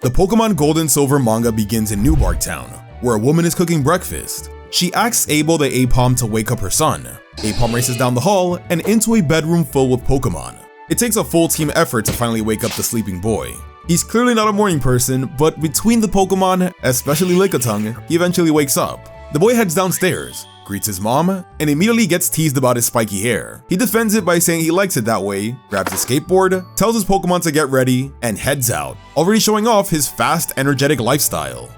The Pokemon Gold and Silver manga begins in New Bark Town, where a woman is cooking breakfast. She asks Abel the Apom to wake up her son. Apom races down the hall and into a bedroom filled with Pokemon. It takes a full team effort to finally wake up the sleeping boy. He's clearly not a morning person, but between the Pokemon, especially Lickitung, he eventually wakes up. The boy heads downstairs, greets his mom, and immediately gets teased about his spiky hair. He defends it by saying he likes it that way, grabs a skateboard, tells his Pokemon to get ready, and heads out, already showing off his fast, energetic lifestyle.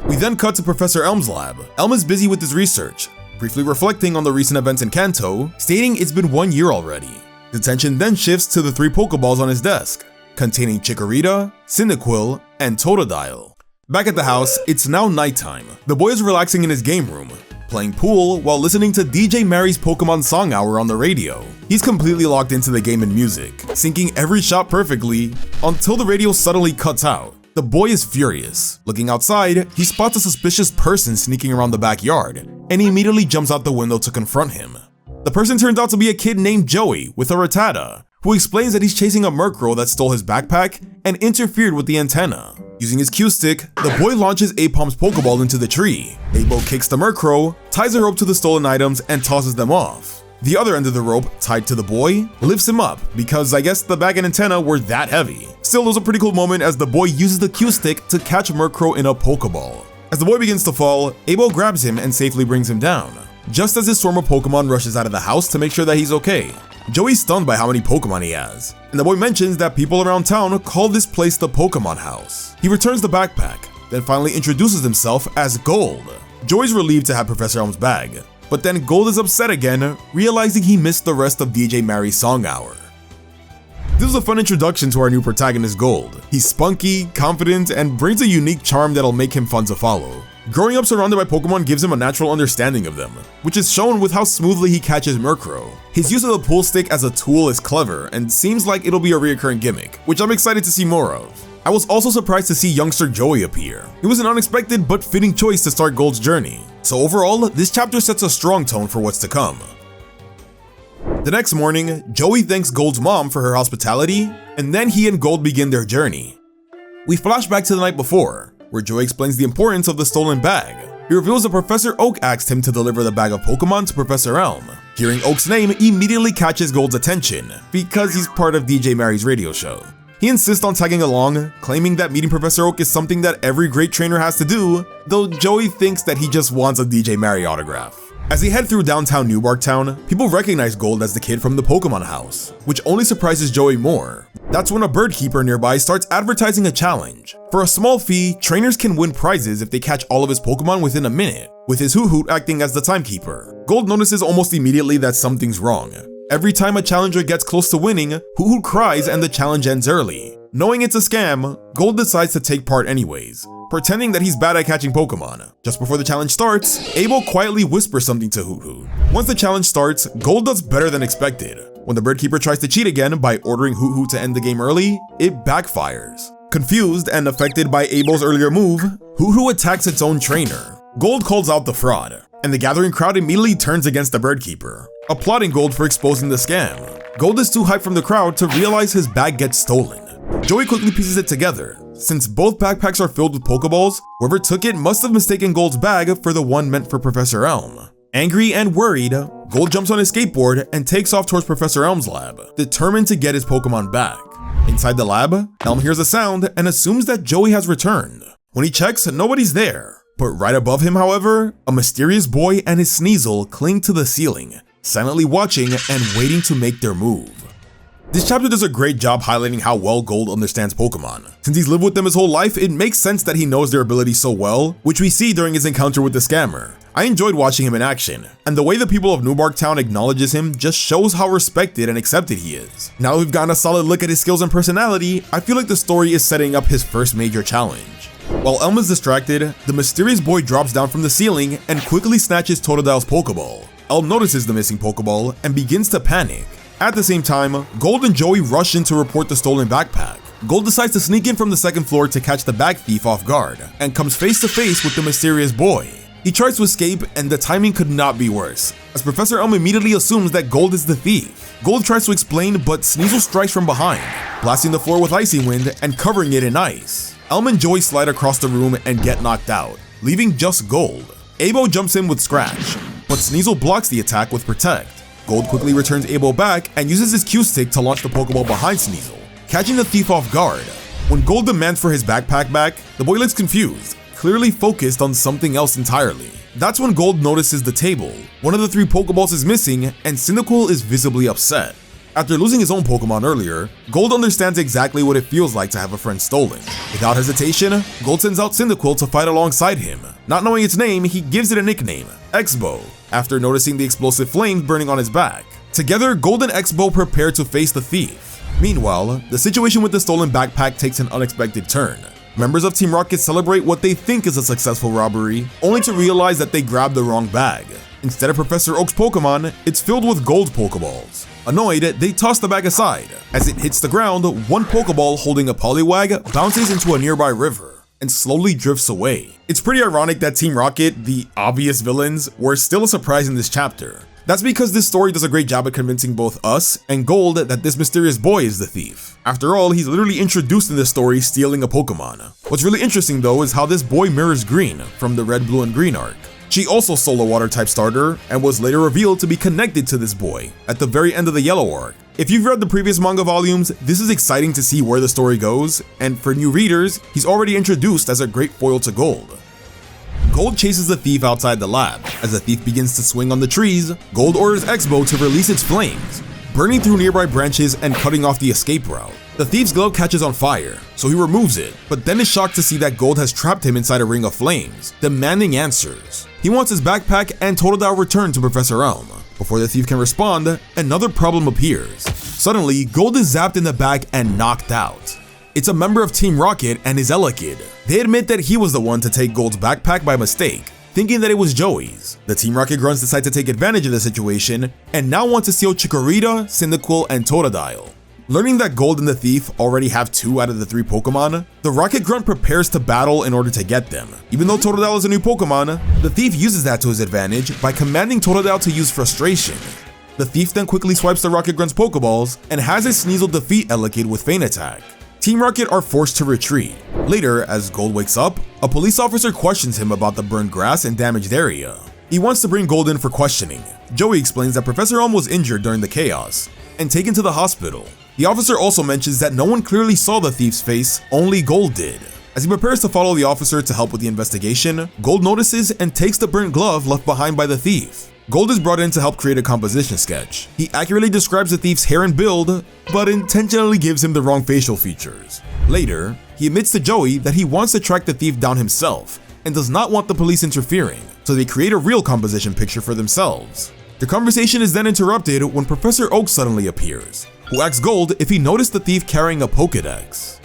We then cut to Professor Elm's lab. Elm is busy with his research, briefly reflecting on the recent events in Kanto, stating it's been 1 year already. The attention then shifts to the 3 Pokeballs on his desk, containing Chikorita, Cyndaquil, and Totodile. Back at the house, it's now nighttime. The boy is relaxing in his game room, playing pool while listening to DJ Mary's Pokemon Song Hour on the radio. He's completely locked into the game and music, syncing every shot perfectly until the radio suddenly cuts out. The boy is furious. Looking outside, he spots a suspicious person sneaking around the backyard, and he immediately jumps out the window to confront him. The person turns out to be a kid named Joey with a Rattata, who explains that he's chasing a Murkrow that stole his backpack and interfered with the antenna. Using his cue stick, the boy launches Apom's Pokeball into the tree. Abo kicks the Murkrow, ties a rope to the stolen items, and tosses them off. The other end of the rope, tied to the boy, lifts him up because I guess the bag and antenna were that heavy. Still, it was a pretty cool moment as the boy uses the cue stick to catch Murkrow in a Pokeball. As the boy begins to fall, Abo grabs him and safely brings him down, just as his swarm of Pokemon rushes out of the house to make sure that he's okay. Joey's stunned by how many Pokemon he has, and the boy mentions that people around town call this place the Pokemon House. He returns the backpack, then finally introduces himself as Gold. Joey's relieved to have Professor Elm's bag, but then Gold is upset again, realizing he missed the rest of DJ Mary's Song Hour. This was a fun introduction to our new protagonist Gold. He's spunky, confident, and brings a unique charm that'll make him fun to follow. Growing up surrounded by Pokemon gives him a natural understanding of them, which is shown with how smoothly he catches Murkrow. His use of the pool stick as a tool is clever and seems like it'll be a reoccurring gimmick, which I'm excited to see more of. I was also surprised to see youngster Joey appear. It was an unexpected but fitting choice to start Gold's journey. So overall, this chapter sets a strong tone for what's to come. The next morning, Joey thanks Gold's mom for her hospitality, and then he and Gold begin their journey. We flash back to the night before, where Joey explains the importance of the stolen bag. He reveals that Professor Oak asked him to deliver the bag of Pokemon to Professor Elm. Hearing Oak's name immediately catches Gold's attention, because he's part of DJ Mary's radio show. He insists on tagging along, claiming that meeting Professor Oak is something that every great trainer has to do, though Joey thinks that he just wants a DJ Mary autograph. As they head through downtown New Bark Town, people recognize Gold as the kid from the Pokemon House, which only surprises Joey more. That's when a bird keeper nearby starts advertising a challenge. For a small fee, trainers can win prizes if they catch all of his Pokemon within a minute, with his Hoot acting as the timekeeper. Gold notices almost immediately that something's wrong. Every time a challenger gets close to winning, Hoot cries and the challenge ends early. Knowing it's a scam, Gold decides to take part anyways, pretending that he's bad at catching Pokemon. Just before the challenge starts, Abel quietly whispers something to Hoot. Once the challenge starts, Gold does better than expected. When the bird keeper tries to cheat again by ordering Hoot to end the game early, it backfires. Confused and affected by Abel's earlier move, Hoot attacks its own trainer. Gold calls out the fraud, and the gathering crowd immediately turns against the bird keeper, applauding Gold for exposing the scam. Gold is too hyped from the crowd to realize his bag gets stolen. Joey quickly pieces it together. Since both backpacks are filled with Pokeballs, whoever took it must have mistaken Gold's bag for the one meant for Professor Elm. Angry and worried, Gold jumps on his skateboard and takes off towards Professor Elm's lab, determined to get his Pokemon back. Inside the lab, Elm hears a sound and assumes that Joey has returned. When he checks, nobody's there. But right above him, however, a mysterious boy and his Sneasel cling to the ceiling, silently watching and waiting to make their move. This chapter does a great job highlighting how well Gold understands Pokemon. Since he's lived with them his whole life, it makes sense that he knows their abilities so well, which we see during his encounter with the scammer. I enjoyed watching him in action, and the way the people of New Bark Town acknowledges him just shows how respected and accepted he is. Now that we've gotten a solid look at his skills and personality, I feel like the story is setting up his first major challenge. While Elm is distracted, the mysterious boy drops down from the ceiling and quickly snatches Totodile's Pokeball. Elm notices the missing Pokeball and begins to panic. At the same time, Gold and Joey rush in to report the stolen backpack. Gold decides to sneak in from the second floor to catch the bag thief off guard, and comes face to face with the mysterious boy. He tries to escape, and the timing could not be worse, as Professor Elm immediately assumes that Gold is the thief. Gold tries to explain, but Sneasel strikes from behind, blasting the floor with Icy Wind and covering it in ice. Elm and Joey slide across the room and get knocked out, leaving just Gold. Abo jumps in with Scratch, but Sneasel blocks the attack with Protect. Gold quickly returns Abo back and uses his Q-stick to launch the Pokeball behind Sneasel, catching the thief off guard. When Gold demands for his backpack back, the boy looks confused, clearly focused on something else entirely. That's when Gold notices the table. One of the 3 Pokeballs is missing, and Cyndaquil is visibly upset. After losing his own Pokemon earlier, Gold understands exactly what it feels like to have a friend stolen. Without hesitation, Gold sends out Cyndaquil to fight alongside him. Not knowing its name, he gives it a nickname, X-Bow, after noticing the explosive flames burning on his back. Together, Gold and X-Bow prepare to face the thief. Meanwhile, the situation with the stolen backpack takes an unexpected turn. Members of Team Rocket celebrate what they think is a successful robbery, only to realize that they grabbed the wrong bag. Instead of Professor Oak's Pokemon, it's filled with gold Pokeballs. Annoyed, they toss the bag aside. As it hits the ground, one Pokeball holding a Poliwag bounces into a nearby river and slowly drifts away. It's pretty ironic that Team Rocket, the obvious villains, were still a surprise in this chapter. That's because this story does a great job at convincing both us and Gold that this mysterious boy is the thief. After all, he's literally introduced in this story stealing a Pokemon. What's really interesting though is how this boy mirrors Green from the Red, Blue, and Green arc. She also stole a Water-type starter and was later revealed to be connected to this boy at the very end of the Yellow arc. If you've read the previous manga volumes, this is exciting to see where the story goes, and for new readers, he's already introduced as a great foil to Gold. Gold chases the thief outside the lab. As the thief begins to swing on the trees, Gold orders X-Bow to release its flames, burning through nearby branches and cutting off the escape route. The thief's glove catches on fire, so he removes it, but then is shocked to see that Gold has trapped him inside a ring of flames, demanding answers. He wants his backpack and Totodile returned to Professor Elm. Before the thief can respond, another problem appears. Suddenly, Gold is zapped in the back and knocked out. It's a member of Team Rocket and his Elekid. They admit that he was the one to take Gold's backpack by mistake, thinking that it was Joey's. The Team Rocket grunts decide to take advantage of the situation and now want to steal Chikorita, Cyndaquil, and Totodile. Learning that Gold and the thief already have 2 out of the 3 Pokemon, the Rocket Grunt prepares to battle in order to get them. Even though Totodile is a new Pokemon, the thief uses that to his advantage by commanding Totodile to use Frustration. The thief then quickly swipes the Rocket Grunt's Pokeballs and has his Sneasel defeat Elekid with Feint Attack. Team Rocket are forced to retreat. Later, as Gold wakes up, a police officer questions him about the burned grass and damaged area. He wants to bring Gold in for questioning. Joey explains that Professor Elm was injured during the chaos and taken to the hospital. The officer also mentions that no one clearly saw the thief's face, only Gold did. As he prepares to follow the officer to help with the investigation, Gold notices and takes the burnt glove left behind by the thief. Gold is brought in to help create a composition sketch. He accurately describes the thief's hair and build, but intentionally gives him the wrong facial features. Later, he admits to Joey that he wants to track the thief down himself and does not want the police interfering, so they create a real composition picture for themselves. The conversation is then interrupted when Professor Oak suddenly appears, who asks Gold if he noticed the thief carrying a Pokédex.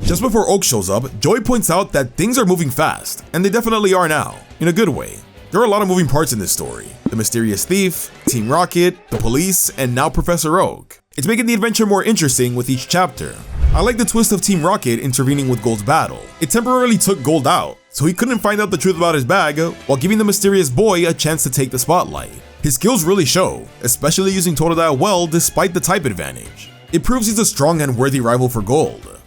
Just before Oak shows up, Joey points out that things are moving fast, and they definitely are now, in a good way. There are a lot of moving parts in this story. The mysterious thief, Team Rocket, the police, and now Professor Oak. It's making the adventure more interesting with each chapter. I like the twist of Team Rocket intervening with Gold's battle. It temporarily took Gold out, so he couldn't find out the truth about his bag, while giving the mysterious boy a chance to take the spotlight. His skills really show, especially using Totodile well despite the type advantage. It proves he's a strong and worthy rival for Gold.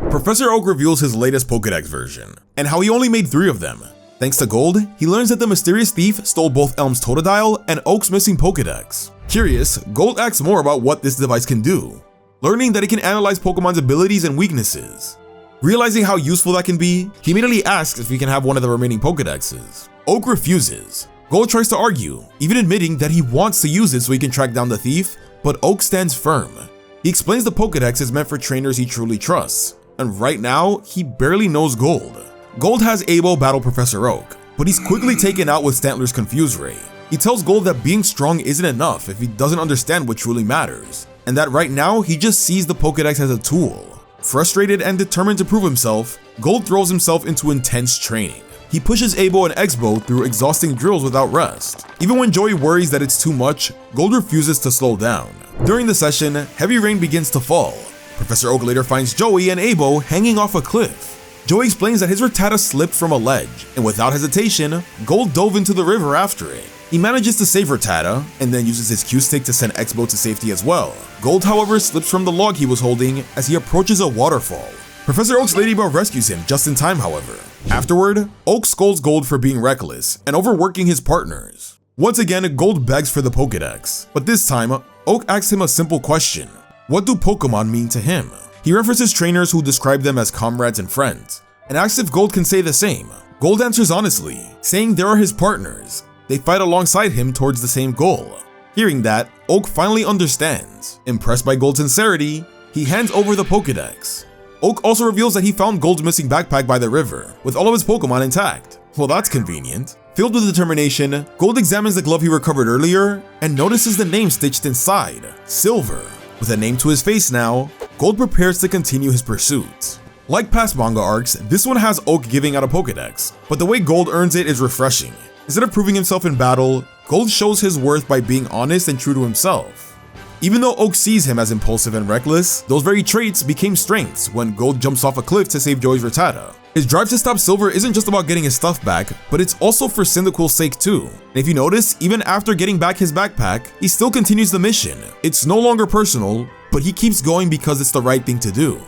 Professor Oak reveals his latest Pokédex version, and how he only made 3 of them. Thanks to Gold, he learns that the mysterious thief stole both Elm's Totodile and Oak's missing Pokédex. Curious, Gold asks more about what this device can do, learning that it can analyze Pokemon's abilities and weaknesses. Realizing how useful that can be, he immediately asks if he can have one of the remaining Pokédexes. Oak refuses. Gold tries to argue, even admitting that he wants to use it so he can track down the thief, but Oak stands firm. He explains the Pokédex is meant for trainers he truly trusts, and right now, he barely knows Gold. Gold has Abo battle Professor Oak, but he's quickly taken out with Stantler's Confuse Ray. He tells Gold that being strong isn't enough if he doesn't understand what truly matters, and that right now he just sees the Pokédex as a tool. Frustrated and determined to prove himself, Gold throws himself into intense training. He pushes Abo and X-Bow through exhausting drills without rest. Even when Joey worries that it's too much, Gold refuses to slow down. During the session, heavy rain begins to fall. Professor Oak later finds Joey and Abo hanging off a cliff. Joey explains that his Rattata slipped from a ledge, and without hesitation, Gold dove into the river after it. He manages to save Rattata, and then uses his Q-stick to send X-Bow to safety as well. Gold, however, slips from the log he was holding as he approaches a waterfall. Professor Oak's ladybug rescues him just in time, however. Afterward, Oak scolds Gold for being reckless and overworking his partners. Once again, Gold begs for the Pokédex, but this time, Oak asks him a simple question. What do Pokémon mean to him? He references trainers who describe them as comrades and friends, and asks if Gold can say the same. Gold answers honestly, saying they are his partners. They fight alongside him towards the same goal. Hearing that, Oak finally understands. Impressed by Gold's sincerity, he hands over the Pokédex. Oak also reveals that he found Gold's missing backpack by the river, with all of his Pokémon intact. Well, that's convenient. Filled with determination, Gold examines the glove he recovered earlier and notices the name stitched inside, Silver. With a name to his face now, Gold prepares to continue his pursuit. Like past manga arcs, this one has Oak giving out a Pokédex, but the way Gold earns it is refreshing. Instead of proving himself in battle, Gold shows his worth by being honest and true to himself. Even though Oak sees him as impulsive and reckless, those very traits became strengths when Gold jumps off a cliff to save Joey's Rattata. His drive to stop Silver isn't just about getting his stuff back, but it's also for Cyndaquil's sake too. And if you notice, even after getting back his backpack, he still continues the mission. It's no longer personal, but he keeps going because it's the right thing to do.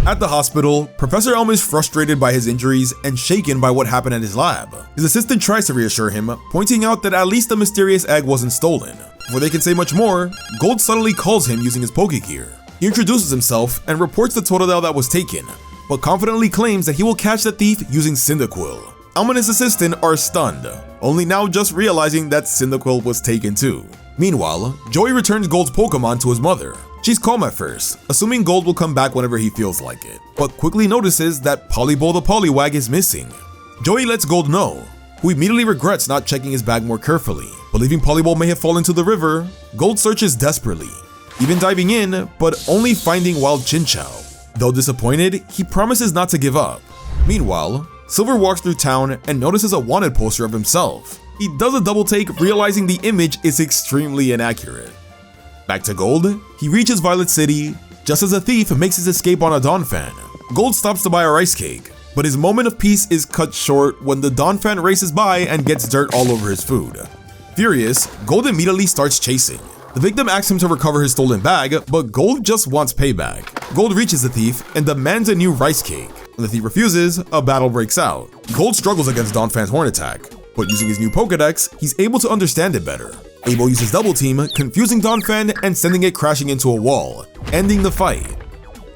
At the hospital, Professor Elm is frustrated by his injuries and shaken by what happened at his lab. His assistant tries to reassure him, pointing out that at least the mysterious egg wasn't stolen. Before they can say much more, Gold subtly calls him using his Pokégear. He introduces himself and reports the Totodile that was taken, but confidently claims that he will catch the thief using Cyndaquil. Elm and his assistant are stunned, only now just realizing that Cyndaquil was taken too. Meanwhile, Joey returns Gold's Pokémon to his mother. She's calm at first, assuming Gold will come back whenever he feels like it, but quickly notices that Polyball the Poliwag is missing. Joey lets Gold know, who immediately regrets not checking his bag more carefully. Believing Polyball may have fallen to the river, Gold searches desperately, even diving in, but only finding wild Chinchou. Though disappointed, he promises not to give up. Meanwhile, Silver walks through town and notices a wanted poster of himself. He does a double take, realizing the image is extremely inaccurate. Back to Gold, he reaches Violet City, just as a thief makes his escape on a Donphan. Gold stops to buy a rice cake, but his moment of peace is cut short when the Donphan races by and gets dirt all over his food. Furious, Gold immediately starts chasing. The victim asks him to recover his stolen bag, but Gold just wants payback. Gold reaches the thief and demands a new rice cake. When the thief refuses, a battle breaks out. Gold struggles against Donphan's horn attack, but using his new Pokédex, he's able to understand it better. Abo uses Double Team, confusing Donphan and sending it crashing into a wall, ending the fight.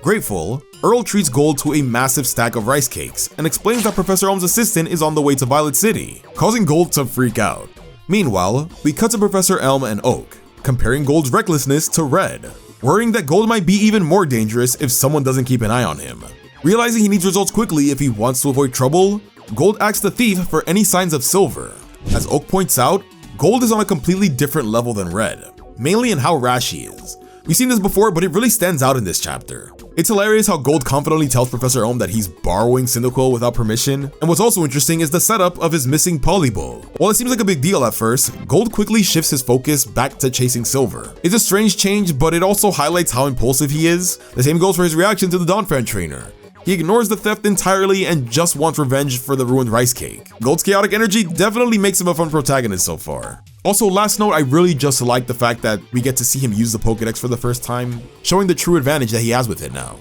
Grateful, Earl treats Gold to a massive stack of rice cakes and explains that Professor Elm's assistant is on the way to Violet City, causing Gold to freak out. Meanwhile, we cut to Professor Elm and Oak, comparing Gold's recklessness to Red, worrying that Gold might be even more dangerous if someone doesn't keep an eye on him. Realizing he needs results quickly if he wants to avoid trouble, Gold asks the thief for any signs of Silver. As Oak points out, Gold is on a completely different level than Red, mainly in how rash he is. We've seen this before, but it really stands out in this chapter. It's hilarious how Gold confidently tells Professor Elm that he's borrowing Cyndaquil without permission, and what's also interesting is the setup of his missing Polyball. While it seems like a big deal at first, Gold quickly shifts his focus back to chasing Silver. It's a strange change, but it also highlights how impulsive he is. The same goes for his reaction to the Donphan trainer. He ignores the theft entirely and just wants revenge for the ruined rice cake. Gold's chaotic energy definitely makes him a fun protagonist so far. Also, last note, I really just like the fact that we get to see him use the Pokédex for the first time, showing the true advantage that he has with it now.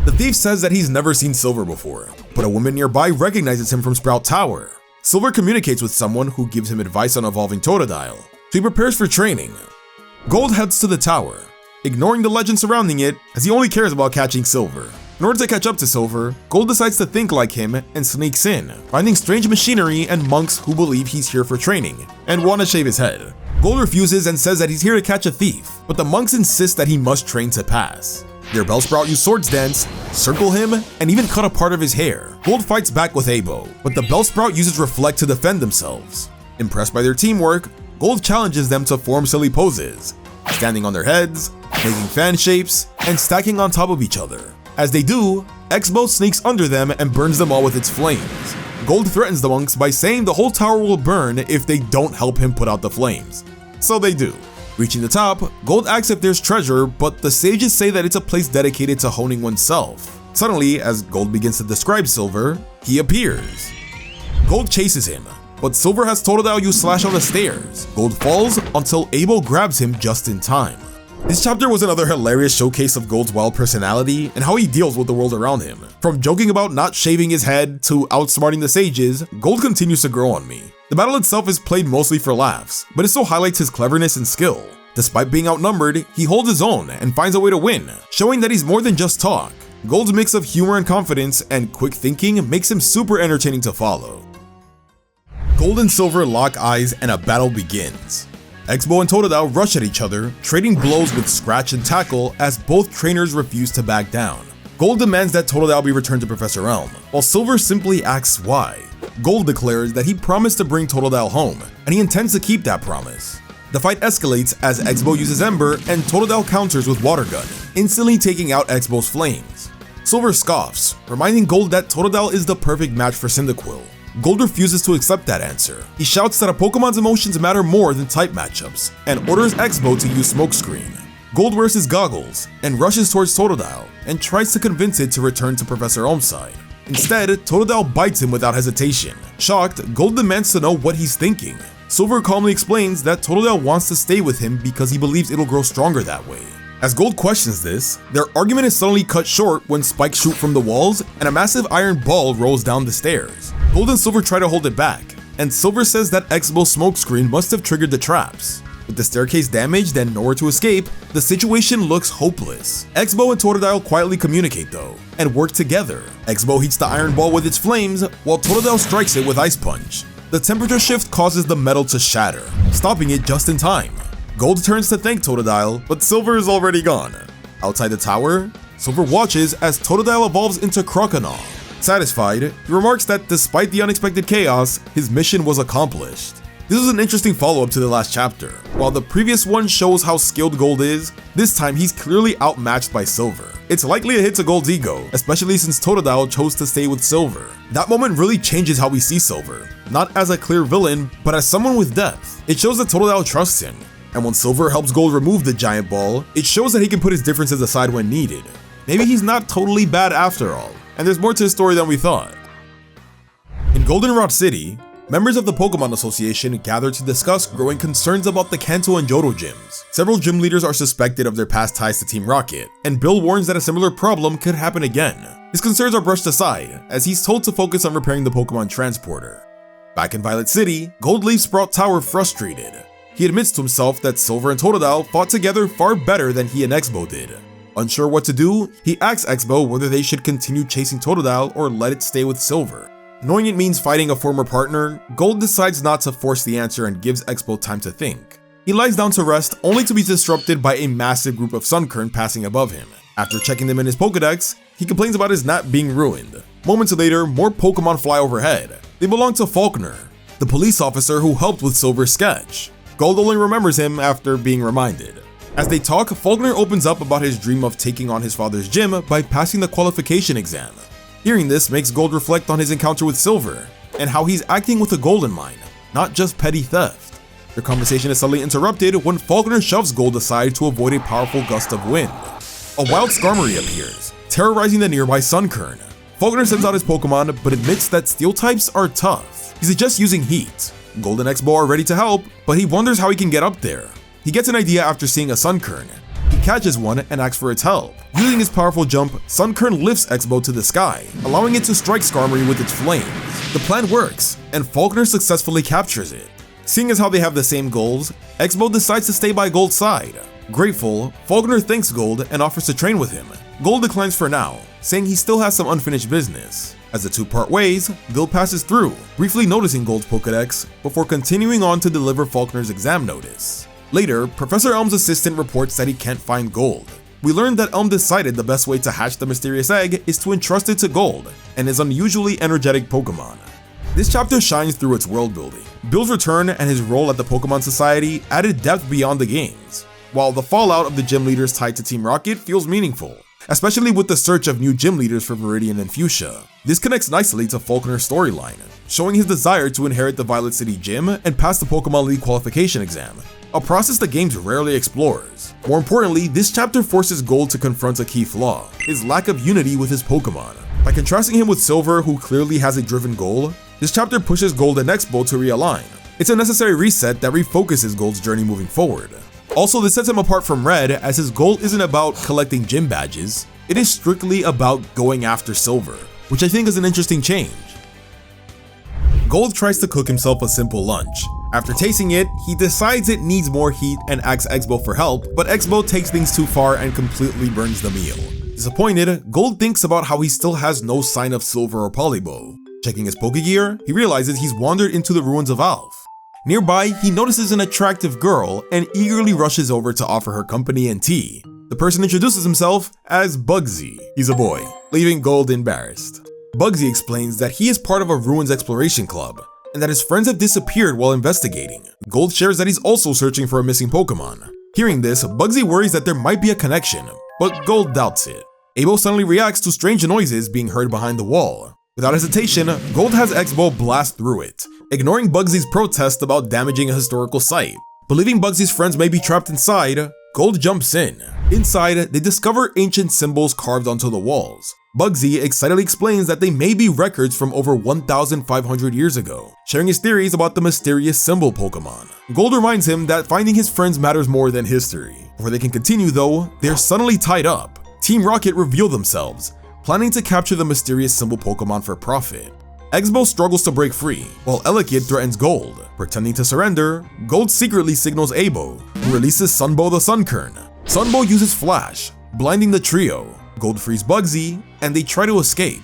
The thief says that he's never seen Silver before, but a woman nearby recognizes him from Sprout Tower. Silver communicates with someone who gives him advice on evolving Totodile, so he prepares for training. Gold heads to the tower, ignoring the legend surrounding it as he only cares about catching Silver. In order to catch up to Silver, Gold decides to think like him and sneaks in, finding strange machinery and monks who believe he's here for training and want to shave his head. Gold refuses and says that he's here to catch a thief, but the monks insist that he must train to pass. Their Bellsprout use Swords Dance, circle him, and even cut a part of his hair. Gold fights back with Abo, but the Bellsprout uses Reflect to defend themselves. Impressed by their teamwork, Gold challenges them to form silly poses, standing on their heads, making fan shapes, and stacking on top of each other. As they do, X-Bow sneaks under them and burns them all with its flames. Gold threatens the monks by saying the whole tower will burn if they don't help him put out the flames. So they do. Reaching the top, Gold asks if there's treasure, but the sages say that it's a place dedicated to honing oneself. Suddenly, as Gold begins to describe Silver, he appears. Gold chases him, but Silver has Totodile use Slash on the stairs. Gold falls until Abo grabs him just in time. This chapter was another hilarious showcase of Gold's wild personality and how he deals with the world around him. From joking about not shaving his head to outsmarting the sages, Gold continues to grow on me. The battle itself is played mostly for laughs, but it still highlights his cleverness and skill. Despite being outnumbered, he holds his own and finds a way to win, showing that he's more than just talk. Gold's mix of humor and confidence and quick thinking makes him super entertaining to follow. Gold and Silver lock eyes and a battle begins. X-Bow and Totodile rush at each other, trading blows with scratch and tackle as both trainers refuse to back down. Gold demands that Totodile be returned to Professor Elm, while Silver simply asks why. Gold declares that he promised to bring Totodile home, and he intends to keep that promise. The fight escalates as X-Bow uses Ember and Totodile counters with Water Gun, instantly taking out X-Bow's flames. Silver scoffs, reminding Gold that Totodile is the perfect match for Cyndaquil. Gold refuses to accept that answer. He shouts that a Pokemon's emotions matter more than type matchups, and orders X-Bow to use Smokescreen. Gold wears his goggles and rushes towards Totodile and tries to convince it to return to Professor Elm's side. Instead, Totodile bites him without hesitation. Shocked, Gold demands to know what he's thinking. Silver calmly explains that Totodile wants to stay with him because he believes it'll grow stronger that way. As Gold questions this, their argument is suddenly cut short when spikes shoot from the walls and a massive iron ball rolls down the stairs. Gold and Silver try to hold it back, and Silver says that X-Bow's Smokescreen must have triggered the traps. With the staircase damaged and nowhere to escape, the situation looks hopeless. X-Bow and Totodile quietly communicate though, and work together. X-Bow heats the iron ball with its flames, while Totodile strikes it with Ice Punch. The temperature shift causes the metal to shatter, stopping it just in time. Gold turns to thank Totodile, but Silver is already gone. Outside the tower, Silver watches as Totodile evolves into Croconaw. Satisfied, he remarks that despite the unexpected chaos, his mission was accomplished. This was an interesting follow-up to the last chapter. While the previous one shows how skilled Gold is, this time he's clearly outmatched by Silver. It's likely a hit to Gold's ego, especially since Totodile chose to stay with Silver. That moment really changes how we see Silver, not as a clear villain, but as someone with depth. It shows that Totodile trusts him, and when Silver helps Gold remove the giant ball, it shows that he can put his differences aside when needed. Maybe he's not totally bad after all, and there's more to his story than we thought. In Goldenrod City, members of the Pokemon Association gather to discuss growing concerns about the Kanto and Johto gyms. Several gym leaders are suspected of their past ties to Team Rocket, and Bill warns that a similar problem could happen again. His concerns are brushed aside, as he's told to focus on repairing the Pokemon Transporter. Back in Violet City, Gold leaves Sprout Tower frustrated. He admits to himself that Silver and Totodile fought together far better than he and X-Bow did. Unsure what to do, he asks X-Bow whether they should continue chasing Totodile or let it stay with Silver. Knowing it means fighting a former partner, Gold decides not to force the answer and gives X-Bow time to think. He lies down to rest, only to be disrupted by a massive group of Sunkern passing above him. After checking them in his Pokedex, he complains about his nap being ruined. Moments later, more Pokemon fly overhead. They belong to Faulkner, the police officer who helped with Silver's sketch. Gold only remembers him after being reminded. As they talk, Faulkner opens up about his dream of taking on his father's gym by passing the qualification exam. Hearing this makes Gold reflect on his encounter with Silver, and how he's acting with a goal in mind, not just petty theft. Their conversation is suddenly interrupted when Faulkner shoves Gold aside to avoid a powerful gust of wind. A wild Skarmory appears, terrorizing the nearby Sunkern. Faulkner sends out his Pokemon, but admits that Steel types are tough. He's just using Heat. Gold and X-Bow are ready to help, but he wonders how he can get up there. He gets an idea after seeing a Sunkern. He catches one and asks for its help. Using his powerful jump, Sunkern lifts X-Bow to the sky, allowing it to strike Skarmory with its flames. The plan works, and Faulkner successfully captures it. Seeing as how they have the same goals, X-Bow decides to stay by Gold's side. Grateful, Faulkner thanks Gold and offers to train with him. Gold declines for now, saying he still has some unfinished business. As the two part ways, Gold passes through, briefly noticing Gold's Pokedex, before continuing on to deliver Faulkner's exam notice. Later, Professor Elm's assistant reports that he can't find Gold. We learned that Elm decided the best way to hatch the mysterious egg is to entrust it to Gold and his unusually energetic Pokemon. This chapter shines through its world building. Bill's return and his role at the Pokemon Society added depth beyond the games, while the fallout of the gym leaders tied to Team Rocket feels meaningful, especially with the search of new gym leaders for Viridian and Fuchsia. This connects nicely to Faulkner's storyline, showing his desire to inherit the Violet City gym and pass the Pokemon League qualification exam, a process the game rarely explores. More importantly, this chapter forces Gold to confront a key flaw, his lack of unity with his Pokemon. By contrasting him with Silver, who clearly has a driven goal, this chapter pushes Gold and X-Bow to realign. It's a necessary reset that refocuses Gold's journey moving forward. Also, this sets him apart from Red, as his goal isn't about collecting gym badges, it is strictly about going after Silver, which I think is an interesting change. Gold tries to cook himself a simple lunch. After tasting it, he decides it needs more heat and asks Exbo for help, but Exbo takes things too far and completely burns the meal. Disappointed, Gold thinks about how he still has no sign of Silver or Polybo. Checking his Pokegear, he realizes he's wandered into the ruins of Alph. Nearby, he notices an attractive girl and eagerly rushes over to offer her company and tea. The person introduces himself as Bugsy. He's a boy, leaving Gold embarrassed. Bugsy explains that he is part of a ruins exploration club, and that his friends have disappeared while investigating. Gold shares that he's also searching for a missing Pokemon. Hearing this, Bugsy worries that there might be a connection, but Gold doubts it. Abo suddenly reacts to strange noises being heard behind the wall. Without hesitation, Gold has Exbo blast through it, ignoring Bugsy's protest about damaging a historical site. Believing Bugsy's friends may be trapped inside, Gold jumps in. Inside, they discover ancient symbols carved onto the walls. Bugsy excitedly explains that they may be records from over 1,500 years ago, sharing his theories about the mysterious symbol Pokemon. Gold reminds him that finding his friends matters more than history. Before they can continue though, they're suddenly tied up. Team Rocket reveal themselves, planning to capture the mysterious symbol Pokemon for profit. Exbo struggles to break free, while Elekid threatens Gold. Pretending to surrender, Gold secretly signals Abo, who releases Sunbow the Sunkern. Sunbow uses Flash, blinding the trio. Gold frees Bugsy, and they try to escape,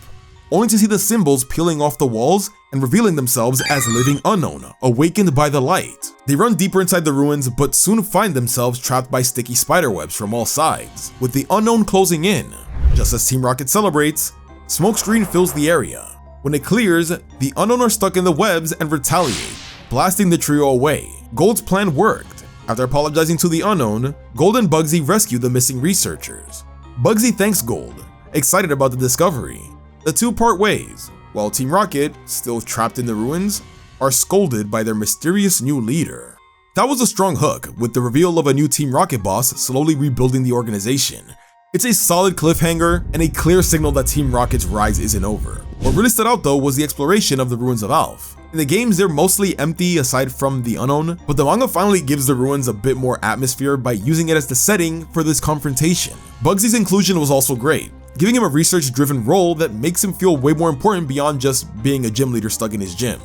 only to see the symbols peeling off the walls and revealing themselves as living unknown, awakened by the light. They run deeper inside the ruins, but soon find themselves trapped by sticky spiderwebs from all sides, with the unknown closing in. Just as Team Rocket celebrates, smokescreen fills the area. When it clears, the unknown are stuck in the webs and retaliate, blasting the trio away. Gold's plan worked. After apologizing to the unknown, Gold and Bugsy rescue the missing researchers. Bugsy thanks Gold, excited about the discovery. The two part ways, while Team Rocket, still trapped in the ruins, are scolded by their mysterious new leader. That was a strong hook, with the reveal of a new Team Rocket boss slowly rebuilding the organization. It's a solid cliffhanger and a clear signal that Team Rocket's rise isn't over. What really stood out though was the exploration of the ruins of Alph. In the games, they're mostly empty aside from the unknown, but the manga finally gives the ruins a bit more atmosphere by using it as the setting for this confrontation. Bugsy's inclusion was also great, giving him a research-driven role that makes him feel way more important beyond just being a gym leader stuck in his gym.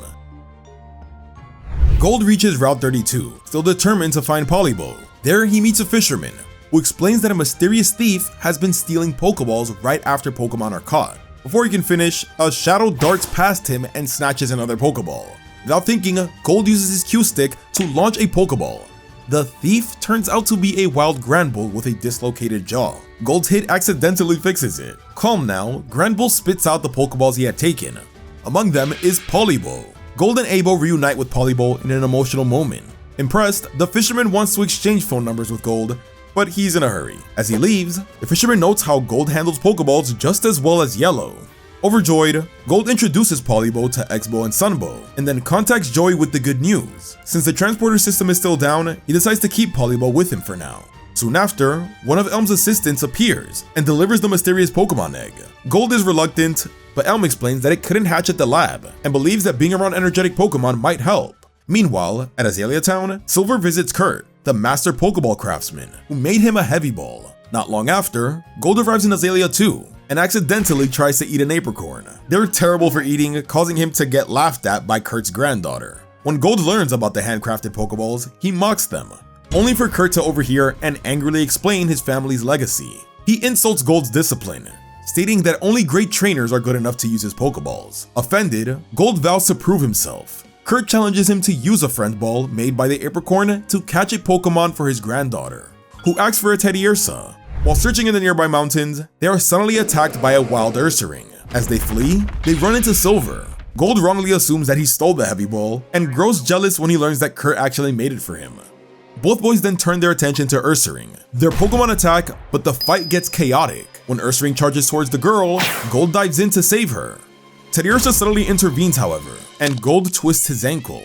Gold reaches Route 32, still determined to find Polybo. There he meets a fisherman, who explains that a mysterious thief has been stealing Pokeballs right after Pokemon are caught. Before he can finish, a shadow darts past him and snatches another Pokeball. Without thinking, Gold uses his Q-stick to launch a Pokeball. The thief turns out to be a wild Granbull with a dislocated jaw. Gold's hit accidentally fixes it. Calm now, Granbull spits out the Pokeballs he had taken. Among them is Polybo. Gold and Abo reunite with Polybo in an emotional moment. Impressed, the fisherman wants to exchange phone numbers with Gold, but he's in a hurry. As he leaves, the fisherman notes how Gold handles Pokeballs just as well as Yellow. Overjoyed, Gold introduces Polybo to Exbo and Sunbow, and then contacts Joey with the good news. Since the transporter system is still down, he decides to keep Polybo with him for now. Soon after, one of Elm's assistants appears and delivers the mysterious Pokemon egg. Gold is reluctant, but Elm explains that it couldn't hatch at the lab, and believes that being around energetic Pokemon might help. Meanwhile, at Azalea Town, Silver visits Kurt, the master Pokeball craftsman, who made him a heavy ball. Not long after, Gold arrives in Azalea too, and accidentally tries to eat an apricorn. They're terrible for eating, causing him to get laughed at by Kurt's granddaughter. When Gold learns about the handcrafted Pokeballs, he mocks them, only for Kurt to overhear and angrily explain his family's legacy. He insults Gold's discipline, stating that only great trainers are good enough to use his Pokeballs. Offended, Gold vows to prove himself. Kurt challenges him to use a friend ball made by the apricorn to catch a Pokemon for his granddaughter, who asks for a Teddiursa. While searching in the nearby mountains, they are suddenly attacked by a wild Ursaring. As they flee, they run into Silver. Gold wrongly assumes that he stole the heavy ball and grows jealous when he learns that Kurt actually made it for him. Both boys then turn their attention to Ursaring. Their Pokemon attack, but the fight gets chaotic. When Ursaring charges towards the girl, Gold dives in to save her. Teddiursa suddenly intervenes however, and Gold twists his ankle.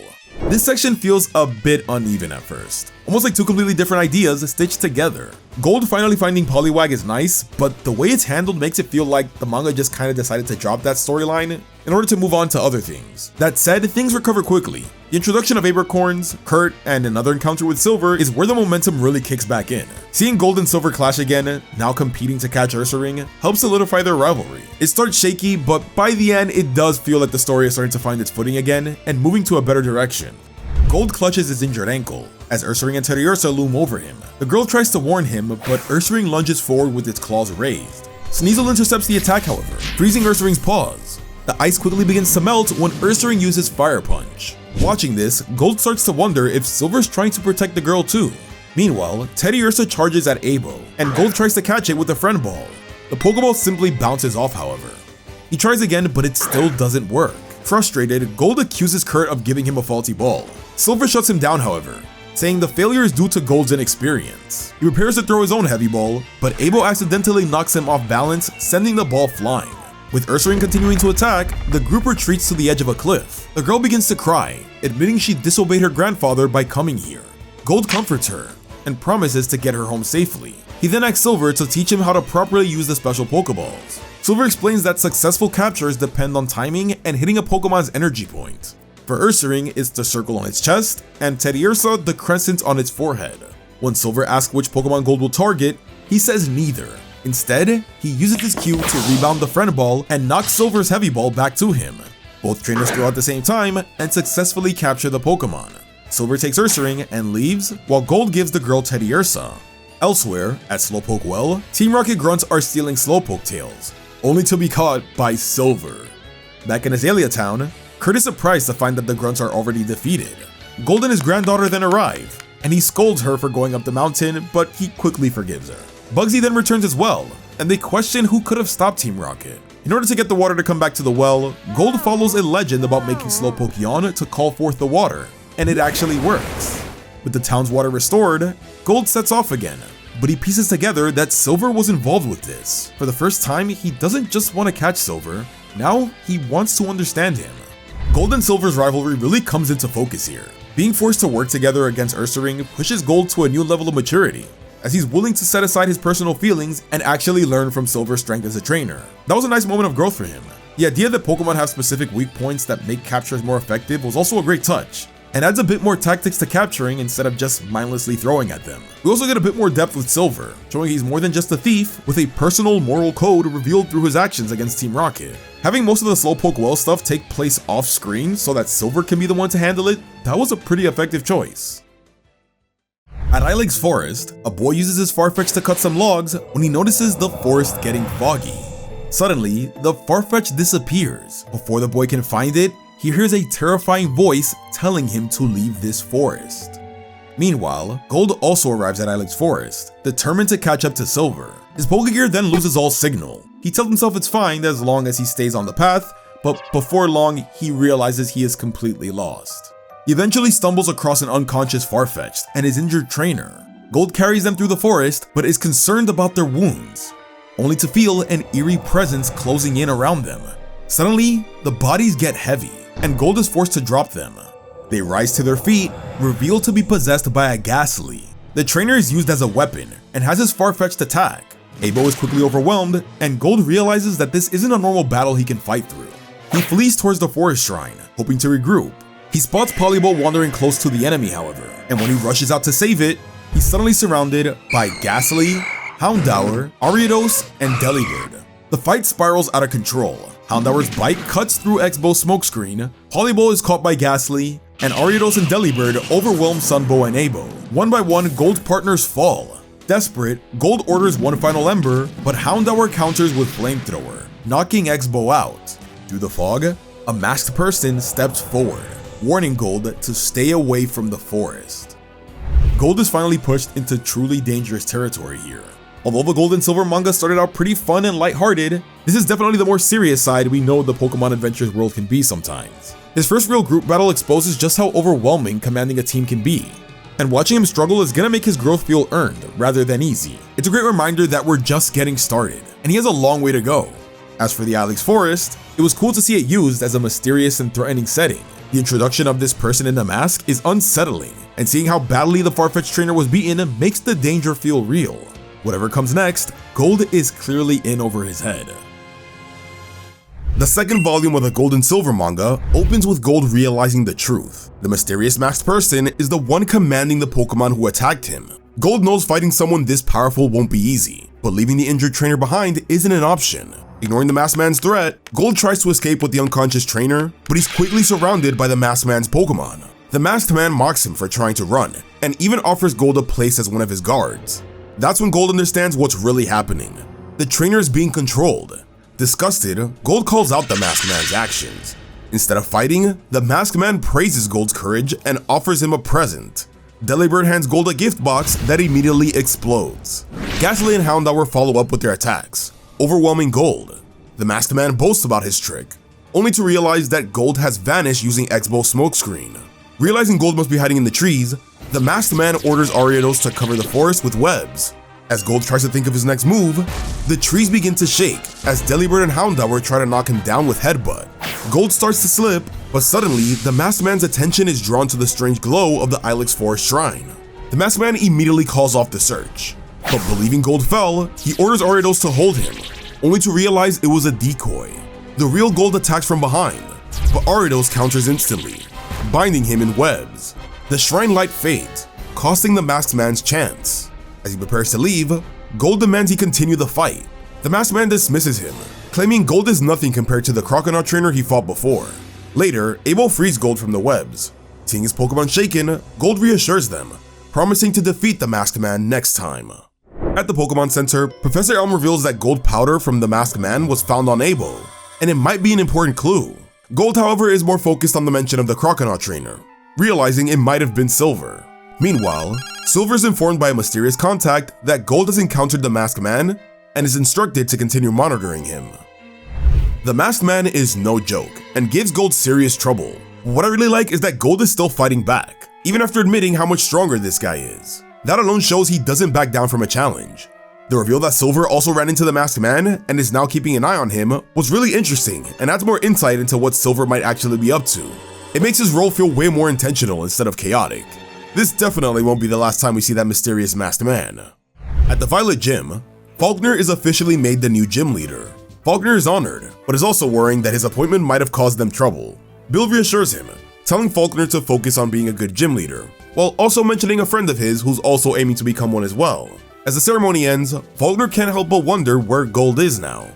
This section feels a bit uneven at first, almost like two completely different ideas stitched together. Gold finally finding Poliwag is nice, but the way it's handled makes it feel like the manga just kinda decided to drop that storyline in order to move on to other things. That said, things recover quickly. The introduction of Abercorns, Kurt, and another encounter with Silver is where the momentum really kicks back in. Seeing Gold and Silver clash again, now competing to catch Ursaring, helps solidify their rivalry. It starts shaky, but by the end it does feel like the story is starting to find its footing again and moving to a better direction. Gold clutches his injured ankle, as Ursaring and Teddiursa loom over him. The girl tries to warn him, but Ursaring lunges forward with its claws raised. Sneasel intercepts the attack however, freezing Ursaring's paws. The ice quickly begins to melt when Ursaring uses Fire Punch. Watching this, Gold starts to wonder if Silver's trying to protect the girl too. Meanwhile, Teddiursa charges at Abo, and Gold tries to catch it with a friend ball. The Pokeball simply bounces off however. He tries again, but it still doesn't work. Frustrated, Gold accuses Kurt of giving him a faulty ball. Silver shuts him down however, saying the failure is due to Gold's inexperience. He prepares to throw his own heavy ball, but Abo accidentally knocks him off balance, sending the ball flying. With Ursaring continuing to attack, the group retreats to the edge of a cliff. The girl begins to cry, admitting she disobeyed her grandfather by coming here. Gold comforts her, and promises to get her home safely. He then asks Silver to teach him how to properly use the special Pokeballs. Silver explains that successful captures depend on timing and hitting a Pokemon's energy point. For Ursaring, it's the circle on its chest, and Teddiursa the crescent on its forehead. When Silver asks which Pokemon Gold will target, he says neither. Instead, he uses his cue to rebound the friend ball and knock Silver's heavy ball back to him. Both trainers throw at the same time and successfully capture the Pokemon. Silver takes Ursaring and leaves, while Gold gives the girl Teddiursa. Elsewhere, at Slowpoke Well, Team Rocket grunts are stealing Slowpoke tails, only to be caught by Silver. Back in Azalea Town, Kurt is surprised to find that the grunts are already defeated. Gold and his granddaughter then arrive, and he scolds her for going up the mountain, but he quickly forgives her. Bugsy then returns as well, and they question who could have stopped Team Rocket. In order to get the water to come back to the well, Gold follows a legend about making Slowpoke yawn to call forth the water, and it actually works. With the town's water restored, Gold sets off again, but he pieces together that Silver was involved with this. For the first time, he doesn't just want to catch Silver, now he wants to understand him. Gold and Silver's rivalry really comes into focus here. Being forced to work together against Ursaring pushes Gold to a new level of maturity, as he's willing to set aside his personal feelings and actually learn from Silver's strength as a trainer. That was a nice moment of growth for him. The idea that Pokemon have specific weak points that make captures more effective was also a great touch, and adds a bit more tactics to capturing instead of just mindlessly throwing at them. We also get a bit more depth with Silver, showing he's more than just a thief, with a personal moral code revealed through his actions against Team Rocket. Having most of the Slowpoke Well stuff take place off screen so that Silver can be the one to handle it, that was a pretty effective choice. At Ilex Forest, a boy uses his Farfetch to cut some logs when he notices the forest getting foggy. Suddenly, the Farfetch disappears. Before the boy can find it, he hears a terrifying voice telling him to leave this forest. Meanwhile, Gold also arrives at Ilex Forest, determined to catch up to Silver. His Pokegear then loses all signal. He tells himself it's fine as long as he stays on the path, but before long, he realizes he is completely lost. He eventually stumbles across an unconscious Farfetch'd and his injured trainer. Gold carries them through the forest, but is concerned about their wounds, only to feel an eerie presence closing in around them. Suddenly, the bodies get heavy, and Gold is forced to drop them. They rise to their feet, revealed to be possessed by a Ghastly. The trainer is used as a weapon, and has his Farfetch'd attack. Abo is quickly overwhelmed, and Gold realizes that this isn't a normal battle he can fight through. He flees towards the forest shrine, hoping to regroup. He spots Polyball wandering close to the enemy however, and when he rushes out to save it, he's suddenly surrounded by Ghastly, Houndour, Ariados, and Delibird. The fight spirals out of control. Houndour's bite cuts through X-Bow's smokescreen, Polyball is caught by Ghastly, and Ariados and Delibird overwhelm Sunbow and Abo. One by one, Gold's partners fall. Desperate, Gold orders one final Ember, but Houndour counters with Flamethrower, knocking X-Bow out. Through the fog, a masked person steps forward, warning Gold to stay away from the forest. Gold is finally pushed into truly dangerous territory here. Although the Gold and Silver manga started out pretty fun and lighthearted, this is definitely the more serious side we know the Pokemon Adventures world can be sometimes. His first real group battle exposes just how overwhelming commanding a team can be, and watching him struggle is gonna make his growth feel earned rather than easy. It's a great reminder that we're just getting started, and he has a long way to go. As for the Ilex Forest, it was cool to see it used as a mysterious and threatening setting. The introduction of this person in the mask is unsettling, and seeing how badly the Farfetch'd trainer was beaten makes the danger feel real. Whatever comes next, Gold is clearly in over his head. The second volume of the Gold and Silver manga opens with Gold realizing the truth. The mysterious masked person is the one commanding the Pokemon who attacked him. Gold knows fighting someone this powerful won't be easy, but leaving the injured trainer behind isn't an option. Ignoring the masked man's threat, Gold tries to escape with the unconscious trainer, but he's quickly surrounded by the masked man's Pokemon. The masked man mocks him for trying to run, and even offers Gold a place as one of his guards. That's when Gold understands what's really happening. The trainer is being controlled. Disgusted, Gold calls out the masked man's actions. Instead of fighting, the masked man praises Gold's courage and offers him a present. Delibird hands Gold a gift box that immediately explodes. Gastly and Houndour follow up with their attacks, overwhelming Gold. The masked man boasts about his trick, only to realize that Gold has vanished using X-Bow's smokescreen. Realizing Gold must be hiding in the trees, the masked man orders Ariados to cover the forest with webs. As Gold tries to think of his next move, the trees begin to shake as Delibird and Houndour try to knock him down with Headbutt. Gold starts to slip, but suddenly the masked man's attention is drawn to the strange glow of the Ilex Forest Shrine. The masked man immediately calls off the search, but believing Gold fell, he orders Ariados to hold him, only to realize it was a decoy. The real Gold attacks from behind, but Ariados counters instantly, binding him in webs. The shrine light fades, costing the masked man's chance. As he prepares to leave, Gold demands he continue the fight. The masked man dismisses him, claiming Gold is nothing compared to the Croconaut trainer he fought before. Later, Abel frees Gold from the webs. Seeing his Pokemon shaken, Gold reassures them, promising to defeat the masked man next time. At the Pokemon Center, Professor Elm reveals that gold powder from the masked man was found on Abel, and it might be an important clue. Gold, however, is more focused on the mention of the Croconaut trainer, realizing it might have been Silver. Meanwhile, Silver is informed by a mysterious contact that Gold has encountered the masked man and is instructed to continue monitoring him. The masked man is no joke and gives Gold serious trouble. What I really like is that Gold is still fighting back, even after admitting how much stronger this guy is. That alone shows he doesn't back down from a challenge. The reveal that Silver also ran into the masked man and is now keeping an eye on him was really interesting and adds more insight into what Silver might actually be up to. It makes his role feel way more intentional instead of chaotic. This definitely won't be the last time we see that mysterious masked man. At the Violet Gym, Faulkner is officially made the new gym leader. Faulkner is honored, but is also worrying that his appointment might have caused them trouble. Bill reassures him, telling Faulkner to focus on being a good gym leader, while also mentioning a friend of his who's also aiming to become one as well. As the ceremony ends, Faulkner can't help but wonder where Gold is now.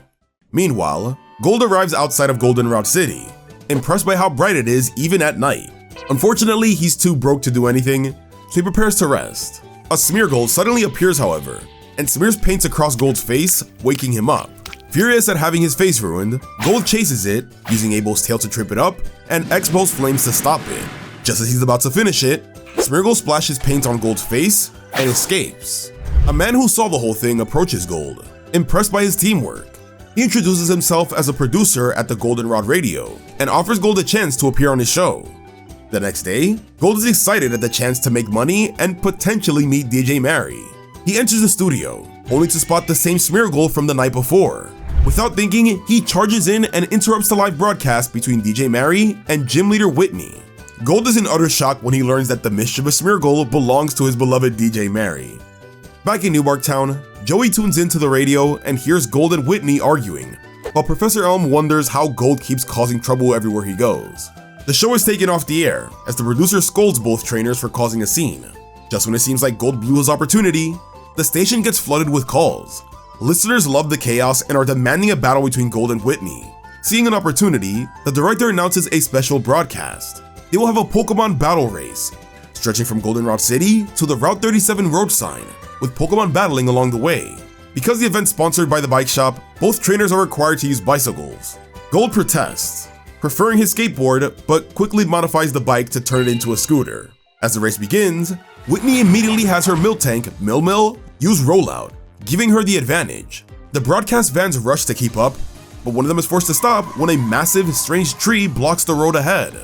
Meanwhile, Gold arrives outside of Goldenrod City, impressed by how bright it is even at night. Unfortunately, he's too broke to do anything, so he prepares to rest. A Smeargle suddenly appears, however, and smears paint across Gold's face, waking him up. Furious at having his face ruined, Gold chases it, using Abel's tail to trip it up, and X-Bow's flames to stop it. Just as he's about to finish it, Smeargle splashes paint on Gold's face and escapes. A man who saw the whole thing approaches Gold, impressed by his teamwork. He introduces himself as a producer at the Goldenrod Radio, and offers Gold a chance to appear on his show. The next day, Gold is excited at the chance to make money and potentially meet DJ Mary. He enters the studio, only to spot the same Smeargle from the night before. Without thinking, he charges in and interrupts the live broadcast between DJ Mary and gym leader Whitney. Gold is in utter shock when he learns that the mischievous Smeargle belongs to his beloved DJ Mary. Back in New Bark Town, Joey tunes into the radio and hears Gold and Whitney arguing, while Professor Elm wonders how Gold keeps causing trouble everywhere he goes. The show is taken off the air, as the producer scolds both trainers for causing a scene. Just when it seems like Gold blew his opportunity, the station gets flooded with calls. Listeners love the chaos and are demanding a battle between Gold and Whitney. Seeing an opportunity, the director announces a special broadcast. They will have a Pokemon battle race, stretching from Goldenrod City to the Route 37 road sign, with Pokemon battling along the way. Because the event's sponsored by the bike shop, both trainers are required to use bicycles. Gold protests, preferring his skateboard, but quickly modifies the bike to turn it into a scooter. As the race begins, Whitney immediately has her Miltank, Mil, use Rollout, giving her the advantage. The broadcast vans rush to keep up, but one of them is forced to stop when a massive, strange tree blocks the road ahead.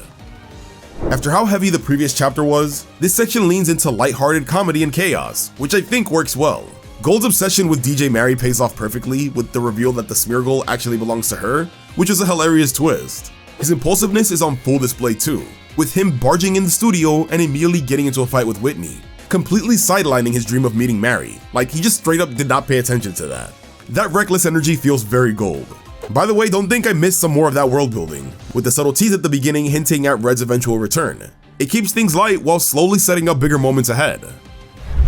After how heavy the previous chapter was, this section leans into lighthearted comedy and chaos, which I think works well. Gold's obsession with DJ Mary pays off perfectly with the reveal that the Smeargle actually belongs to her, which is a hilarious twist. His impulsiveness is on full display too, with him barging in the studio and immediately getting into a fight with Whitney, completely sidelining his dream of meeting Mary, like he just straight up did not pay attention to that. That reckless energy feels very Gold. By the way, don't think I missed some more of that world building, with the subtleties at the beginning hinting at Red's eventual return. It keeps things light while slowly setting up bigger moments ahead.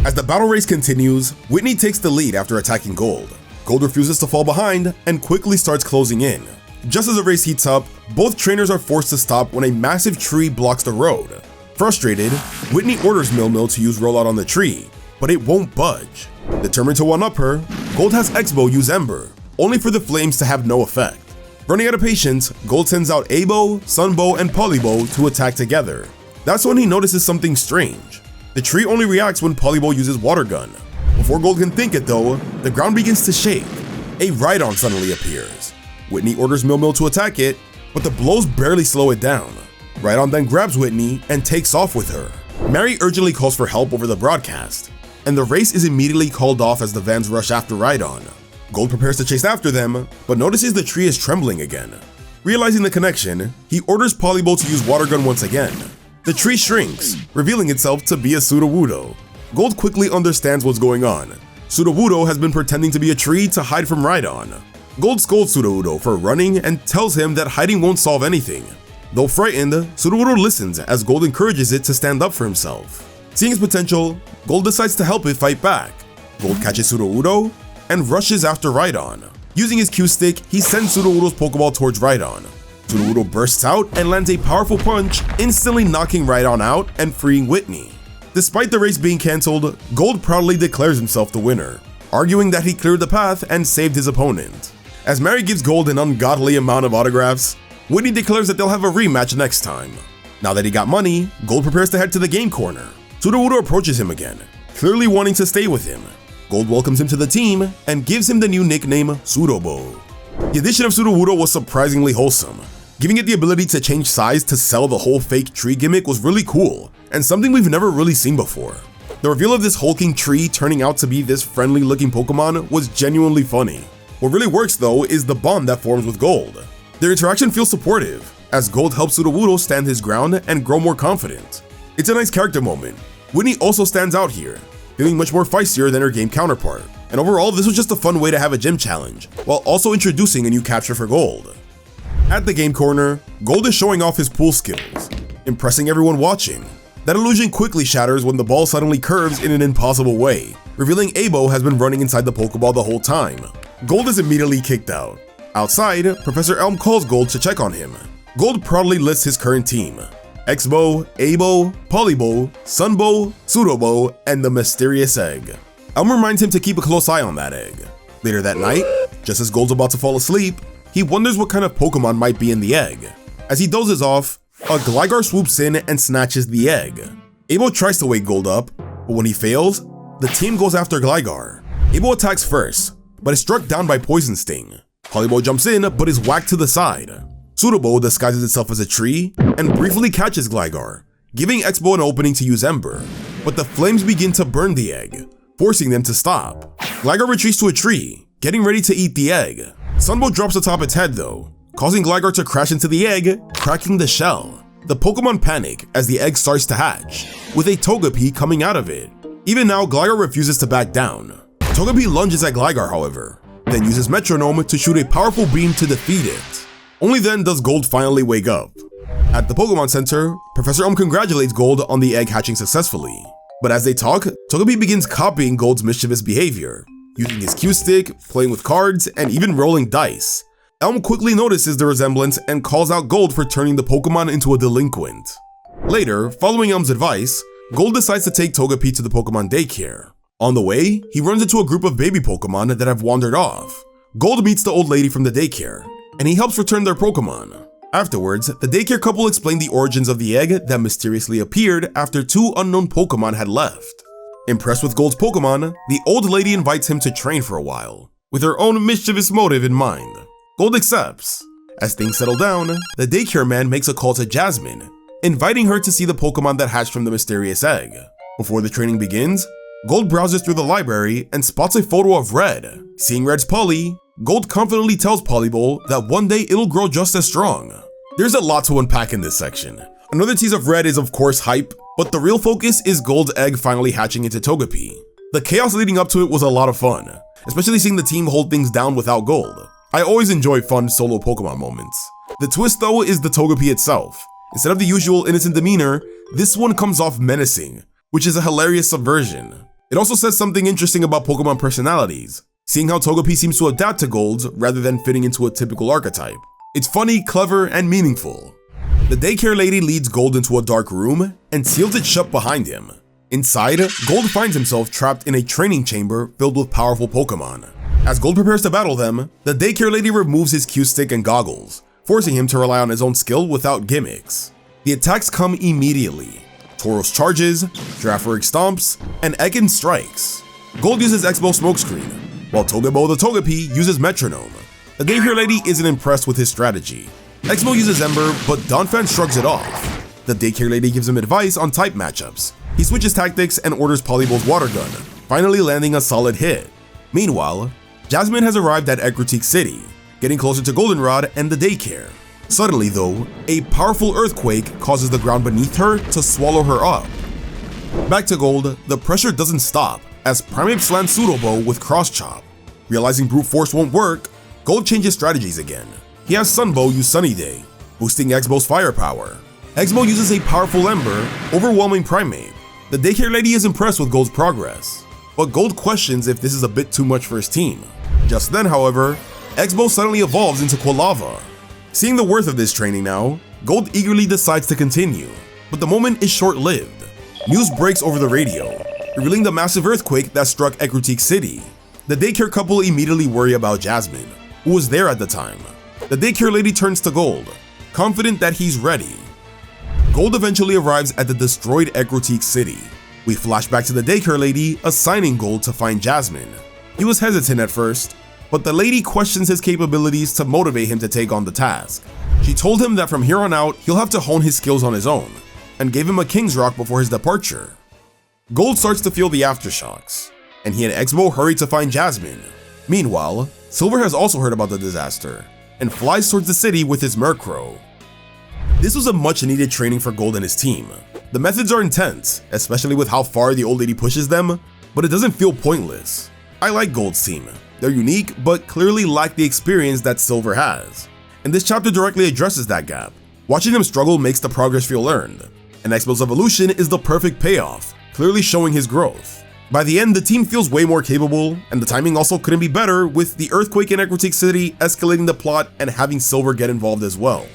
As the battle race continues, Whitney takes the lead after attacking Gold. Gold refuses to fall behind and quickly starts closing in. Just as the race heats up, both trainers are forced to stop when a massive tree blocks the road. Frustrated, Whitney orders Mil to use rollout on the tree, but it won't budge. Determined to one-up her, Gold has X-Bow use Ember, only for the flames to have no effect. Running out of patience, Gold sends out A-Bow, Sunbow, and Polybow to attack together. That's when he notices something strange. The tree only reacts when Polybow uses Water Gun. Before Gold can think it though, the ground begins to shake. A Rhydon suddenly appears. Whitney orders Mil to attack it, but the blows barely slow it down. Rhydon then grabs Whitney and takes off with her. Mary urgently calls for help over the broadcast, and the race is immediately called off as the vans rush after Rhydon. Gold prepares to chase after them, but notices the tree is trembling again. Realizing the connection, he orders Polybow to use Water Gun once again. The tree shrinks, revealing itself to be a Sudowoodo. Gold quickly understands what's going on. Sudowoodo has been pretending to be a tree to hide from Rhydon. Gold scolds Sudowoodo for running and tells him that hiding won't solve anything. Though frightened, Sudowoodo listens as Gold encourages it to stand up for himself. Seeing its potential, Gold decides to help it fight back. Gold catches Sudowoodo and rushes after Rhydon. Using his Q-stick, he sends Sudowoodo's Pokeball towards Rhydon. Sudowoodo bursts out and lands a powerful punch, instantly knocking Rhydon out and freeing Whitney. Despite the race being cancelled, Gold proudly declares himself the winner, arguing that he cleared the path and saved his opponent. As Mary gives Gold an ungodly amount of autographs, Whitney declares that they'll have a rematch next time. Now that he got money, Gold prepares to head to the game corner. Sudowoodo approaches him again, clearly wanting to stay with him. Gold welcomes him to the team and gives him the new nickname Sudobo. The addition of Sudowoodo was surprisingly wholesome. Giving it the ability to change size to sell the whole fake tree gimmick was really cool, and something we've never really seen before. The reveal of this hulking tree turning out to be this friendly looking Pokemon was genuinely funny. What really works though is the bond that forms with Gold. Their interaction feels supportive, as Gold helps Sudowoodo stand his ground and grow more confident. It's a nice character moment. Whitney also stands out here, feeling much more feistier than her game counterpart. And overall, this was just a fun way to have a gym challenge, while also introducing a new capture for Gold. At the game corner, Gold is showing off his pool skills, impressing everyone watching. That illusion quickly shatters when the ball suddenly curves in an impossible way, revealing A-Bow has been running inside the Pokeball the whole time. Gold is immediately kicked out. Outside, Professor Elm calls Gold to check on him. Gold proudly lists his current team: X-Bow, A-Bow, Polybow, Sunbow, Sudobo, and the mysterious egg. Elm reminds him to keep a close eye on that egg. Later that night, just as Gold's about to fall asleep, he wonders what kind of Pokemon might be in the egg. As he dozes off, a Gligar swoops in and snatches the egg. A-Bow tries to wake Gold up, but when he fails, the team goes after Gligar. A-Bow attacks first, but is struck down by Poison Sting. Polybow jumps in, but is whacked to the side. Sudobo disguises itself as a tree and briefly catches Gligar, giving X-Bow an opening to use Ember, but the flames begin to burn the egg, forcing them to stop. Gligar retreats to a tree, getting ready to eat the egg. Sunbow drops atop its head though, causing Gligar to crash into the egg, cracking the shell. The Pokemon panic as the egg starts to hatch, with a Togepi coming out of it. Even now, Gligar refuses to back down. Togepi lunges at Gligar however, then uses Metronome to shoot a powerful beam to defeat it. Only then does Gold finally wake up. At the Pokemon Center, Professor Elm congratulates Gold on the egg hatching successfully. But as they talk, Togepi begins copying Gold's mischievous behavior, using his Q-stick, playing with cards, and even rolling dice. Elm quickly notices the resemblance and calls out Gold for turning the Pokemon into a delinquent. Later, following Elm's advice, Gold decides to take Togepi to the Pokemon daycare. On the way, he runs into a group of baby Pokemon that have wandered off. Gold meets the old lady from the daycare, and he helps return their Pokemon. Afterwards, the daycare couple explain the origins of the egg that mysteriously appeared after two unknown Pokemon had left. Impressed with Gold's Pokemon, the old lady invites him to train for a while, with her own mischievous motive in mind. Gold accepts. As things settle down, the daycare man makes a call to Jasmine, inviting her to see the Pokemon that hatched from the mysterious egg. Before the training begins, Gold browses through the library and spots a photo of Red. Seeing Red's Poly, Gold confidently tells Polybow that one day it'll grow just as strong. There's a lot to unpack in this section. Another tease of Red is of course hype, but the real focus is Gold's egg finally hatching into Togepi. The chaos leading up to it was a lot of fun, especially seeing the team hold things down without Gold. I always enjoy fun solo Pokemon moments. The twist though is the Togepi itself. Instead of the usual innocent demeanor, this one comes off menacing, which is a hilarious subversion. It also says something interesting about Pokemon personalities, seeing how Togepi seems to adapt to Gold rather than fitting into a typical archetype. It's funny, clever, and meaningful. The daycare lady leads Gold into a dark room and seals it shut behind him. Inside, Gold finds himself trapped in a training chamber filled with powerful Pokemon. As Gold prepares to battle them, the daycare lady removes his cue stick and goggles, forcing him to rely on his own skill without gimmicks. The attacks come immediately. Tauros charges, Girafarig stomps, and Ekans strikes. Gold uses X-Bow smokescreen, while Togebo the Togepi uses metronome. The daycare lady isn't impressed with his strategy. X-Bow uses Ember, but Donphan shrugs it off. The daycare lady gives him advice on type matchups. He switches tactics and orders Polybol's water gun, finally landing a solid hit. Meanwhile, Jasmine has arrived at Ecruteak City, getting closer to Goldenrod and the daycare. Suddenly though, a powerful earthquake causes the ground beneath her to swallow her up. Back to Gold, the pressure doesn't stop as Primeape slams Pseudobo with Cross Chop. Realizing brute force won't work, Gold changes strategies again. He has Sunbow use Sunny Day, boosting X-Bow's firepower. X-Bow uses a powerful Ember, overwhelming Primeape. The daycare lady is impressed with Gold's progress, but Gold questions if this is a bit too much for his team. Just then, however, X-Bow suddenly evolves into Quilava. Seeing the worth of this training now, Gold eagerly decides to continue, but the moment is short-lived. News breaks over the radio, revealing the massive earthquake that struck Ecruteak City. The daycare couple immediately worry about Jasmine, who was there at the time. The daycare lady turns to Gold, confident that he's ready. Gold eventually arrives at the destroyed Ecruteak City. We flash back to the daycare lady assigning Gold to find Jasmine. He was hesitant at first, but the lady questions his capabilities to motivate him to take on the task. She told him that from here on out, he'll have to hone his skills on his own, and gave him a King's Rock before his departure. Gold starts to feel the aftershocks, and he and X-Bow hurry to find Jasmine. Meanwhile, Silver has also heard about the disaster, and flies towards the city with his Murkrow. This was a much needed training for Gold and his team. The methods are intense, especially with how far the old lady pushes them, but it doesn't feel pointless. I like Gold's team. They're unique, but clearly lack the experience that Silver has. And this chapter directly addresses that gap. Watching them struggle makes the progress feel earned, and X-Bow's evolution is the perfect payoff, clearly showing his growth. By the end, the team feels way more capable, and the timing also couldn't be better, with the earthquake in Ecruteak City escalating the plot and having Silver get involved as well.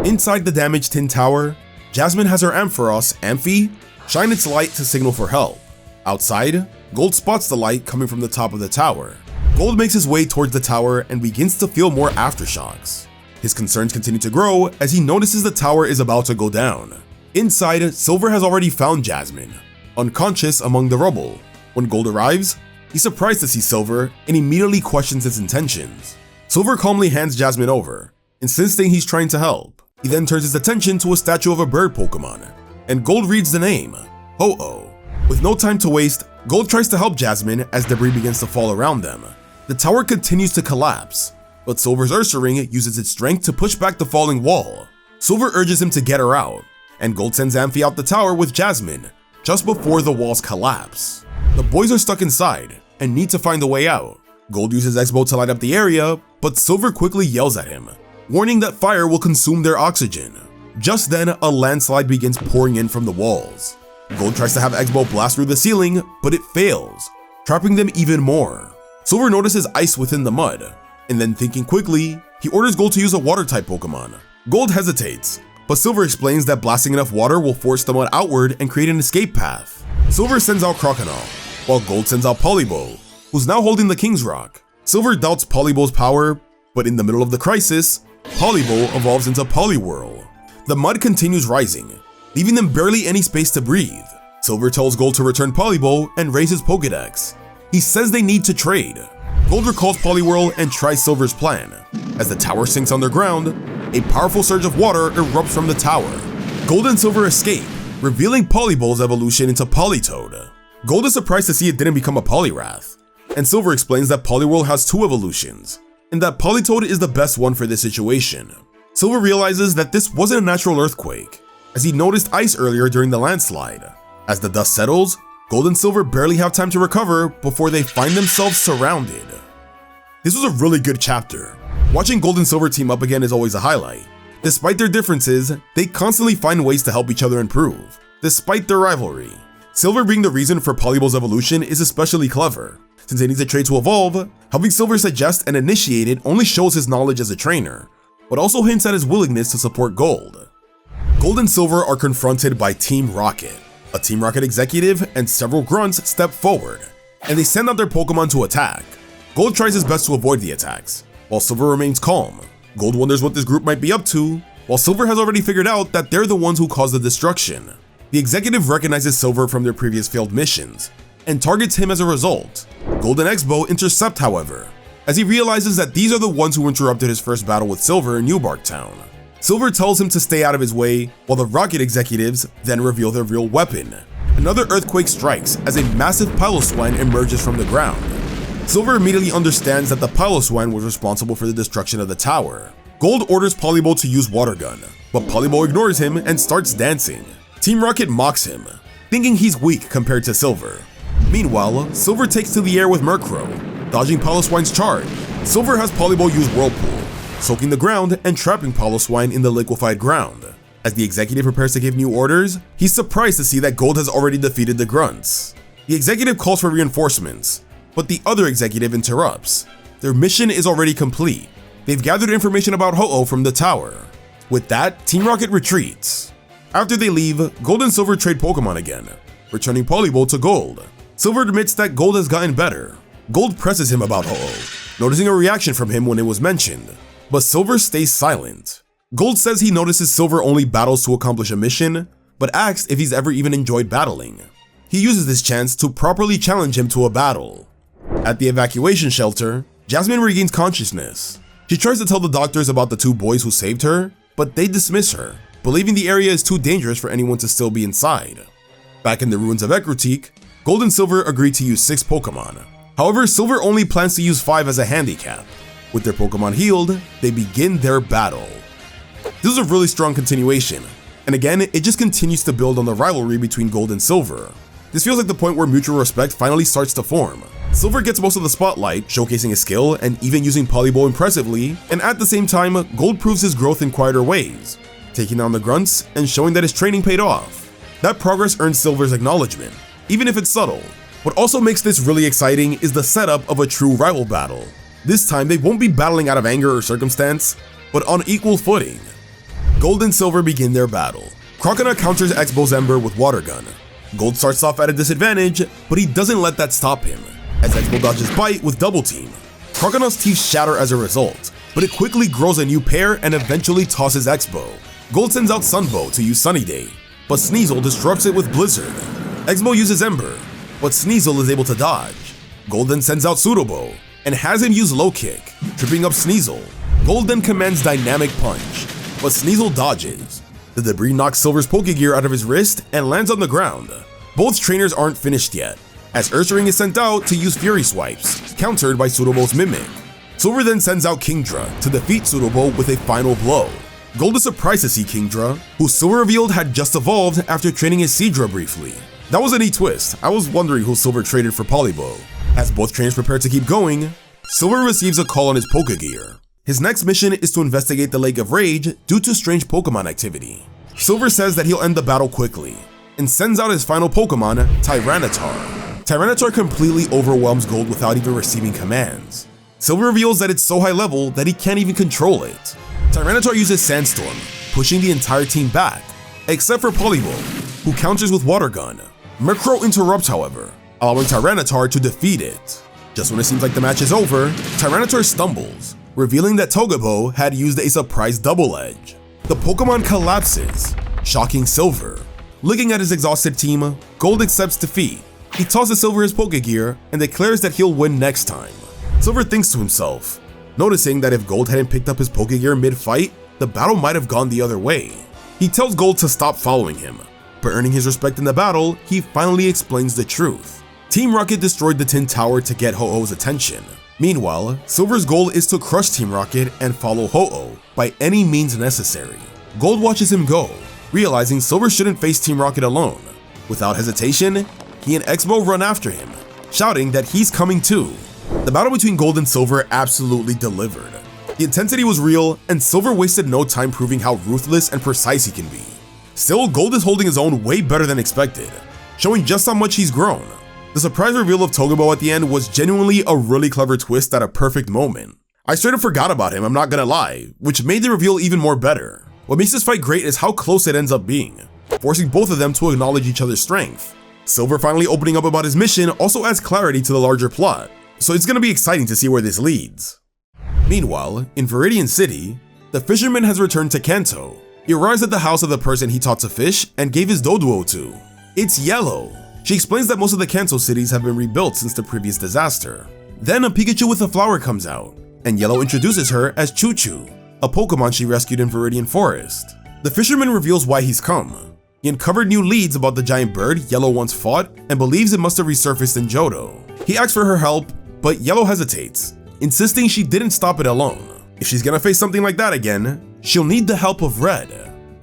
Inside the damaged Tin Tower, Jasmine has her Ampharos, Amphi, shine its light to signal for help. Outside, Gold spots the light coming from the top of the tower. Gold makes his way towards the tower and begins to feel more aftershocks. His concerns continue to grow as he notices the tower is about to go down. Inside, Silver has already found Jasmine, unconscious among the rubble. When Gold arrives, he's surprised to see Silver and immediately questions his intentions. Silver calmly hands Jasmine over, insisting he's trying to help. He then turns his attention to a statue of a bird Pokemon, and Gold reads the name, Ho-Oh. With no time to waste, Gold tries to help Jasmine as debris begins to fall around them. The tower continues to collapse, but Silver's Ursaring uses its strength to push back the falling wall. Silver urges him to get her out, and Gold sends Amphi out the tower with Jasmine, just before the walls collapse. The boys are stuck inside, and need to find a way out. Gold uses X-Bow to light up the area, but Silver quickly yells at him, warning that fire will consume their oxygen. Just then, a landslide begins pouring in from the walls. Gold tries to have X-Bow blast through the ceiling, but it fails, trapping them even more. Silver notices ice within the mud, and then thinking quickly, he orders Gold to use a water-type Pokemon. Gold hesitates, but Silver explains that blasting enough water will force the mud outward and create an escape path. Silver sends out Croconaw, while Gold sends out Polybo, who's now holding the King's Rock. Silver doubts Polybo's power, but in the middle of the crisis, Polybo evolves into Poliwhirl. The mud continues rising, leaving them barely any space to breathe. Silver tells Gold to return Polybo and raise his Pokédex. He says they need to trade. Gold recalls Poliwhirl and tries Silver's plan. As the tower sinks underground, a powerful surge of water erupts from the tower. Gold and Silver escape, revealing Polybol's evolution into Politoed. Gold is surprised to see it didn't become a Poliwrath, and Silver explains that Poliwhirl has 2 evolutions, and that Politoed is the best one for this situation. Silver realizes that this wasn't a natural earthquake, as he noticed ice earlier during the landslide. As the dust settles, Gold and Silver barely have time to recover before they find themselves surrounded. This was a really good chapter. Watching Gold and Silver team up again is always a highlight. Despite their differences, they constantly find ways to help each other improve, despite their rivalry. Silver being the reason for Polyball's evolution is especially clever, since it needs a trait to evolve. Helping Silver suggest and initiate it only shows his knowledge as a trainer, but also hints at his willingness to support Gold. Gold and Silver are confronted by Team Rocket. A Team Rocket executive and several grunts step forward, and they send out their Pokemon to attack. Gold tries his best to avoid the attacks, while Silver remains calm. Gold wonders what this group might be up to, while Silver has already figured out that they're the ones who caused the destruction. The executive recognizes Silver from their previous failed missions, and targets him as a result. Gold and X-Bow intercept, however, as he realizes that these are the ones who interrupted his first battle with Silver in New Bark Town. Silver tells him to stay out of his way, while the Rocket executives then reveal their real weapon. Another earthquake strikes as a massive Piloswine emerges from the ground. Silver immediately understands that the Piloswine was responsible for the destruction of the tower. Gold orders Polyball to use Water Gun, but Polyball ignores him and starts dancing. Team Rocket mocks him, thinking he's weak compared to Silver. Meanwhile, Silver takes to the air with Murkrow, dodging Piloswine's charge. Silver has Polyball use Whirlpool, soaking the ground and trapping Piloswine in the liquefied ground. As the executive prepares to give new orders, he's surprised to see that Gold has already defeated the grunts. The executive calls for reinforcements, but the other executive interrupts. Their mission is already complete. They've gathered information about Ho-Oh from the tower. With that, Team Rocket retreats. After they leave, Gold and Silver trade Pokemon again, returning Polyball to Gold. Silver admits that Gold has gotten better. Gold presses him about Ho-Oh, noticing a reaction from him when it was mentioned, but Silver stays silent. Gold says he notices Silver only battles to accomplish a mission, but asks if he's ever even enjoyed battling. He uses this chance to properly challenge him to a battle. At the evacuation shelter, Jasmine regains consciousness. She tries to tell the doctors about the two boys who saved her, but they dismiss her, believing the area is too dangerous for anyone to still be inside. Back in the ruins of Ekrotique, Gold and Silver agree to use 6 Pokemon. However, Silver only plans to use 5 as a handicap. With their Pokemon healed, they begin their battle. This is a really strong continuation, and again, it just continues to build on the rivalry between Gold and Silver. This feels like the point where mutual respect finally starts to form. Silver gets most of the spotlight, showcasing his skill and even using Polyball impressively, and at the same time, Gold proves his growth in quieter ways, taking down the grunts and showing that his training paid off. That progress earns Silver's acknowledgement, even if it's subtle. What also makes this really exciting is the setup of a true rival battle. This time, they won't be battling out of anger or circumstance, but on equal footing. Gold and Silver begin their battle. Croconaw counters X-Bow's Ember with Water Gun. Gold starts off at a disadvantage, but he doesn't let that stop him, as X-Bow dodges Bite with Double Team. Croconaw's teeth shatter as a result, but it quickly grows a new pair and eventually tosses X-Bow. Gold sends out Sunbow to use Sunny Day, but Sneasel disrupts it with Blizzard. X-Bow uses Ember, but Sneasel is able to dodge. Gold then sends out Pseudobow, and has him use Low Kick, tripping up Sneasel. Gold then commands Dynamic Punch, but Sneasel dodges. The debris knocks Silver's Pokégear out of his wrist and lands on the ground. Both trainers aren't finished yet, as Ursaring is sent out to use Fury Swipes, countered by Pseudobow's Mimic. Silver then sends out Kingdra to defeat Pseudobow with a final blow. Gold is surprised to see Kingdra, who Silver revealed had just evolved after training his Seadra briefly. That was a neat twist. I was wondering who Silver traded for Polyball. As both trainers prepare to keep going, Silver receives a call on his Pokégear. His next mission is to investigate the Lake of Rage due to strange Pokemon activity. Silver says that he'll end the battle quickly, and sends out his final Pokemon, Tyranitar. Tyranitar completely overwhelms Gold without even receiving commands. Silver reveals that it's so high level that he can't even control it. Tyranitar uses Sandstorm, pushing the entire team back, except for Polyball, who counters with Water Gun. Murkrow interrupts, however, allowing Tyranitar to defeat it. Just when it seems like the match is over, Tyranitar stumbles, revealing that Togepo had used a surprise Double Edge. The Pokemon collapses, shocking Silver. Looking at his exhausted team, Gold accepts defeat. He tosses Silver his Pokégear and declares that he'll win next time. Silver thinks to himself, noticing that if Gold hadn't picked up his Pokégear mid-fight, the battle might have gone the other way. He tells Gold to stop following him, but earning his respect in the battle, he finally explains the truth. Team Rocket destroyed the Tin Tower to get Ho-Oh's attention. Meanwhile, Silver's goal is to crush Team Rocket and follow Ho-Oh by any means necessary. Gold watches him go, realizing Silver shouldn't face Team Rocket alone. Without hesitation, he and X-Bow run after him, shouting that he's coming too. The battle between Gold and Silver absolutely delivered. The intensity was real, and Silver wasted no time proving how ruthless and precise he can be. Still, Gold is holding his own way better than expected, showing just how much he's grown. The surprise reveal of Togebo at the end was genuinely a really clever twist at a perfect moment. I straight up forgot about him, I'm not gonna lie, which made the reveal even more better. What makes this fight great is how close it ends up being, forcing both of them to acknowledge each other's strength. Silver finally opening up about his mission also adds clarity to the larger plot, so it's gonna be exciting to see where this leads. Meanwhile, in Viridian City, the fisherman has returned to Kanto. He arrives at the house of the person he taught to fish and gave his Doduo to. It's Yellow. She explains that most of the Kanto cities have been rebuilt since the previous disaster. Then a Pikachu with a flower comes out, and Yellow introduces her as Choo-Choo, a Pokemon she rescued in Viridian Forest. The fisherman reveals why he's come. He uncovered new leads about the giant bird Yellow once fought and believes it must have resurfaced in Johto. He asks for her help, but Yellow hesitates, insisting she didn't stop it alone. If she's gonna face something like that again, she'll need the help of Red.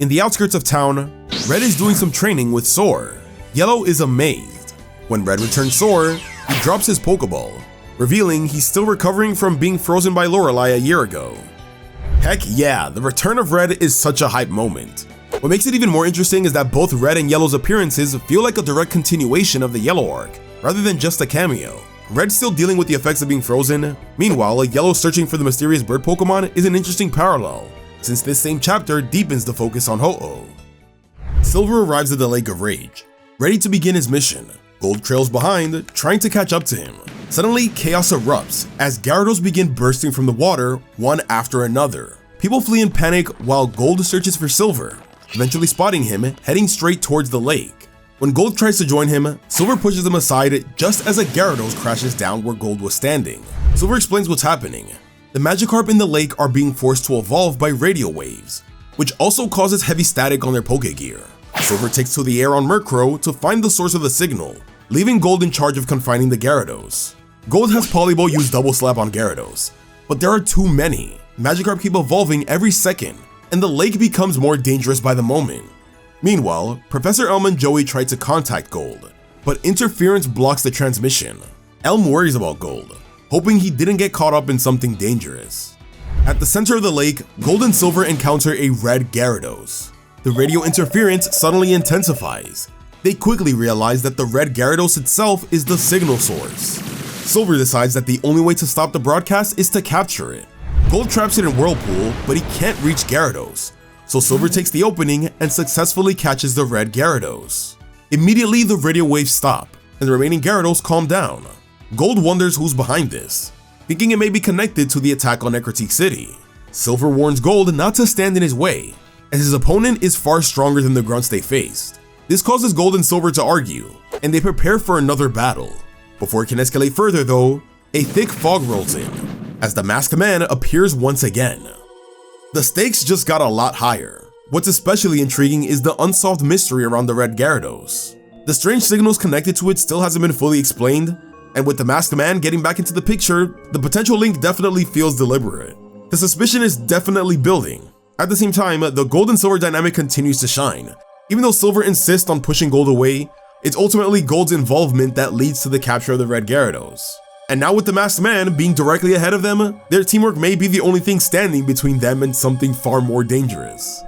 In the outskirts of town, Red is doing some training with Soar. Yellow is amazed. When Red returns Soar, he drops his Pokeball, revealing he's still recovering from being frozen by Lorelei a year ago. Heck yeah, the return of Red is such a hype moment. What makes it even more interesting is that both Red and Yellow's appearances feel like a direct continuation of the Yellow arc, rather than just a cameo. Red's still dealing with the effects of being frozen, meanwhile Yellow searching for the mysterious bird Pokemon is an interesting parallel, since this same chapter deepens the focus on Ho-Oh. Silver arrives at the Lake of Rage, ready to begin his mission. Gold trails behind, trying to catch up to him. Suddenly, chaos erupts as Gyarados begin bursting from the water, one after another. People flee in panic while Gold searches for Silver, eventually spotting him heading straight towards the lake. When Gold tries to join him, Silver pushes him aside just as a Gyarados crashes down where Gold was standing. Silver explains what's happening. The Magikarp in the lake are being forced to evolve by radio waves, which also causes heavy static on their Pokegear. Silver takes to the air on Murkrow to find the source of the signal, leaving Gold in charge of confining the Gyarados. Gold has Polyball use Double Slap on Gyarados, but there are too many. Magikarp keep evolving every second, and the lake becomes more dangerous by the moment. Meanwhile, Professor Elm and Joey try to contact Gold, but interference blocks the transmission. Elm worries about Gold, hoping he didn't get caught up in something dangerous. At the center of the lake, Gold and Silver encounter a red Gyarados. The radio interference suddenly intensifies. They quickly realize that the red Gyarados itself is the signal source. Silver decides that the only way to stop the broadcast is to capture it. Gold traps it in Whirlpool, but he can't reach Gyarados, so Silver takes the opening and successfully catches the red Gyarados. Immediately, the radio waves stop, and the remaining Gyarados calm down. Gold wonders who's behind this, thinking it may be connected to the attack on Necrotique City. Silver warns Gold not to stand in his way, as his opponent is far stronger than the grunts they faced. This causes Gold and Silver to argue, and they prepare for another battle. Before it can escalate further though, a thick fog rolls in, as the Masked Man appears once again. The stakes just got a lot higher. What's especially intriguing is the unsolved mystery around the red Gyarados. The strange signals connected to it still hasn't been fully explained, and with the Masked Man getting back into the picture, the potential link definitely feels deliberate. The suspicion is definitely building. At the same time, the Gold and Silver dynamic continues to shine. Even though Silver insists on pushing Gold away, it's ultimately Gold's involvement that leads to the capture of the red Gyarados. And now with the Masked Man being directly ahead of them, their teamwork may be the only thing standing between them and something far more dangerous.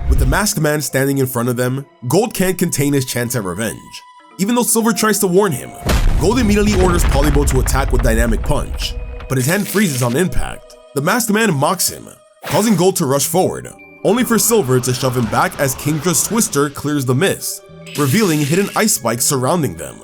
With the Masked Man standing in front of them, Gold can't contain his chance at revenge. Even though Silver tries to warn him, Gold immediately orders Polyball to attack with Dynamic Punch, but his hand freezes on impact. The Masked Man mocks him, causing Gold to rush forward, only for Silver to shove him back as Kingdra's Twister clears the mist, revealing hidden ice spikes surrounding them.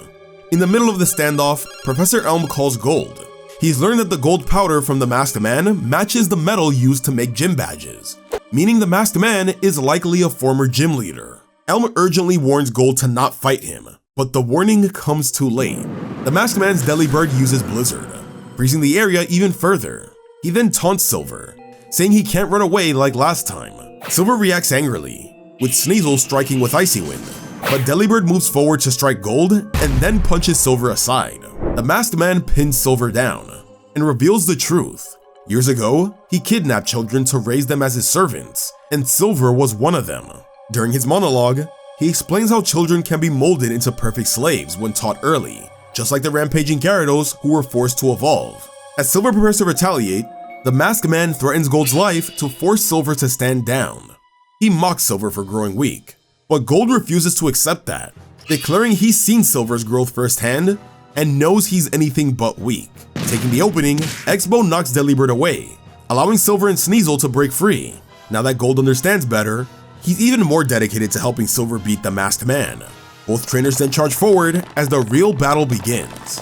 In the middle of the standoff, Professor Elm calls Gold. He's learned that the gold powder from the Masked Man matches the metal used to make gym badges, meaning the Masked Man is likely a former gym leader. Elm urgently warns Gold to not fight him, but the warning comes too late. The Masked Man's Delibird uses Blizzard, freezing the area even further. He then taunts Silver, saying he can't run away like last time. Silver reacts angrily, with Sneasel striking with Icy Wind, but Delibird moves forward to strike Gold and then punches Silver aside. The Masked Man pins Silver down and reveals the truth. Years ago, he kidnapped children to raise them as his servants, and Silver was one of them. During his monologue, he explains how children can be molded into perfect slaves when taught early, just like the rampaging Gyarados who were forced to evolve. As Silver prepares to retaliate, the Masked Man threatens Gold's life to force Silver to stand down. He mocks Silver for growing weak, but Gold refuses to accept that, declaring he's seen Silver's growth firsthand and knows he's anything but weak. Taking the opening, X-Bow knocks Delibird away, allowing Silver and Sneasel to break free. Now that Gold understands better, he's even more dedicated to helping Silver beat the Masked Man. Both trainers then charge forward as the real battle begins.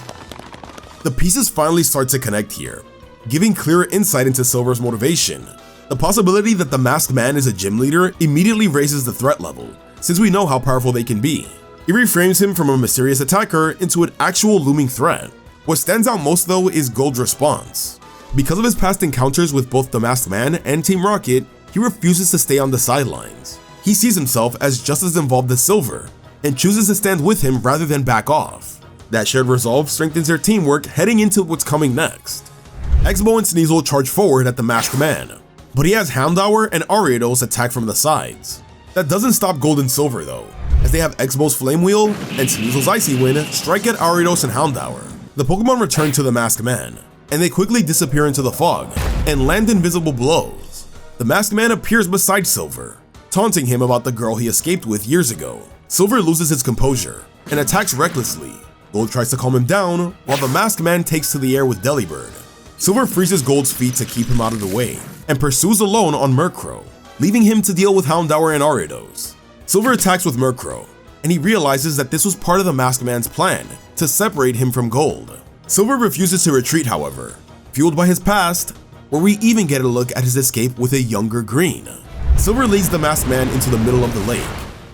The pieces finally start to connect here, giving clearer insight into Silver's motivation. The possibility that the Masked Man is a gym leader immediately raises the threat level, since we know how powerful they can be. It reframes him from a mysterious attacker into an actual looming threat. What stands out most though is Gold's response. Because of his past encounters with both the Masked Man and Team Rocket, he refuses to stay on the sidelines. He sees himself as just as involved as Silver, and chooses to stand with him rather than back off. That shared resolve strengthens their teamwork heading into what's coming next. X-Bow and Sneasel charge forward at the Masked Man, but he has Houndour and Ariados attack from the sides. That doesn't stop Gold and Silver though, as they have X-Bow's Flame Wheel and Sneasel's Icy Wind strike at Ariados and Houndour. The Pokemon return to the Masked Man, and they quickly disappear into the fog and land invisible blows. The Masked Man appears beside Silver, taunting him about the girl he escaped with years ago. Silver loses his composure and attacks recklessly. Gold tries to calm him down, while the Masked Man takes to the air with Delibird. Silver freezes Gold's feet to keep him out of the way, and pursues alone on Murkrow, leaving him to deal with Houndour and Ariados. Silver attacks with Murkrow, and he realizes that this was part of the Masked Man's plan to separate him from Gold. Silver refuses to retreat however, fueled by his past, where we even get a look at his escape with a younger Green. Silver leads the Masked Man into the middle of the lake,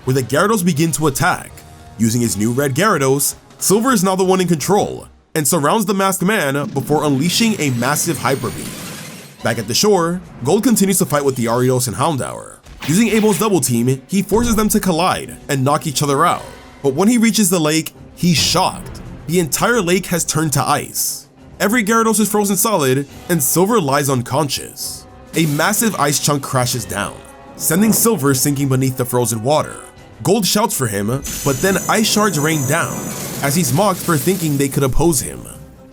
where the Gyarados begin to attack. Using his new red Gyarados, Silver is now the one in control, and surrounds the Masked Man before unleashing a massive Hyper Beam. Back at the shore, Gold continues to fight with the Ariados and Houndour. Using Abel's double team, he forces them to collide and knock each other out. But when he reaches the lake, he's shocked. The entire lake has turned to ice. Every Gyarados is frozen solid, and Silver lies unconscious. A massive ice chunk crashes down, sending Silver sinking beneath the frozen water. Gold shouts for him, but then ice shards rain down, as he's mocked for thinking they could oppose him.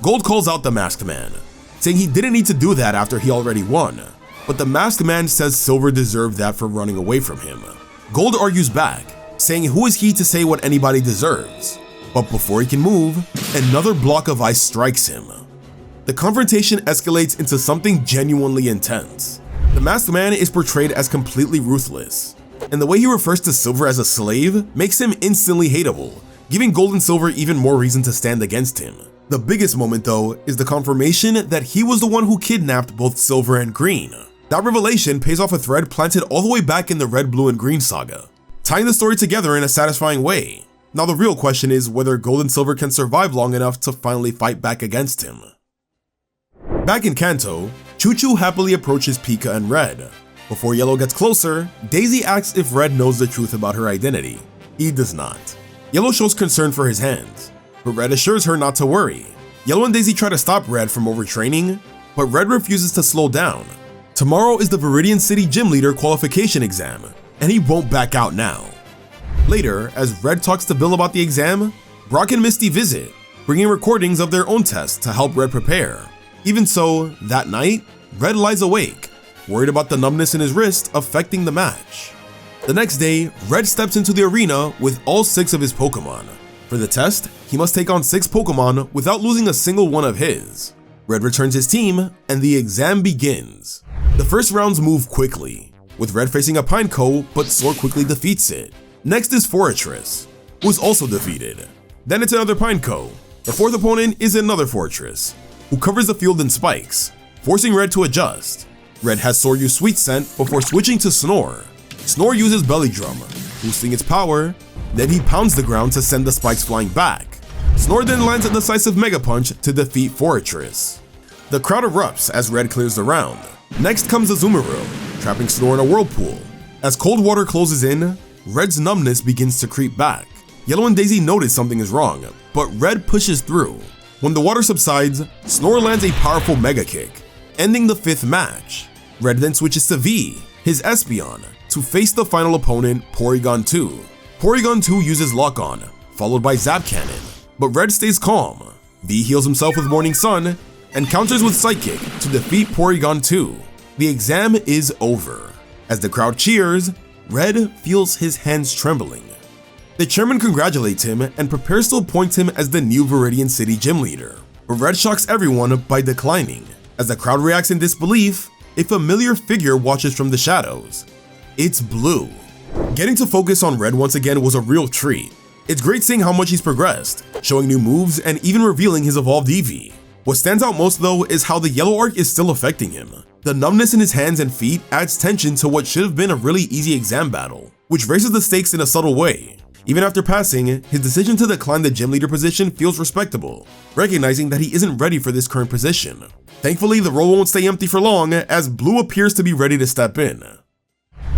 Gold calls out the Masked Man, saying he didn't need to do that after he already won, but the Masked Man says Silver deserved that for running away from him. Gold argues back, saying who is he to say what anybody deserves? But before he can move, another block of ice strikes him. The confrontation escalates into something genuinely intense. The Masked Man is portrayed as completely ruthless, and the way he refers to Silver as a slave makes him instantly hateable, giving Gold and Silver even more reason to stand against him. The biggest moment though is the confirmation that he was the one who kidnapped both Silver and Green. That revelation pays off a thread planted all the way back in the Red, Blue, and Green saga, tying the story together in a satisfying way. Now the real question is whether Gold and Silver can survive long enough to finally fight back against him. Back in Kanto, Choo-Choo happily approaches Pika and Red. Before Yellow gets closer, Daisy asks if Red knows the truth about her identity. He does not. Yellow shows concern for his hands, but Red assures her not to worry. Yellow and Daisy try to stop Red from overtraining, but Red refuses to slow down. Tomorrow is the Viridian City Gym Leader qualification exam, and he won't back out now. Later, as Red talks to Bill about the exam, Brock and Misty visit, bringing recordings of their own tests to help Red prepare. Even so, that night, Red lies awake, worried about the numbness in his wrist affecting the match. The next day, Red steps into the arena with all 6 of his Pokemon. For the test, he must take on 6 Pokemon without losing a single one of his. Red returns his team, and the exam begins. The first rounds move quickly, with Red facing a Pineco, but Sword quickly defeats it. Next is Forretress, who is also defeated. Then it's another Pineco. The fourth opponent is another Forretress, who covers the field in spikes, forcing Red to adjust. Red has Sword use Sweet Scent before switching to Snore. Snore uses Belly Drum, boosting its power, then he pounds the ground to send the spikes flying back. Snore then lands a decisive Mega Punch to defeat Forretress. The crowd erupts as Red clears the round. Next comes Azumarill, trapping Snore in a whirlpool. As cold water closes in, Red's numbness begins to creep back. Yellow and Daisy notice something is wrong, but Red pushes through. When the water subsides, Snore lands a powerful Mega Kick, ending the 5th match. Red then switches to V, his Espeon, to face the final opponent, Porygon 2. Porygon 2 uses Lock On, followed by Zap Cannon. but Red stays calm. V heals himself with Morning Sun and counters with Psychic to defeat Porygon 2. The exam is over. As the crowd cheers, Red feels his hands trembling. The chairman congratulates him and prepares to appoint him as the new Viridian City gym leader, but Red shocks everyone by declining. As the crowd reacts in disbelief, a familiar figure watches from the shadows. It's Blue. Getting to focus on Red once again was a real treat. It's great seeing how much he's progressed, showing new moves and even revealing his evolved Eevee. What stands out most though is how the yellow arc is still affecting him. The numbness in his hands and feet adds tension to what should have been a really easy exam battle, which raises the stakes in a subtle way. Even after passing, his decision to decline the gym leader position feels respectable, recognizing that he isn't ready for this current position. Thankfully, the role won't stay empty for long, as Blue appears to be ready to step in.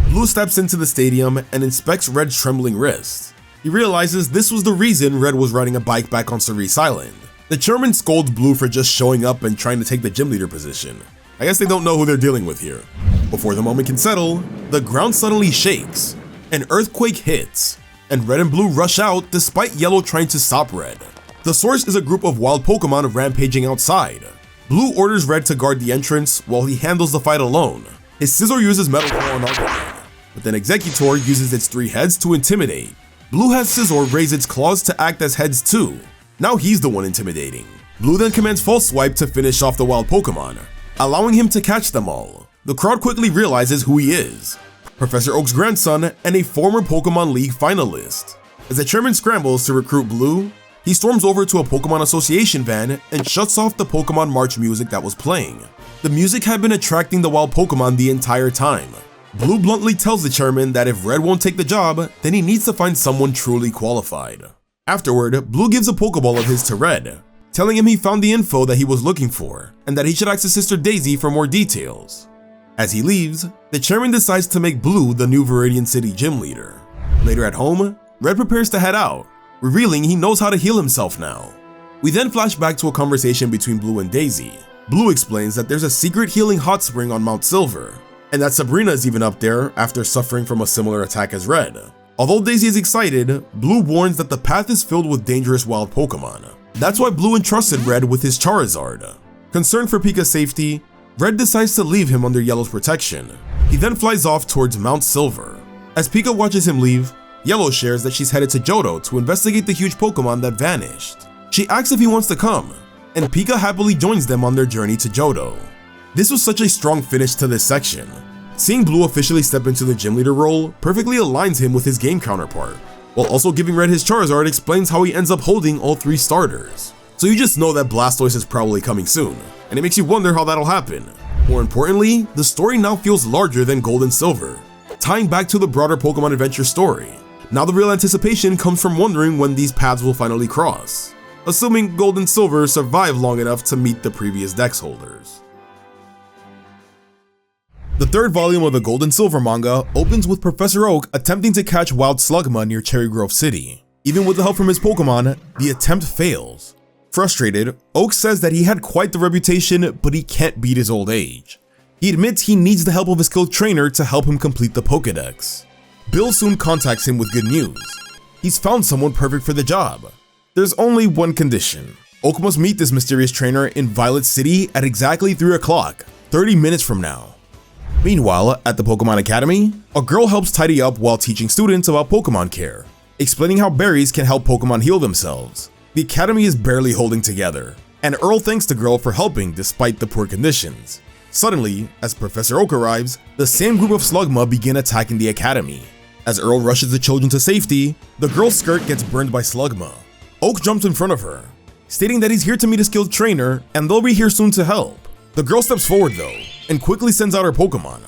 Blue steps into the stadium and inspects Red's trembling wrist. He realizes this was the reason Red was riding a bike back on Cerise Island. The chairman scolds Blue for just showing up and trying to take the gym leader position. I guess they don't know who they're dealing with here. Before the moment can settle, the ground suddenly shakes, an earthquake hits, and Red and Blue rush out despite Yellow trying to stop Red. The source is a group of wild Pokemon rampaging outside. Blue orders Red to guard the entrance while he handles the fight alone. His Scizor uses Metal Claw on Arcanine, but then Exeggutor uses its 3 heads to intimidate. Blue has Scizor raise its claws to act as heads too. Now he's the one intimidating. Blue then commands False Swipe to finish off the wild Pokemon, allowing him to catch them all. The crowd quickly realizes who he is: Professor Oak's grandson and a former Pokemon League finalist. As the chairman scrambles to recruit Blue, he storms over to a Pokemon Association van and shuts off the Pokemon March music that was playing. The music had been attracting the wild Pokemon the entire time. Blue bluntly tells the chairman that if Red won't take the job, then he needs to find someone truly qualified. Afterward, Blue gives a Pokeball of his to Red, telling him he found the info that he was looking for and that he should ask his sister Daisy for more details. As he leaves, the chairman decides to make Blue the new Viridian City gym leader. Later at home, Red prepares to head out, revealing he knows how to heal himself now. We then flash back to a conversation between Blue and Daisy. Blue explains that there's a secret healing hot spring on Mount Silver, and that Sabrina is even up there after suffering from a similar attack as Red. Although Daisy is excited, Blue warns that the path is filled with dangerous wild Pokemon. That's why Blue entrusted Red with his Charizard. Concerned for Pika's safety, Red decides to leave him under Yellow's protection. He then flies off towards Mount Silver. As Pika watches him leave, Yellow shares that she's headed to Johto to investigate the huge Pokemon that vanished. She asks if he wants to come, and Pika happily joins them on their journey to Johto. This was such a strong finish to this section. Seeing Blue officially step into the gym leader role perfectly aligns him with his game counterpart, while also giving Red his Charizard explains how he ends up holding all 3 starters. So you just know that Blastoise is probably coming soon, and it makes you wonder how that'll happen. More importantly, the story now feels larger than Gold and Silver, tying back to the broader Pokemon Adventure story. Now the real anticipation comes from wondering when these paths will finally cross, assuming Gold and Silver survive long enough to meet the previous Dex holders. The 3rd volume of the Gold and Silver manga opens with Professor Oak attempting to catch wild Slugma near Cherry Grove City. Even with the help from his Pokemon, the attempt fails. Frustrated, Oak says that he had quite the reputation, but he can't beat his old age. He admits he needs the help of a skilled trainer to help him complete the Pokédex. Bill soon contacts him with good news. He's found someone perfect for the job. There's only one condition. Oak must meet this mysterious trainer in Violet City at exactly 3 o'clock, 30 minutes from now. Meanwhile, at the Pokemon Academy, a girl helps tidy up while teaching students about Pokemon care, explaining how berries can help Pokemon heal themselves. The Academy is barely holding together, and Earl thanks the girl for helping despite the poor conditions. Suddenly, as Professor Oak arrives, the same group of Slugma begin attacking the Academy. As Earl rushes the children to safety, the girl's skirt gets burned by Slugma. Oak jumps in front of her, stating that he's here to meet a skilled trainer and they'll be here soon to help. The girl steps forward though, and quickly sends out her Pokemon.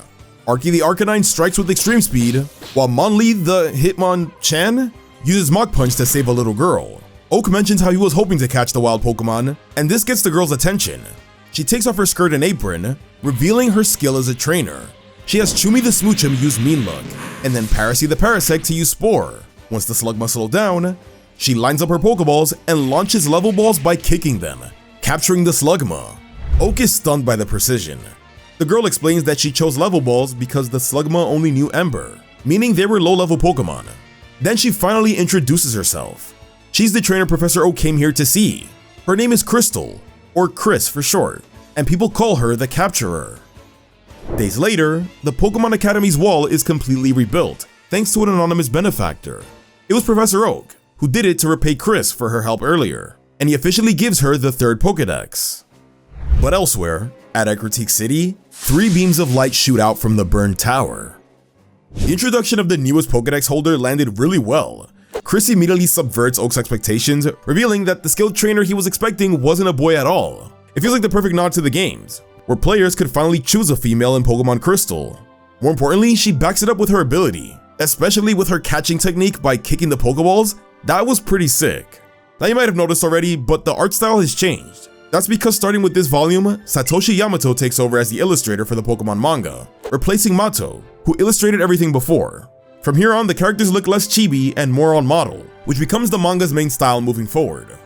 Arky the Arcanine strikes with extreme speed, while Monli the Hitmonchan uses Mach Punch to save a little girl. Oak mentions how he was hoping to catch the wild Pokemon, and this gets the girl's attention. She takes off her skirt and apron, revealing her skill as a trainer. She has Chumi the Smoochum use Mean Look, and then Parasy the Parasect to use Spore. Once the Slugma slow down, she lines up her Pokeballs and launches level balls by kicking them, capturing the Slugma. Oak is stunned by the precision. The girl explains that she chose level balls because the Slugma only knew Ember, meaning they were low-level Pokemon. Then she finally introduces herself. She's the trainer Professor Oak came here to see. Her name is Crystal, or Chris for short, and people call her the Capturer. Days later, the Pokemon Academy's wall is completely rebuilt, thanks to an anonymous benefactor. It was Professor Oak, who did it to repay Chris for her help earlier, and he officially gives her the 3rd Pokedex. But elsewhere, at Ecruteak City, 3 beams of light shoot out from the burned tower. The introduction of the newest Pokedex holder landed really well. Chris immediately subverts Oak's expectations, revealing that the skilled trainer he was expecting wasn't a boy at all. It feels like the perfect nod to the games, where players could finally choose a female in Pokemon Crystal. More importantly, she backs it up with her ability, especially with her catching technique by kicking the Pokeballs. That was pretty sick. Now you might have noticed already, but the art style has changed. That's because starting with this volume, Satoshi Yamato takes over as the illustrator for the Pokemon manga, replacing Mato, who illustrated everything before. From here on, the characters look less chibi and more on model, which becomes the manga's main style moving forward.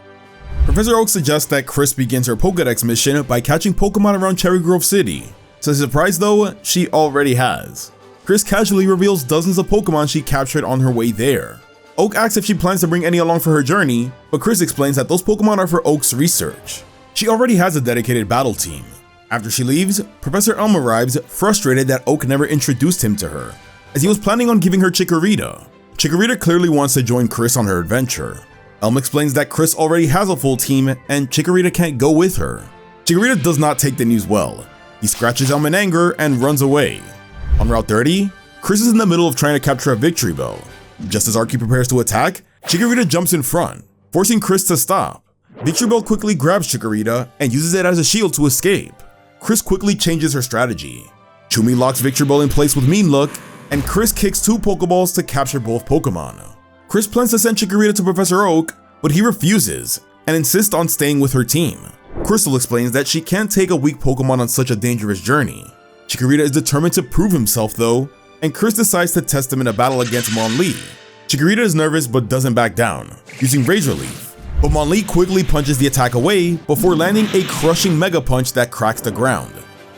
Professor Oak suggests that Chris begins her Pokédex mission by catching Pokemon around Cherry Grove City. To his surprise though, she already has. Chris casually reveals dozens of Pokemon she captured on her way there. Oak asks if she plans to bring any along for her journey, but Chris explains that those Pokemon are for Oak's research. She already has a dedicated battle team. After she leaves, Professor Elm arrives, frustrated that Oak never introduced him to her, as he was planning on giving her Chikorita. Chikorita clearly wants to join Chris on her adventure. Elm explains that Chris already has a full team and Chikorita can't go with her. Chikorita does not take the news well. He scratches Elm in anger and runs away. On Route 30, Chris is in the middle of trying to capture a Victory Bell. Just as Archie prepares to attack, Chikorita jumps in front, forcing Chris to stop. Victory Bell quickly grabs Chikorita and uses it as a shield to escape. Chris quickly changes her strategy. Chumi locks Victory Bell in place with Mean Look, and Chris kicks 2 Pokeballs to capture both Pokemon. Chris plans to send Chikorita to Professor Oak, but he refuses and insists on staying with her team. Crystal explains that she can't take a weak Pokemon on such a dangerous journey. Chikorita is determined to prove himself though, and Chris decides to test him in a battle against Monli. Chikorita is nervous but doesn't back down, using Razor Leaf, but Monli quickly punches the attack away before landing a crushing Mega Punch that cracks the ground.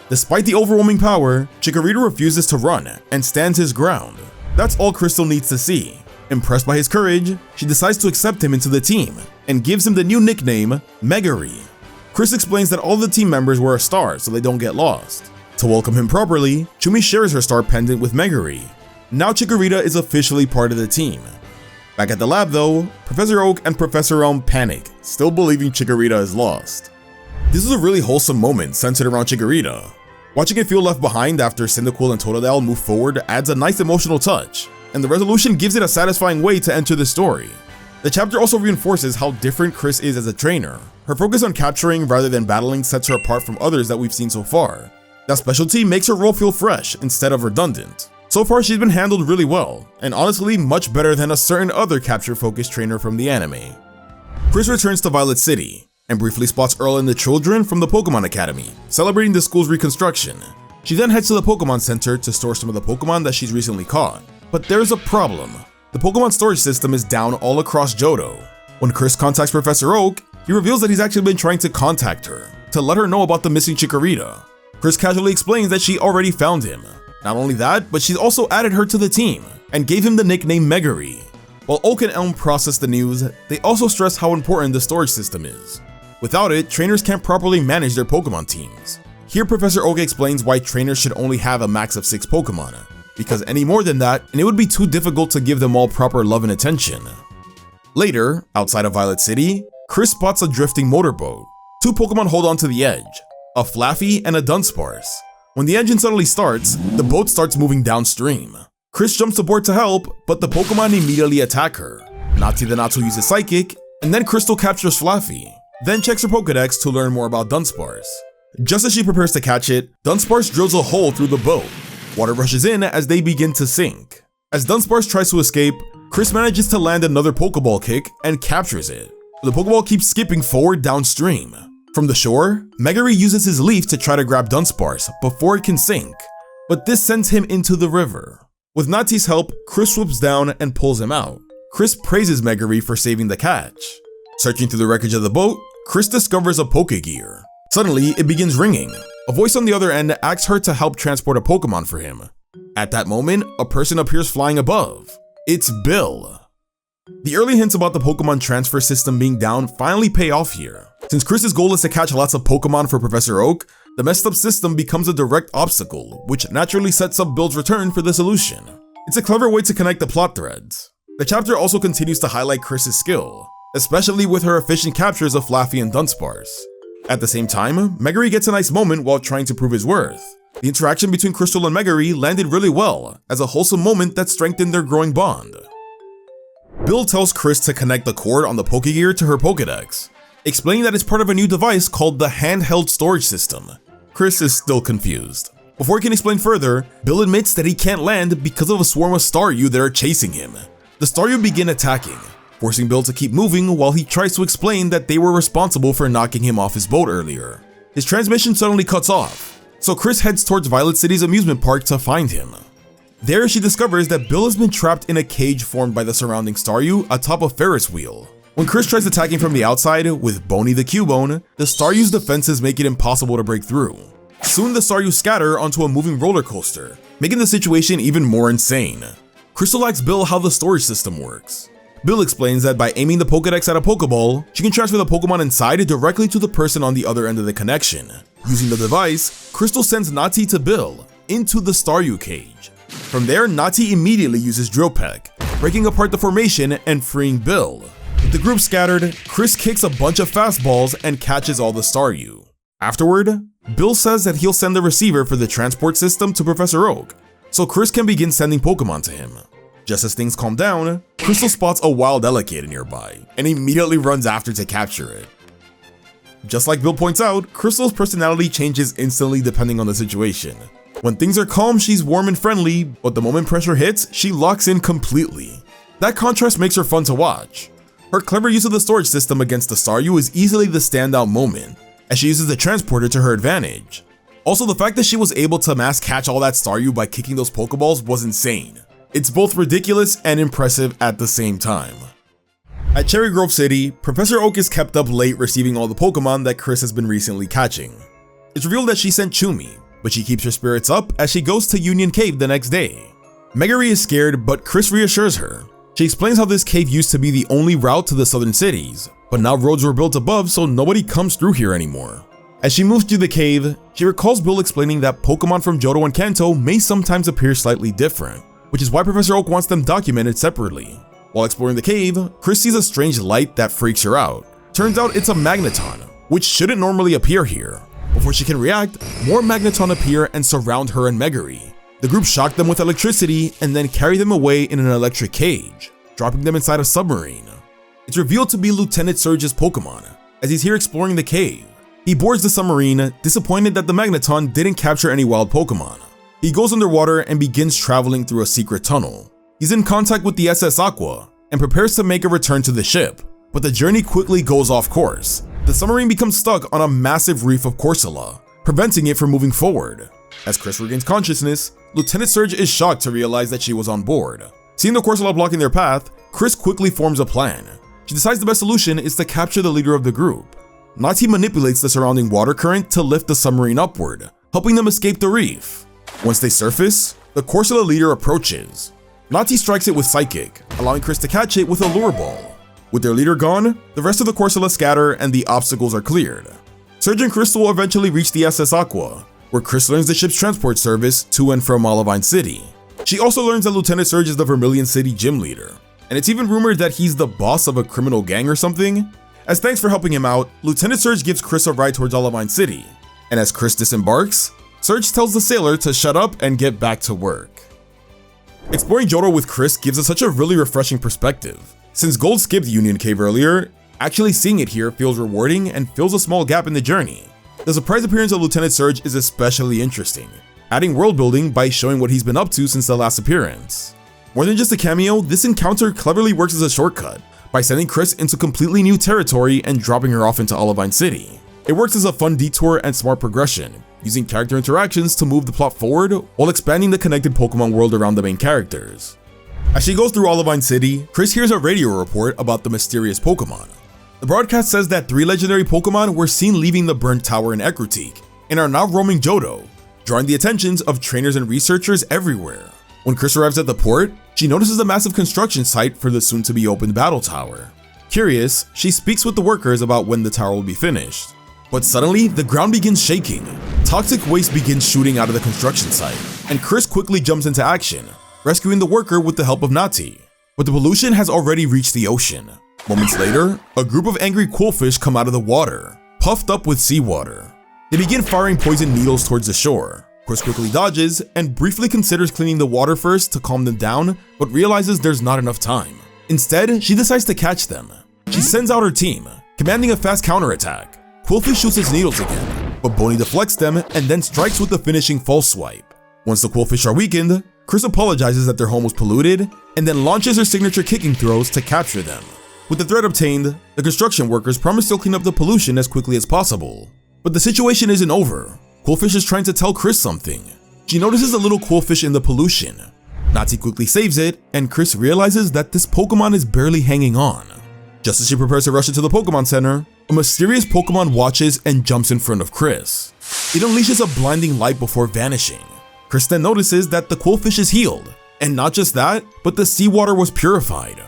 Despite the overwhelming power, Chikorita refuses to run and stands his ground. That's all Crystal needs to see. Impressed by his courage, she decides to accept him into the team and gives him the new nickname, Megary. Chris explains that all the team members wear a star so they don't get lost. To welcome him properly, Chumi shares her star pendant with Megary. Now Chikorita is officially part of the team. Back at the lab though, Professor Oak and Professor Elm panic, still believing Chikorita is lost. This is a really wholesome moment centered around Chikorita. Watching it feel left behind after Cyndaquil and Totodile move forward adds a nice emotional touch, and the resolution gives it a satisfying way to enter the story. The chapter also reinforces how different Chris is as a trainer. Her focus on capturing rather than battling sets her apart from others that we've seen so far. That specialty makes her role feel fresh instead of redundant. So far she's been handled really well, and honestly much better than a certain other capture-focused trainer from the anime. Chris returns to Violet City, and briefly spots Earl and the children from the Pokemon Academy, celebrating the school's reconstruction. She then heads to the Pokemon Center to store some of the Pokemon that she's recently caught. But there's a problem. The Pokemon storage system is down all across Johto. When Chris contacts Professor Oak, he reveals that he's actually been trying to contact her, to let her know about the missing Chikorita. Chris casually explains that she already found him. Not only that, but she's also added her to the team, and gave him the nickname Megary. While Oak and Elm process the news, they also stress how important the storage system is. Without it, trainers can't properly manage their Pokemon teams. Here Professor Oak explains why trainers should only have a max of 6 Pokemon, because any more than that, and it would be too difficult to give them all proper love and attention. Later, outside of Violet City, Chris spots a drifting motorboat. 2 Pokemon hold on to the edge, a Flaffy and a Dunsparce. When the engine suddenly starts, the boat starts moving downstream. Chris jumps aboard to help, but the Pokemon immediately attack her. Natty the Natsu uses Psychic, and then Crystal captures Flaffy, then checks her Pokedex to learn more about Dunsparce. Just as she prepares to catch it, Dunsparce drills a hole through the boat. Water rushes in as they begin to sink. As Dunsparce tries to escape, Chris manages to land another Pokeball kick and captures it. The Pokeball keeps skipping forward downstream. From the shore, Megary uses his leaf to try to grab Dunsparce before it can sink, but this sends him into the river. With Natty's help, Chris swoops down and pulls him out. Chris praises Megary for saving the catch. Searching through the wreckage of the boat, Chris discovers a Pokegear. Suddenly, it begins ringing. A voice on the other end asks her to help transport a Pokemon for him. At that moment, a person appears flying above. It's Bill. The early hints about the Pokemon transfer system being down finally pay off here. Since Chris's goal is to catch lots of Pokemon for Professor Oak, the messed up system becomes a direct obstacle, which naturally sets up Bill's return for the solution. It's a clever way to connect the plot threads. The chapter also continues to highlight Chris's skill, especially with her efficient captures of Flaffy and Dunsparce. At the same time, Megary gets a nice moment while trying to prove his worth. The interaction between Crystal and Megary landed really well, as a wholesome moment that strengthened their growing bond. Bill tells Chris to connect the cord on the Pokégear to her Pokédex, explaining that it's part of a new device called the handheld storage system. Chris is still confused. Before he can explain further, Bill admits that he can't land because of a swarm of Staryu that are chasing him. The Staryu begin attacking, forcing Bill to keep moving while he tries to explain that they were responsible for knocking him off his boat earlier. His transmission suddenly cuts off, so Chris heads towards Violet City's amusement park to find him. There she discovers that Bill has been trapped in a cage formed by the surrounding Staryu atop a Ferris wheel. When Chris tries attacking from the outside with Boney the Cubone, the Staryu's defenses make it impossible to break through. Soon the Staryu scatter onto a moving roller coaster, making the situation even more insane. Crystal asks Bill how the storage system works. Bill explains that by aiming the Pokédex at a Pokéball, she can transfer the Pokemon inside directly to the person on the other end of the connection. Using the device, Crystal sends Nati to Bill into the Staryu cage. From there, Nati immediately uses Drill Peck, breaking apart the formation and freeing Bill. With the group scattered, Chris kicks a bunch of fastballs and catches all the Staryu. Afterward, Bill says that he'll send the receiver for the transport system to Professor Oak, so Chris can begin sending Pokemon to him. Just as things calm down, Crystal spots a wild Alligator nearby and immediately runs after to capture it. Just like Bill points out, Crystal's personality changes instantly depending on the situation. When things are calm, she's warm and friendly, but the moment pressure hits, she locks in completely. That contrast makes her fun to watch. Her clever use of the storage system against the Staryu is easily the standout moment, as she uses the transporter to her advantage. Also, the fact that she was able to mass catch all that Staryu by kicking those Pokeballs was insane. It's both ridiculous and impressive at the same time. At Cherry Grove City, Professor Oak is kept up late receiving all the Pokemon that Chris has been recently catching. It's revealed that she sent Chumi, but she keeps her spirits up as she goes to Union Cave the next day. Megary is scared, but Chris reassures her. She explains how this cave used to be the only route to the southern cities, but now roads were built above so nobody comes through here anymore. As she moves through the cave, she recalls Bill explaining that Pokemon from Johto and Kanto may sometimes appear slightly different, which is why Professor Oak wants them documented separately. While exploring the cave, Chris sees a strange light that freaks her out. Turns out it's a Magneton, which shouldn't normally appear here. Before she can react, more Magneton appear and surround her and Megary. The group shock them with electricity and then carry them away in an electric cage, dropping them inside a submarine. It's revealed to be Lieutenant Surge's Pokemon, as he's here exploring the cave. He boards the submarine, disappointed that the Magneton didn't capture any wild Pokemon. He goes underwater and begins traveling through a secret tunnel. He's in contact with the SS Aqua and prepares to make a return to the ship, but the journey quickly goes off course. The submarine becomes stuck on a massive reef of Corsola, preventing it from moving forward. As Chris regains consciousness, Lieutenant Surge is shocked to realize that she was on board. Seeing the Corsola blocking their path, Chris quickly forms a plan. She decides the best solution is to capture the leader of the group. Nati manipulates the surrounding water current to lift the submarine upward, helping them escape the reef. Once they surface, the Corsola leader approaches. Nati strikes it with Psychic, allowing Chris to catch it with a lure ball. With their leader gone, the rest of the Corsola scatter and the obstacles are cleared. Surge and Crystal will eventually reach the SS Aqua, where Chris learns the ship's transport service to and from Olivine City. She also learns that Lieutenant Surge is the Vermilion City gym leader, and it's even rumored that he's the boss of a criminal gang or something. As thanks for helping him out, Lieutenant Surge gives Chris a ride towards Olivine City, and as Chris disembarks, Surge tells the sailor to shut up and get back to work. Exploring Johto with Chris gives us such a really refreshing perspective. Since Gold skipped Union Cave earlier, actually seeing it here feels rewarding and fills a small gap in the journey. The surprise appearance of Lieutenant Surge is especially interesting, adding world building by showing what he's been up to since the last appearance. More than just a cameo, this encounter cleverly works as a shortcut by sending Chris into completely new territory and dropping her off into Olivine City. It works as a fun detour and smart progression, using character interactions to move the plot forward while expanding the connected Pokemon world around the main characters. As she goes through Olivine City, Chris hears a radio report about the mysterious Pokemon. The broadcast says that 3 legendary Pokemon were seen leaving the burnt tower in Ecruteak and are now roaming Johto, drawing the attentions of trainers and researchers everywhere. When Chris arrives at the port, she notices a massive construction site for the soon-to-be-opened battle tower. Curious, she speaks with the workers about when the tower will be finished. But suddenly, the ground begins shaking. Toxic waste begins shooting out of the construction site, and Chris quickly jumps into action, rescuing the worker with the help of Nati. But the pollution has already reached the ocean. Moments later, a group of angry quillfish come out of the water, puffed up with seawater. They begin firing poison needles towards the shore. Chris quickly dodges and briefly considers cleaning the water first to calm them down, but realizes there's not enough time. Instead, she decides to catch them. She sends out her team, commanding a fast counterattack. Quillfish shoots its needles again, but Bonnie deflects them and then strikes with the finishing false swipe. Once the quillfish are weakened, Chris apologizes that their home was polluted and then launches her signature kicking throws to capture them. With the threat obtained, the construction workers promise to clean up the pollution as quickly as possible. But the situation isn't over. Quillfish is trying to tell Chris something. She notices a little quillfish in the pollution. Nati quickly saves it, and Chris realizes that this Pokemon is barely hanging on. Just as she prepares to rush into the Pokemon Center, a mysterious Pokemon watches and jumps in front of Chris. It unleashes a blinding light before vanishing. Chris then notices that the quillfish is healed, and not just that, but the seawater was purified.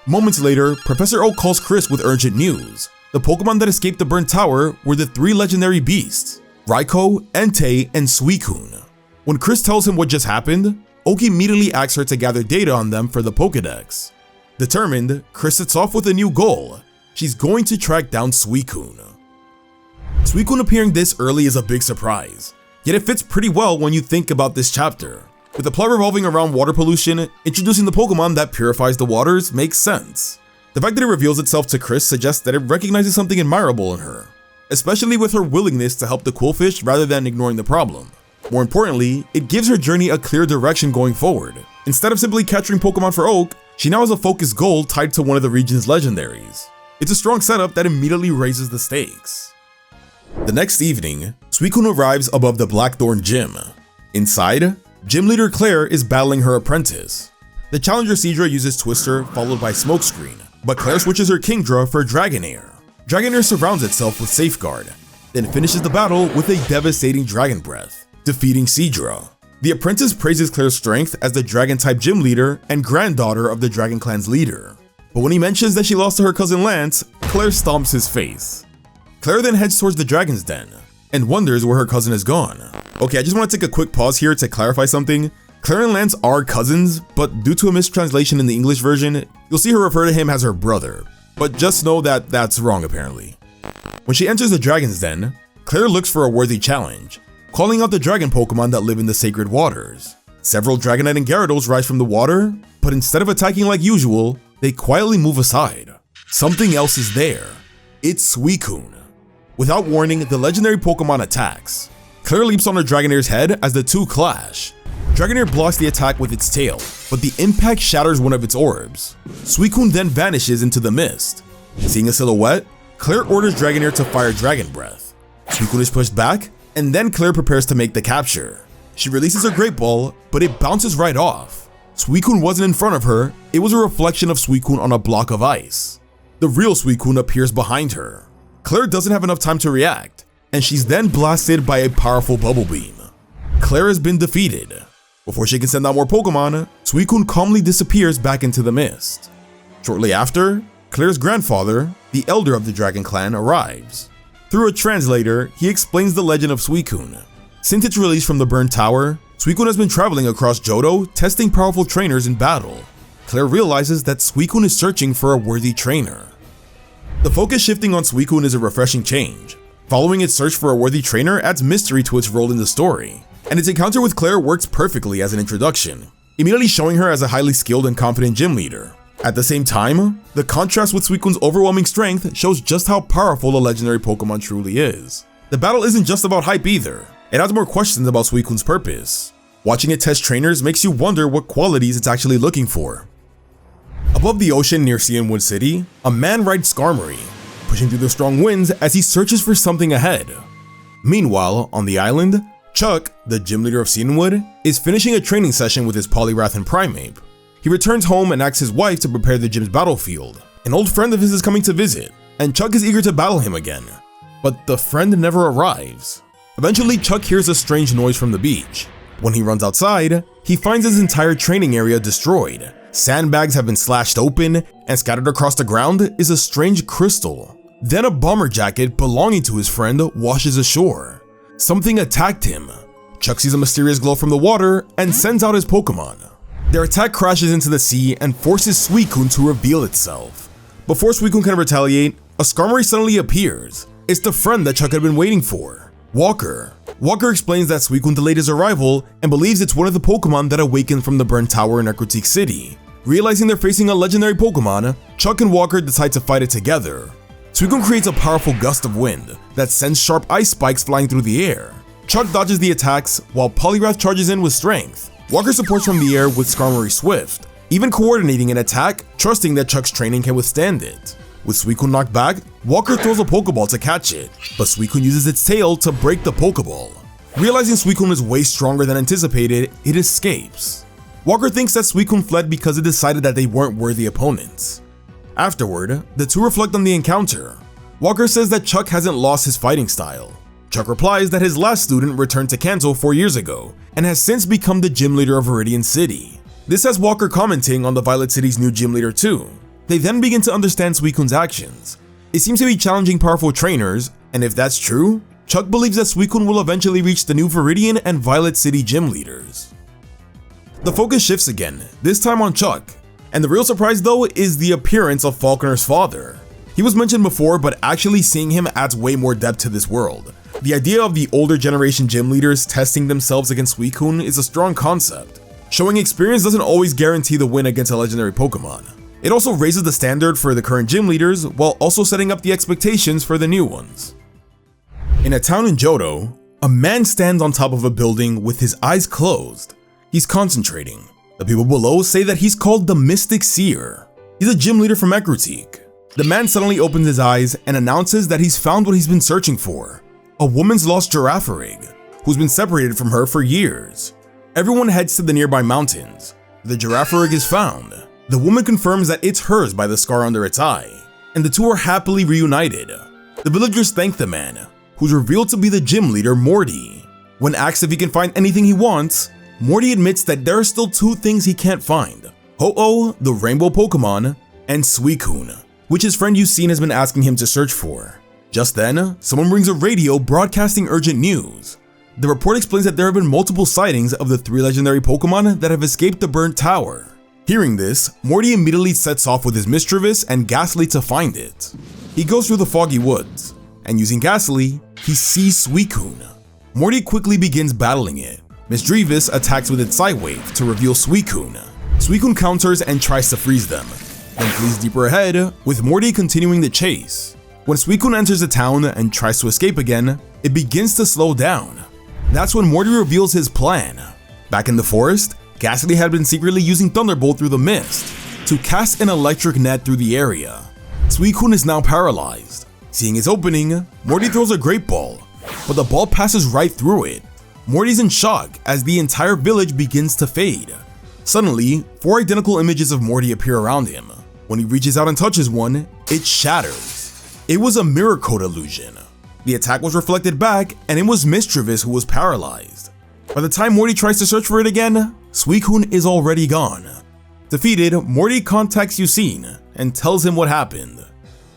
Moments later, Professor Oak calls Chris with urgent news. The Pokemon that escaped the burnt tower were the 3 legendary beasts, Raikou, Entei, and Suicune. When Chris tells him what just happened, Oak immediately asks her to gather data on them for the Pokédex. Determined, Chris sets off with a new goal. She's going to track down Suicune. Suicune appearing this early is a big surprise, yet it fits pretty well when you think about this chapter. With the plot revolving around water pollution, introducing the Pokemon that purifies the waters makes sense. The fact that it reveals itself to Chris suggests that it recognizes something admirable in her, especially with her willingness to help the quillfish rather than ignoring the problem. More importantly, it gives her journey a clear direction going forward. Instead of simply capturing Pokemon for Oak, she now has a focused goal tied to one of the region's legendaries. It's a strong setup that immediately raises the stakes. The next evening, Suicune arrives above the Blackthorn Gym. Inside, Gym Leader Claire is battling her apprentice. The challenger Seadra uses Twister followed by Smokescreen, but Claire switches her Kingdra for Dragonair. Dragonair surrounds itself with Safeguard, then finishes the battle with a devastating Dragon Breath, defeating Seadra. The apprentice praises Claire's strength as the Dragon-type gym leader and granddaughter of the Dragon Clan's leader. But when he mentions that she lost to her cousin Lance, Claire stomps his face. Claire then heads towards the Dragon's Den and wonders where her cousin is gone. Okay, I just want to take a quick pause here to clarify something. Claire and Lance are cousins, but due to a mistranslation in the English version, you'll see her refer to him as her brother. But just know that that's wrong apparently. When she enters the Dragon's Den, Claire looks for a worthy challenge, calling out the dragon Pokemon that live in the sacred waters. Several Dragonite and Gyarados rise from the water, but instead of attacking like usual, they quietly move aside. Something else is there. It's Suicune. Without warning, the legendary Pokemon attacks. Claire leaps on the Dragonair's head as the two clash. Dragonair blocks the attack with its tail, but the impact shatters one of its orbs. Suicune then vanishes into the mist. Seeing a silhouette, Claire orders Dragonair to fire Dragon Breath. Suicune is pushed back, and then Claire prepares to make the capture. She releases her Great Ball, but it bounces right off. Suicune wasn't in front of her, it was a reflection of Suicune on a block of ice. The real Suicune appears behind her. Claire doesn't have enough time to react, and she's then blasted by a powerful Bubble Beam. Claire has been defeated. Before she can send out more Pokemon, Suicune calmly disappears back into the mist. Shortly after, Claire's grandfather, the elder of the Dragon Clan, arrives. Through a translator, he explains the legend of Suicune. Since its release from the Burnt Tower, Suicune has been traveling across Johto, testing powerful trainers in battle. Claire realizes that Suicune is searching for a worthy trainer. The focus shifting on Suicune is a refreshing change. Following its search for a worthy trainer adds mystery to its role in the story, and its encounter with Claire works perfectly as an introduction, immediately showing her as a highly skilled and confident gym leader. At the same time, the contrast with Suicune's overwhelming strength shows just how powerful the legendary Pokemon truly is. The battle isn't just about hype either, it adds more questions about Suicune's purpose. Watching it test trainers makes you wonder what qualities it's actually looking for. Above the ocean near Cianwood City, a man rides Skarmory, pushing through the strong winds as he searches for something ahead. Meanwhile, on the island, Chuck, the gym leader of Cianwood, is finishing a training session with his Poliwrath and Primeape. He returns home and asks his wife to prepare the gym's battlefield. An old friend of his is coming to visit, and Chuck is eager to battle him again. But the friend never arrives. Eventually, Chuck hears a strange noise from the beach. When he runs outside, he finds his entire training area destroyed. Sandbags have been slashed open, and scattered across the ground is a strange crystal. Then a bomber jacket belonging to his friend washes ashore. Something attacked him. Chuck sees a mysterious glow from the water and sends out his Pokémon. Their attack crashes into the sea and forces Suicune to reveal itself. Before Suicune can retaliate, a Skarmory suddenly appears. It's the friend that Chuck had been waiting for, Walker. Walker explains that Suicune delayed his arrival and believes it's one of the Pokémon that awakened from the burnt tower in Ecruteak City. Realizing they're facing a legendary Pokémon, Chuck and Walker decide to fight it together. Suicune creates a powerful gust of wind that sends sharp ice spikes flying through the air. Chuck dodges the attacks while Poliwrath charges in with strength. Walker supports from the air with Skarmory Swift, even coordinating an attack, trusting that Chuck's training can withstand it. With Suicune knocked back, Walker throws a Pokeball to catch it, but Suicune uses its tail to break the Pokeball. Realizing Suicune is way stronger than anticipated, it escapes. Walker thinks that Suicune fled because it decided that they weren't worthy opponents. Afterward, the two reflect on the encounter. Walker says that Chuck hasn't lost his fighting style. Chuck replies that his last student returned to Kanto 4 years ago and has since become the gym leader of Viridian City. This has Walker commenting on the Violet City's new gym leader too. They then begin to understand Suicune's actions. It seems to be challenging powerful trainers, and if that's true, Chuck believes that Suicune will eventually reach the new Viridian and Violet City gym leaders. The focus shifts again, this time on Chuck, and the real surprise though is the appearance of Falconer's father. He was mentioned before, but actually seeing him adds way more depth to this world. The idea of the older generation gym leaders testing themselves against Suicune is a strong concept. Showing experience doesn't always guarantee the win against a legendary Pokemon. It also raises the standard for the current gym leaders while also setting up the expectations for the new ones. In a town in Johto, a man stands on top of a building with his eyes closed. He's concentrating. The people below say that he's called the Mystic Seer. He's a gym leader from Ecruteak. The man suddenly opens his eyes and announces that he's found what he's been searching for, a woman's lost Girafarig, who's been separated from her for years. Everyone heads to the nearby mountains. The Girafarig is found. The woman confirms that it's hers by the scar under its eye, and the two are happily reunited. The villagers thank the man, who's revealed to be the gym leader Morty. When asked if he can find anything he wants, Morty admits that there are still two things he can't find: Ho-Oh, the rainbow Pokemon, and Suicune, which his friend Eugene has been asking him to search for. Just then, someone brings a radio broadcasting urgent news. The report explains that there have been multiple sightings of the 3 legendary Pokemon that have escaped the burnt tower. Hearing this, Morty immediately sets off with his Mischievous and Ghastly to find it. He goes through the foggy woods, and using Ghastly, he sees Suicune. Morty quickly begins battling it. Mischievous attacks with its Psy Wave to reveal Suicune. Suicune counters and tries to freeze them, then flees deeper ahead, with Morty continuing the chase. When Suicune enters the town and tries to escape again, it begins to slow down. That's when Morty reveals his plan. Back in the forest, Ghastly had been secretly using Thunderbolt through the mist to cast an electric net through the area. Suicune is now paralyzed. Seeing its opening, Morty throws a Great Ball, but the ball passes right through it. Morty's in shock as the entire village begins to fade. Suddenly, 4 identical images of Morty appear around him. When he reaches out and touches one, it shatters. It was a mirror code illusion. The attack was reflected back, and it was Mischievous who was paralyzed. By the time Morty tries to search for it again, Suicune is already gone. Defeated, Morty contacts Eugene and tells him what happened.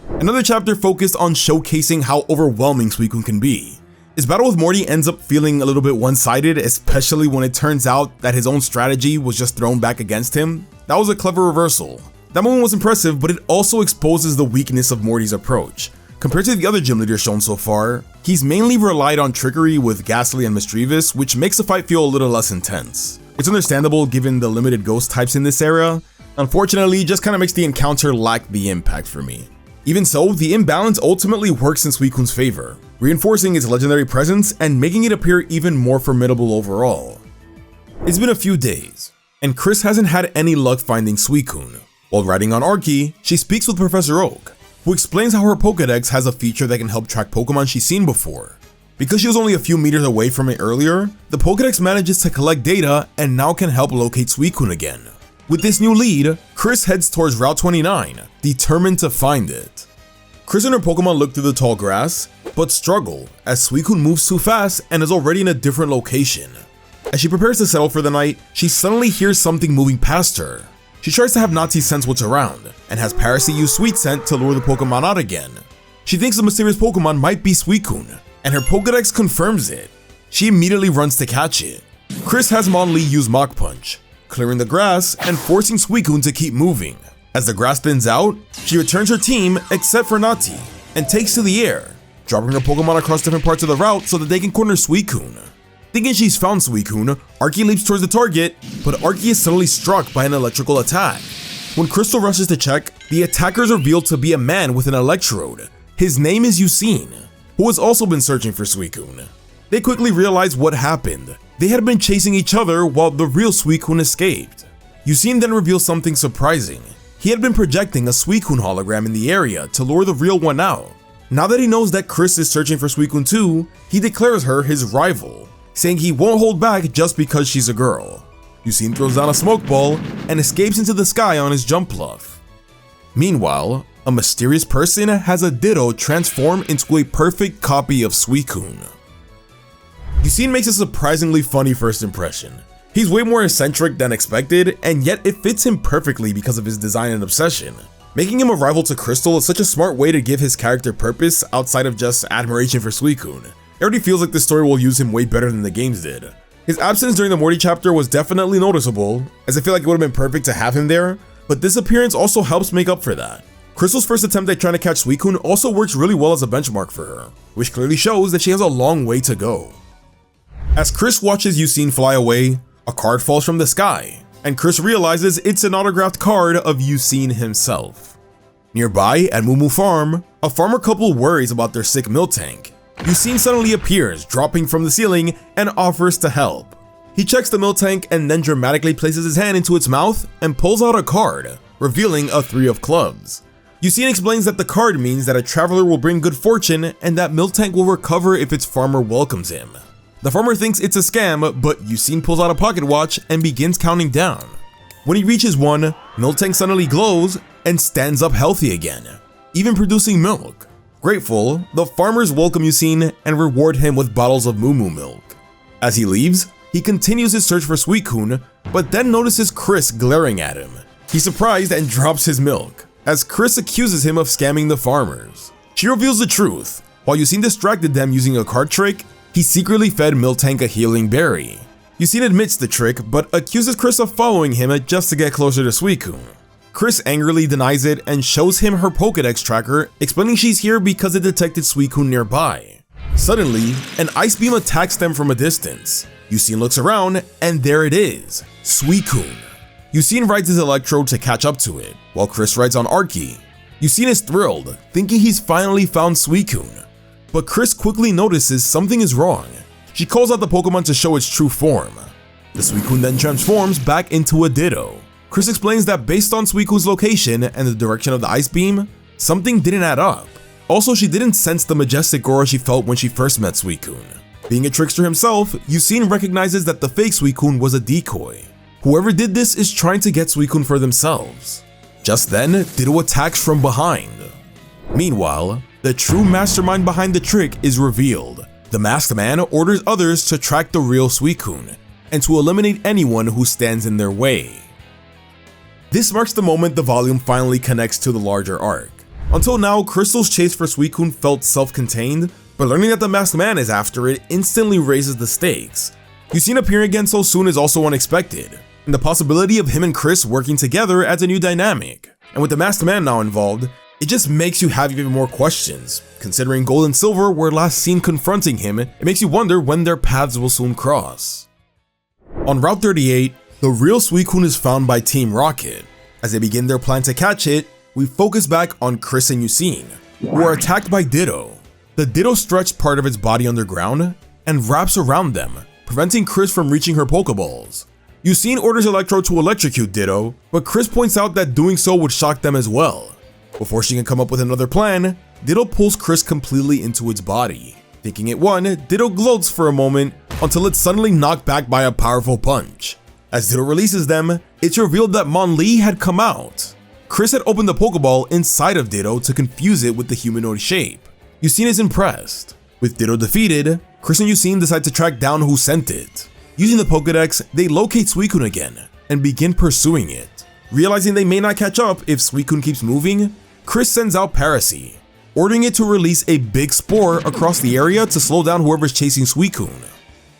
Another chapter focused on showcasing how overwhelming Suicune can be. His battle with Morty ends up feeling a little bit one-sided, especially when it turns out that his own strategy was just thrown back against him. That was a clever reversal. That moment was impressive, but it also exposes the weakness of Morty's approach. Compared to the other gym leaders shown so far, he's mainly relied on trickery with Ghastly and Mischievous, which makes the fight feel a little less intense. It's understandable given the limited ghost types in this era. Unfortunately, it just kinda makes the encounter lack the impact for me. Even so, the imbalance ultimately works in Suicune's favor, reinforcing its legendary presence and making it appear even more formidable overall. It's been a few days, and Chris hasn't had any luck finding Suicune. While riding on Archie, she speaks with Professor Oak, who explains how her Pokédex has a feature that can help track Pokemon she's seen before. Because she was only a few meters away from it earlier, the Pokédex manages to collect data and now can help locate Suicune again. With this new lead, Chris heads towards Route 29, determined to find it. Chris and her Pokemon look through the tall grass, but struggle as Suicune moves too fast and is already in a different location. As she prepares to settle for the night, she suddenly hears something moving past her. She tries to have Natsu sense what's around, and has Parasite use Sweet Scent to lure the Pokemon out again. She thinks the mysterious Pokemon might be Suicune, and her Pokedex confirms it. She immediately runs to catch it. Chris has Monli use Mach Punch, clearing the grass and forcing Suicune to keep moving. As the grass thins out, she returns her team except for Natsu, and takes to the air, dropping her Pokemon across different parts of the route so that they can corner Suicune. Thinking she's found Suicune, Archie leaps towards the target, but Archie is suddenly struck by an electrical attack. When Crystal rushes to check, the attacker is revealed to be a man with an electrode. His name is Yusin, who has also been searching for Suicune. They quickly realize what happened. They had been chasing each other while the real Suicune escaped. Yusin then reveals something surprising. He had been projecting a Suicune hologram in the area to lure the real one out. Now that he knows that Chris is searching for Suicune too, he declares her his rival, saying he won't hold back just because she's a girl. Yusin throws down a smoke ball and escapes into the sky on his jump bluff. Meanwhile, a mysterious person has a Ditto transform into a perfect copy of Suicune. Yusin makes a surprisingly funny first impression. He's way more eccentric than expected, and yet it fits him perfectly because of his design and obsession. Making him a rival to Crystal is such a smart way to give his character purpose outside of just admiration for Suicune. It already feels like this story will use him way better than the games did. His absence during the Morty chapter was definitely noticeable, as I feel like it would have been perfect to have him there, but this appearance also helps make up for that. Crystal's first attempt at trying to catch Suicune also works really well as a benchmark for her, which clearly shows that she has a long way to go. As Chris watches Yusin fly away, a card falls from the sky, and Chris realizes it's an autographed card of Yusin himself. Nearby, at Moo Moo Farm, a farmer couple worries about their sick Miltank. Yusin suddenly appears, dropping from the ceiling, and offers to help. He checks the Miltank and then dramatically places his hand into its mouth and pulls out a card, revealing a 3 of clubs. Yusin explains that the card means that a traveler will bring good fortune and that Miltank will recover if its farmer welcomes him. The farmer thinks it's a scam, but Yusin pulls out a pocket watch and begins counting down. When he reaches 1, Miltank suddenly glows and stands up healthy again, even producing milk. Grateful, the farmers welcome Yusin and reward him with bottles of Moo Moo milk. As he leaves, he continues his search for Suicune, but then notices Chris glaring at him. He's surprised and drops his milk, as Chris accuses him of scamming the farmers. She reveals the truth. While Yusin distracted them using a card trick, he secretly fed Miltank a healing berry. Yusin admits the trick, but accuses Chris of following him just to get closer to Suicune. Chris angrily denies it and shows him her Pokedex tracker, explaining she's here because it detected Suicune nearby. Suddenly, an ice beam attacks them from a distance. Yusin looks around, and there it is, Suicune. Yusin rides his Electrode to catch up to it, while Chris rides on Archie. Yusin is thrilled, thinking he's finally found Suicune. But Chris quickly notices something is wrong. She calls out the Pokemon to show its true form. The Suicune then transforms back into a Ditto. Chris explains that based on Suicune's location and the direction of the ice beam, something didn't add up. Also, she didn't sense the majestic aura she felt when she first met Suicune. Being a trickster himself, Yusin recognizes that the fake Suicune was a decoy. Whoever did this is trying to get Suicune for themselves. Just then, Ditto attacks from behind. Meanwhile, the true mastermind behind the trick is revealed. The masked man orders others to track the real Suicune, and to eliminate anyone who stands in their way. This marks the moment the volume finally connects to the larger arc. Until now, Crystal's chase for Suicune felt self-contained, but learning that the masked man is after it instantly raises the stakes. Yusin appearing again so soon is also unexpected, and the possibility of him and Chris working together adds a new dynamic. And with the masked man now involved, it just makes you have even more questions. Considering Gold and Silver were last seen confronting him, it makes you wonder when their paths will soon cross. On Route 38, the real Suicune is found by Team Rocket. As they begin their plan to catch it, we focus back on Chris and Yusin, who are attacked by Ditto. The Ditto stretched part of its body underground and wraps around them, preventing Chris from reaching her Pokeballs. Yusin orders Electro to electrocute Ditto, but Chris points out that doing so would shock them as well. Before she can come up with another plan, Ditto pulls Chris completely into its body. Thinking it won, Ditto gloats for a moment until it's suddenly knocked back by a powerful punch. As Ditto releases them, it's revealed that Monli had come out. Chris had opened the Pokeball inside of Ditto to confuse it with the humanoid shape. Yusin is impressed. With Ditto defeated, Chris and Yusin decide to track down who sent it. Using the Pokédex, they locate Suicune again and begin pursuing it. Realizing they may not catch up if Suicune keeps moving, Chris sends out Parasy, ordering it to release a big spore across the area to slow down whoever's chasing Suicune.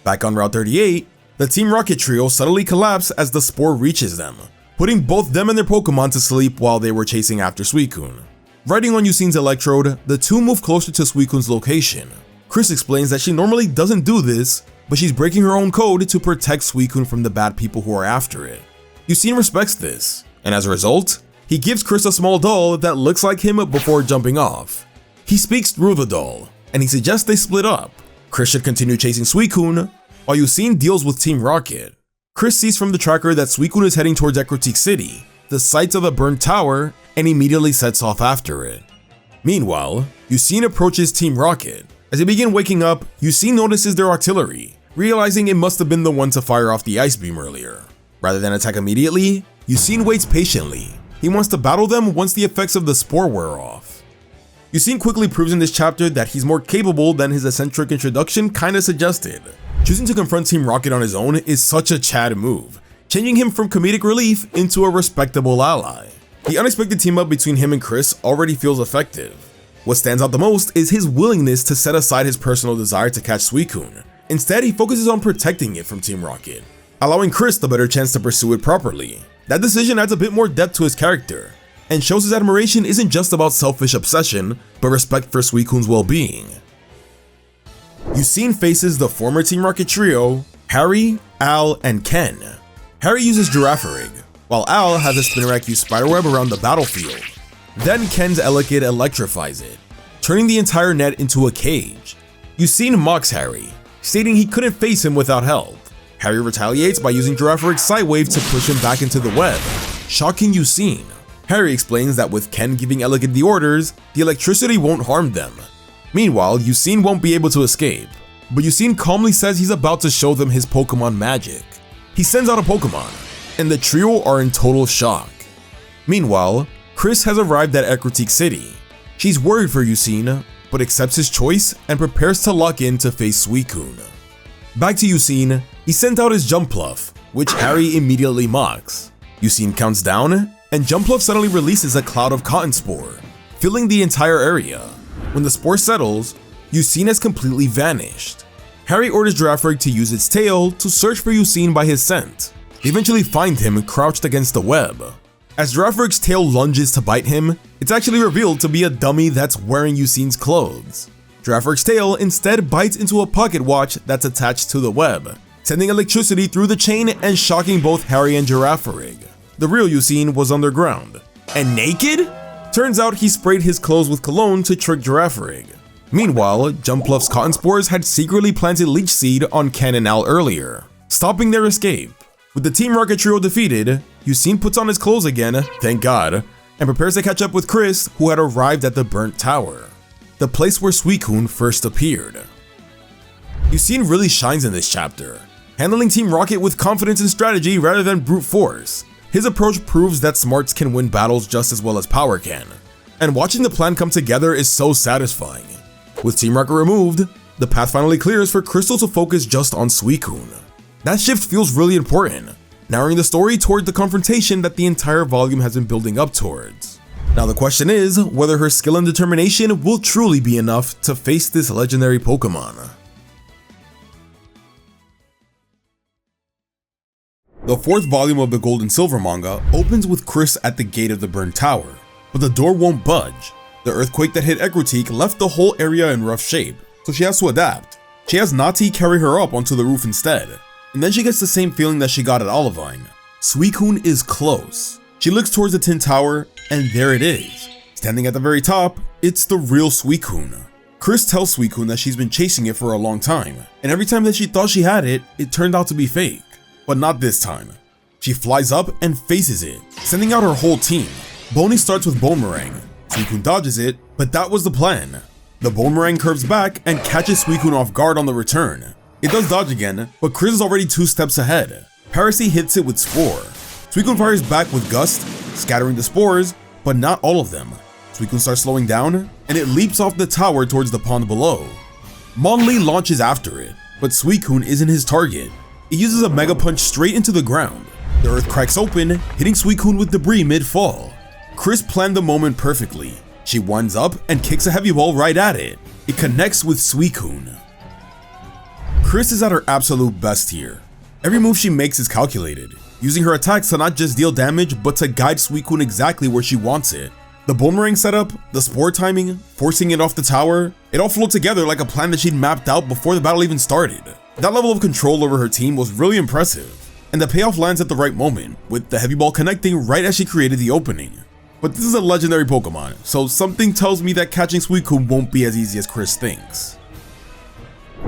Back on Route 38, the Team Rocket trio suddenly collapse as the spore reaches them, putting both them and their Pokemon to sleep while they were chasing after Suicune. Riding on Yusine's Electrode, the two move closer to Suicune's location. Chris explains that she normally doesn't do this, but she's breaking her own code to protect Suicune from the bad people who are after it. Yusine respects this, and as a result, he gives Chris a small doll that looks like him before jumping off. He speaks through the doll, and he suggests they split up. Chris should continue chasing Suicune, while Yusine deals with Team Rocket. Chris sees from the tracker that Suicune is heading towards Ecruteak City, the site of the burnt tower, and immediately sets off after it. Meanwhile, Yusine approaches Team Rocket. As they begin waking up, Yusine notices their artillery, realizing it must have been the one to fire off the ice beam earlier. Rather than attack immediately, Yusine waits patiently. He wants to battle them once the effects of the spore wear off. Yusine quickly proves in this chapter that he's more capable than his eccentric introduction kinda suggested. Choosing to confront Team Rocket on his own is such a Chad move, changing him from comedic relief into a respectable ally. The unexpected team up between him and Chris already feels effective. What stands out the most is his willingness to set aside his personal desire to catch Suicune. Instead, he focuses on protecting it from Team Rocket, allowing Chris the better chance to pursue it properly. That decision adds a bit more depth to his character, and shows his admiration isn't just about selfish obsession, but respect for Suicune's well-being. Yusine faces the former Team Rocket trio, Harry, Al, and Ken. Harry uses Girafarig, while Al has a Spinarak use Spiderweb around the battlefield. Then Ken's Elekid electrifies it, turning the entire net into a cage. Yusine mocks Harry, stating he couldn't face him without help. Harry retaliates by using Girafarig's Psywave to push him back into the web, shocking Yusine. Harry explains that with Ken giving Elekid the orders, the electricity won't harm them. Meanwhile, Yusine won't be able to escape, but Yusine calmly says he's about to show them his Pokemon magic. He sends out a Pokemon, and the trio are in total shock. Meanwhile, Chris has arrived at Ecruteak City. She's worried for Yusine, but accepts his choice and prepares to lock in to face Suicune. Back to Yusine, he sent out his Jumpluff, which Harry immediately mocks. Yusine counts down, and Jumpluff suddenly releases a cloud of cotton spore, filling the entire area. When the spore settles, Yusine has completely vanished. Harry orders Girafarig to use its tail to search for Yusine by his scent. They eventually find him crouched against the web. As Girafarig's tail lunges to bite him, it's actually revealed to be a dummy that's wearing Yusine's clothes. Girafarig's tail instead bites into a pocket watch that's attached to the web, sending electricity through the chain and shocking both Harry and Girafarig. The real Yusine was underground. And naked? Turns out he sprayed his clothes with cologne to trick Girafarig. Meanwhile, Jumpluff's cotton spores had secretly planted Leech Seed on Ken and Al earlier, stopping their escape. With the Team Rocket trio defeated, Yusine puts on his clothes again, thank God, and prepares to catch up with Chris, who had arrived at the burnt tower, the place where Suicune first appeared. Yusine really shines in this chapter, handling Team Rocket with confidence and strategy rather than brute force. His approach proves that smarts can win battles just as well as power can, and watching the plan come together is so satisfying. With Team Rocket removed, the path finally clears for Crystal to focus just on Suicune. That shift feels really important, narrowing the story toward the confrontation that the entire volume has been building up towards. Now the question is whether her skill and determination will truly be enough to face this legendary Pokemon. The fourth volume of the Gold and Silver manga opens with Chris at the gate of the burned tower, but the door won't budge. The earthquake that hit Ecruteak left the whole area in rough shape, so she has to adapt. She has Nati carry her up onto the roof instead, and then she gets the same feeling that she got at Olivine. Suicune is close. She looks towards the tin tower, and there it is. Standing at the very top, it's the real Suicune. Chris tells Suicune that she's been chasing it for a long time, and every time that she thought she had it, it turned out to be fake. But not this time. She flies up and faces it, sending out her whole team. Boney starts with Boomerang. Suicune dodges it, but that was the plan. The Boomerang curves back and catches Suicune off guard on the return. It does dodge again, but Chris is already 2 steps ahead. Parasy hits it with Spore. Suicune fires back with Gust, scattering the spores, but not all of them. Suicune starts slowing down, and it leaps off the tower towards the pond below. Monli launches after it, but Suicune isn't his target. It uses a Mega Punch straight into the ground. The earth cracks open, hitting Suicune with debris mid-fall. Chris planned the moment perfectly. She winds up and kicks a heavy ball right at it. It connects with Suicune. Chris is at her absolute best here. Every move she makes is calculated, using her attacks to not just deal damage, but to guide Suicune exactly where she wants it. The boomerang setup, the spore timing, forcing it off the tower, it all flowed together like a plan that she'd mapped out before the battle even started. That level of control over her team was really impressive, and the payoff lands at the right moment, with the heavy ball connecting right as she created the opening. But this is a legendary Pokemon, so something tells me that catching Suicune won't be as easy as Chris thinks.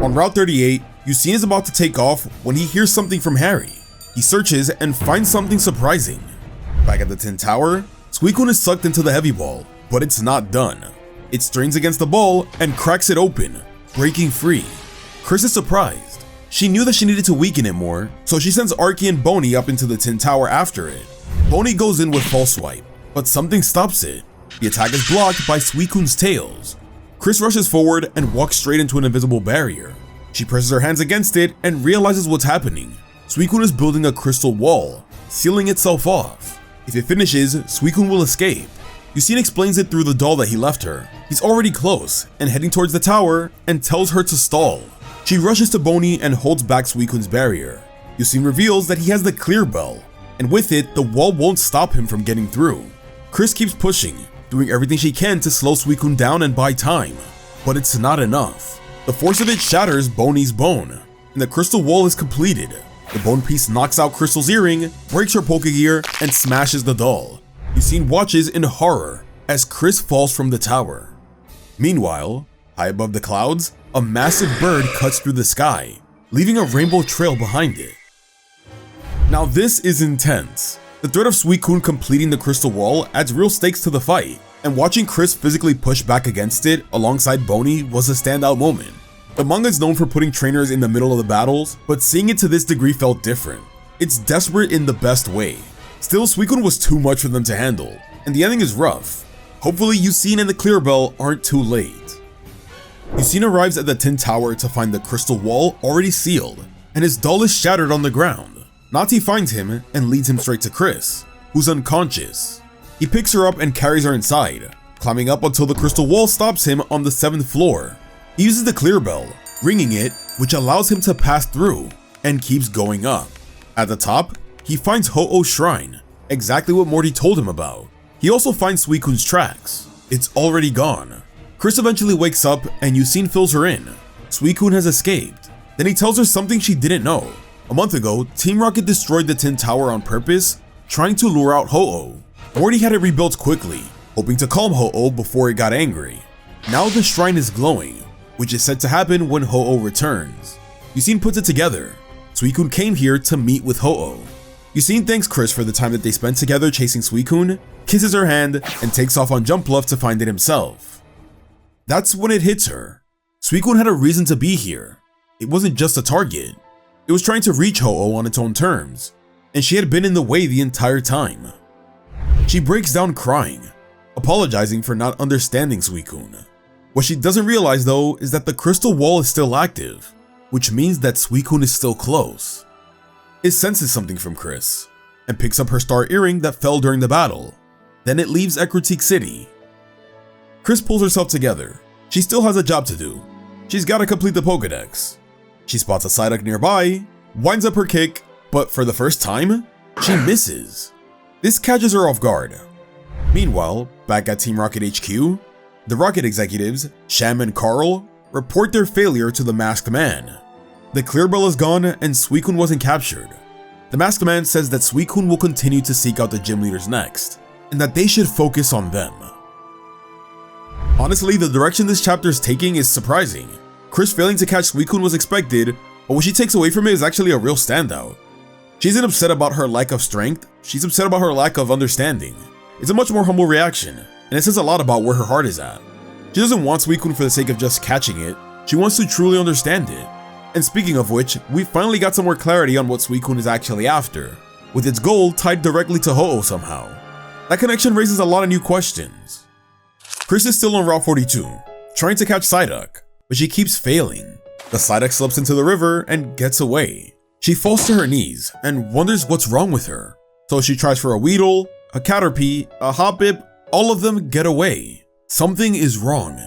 On Route 38, Yusin is about to take off when he hears something from Harry. He searches and finds something surprising. Back at the Tin Tower, Suicune is sucked into the heavy ball, but it's not done. It strains against the ball and cracks it open, breaking free. Chris is surprised. She knew that she needed to weaken it more, so she sends Arky and Boney up into the Tin Tower after it. Boney goes in with False Swipe, but something stops it. The attack is blocked by Suicune's tails. Chris rushes forward and walks straight into an invisible barrier. She presses her hands against it and realizes what's happening. Suicune is building a crystal wall, sealing itself off. If it finishes, Suicune will escape. Yusin explains it through the doll that he left her. He's already close and heading towards the tower and tells her to stall. She rushes to Boney and holds back Suicune's barrier. Yusin reveals that he has the Clear Bell, and with it, the wall won't stop him from getting through. Chris keeps pushing, doing everything she can to slow Suicune down and buy time, but it's not enough. The force of it shatters Boney's bone, and the crystal wall is completed. The bone piece knocks out Crystal's earring, breaks her Pokegear, and smashes the doll. Yusin watches in horror as Chris falls from the tower. Meanwhile, high above the clouds, a massive bird cuts through the sky, leaving a rainbow trail behind it. Now this is intense. The threat of Suicune completing the crystal wall adds real stakes to the fight, and watching Chris physically push back against it alongside Boney was a standout moment. The manga is known for putting trainers in the middle of the battles, but seeing it to this degree felt different. It's desperate in the best way. Still, Suicune was too much for them to handle, and the ending is rough. Hopefully Yusin and the Clear Bell aren't too late. Yusin arrives at the Tin Tower to find the crystal wall already sealed, and his doll is shattered on the ground. Nati finds him and leads him straight to Chris, who's unconscious. He picks her up and carries her inside, climbing up until the crystal wall stops him on the 7th floor. He uses the Clear Bell, ringing it, which allows him to pass through, and keeps going up. At the top, he finds Ho-Oh's shrine, exactly what Morty told him about. He also finds Suicune's tracks. It's already gone. Chris eventually wakes up and Yusin fills her in. Suicune has escaped. Then he tells her something she didn't know. A month ago, Team Rocket destroyed the Tin Tower on purpose, trying to lure out Ho-Oh. Morty had it rebuilt quickly, hoping to calm Ho-Oh before it got angry. Now the shrine is glowing, which is said to happen when Ho-Oh returns. Yusin puts it together. Suicune came here to meet with Ho-Oh. Yusin thanks Chris for the time that they spent together chasing Suicune, kisses her hand, and takes off on Jump Bluff to find it himself. That's when it hits her. Suicune had a reason to be here. It wasn't just a target. It was trying to reach Ho-Oh on its own terms, and she had been in the way the entire time. She breaks down crying, apologizing for not understanding Suicune. What she doesn't realize though is that the crystal wall is still active, which means that Suicune is still close. It senses something from Chris, and picks up her star earring that fell during the battle. Then it leaves Ecruteak City. Chris pulls herself together. She still has a job to do. She's gotta complete the Pokedex. She spots a Psyduck nearby, winds up her kick, but for the first time, she misses. This catches her off guard. Meanwhile, back at Team Rocket HQ, the Rocket executives, Sham and Carl, report their failure to the Masked Man. The Clear Bell is gone and Suicune wasn't captured. The Masked Man says that Suicune will continue to seek out the gym leaders next, and that they should focus on them. Honestly, the direction this chapter is taking is surprising. Chris failing to catch Suicune was expected, but what she takes away from it is actually a real standout. She isn't upset about her lack of strength, she's upset about her lack of understanding. It's a much more humble reaction, and it says a lot about where her heart is at. She doesn't want Suicune for the sake of just catching it, she wants to truly understand it. And speaking of which, we finally got some more clarity on what Suicune is actually after, with its goal tied directly to Ho-Oh somehow. That connection raises a lot of new questions. Chris is still on Route 42, trying to catch Psyduck, but she keeps failing. The Psyduck slips into the river and gets away. She falls to her knees and wonders what's wrong with her. So she tries for a Weedle, a Caterpie, a Hoppip, all of them get away. Something is wrong.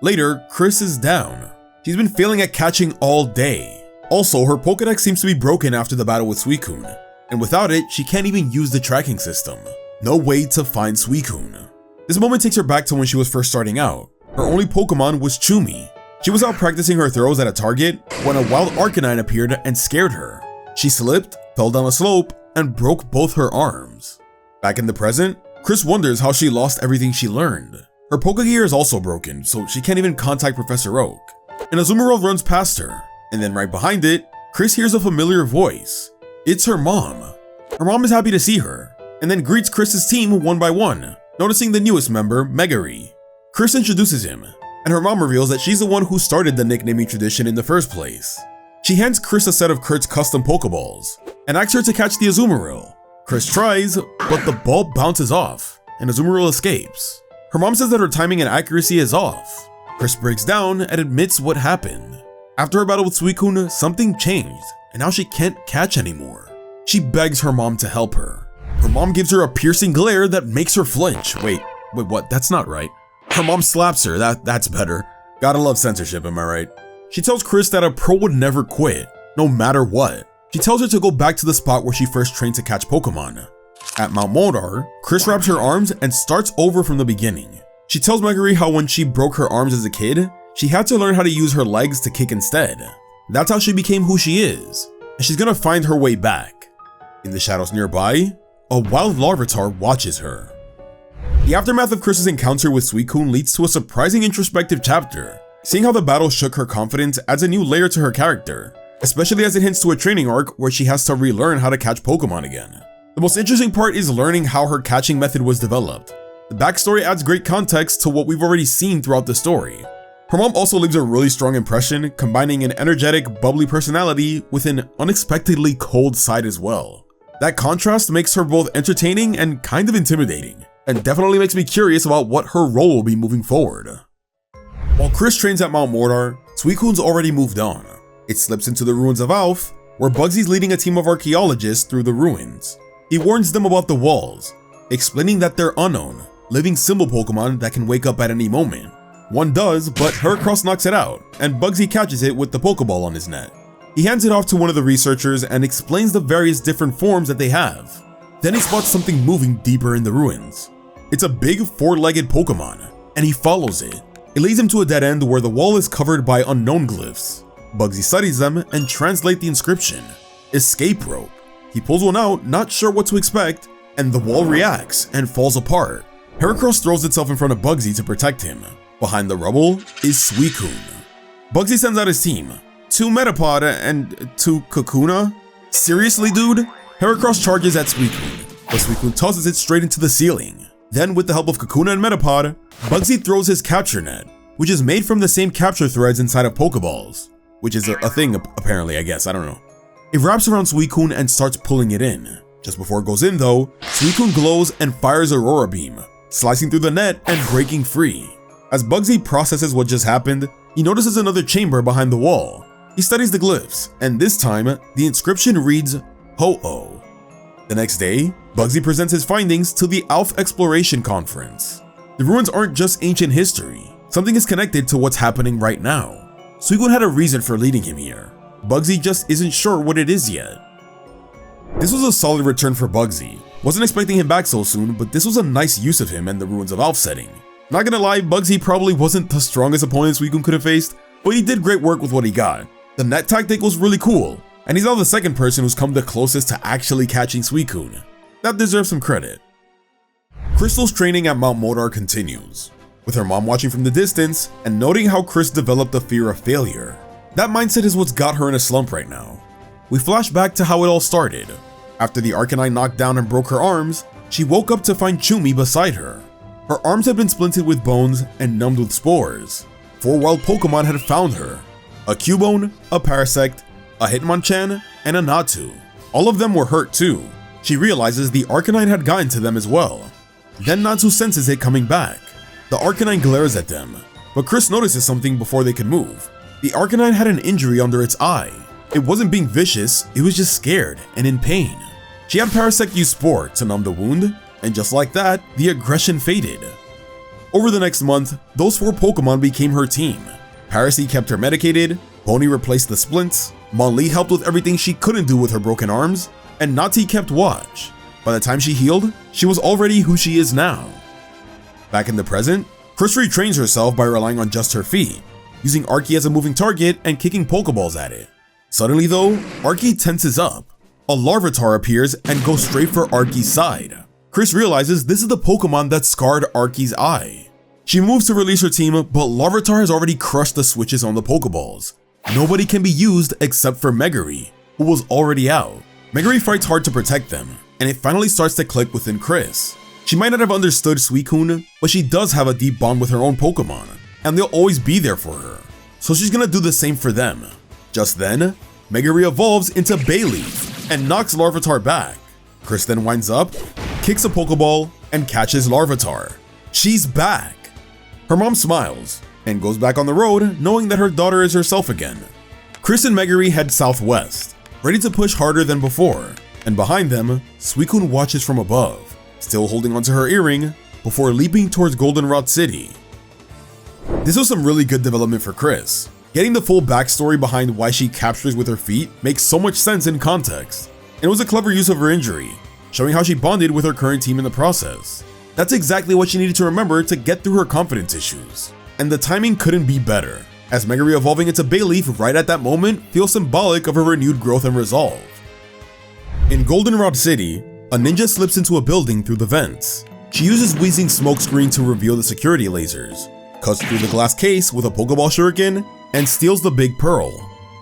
Later, Chris is down. She's been failing at catching all day. Also, her Pokédex seems to be broken after the battle with Suicune, and without it, she can't even use the tracking system. No way to find Suicune. This moment takes her back to when she was first starting out. Her only Pokemon was Chumi. She was out practicing her throws at a target when a wild Arcanine appeared and scared her. She slipped, fell down a slope, and broke both her arms. Back in the present, Chris wonders how she lost everything she learned. Her Pokegear is also broken, so she can't even contact Professor Oak. An Azumarill runs past her, and then right behind it, Chris hears a familiar voice. It's her mom. Her mom is happy to see her, and then greets Chris's team one by one, noticing the newest member, Megary. Chris introduces him, and her mom reveals that she's the one who started the nicknaming tradition in the first place. She hands Chris a set of Kurt's custom Pokeballs, and asks her to catch the Azumarill. Chris tries, but the ball bounces off, and Azumarill escapes. Her mom says that her timing and accuracy is off. Chris breaks down and admits what happened. After her battle with Suicune, something changed, and now she can't catch anymore. She begs her mom to help her. Her mom gives her a piercing glare that makes her flinch. Wait, what? That's not right. Her mom slaps her, that's better. Gotta love censorship, am I right? She tells Chris that a pro would never quit, no matter what. She tells her to go back to the spot where she first trained to catch Pokemon. At Mount Moldar, Chris wraps her arms and starts over from the beginning. She tells Megary how when she broke her arms as a kid, she had to learn how to use her legs to kick instead. That's how she became who she is, and she's gonna find her way back. In the shadows nearby, a wild Larvitar watches her. The aftermath of Chris's encounter with Suicune leads to a surprising introspective chapter. Seeing how the battle shook her confidence adds a new layer to her character, especially as it hints to a training arc where she has to relearn how to catch Pokemon again. The most interesting part is learning how her catching method was developed. The backstory adds great context to what we've already seen throughout the story. Her mom also leaves a really strong impression, combining an energetic, bubbly personality with an unexpectedly cold side as well. That contrast makes her both entertaining and kind of intimidating, and definitely makes me curious about what her role will be moving forward. While Chris trains at Mount Moldar, Suicune's already moved on. It slips into the ruins of Alph, where Bugsy's leading a team of archaeologists through the ruins. He warns them about the walls, explaining that they're unknown, living symbol Pokemon that can wake up at any moment. One does, but Heracross knocks it out, and Bugsy catches it with the Pokeball on his net. He hands it off to one of the researchers and explains the various different forms that they have. Then he spots something moving deeper in the ruins. It's a big four-legged Pokemon, and he follows it. It leads him to a dead end where the wall is covered by unknown glyphs. Bugsy studies them and translates the inscription, Escape Rope. He pulls one out, not sure what to expect, and the wall reacts and falls apart. Heracross throws itself in front of Bugsy to protect him. Behind the rubble is Suicune. Bugsy sends out his team, 2 Metapod and 2 Kakuna? Seriously, dude? Heracross charges at Suicune, but Suicune tosses it straight into the ceiling. Then, with the help of Kakuna and Metapod, Bugsy throws his capture net, which is made from the same capture threads inside of Pokeballs, which is a thing apparently, I guess, I don't know. It wraps around Suicune and starts pulling it in. Just before it goes in though, Suicune glows and fires Aurora Beam, slicing through the net and breaking free. As Bugsy processes what just happened, he notices another chamber behind the wall. He studies the glyphs, and this time, the inscription reads, Ho-Oh. The next day, Bugsy presents his findings to the Alph Exploration Conference. The ruins aren't just ancient history, something is connected to what's happening right now. Suicune had a reason for leading him here. Bugsy just isn't sure what it is yet. This was a solid return for Bugsy. Wasn't expecting him back so soon, but this was a nice use of him and the ruins of Alph setting. Not gonna lie, Bugsy probably wasn't the strongest opponent Suicune could have faced, but he did great work with what he got. The net tactic was really cool, and he's now the second person who's come the closest to actually catching Suicune. That deserves some credit. Crystal's training at Mount Moldar continues, with her mom watching from the distance and noting how Chris developed a fear of failure. That mindset is what's got her in a slump right now. We flash back to how it all started. After the Arcanine knocked down and broke her arms, she woke up to find Chumi beside her. Her arms had been splinted with bones and numbed with spores. 4 wild Pokemon had found her. A Cubone, a Parasect, a Hitmonchan, and a Natu. All of them were hurt too. She realizes the Arcanine had gotten to them as well. Then Natu senses it coming back. The Arcanine glares at them, but Chris notices something before they can move. The Arcanine had an injury under its eye. It wasn't being vicious, it was just scared and in pain. She had Parasect use Spore to numb the wound, and just like that, the aggression faded. Over the next month, those 4 Pokemon became her team. Parasect kept her medicated, Pony replaced the splints, Mon Li helped with everything she couldn't do with her broken arms, and Nati kept watch. By the time she healed, she was already who she is now. Back in the present, Chris retrains herself by relying on just her feet, using Archie as a moving target and kicking Pokeballs at it. Suddenly though, Archie tenses up. A Larvitar appears and goes straight for Archie's side. Chris realizes this is the Pokemon that scarred Archie's eye. She moves to release her team, but Larvitar has already crushed the switches on the Pokeballs. Nobody can be used except for Megary, who was already out. Megary fights hard to protect them, and it finally starts to click within Chris. She might not have understood Suicune, but she does have a deep bond with her own Pokemon, and they'll always be there for her. So she's gonna do the same for them. Just then, Megary evolves into Bayleaf and knocks Larvitar back. Chris then winds up, kicks a Pokeball, and catches Larvitar. She's back! Her mom smiles and goes back on the road knowing that her daughter is herself again. Chris and Megary head southwest, ready to push harder than before, and behind them, Suicune watches from above, still holding onto her earring, before leaping towards Goldenrod City. This was some really good development for Chris. Getting the full backstory behind why she captures with her feet makes so much sense in context, and it was a clever use of her injury, showing how she bonded with her current team in the process. That's exactly what she needed to remember to get through her confidence issues. And the timing couldn't be better, as Megary evolving into Bayleaf right at that moment feels symbolic of her renewed growth and resolve. In Goldenrod City, a ninja slips into a building through the vents. She uses Weezing's smokescreen to reveal the security lasers, cuts through the glass case with a Pokeball shuriken, and steals the Big Pearl.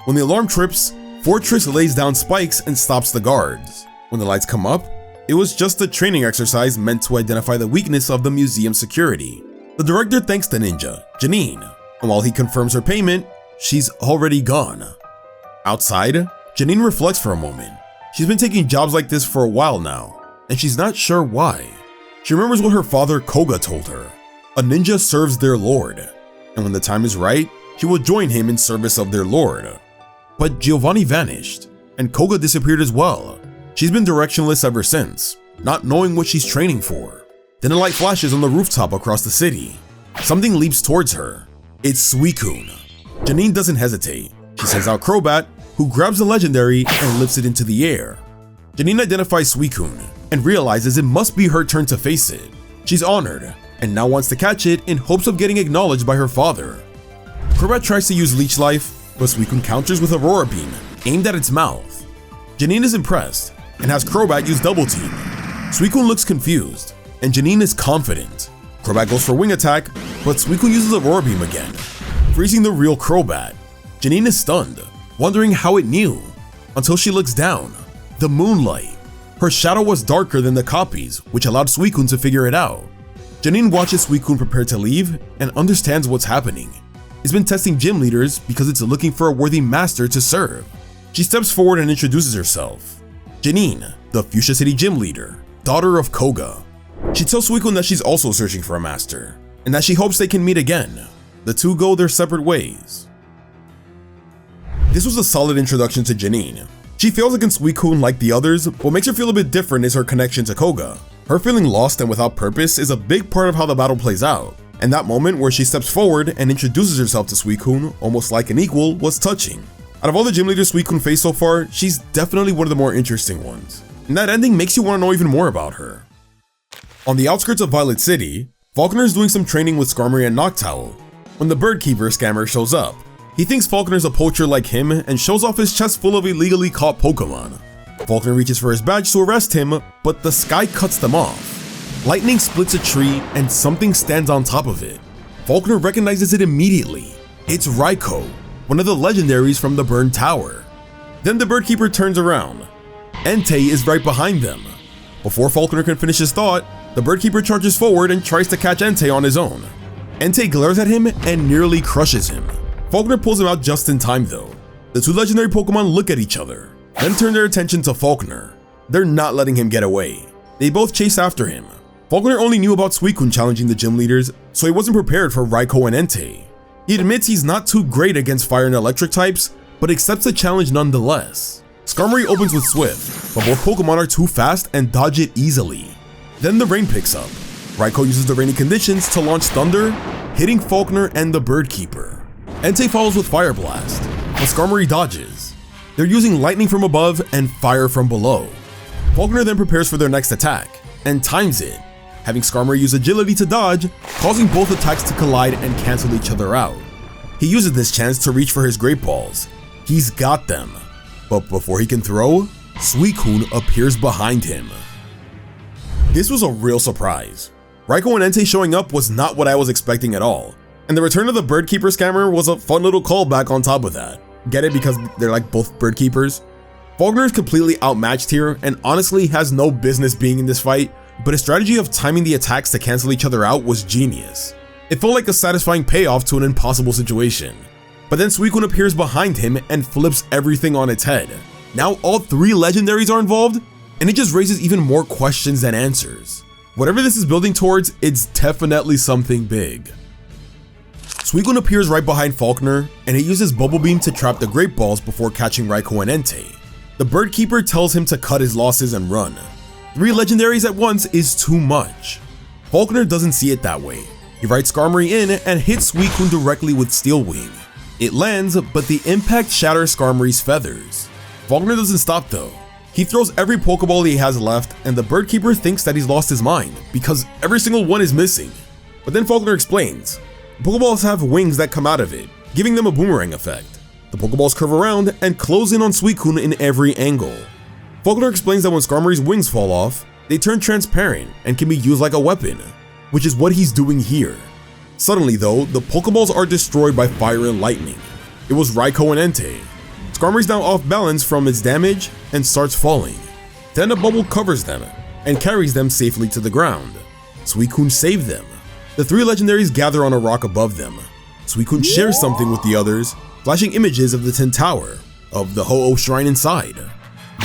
When the alarm trips, Fortress lays down spikes and stops the guards. When the lights come up, it was just a training exercise meant to identify the weakness of the museum security. The director thanks the ninja, Janine, and while he confirms her payment, she's already gone. Outside, Janine reflects for a moment. She's been taking jobs like this for a while now, and she's not sure why. She remembers what her father Koga told her. A ninja serves their lord, and when the time is right, she will join him in service of their lord. But Giovanni vanished, and Koga disappeared as well. She's been directionless ever since, not knowing what she's training for. Then a light flashes on the rooftop across the city. Something leaps towards her. It's Suicune. Janine doesn't hesitate. She sends out Crobat, who grabs the legendary and lifts it into the air. Janine identifies Suicune and realizes it must be her turn to face it. She's honored and now wants to catch it in hopes of getting acknowledged by her father. Crobat tries to use Leech Life, but Suicune counters with Aurora Beam, aimed at its mouth. Janine is impressed and has Crobat use Double Team. Suicune looks confused, and Janine is confident. Crobat goes for Wing Attack, but Suicune uses Aurora Beam again, freezing the real Crobat. Janine is stunned, wondering how it knew, until she looks down. The moonlight. Her shadow was darker than the copies, which allowed Suicune to figure it out. Janine watches Suicune prepare to leave and understands what's happening. It's been testing gym leaders because it's looking for a worthy master to serve. She steps forward and introduces herself. Janine, the Fuchsia City gym leader, daughter of Koga. She tells Suicune that she's also searching for a master, and that she hopes they can meet again. The two go their separate ways. This was a solid introduction to Janine. She fails against Suicune like the others, but what makes her feel a bit different is her connection to Koga. Her feeling lost and without purpose is a big part of how the battle plays out, and that moment where she steps forward and introduces herself to Suicune almost like an equal was touching. Out of all the gym leaders Suicune faced so far, she's definitely one of the more interesting ones, and that ending makes you want to know even more about her. On the outskirts of Violet City, Falconer is doing some training with Skarmory and Noctowl when the Bird Keeper scammer shows up. He thinks Falconer's a poacher like him and shows off his chest full of illegally caught Pokemon. Falconer reaches for his badge to arrest him, but the sky cuts them off. Lightning splits a tree and something stands on top of it. Falconer recognizes it immediately. It's Raikou, one of the legendaries from the burned tower. Then the Bird Keeper turns around. Entei is right behind them. Before Falconer can finish his thought, the Bird Keeper charges forward and tries to catch Entei on his own. Entei glares at him and nearly crushes him. Falconer pulls him out just in time though. The two legendary Pokemon look at each other, then turn their attention to Falconer. They're not letting him get away. They both chase after him. Falconer only knew about Suicune challenging the gym leaders, so he wasn't prepared for Raikou and Entei. He admits he's not too great against fire and electric types, but accepts the challenge nonetheless. Skarmory opens with Swift, but both Pokemon are too fast and dodge it easily. Then the rain picks up. Raikou uses the rainy conditions to launch Thunder, hitting Falkner and the Bird Keeper. Entei follows with Fire Blast, but Skarmory dodges. They're using lightning from above and fire from below. Falkner then prepares for their next attack, and times it, having Skarmory use agility to dodge, causing both attacks to collide and cancel each other out. He uses this chance to reach for his Great Balls. He's got them. But before he can throw, Suicune appears behind him. This was a real surprise. Raikou and Entei showing up was not what I was expecting at all, and the return of the Bird Keeper scammer was a fun little callback on top of that. Get it, because they're like both Bird Keepers? Falkner is completely outmatched here and honestly has no business being in this fight, but his strategy of timing the attacks to cancel each other out was genius. It felt like a satisfying payoff to an impossible situation. But then Suicune appears behind him and flips everything on its head. Now all 3 legendaries are involved, and it just raises even more questions than answers. Whatever this is building towards, it's definitely something big. Suicune appears right behind Falkner, and he uses Bubble Beam to trap the Great Balls before catching Raikou and Entei. The Bird Keeper tells him to cut his losses and run. 3 legendaries at once is too much. Falkner doesn't see it that way. He rides Skarmory in and hits Suicune directly with Steel Wing. It lands, but the impact shatters Skarmory's feathers. Falkner doesn't stop though. He throws every Pokeball he has left, and the Bird Keeper thinks that he's lost his mind because every single one is missing. But then Falkner explains, Pokeballs have wings that come out of it, giving them a boomerang effect. The Pokeballs curve around and close in on Suicune in every angle. Falkner explains that when Skarmory's wings fall off, they turn transparent and can be used like a weapon, which is what he's doing here. Suddenly though, the Pokeballs are destroyed by fire and lightning. It was Raikou and Entei. Skarmory's now off balance from its damage and starts falling. Then a bubble covers them and carries them safely to the ground. Suicune saved them. The 3 legendaries gather on a rock above them. Suicune shares something with the others, flashing images of the Tin Tower, of the Ho-Oh shrine inside.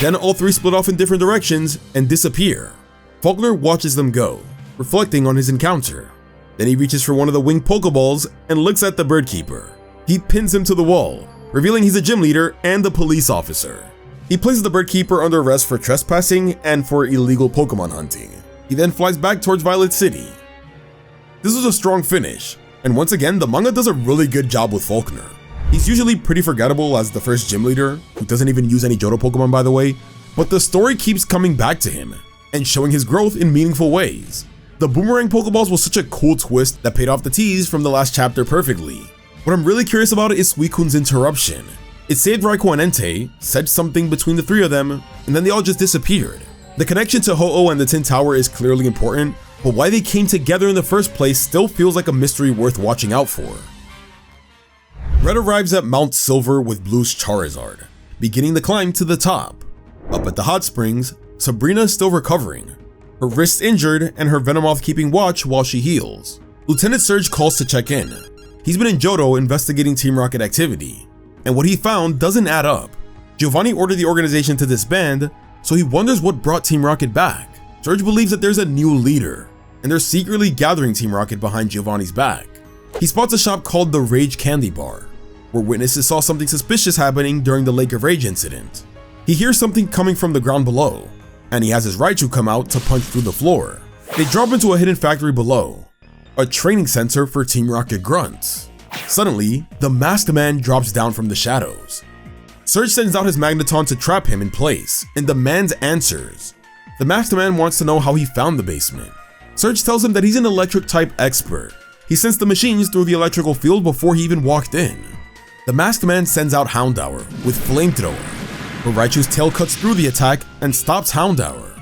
Then all 3 split off in different directions and disappear. Falkner watches them go, reflecting on his encounter. Then he reaches for one of the winged Pokeballs and looks at the Bird Keeper. He pins him to the wall, revealing he's a gym leader and a police officer. He places the Bird Keeper under arrest for trespassing and for illegal Pokemon hunting. He then flies back towards Violet City. This was a strong finish, and once again the manga does a really good job with Falkner. He's usually pretty forgettable as the first gym leader, who doesn't even use any Johto Pokemon by the way, but the story keeps coming back to him, and showing his growth in meaningful ways. The Boomerang Pokeballs was such a cool twist that paid off the tease from the last chapter perfectly. What I'm really curious about is Suicune's interruption. It saved Raikou and Entei, said something between the 3 of them, and then they all just disappeared. The connection to Ho-Oh and the Tin Tower is clearly important, but why they came together in the first place still feels like a mystery worth watching out for. Red arrives at Mount Silver with Blue's Charizard, beginning the climb to the top. Up at the hot springs, Sabrina is still recovering. Her wrist's injured and her Venomoth keeping watch while she heals. Lieutenant Surge calls to check in. He's been in Johto investigating Team Rocket activity, and what he found doesn't add up. Giovanni ordered the organization to disband, so he wonders what brought Team Rocket back. Surge believes that there's a new leader, and they're secretly gathering Team Rocket behind Giovanni's back. He spots a shop called the Rage Candy Bar, where witnesses saw something suspicious happening during the Lake of Rage incident. He hears something coming from the ground below, and he has his Raichu come out to punch through the floor. They drop into a hidden factory below, a training center for Team Rocket grunts. Suddenly, the Masked Man drops down from the shadows. Surge sends out his Magneton to trap him in place and demands answers. The Masked Man wants to know how he found the basement. Surge tells him that he's an electric type expert. He sensed the machines through the electrical field before he even walked in. The Masked Man sends out Houndour with Flamethrower, but Raichu's tail cuts through the attack and stops Houndour.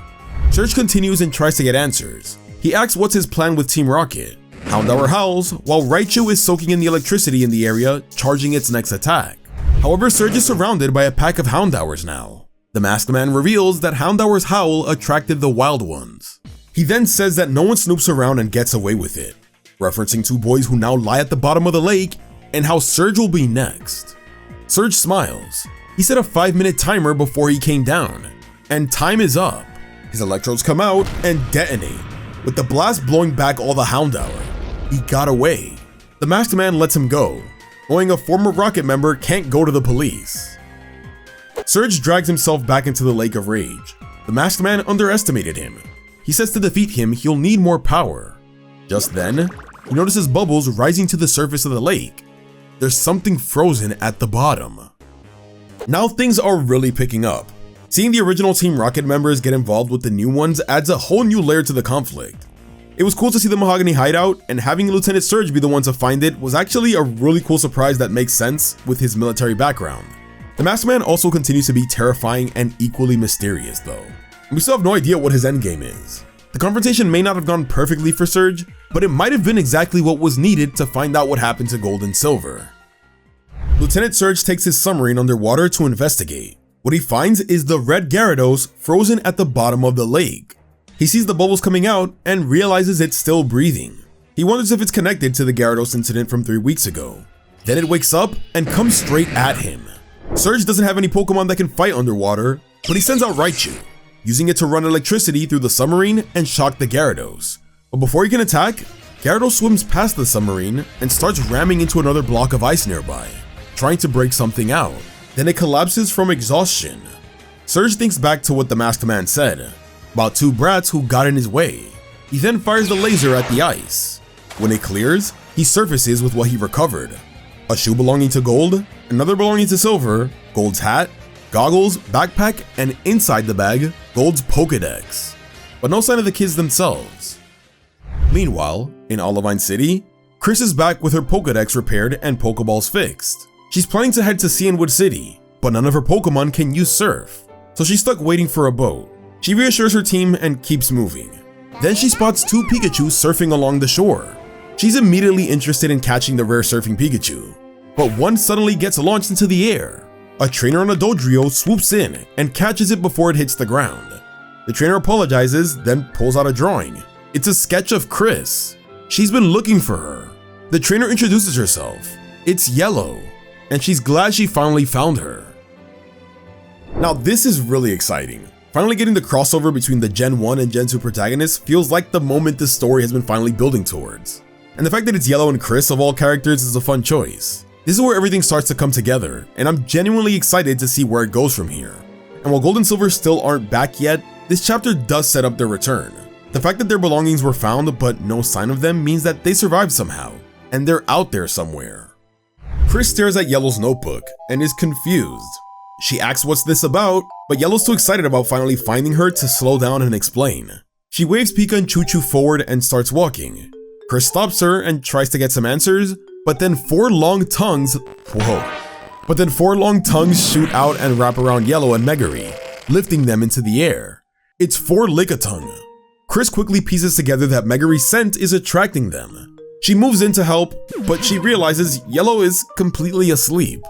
Surge continues and tries to get answers. He asks what's his plan with Team Rocket. Houndour howls while Raichu is soaking in the electricity in the area, charging its next attack. However, Surge is surrounded by a pack of Houndours now. The Masked Man reveals that Houndour's howl attracted the wild ones. He then says that no one snoops around and gets away with it, referencing 2 boys who now lie at the bottom of the lake and how Surge will be next. Surge smiles. He set a 5-minute timer before he came down, and time is up. His electrodes come out and detonate, with the blast blowing back all the Houndour. He got away. The Masked Man lets him go, knowing a former Rocket member can't go to the police. Surge drags himself back into the Lake of Rage. The masked man underestimated him. He says to defeat him, he'll need more power. Just then, he notices bubbles rising to the surface of the lake. There's something frozen at the bottom. Now things are really picking up. Seeing the original Team Rocket members get involved with the new ones adds a whole new layer to the conflict. It was cool to see the Mahogany hideout, and having Lieutenant Surge be the one to find it was actually a really cool surprise that makes sense with his military background. The Masked Man also continues to be terrifying and equally mysterious though. We still have no idea what his endgame is. The confrontation may not have gone perfectly for Surge, but it might have been exactly what was needed to find out what happened to Gold and Silver. Lieutenant Surge takes his submarine underwater to investigate. What he finds is the red Gyarados frozen at the bottom of the lake. He sees the bubbles coming out and realizes it's still breathing. He wonders if it's connected to the Gyarados incident from 3 weeks ago. Then it wakes up and comes straight at him. Surge doesn't have any Pokemon that can fight underwater, but he sends out Raichu, using it to run electricity through the submarine and shock the Gyarados. But before he can attack, Gyarados swims past the submarine and starts ramming into another block of ice nearby, trying to break something out. Then it collapses from exhaustion. Surge thinks back to what the Masked Man said about 2 brats who got in his way. He then fires the laser at the ice. When it clears, he surfaces with what he recovered: a shoe belonging to Gold, another belonging to Silver, Gold's hat, goggles, backpack, and inside the bag, Gold's Pokédex. But no sign of the kids themselves. Meanwhile, in Olivine City, Chris is back with her Pokédex repaired and Pokeballs fixed. She's planning to head to Cianwood City, but none of her Pokemon can use Surf, so she's stuck waiting for a boat. She reassures her team and keeps moving. Then she spots 2 Pikachu surfing along the shore. She's immediately interested in catching the rare surfing Pikachu, but one suddenly gets launched into the air. A trainer on a Dodrio swoops in and catches it before it hits the ground. The trainer apologizes, then pulls out a drawing. It's a sketch of Chris. She's been looking for her. The trainer introduces herself. It's Yellow, and she's glad she finally found her. Now this is really exciting. Finally getting the crossover between the Gen 1 and Gen 2 protagonists feels like the moment this story has been finally building towards. And the fact that it's Yellow and Chris of all characters is a fun choice. This is where everything starts to come together, and I'm genuinely excited to see where it goes from here. And while Gold and Silver still aren't back yet, this chapter does set up their return. The fact that their belongings were found but no sign of them means that they survived somehow, and they're out there somewhere. Chris stares at Yellow's notebook and is confused. She asks what's this about, but Yellow's too excited about finally finding her to slow down and explain. She waves Pika and Choo-Choo forward and starts walking. Chris stops her and tries to get some answers, but then 4 long tongues shoot out and wrap around Yellow and Megary, lifting them into the air. It's 4 Lickitung. Chris quickly pieces together that Megary's scent is attracting them. She moves in to help, but she realizes Yellow is completely asleep.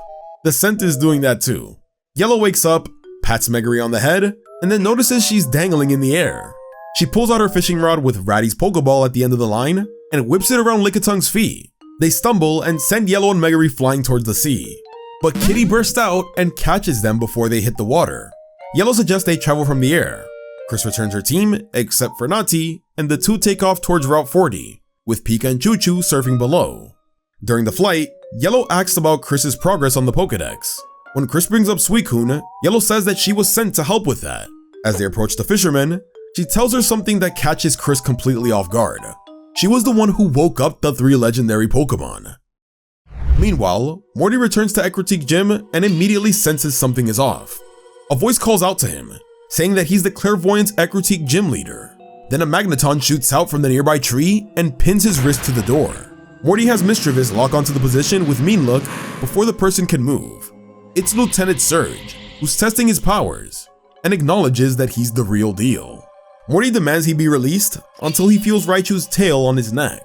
The scent is doing that too. Yellow wakes up, pats Megary on the head, and then notices she's dangling in the air. She pulls out her fishing rod with Ratty's Pokeball at the end of the line and whips it around Lickitung's feet. They stumble and send Yellow and Megary flying towards the sea. But Kitty bursts out and catches them before they hit the water. Yellow suggests they travel from the air. Chris returns her team, except for Nati, and the 2 take off towards Route 40, with Pika and Choo-Choo surfing below. During the flight, Yellow asks about Chris's progress on the Pokédex. When Chris brings up Suicune, Yellow says that she was sent to help with that. As they approach the fisherman, she tells her something that catches Chris completely off guard. She was the one who woke up the 3 legendary Pokemon. Meanwhile, Morty returns to Ecruteak Gym and immediately senses something is off. A voice calls out to him, saying that he's the clairvoyant Ecruteak Gym leader. Then a Magneton shoots out from the nearby tree and pins his wrist to the door. Morty has Mischievous lock onto the position with Mean Look before the person can move. It's Lieutenant Surge, who's testing his powers, and acknowledges that he's the real deal. Morty demands he be released until he feels Raichu's tail on his neck.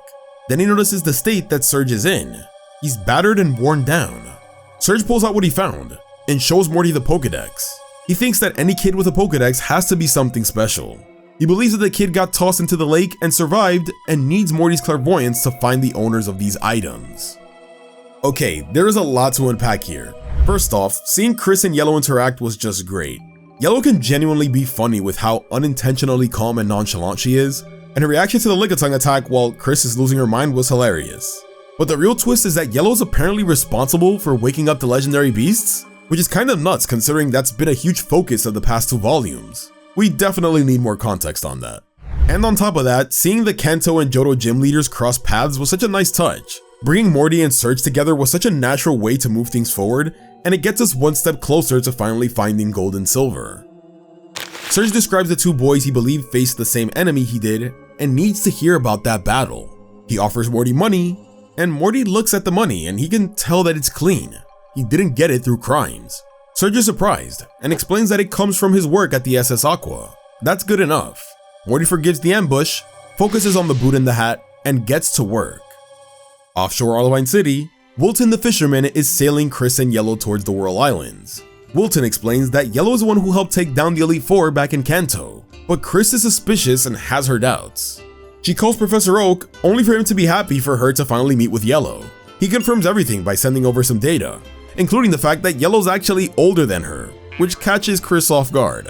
Then he notices the state that Surge is in. He's battered and worn down. Surge pulls out what he found and shows Morty the Pokédex. He thinks that any kid with a Pokédex has to be something special. He believes that the kid got tossed into the lake and survived and needs Morty's clairvoyance to find the owners of these items. Okay, there is a lot to unpack here. First off, seeing Chris and Yellow interact was just great. Yellow can genuinely be funny with how unintentionally calm and nonchalant she is, and her reaction to the Lickitung attack while Chris is losing her mind was hilarious. But the real twist is that Yellow's apparently responsible for waking up the legendary beasts, which is kind of nuts considering that's been a huge focus of the past 2 volumes. We definitely need more context on that. And on top of that, seeing the Kanto and Johto gym leaders cross paths was such a nice touch. Bringing Morty and Surge together was such a natural way to move things forward, and it gets us one step closer to finally finding gold and silver. Surge describes the 2 boys he believed faced the same enemy he did and needs to hear about that battle. He offers Morty money, and Morty looks at the money and he can tell that it's clean. He didn't get it through crimes. Surge is surprised and explains that it comes from his work at the SS Aqua. That's good enough. Morty forgives the ambush, focuses on the boot and the hat, and gets to work. Offshore Arlewine City, Wilton the fisherman is sailing Chris and Yellow towards the Whirl Islands. Wilton explains that Yellow is the one who helped take down the Elite Four back in Kanto, but Chris is suspicious and has her doubts. She calls Professor Oak only for him to be happy for her to finally meet with Yellow. He confirms everything by sending over some data, including the fact that Yellow's actually older than her, which catches Chris off guard.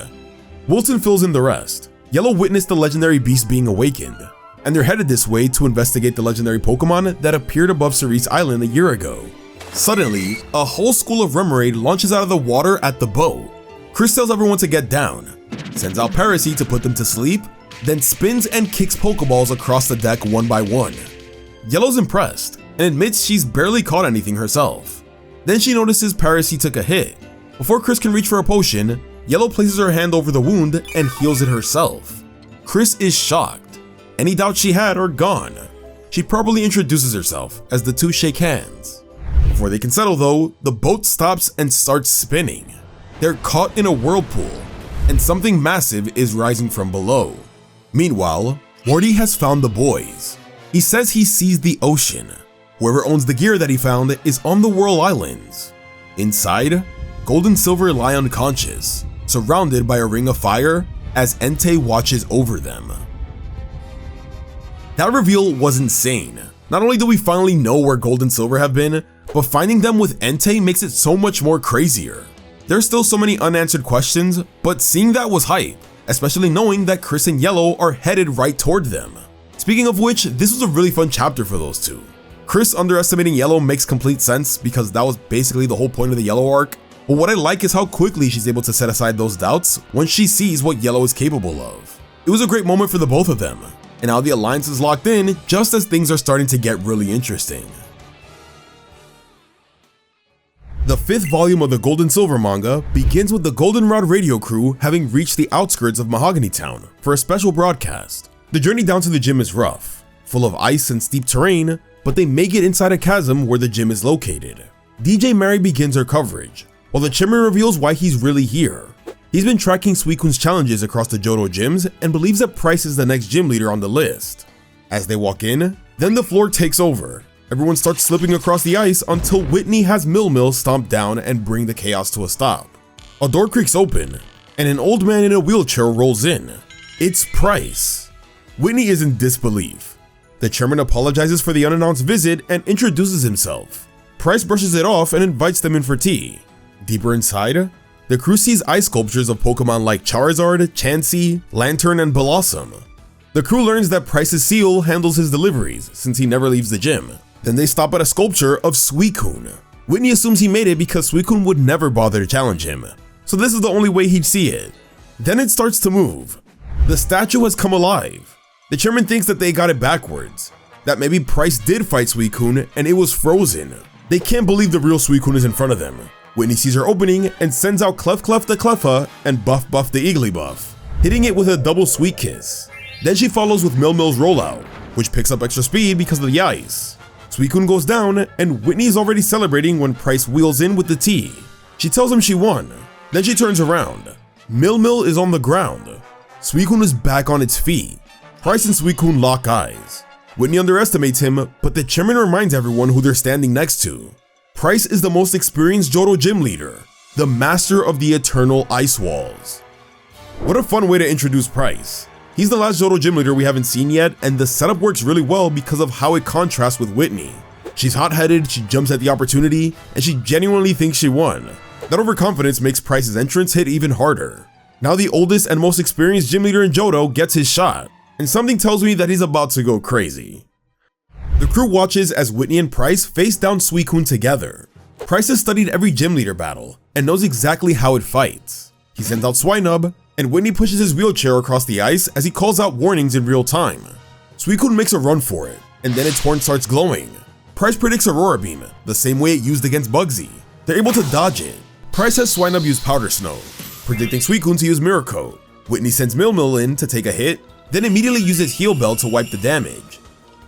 Wilton fills in the rest. Yellow witnessed the legendary beast being awakened, and they're headed this way to investigate the legendary Pokémon that appeared above Cerise Island a year ago. Suddenly, a whole school of Remoraid launches out of the water at the boat. Chris tells everyone to get down, sends out Parasy to put them to sleep, then spins and kicks Pokeballs across the deck one by one. Yellow's impressed and admits she's barely caught anything herself. Then she notices Parasy took a hit. Before Chris can reach for a potion, Yellow places her hand over the wound and heals it herself. Chris is shocked. Any doubts she had are gone. She properly introduces herself as the 2 shake hands. Before they can settle though, the boat stops and starts spinning. They're caught in a whirlpool, and something massive is rising from below. Meanwhile, Morty has found the boys. He says he sees the ocean. Whoever owns the gear that he found is on the Whirl Islands. Inside, Gold and Silver lie unconscious, surrounded by a ring of fire as Entei watches over them. That reveal was insane. Not only do we finally know where Gold and Silver have been, but finding them with Entei makes it so much more crazier. There's still so many unanswered questions, but seeing that was hype, especially knowing that Chris and Yellow are headed right toward them. Speaking of which, this was a really fun chapter for those 2. Chris underestimating Yellow makes complete sense because that was basically the whole point of the Yellow arc, but what I like is how quickly she's able to set aside those doubts when she sees what Yellow is capable of. It was a great moment for the both of them, and now the alliance is locked in just as things are starting to get really interesting. The 5th volume of the Gold and Silver manga begins with the Goldenrod radio crew having reached the outskirts of Mahogany Town for a special broadcast. The journey down to the gym is rough, full of ice and steep terrain, but they make it inside a chasm where the gym is located. DJ Mary begins her coverage, while the chairman reveals why he's really here. He's been tracking Suicune's challenges across the Johto gyms and believes that Price is the next gym leader on the list. As they walk in, then the floor takes over. Everyone starts slipping across the ice until Whitney has Mil stomp down and bring the chaos to a stop. A door creaks open, and an old man in a wheelchair rolls in. It's Price. Whitney is in disbelief. The chairman apologizes for the unannounced visit and introduces himself. Price brushes it off and invites them in for tea. Deeper inside, the crew sees ice sculptures of Pokemon like Charizard, Chansey, Lantern, and Blossom. The crew learns that Price's seal handles his deliveries since he never leaves the gym. Then they stop at a sculpture of Suicune. Whitney assumes he made it because Suicune would never bother to challenge him, so this is the only way he'd see it. Then it starts to move. The statue has come alive. The chairman thinks that they got it backwards, that maybe Price did fight Suicune and it was frozen. They can't believe the real Suicune is in front of them. Whitney sees her opening and sends out Clef the Cleffa and Buff the Igglybuff, hitting it with a double sweet kiss. Then she follows with Mil's rollout, which picks up extra speed because of the ice. Suicune goes down, and Whitney is already celebrating when Price wheels in with the tea. She tells him she won. Then she turns around. Mil is on the ground. Suicune is back on its feet. Price and Suicune lock eyes. Whitney underestimates him, but the chairman reminds everyone who they're standing next to. Price is the most experienced Johto gym leader, the master of the eternal ice walls. What a fun way to introduce Price. He's the last Johto gym leader we haven't seen yet, and the setup works really well because of how it contrasts with Whitney. She's hot-headed, she jumps at the opportunity, and she genuinely thinks she won. That overconfidence makes Price's entrance hit even harder. Now the oldest and most experienced gym leader in Johto gets his shot, and something tells me that he's about to go crazy. The crew watches as Whitney and Price face down Suicune together. Price has studied every gym leader battle and knows exactly how it fights. He sends out Swinub, and Whitney pushes his wheelchair across the ice as he calls out warnings in real time. Suicune makes a run for it, and then its horn starts glowing. Price predicts Aurora Beam, the same way it used against Bugsy. They're able to dodge it. Price has Swinub use Powder Snow, predicting Suicune to use Mirror Coat. Whitney sends Mil in to take a hit, then immediately uses Heal Bell to wipe the damage.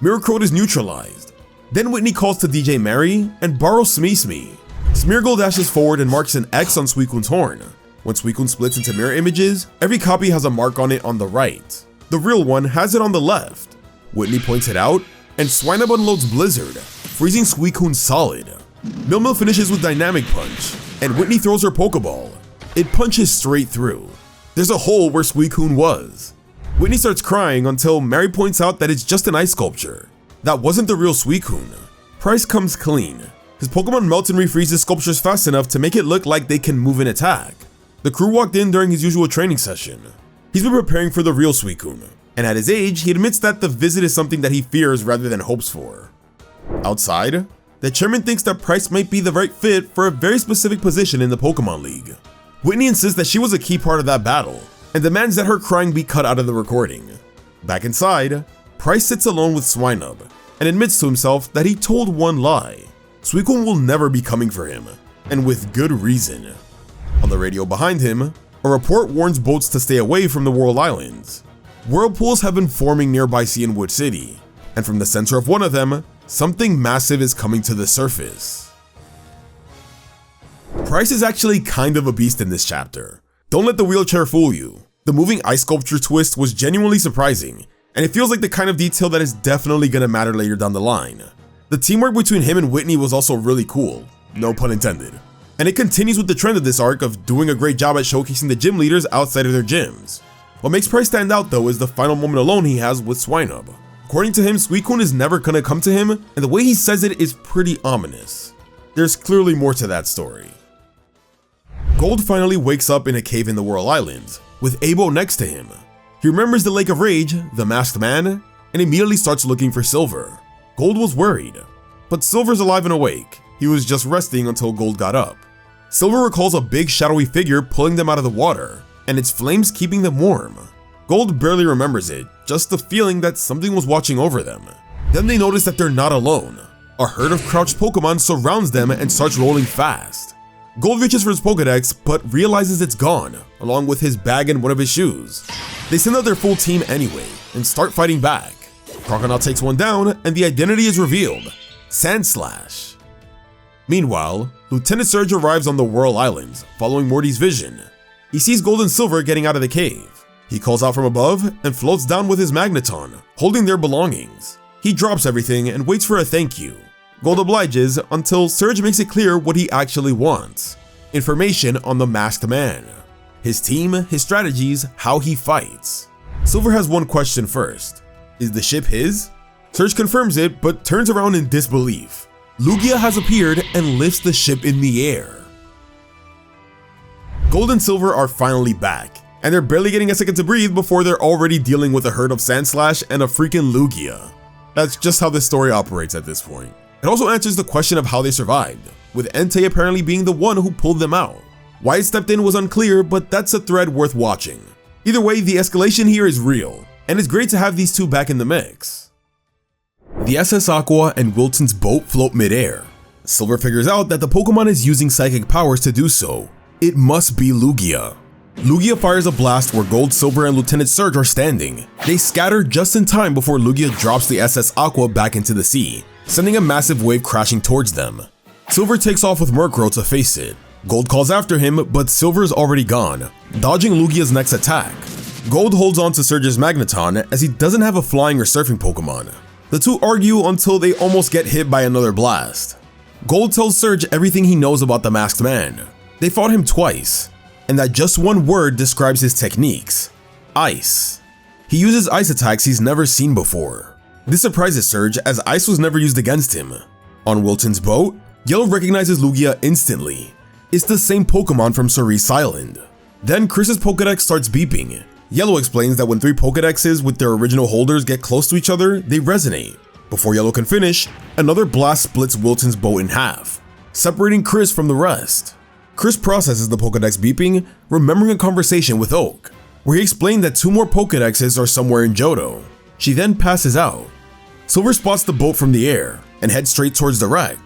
Mirror Coat is neutralized. Then Whitney calls to DJ Mary and borrows Smee. Smeargle dashes forward and marks an X on Suicune's horn. When Suicune splits into mirror images, every copy has a mark on it on the right. The real one has it on the left. Whitney points it out, and Swinub unloads Blizzard, freezing Suicune solid. Mil finishes with Dynamic Punch, and Whitney throws her Pokeball. It punches straight through. There's a hole where Suicune was. Whitney starts crying until Mary points out that it's just an ice sculpture. That wasn't the real Suicune. Price comes clean. His Pokemon melts and refreezes sculptures fast enough to make it look like they can move and attack. The crew walked in during his usual training session. He's been preparing for the real Suicune, and at his age, he admits that the visit is something that he fears rather than hopes for. Outside, the chairman thinks that Price might be the right fit for a very specific position in the Pokemon League. Whitney insists that she was a key part of that battle, and demands that her crying be cut out of the recording. Back inside, Price sits alone with Swinub, and admits to himself that he told one lie. Suicune will never be coming for him, and with good reason. On the radio behind him, a report warns boats to stay away from the Whirl Islands. Whirlpools have been forming nearby Cianwood City, and from the center of one of them, something massive is coming to the surface. Price is actually kind of a beast in this chapter. Don't let the wheelchair fool you. The moving ice sculpture twist was genuinely surprising, and it feels like the kind of detail that is definitely gonna matter later down the line. The teamwork between him and Whitney was also really cool, no pun intended. And it continues with the trend of this arc of doing a great job at showcasing the gym leaders outside of their gyms. What makes Price stand out though is the final moment alone he has with Swinub. According to him, Suicune is never gonna come to him, and the way he says it is pretty ominous. There's clearly more to that story. Gold finally wakes up in a cave in the Whirl Islands, with Abo next to him. He remembers the Lake of Rage, the Masked Man, and immediately starts looking for Silver. Gold was worried, but Silver's alive and awake. He was just resting until Gold got up. Silver recalls a big shadowy figure pulling them out of the water, and its flames keeping them warm. Gold barely remembers it, just the feeling that something was watching over them. Then they notice that they're not alone. A herd of crouched Pokemon surrounds them and starts rolling fast. Gold reaches for his Pokedex, but realizes it's gone, along with his bag and one of his shoes. They send out their full team anyway, and start fighting back. Crocodile takes one down, and the identity is revealed: Sandslash. Meanwhile, Lieutenant Surge arrives on the Whirl Islands, following Morty's vision. He sees Gold and Silver getting out of the cave. He calls out from above and floats down with his Magneton, holding their belongings. He drops everything and waits for a thank you. Gold obliges until Surge makes it clear what he actually wants: information on the Masked Man, his team, his strategies, how he fights. Silver has one question first: is the ship his? Surge confirms it, but turns around in disbelief. Lugia has appeared and lifts the ship in the air. Gold and Silver are finally back, and they're barely getting a second to breathe before they're already dealing with a herd of Sandslash and a freaking Lugia. That's just how this story operates at this point. It also answers the question of how they survived, with Entei apparently being the one who pulled them out. Why it stepped in was unclear, but that's a thread worth watching. Either way, the escalation here is real, and it's great to have these two back in the mix. The SS Aqua and Wilton's boat float midair. Silver figures out that the Pokemon is using psychic powers to do so. It must be Lugia. Lugia fires a blast where Gold, Silver, and Lieutenant Surge are standing. They scatter just in time before Lugia drops the SS Aqua back into the sea, sending a massive wave crashing towards them. Silver takes off with Murkrow to face it. Gold calls after him, but Silver is already gone, dodging Lugia's next attack. Gold holds on to Surge's Magneton as he doesn't have a flying or surfing Pokemon. The two argue until they almost get hit by another blast. Gold tells Surge everything he knows about the Masked Man. They fought him twice, and that just one word describes his techniques: ice. He uses ice attacks he's never seen before. This surprises Surge as ice was never used against him. On Wilton's boat, Yellow recognizes Lugia instantly. It's the same Pokemon from Cerise Island. Then Chris's Pokedex starts beeping. Yellow explains that when three Pokedexes with their original holders get close to each other, they resonate. Before Yellow can finish, another blast splits Wilton's boat in half, separating Chris from the rest. Chris processes the Pokedex beeping, remembering a conversation with Oak, where he explained that 2 more Pokedexes are somewhere in Johto. She then passes out. Silver spots the boat from the air and heads straight towards the wreck.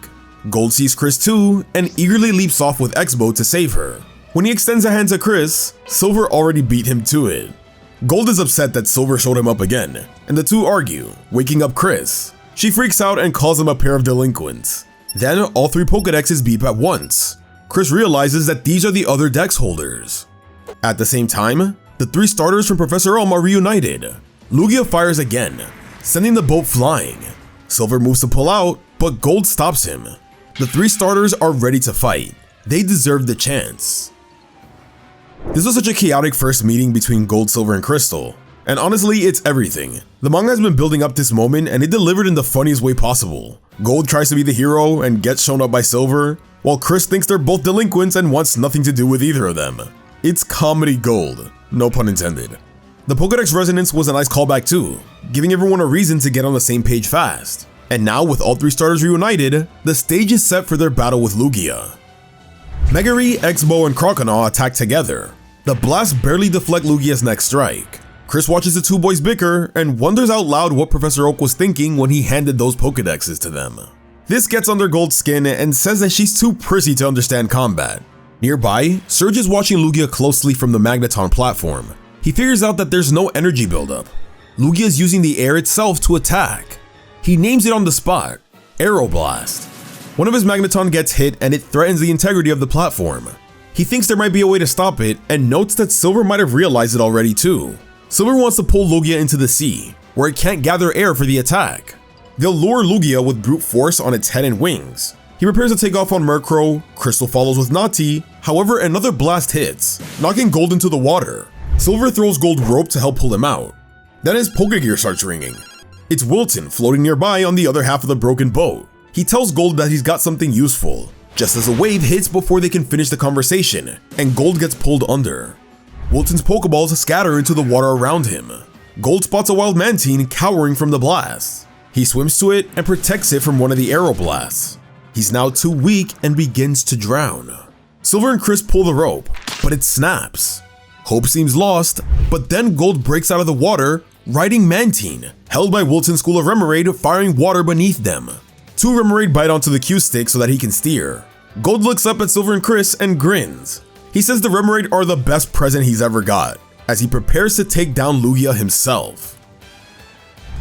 Gold sees Chris too and eagerly leaps off with X-Bow to save her. When he extends a hand to Chris, Silver already beat him to it. Gold is upset that Silver showed him up again, and the two argue, waking up Chris. She freaks out and calls him a pair of delinquents. Then all 3 Pokedexes beep at once. Chris realizes that these are the other Dex holders. At the same time, the 3 starters from Professor Elm are reunited. Lugia fires again, sending the boat flying. Silver moves to pull out, but Gold stops him. The 3 starters are ready to fight. They deserve the chance. This was such a chaotic first meeting between Gold, Silver, and Crystal. And honestly, it's everything. The manga has been building up this moment and it delivered in the funniest way possible. Gold tries to be the hero and gets shown up by Silver, while Chris thinks they're both delinquents and wants nothing to do with either of them. It's comedy gold, no pun intended. The Pokedex resonance was a nice callback too, giving everyone a reason to get on the same page fast. And now with all 3 starters reunited, the stage is set for their battle with Lugia. Megary, X-Bow, and Croconaw attack together. The blasts barely deflect Lugia's next strike. Chris watches the 2 boys bicker and wonders out loud what Professor Oak was thinking when he handed those Pokedexes to them. This gets under Gold's skin and says that she's too prissy to understand combat. Nearby, Surge is watching Lugia closely from the Magneton platform. He figures out that there's no energy buildup. Lugia is using the air itself to attack. He names it on the spot, Aeroblast. One of his Magneton gets hit and it threatens the integrity of the platform. He thinks there might be a way to stop it and notes that Silver might have realized it already too. Silver wants to pull Lugia into the sea, where it can't gather air for the attack. They'll lure Lugia with brute force on its head and wings. He prepares to take off on Murkrow, Crystal follows with Nati, however another blast hits, knocking Gold into the water. Silver throws Gold rope to help pull him out. Then his Pokegear starts ringing. It's Wilton floating nearby on the other half of the broken boat. He tells Gold that he's got something useful, just as a wave hits before they can finish the conversation, and Gold gets pulled under. Wilton's Pokeballs scatter into the water around him. Gold spots a wild Mantine cowering from the blast. He swims to it and protects it from one of the Aeroblasts. He's now too weak and begins to drown. Silver and Chris pull the rope, but it snaps. Hope seems lost, but then Gold breaks out of the water, riding Mantine, held by Wilton's School of Remoraid, firing water beneath them. 2 Remoraid bite onto the Q-stick so that he can steer. Gold looks up at Silver and Chris and grins. He says the Remoraid are the best present he's ever got, as he prepares to take down Lugia himself.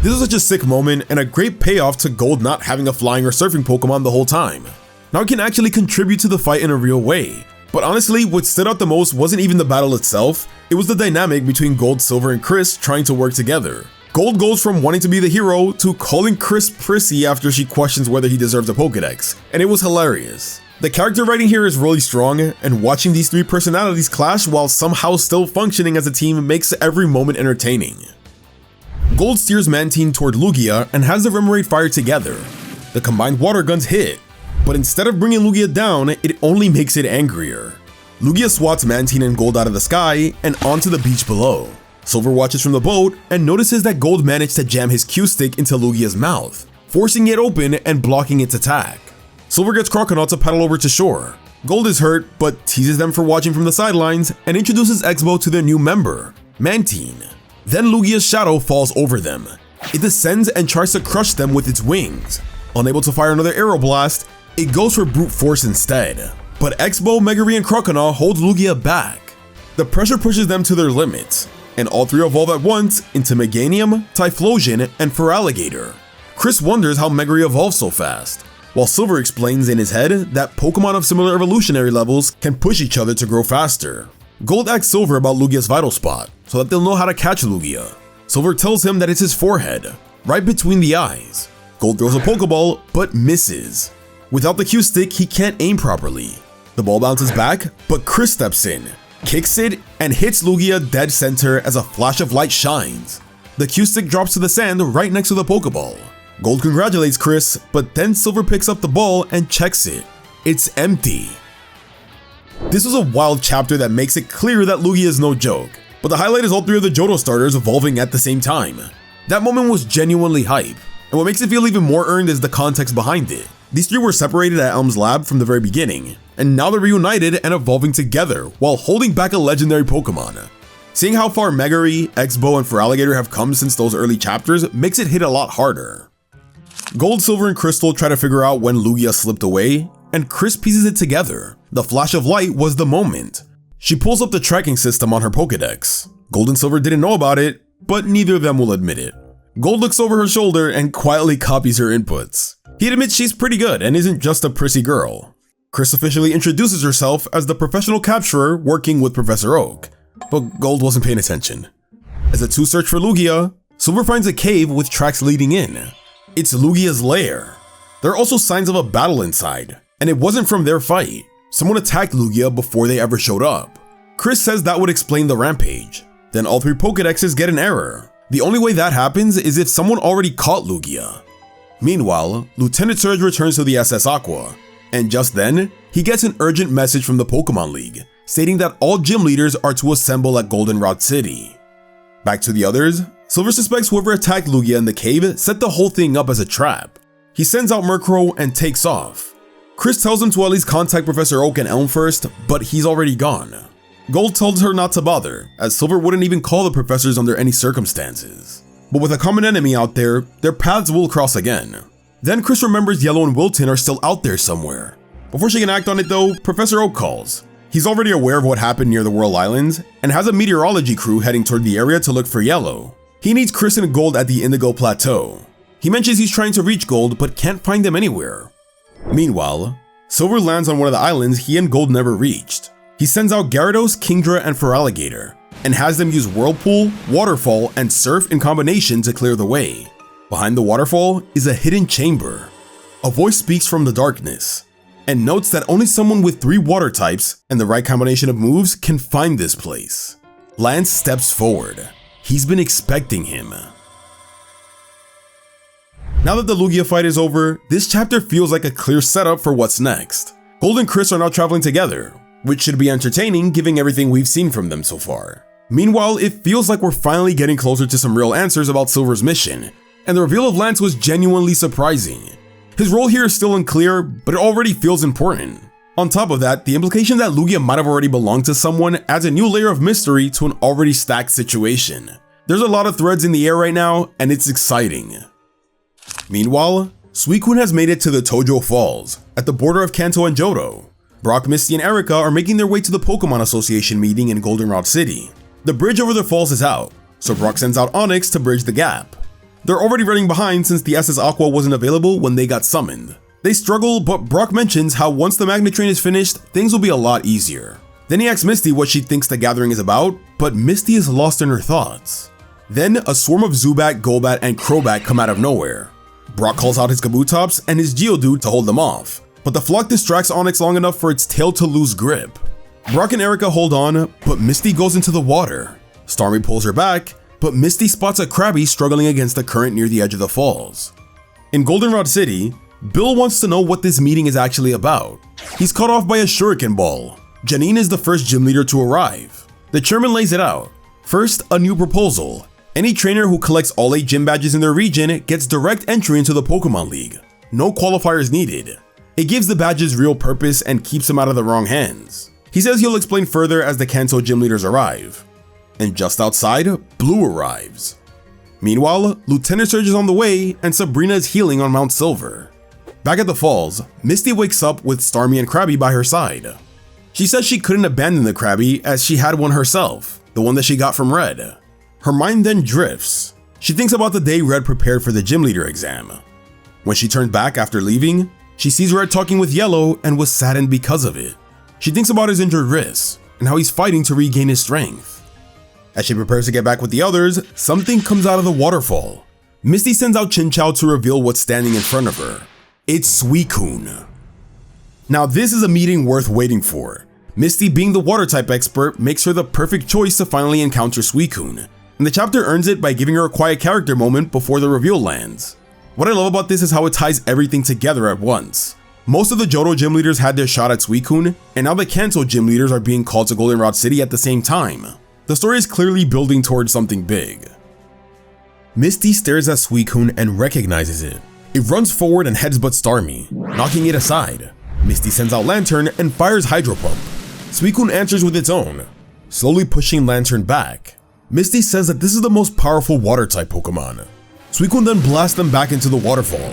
This was such a sick moment and a great payoff to Gold not having a flying or surfing Pokemon the whole time. Now he can actually contribute to the fight in a real way. But honestly, what stood out the most wasn't even the battle itself, it was the dynamic between Gold, Silver, and Chris trying to work together. Gold goes from wanting to be the hero to calling Chris prissy after she questions whether he deserves a Pokedex, and it was hilarious. The character writing here is really strong, and watching these 3 personalities clash while somehow still functioning as a team makes every moment entertaining. Gold steers Mantine toward Lugia and has the Remoraid fire together. The combined water guns hit, but instead of bringing Lugia down, it only makes it angrier. Lugia swats Mantine and Gold out of the sky and onto the beach below. Silver watches from the boat and notices that Gold managed to jam his Q-stick into Lugia's mouth, forcing it open and blocking its attack. Silver gets Croconaw to paddle over to shore. Gold is hurt, but teases them for watching from the sidelines and introduces X-Bow to their new member, Mantine. Then Lugia's shadow falls over them. It descends and tries to crush them with its wings. Unable to fire another Aeroblast, it goes for brute force instead. But X-Bow, Megary, and Croconaw hold Lugia back. The pressure pushes them to their limits, and all 3 evolve at once into Meganium, Typhlosion, and Feraligatr. Chris wonders how Megary evolved so fast, while Silver explains in his head that Pokemon of similar evolutionary levels can push each other to grow faster. Gold asks Silver about Lugia's vital spot, so that they'll know how to catch Lugia. Silver tells him that it's his forehead, right between the eyes. Gold throws a Pokeball, but misses. Without the Q-stick, he can't aim properly. The ball bounces back, but Chris steps in, kicks it, and hits Lugia dead center as a flash of light shines. The Q-stick drops to the sand right next to the Pokeball. Gold congratulates Chris, but then Silver picks up the ball and checks it. It's empty. This was a wild chapter that makes it clear that Lugia is no joke, but the highlight is all 3 of the Johto starters evolving at the same time. That moment was genuinely hype. And what makes it feel even more earned is the context behind it. These three were separated at Elm's lab from the very beginning, and now they're reunited and evolving together while holding back a legendary Pokemon. Seeing how far Megary, X-Bow, and Feraligatr have come since those early chapters makes it hit a lot harder. Gold, Silver, and Crystal try to figure out when Lugia slipped away, and Chris pieces it together. The flash of light was the moment. She pulls up the tracking system on her Pokedex. Gold and Silver didn't know about it, but neither of them will admit it. Gold looks over her shoulder and quietly copies her inputs. He admits she's pretty good and isn't just a prissy girl. Chris officially introduces herself as the professional capturer working with Professor Oak, but Gold wasn't paying attention. As the two search for Lugia, Silver finds a cave with tracks leading in. It's Lugia's lair. There are also signs of a battle inside, and it wasn't from their fight. Someone attacked Lugia before they ever showed up. Chris says that would explain the rampage. Then all three Pokedexes get an error. The only way that happens is if someone already caught Lugia. Meanwhile, Lieutenant Surge returns to the SS Aqua, and just then, he gets an urgent message from the Pokemon League, stating that all gym leaders are to assemble at Goldenrod City. Back to the others, Silver suspects whoever attacked Lugia in the cave set the whole thing up as a trap. He sends out Murkrow and takes off. Chris tells him to at least contact Professor Oak and Elm first, but he's already gone. Gold tells her not to bother, as Silver wouldn't even call the professors under any circumstances. But with a common enemy out there, their paths will cross again. Then Chris remembers Yellow and Wilton are still out there somewhere. Before she can act on it though, Professor Oak calls. He's already aware of what happened near the Whirl Islands, and has a meteorology crew heading toward the area to look for Yellow. He needs Chris and Gold at the Indigo Plateau. He mentions he's trying to reach Gold, but can't find them anywhere. Meanwhile, Silver lands on one of the islands he and Gold never reached. He sends out Gyarados, Kingdra, and Feraligatr, and has them use Whirlpool, Waterfall, and Surf in combination to clear the way. Behind the waterfall is a hidden chamber. A voice speaks from the darkness, and notes that only someone with 3 water types and the right combination of moves can find this place. Lance steps forward. He's been expecting him. Now that the Lugia fight is over, this chapter feels like a clear setup for what's next. Gold and Chris are now traveling together, which should be entertaining given everything we've seen from them so far. Meanwhile, it feels like we're finally getting closer to some real answers about Silver's mission, and the reveal of Lance was genuinely surprising. His role here is still unclear, but it already feels important. On top of that, the implication that Lugia might have already belonged to someone adds a new layer of mystery to an already stacked situation. There's a lot of threads in the air right now, and it's exciting. Meanwhile, Suicune has made it to the Tojo Falls, at the border of Kanto and Johto. Brock, Misty, and Erika are making their way to the Pokemon Association meeting in Goldenrod City. The bridge over the falls is out, so Brock sends out Onix to bridge the gap. They're already running behind since the SS Aqua wasn't available when they got summoned. They struggle, but Brock mentions how once the Magnet Train is finished, things will be a lot easier. Then he asks Misty what she thinks the gathering is about, but Misty is lost in her thoughts. Then a swarm of Zubat, Golbat, and Crobat come out of nowhere. Brock calls out his Kabutops and his Geodude to hold them off, but the flock distracts Onix long enough for its tail to lose grip. Brock and Erika hold on, but Misty goes into the water. Starmie pulls her back, but Misty spots a Krabby struggling against the current near the edge of the falls. In Goldenrod City, Bill wants to know what this meeting is actually about. He's caught off by a Shuriken Ball. Janine is the first gym leader to arrive. The chairman lays it out. First, a new proposal. Any trainer who collects all 8 gym badges in their region gets direct entry into the Pokemon League. No qualifiers needed. It gives the badges real purpose and keeps them out of the wrong hands. He says he'll explain further as the Kanto gym leaders arrive. And just outside, Blue arrives. Meanwhile, Lieutenant Surge is on the way and Sabrina is healing on Mount Silver. Back at the falls, Misty wakes up with Starmie and Krabby by her side. She says she couldn't abandon the Krabby as she had one herself, the one that she got from Red. Her mind then drifts. She thinks about the day Red prepared for the gym leader exam. When she turned back after leaving, she sees Red talking with Yellow and was saddened because of it. She thinks about his injured wrist and how he's fighting to regain his strength. As she prepares to get back with the others, something comes out of the waterfall. Misty sends out Chinchou to reveal what's standing in front of her. It's Suicune. Now this is a meeting worth waiting for. Misty, being the water type expert, makes her the perfect choice to finally encounter Suicune, and the chapter earns it by giving her a quiet character moment before the reveal lands. What I love about this is how it ties everything together at once. Most of the Johto gym leaders had their shot at Suicune, and now the Kanto gym leaders are being called to Goldenrod City at the same time. The story is clearly building towards something big. Misty stares at Suicune and recognizes it. It runs forward and heads but Starmie, knocking it aside. Misty sends out Lantern and fires Hydro Pump. Suicune answers with its own, slowly pushing Lantern back. Misty says that this is the most powerful Water-type Pokemon. Suicune then blasts them back into the waterfall.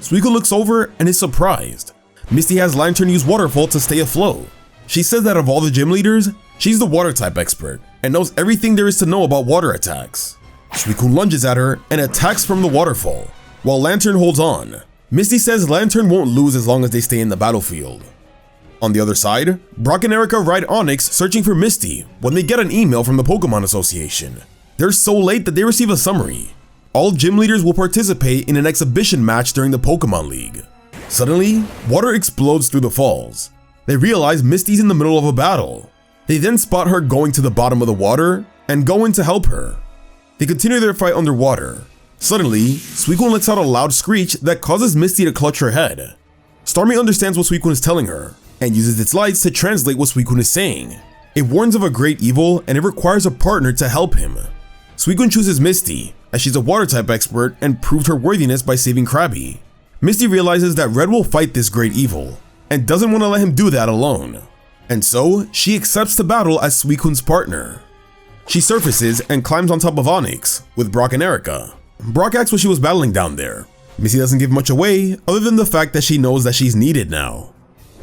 Suicune looks over and is surprised. Misty has Lantern use Waterfall to stay afloat. She says that of all the gym leaders, she's the Water-type expert and knows everything there is to know about water attacks. Suicune lunges at her and attacks from the waterfall, while Lantern holds on. Misty says Lantern won't lose as long as they stay in the battlefield. On the other side, Brock and Erica ride Onix searching for Misty when they get an email from the Pokemon Association. They're so late that they receive a summary. All gym leaders will participate in an exhibition match during the Pokemon League. Suddenly, water explodes through the falls. They realize Misty's in the middle of a battle. They then spot her going to the bottom of the water and go in to help her. They continue their fight underwater. Suddenly, Suicune lets out a loud screech that causes Misty to clutch her head. Starmie understands what Suicune is telling her and uses its lights to translate what Suicune is saying. It warns of a great evil and it requires a partner to help him. Suicune chooses Misty, as she's a Water-type expert and proved her worthiness by saving Krabby. Misty realizes that Red will fight this great evil, and doesn't want to let him do that alone. And so, she accepts the battle as Suicune's partner. She surfaces and climbs on top of Onix, with Brock and Erica. Brock asks what she was battling down there. Misty doesn't give much away, other than the fact that she knows that she's needed now.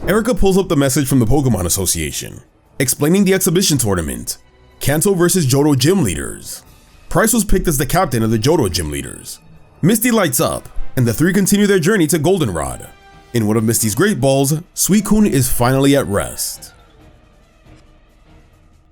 Erica pulls up the message from the Pokemon Association, explaining the exhibition tournament, Kanto vs Johto Gym Leaders. Pryce was picked as the captain of the Johto Gym Leaders. Misty lights up, and the three continue their journey to Goldenrod. In one of Misty's Great Balls, Suicune is finally at rest.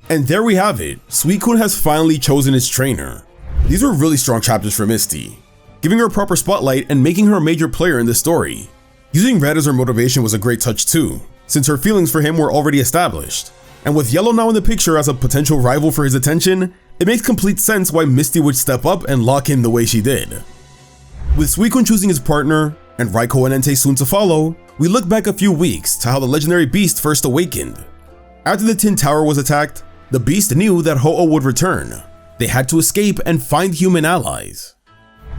And there we have it, Suicune has finally chosen its trainer. These were really strong chapters for Misty, giving her a proper spotlight and making her a major player in the story. Using Red as her motivation was a great touch too, since her feelings for him were already established. And with Yellow now in the picture as a potential rival for his attention, it makes complete sense why Misty would step up and lock in the way she did. With Suicune choosing his partner, and Raikou and Entei soon to follow, we look back a few weeks to how the legendary beast first awakened. After the Tin Tower was attacked, the beast knew that Ho-Oh would return. They had to escape and find human allies.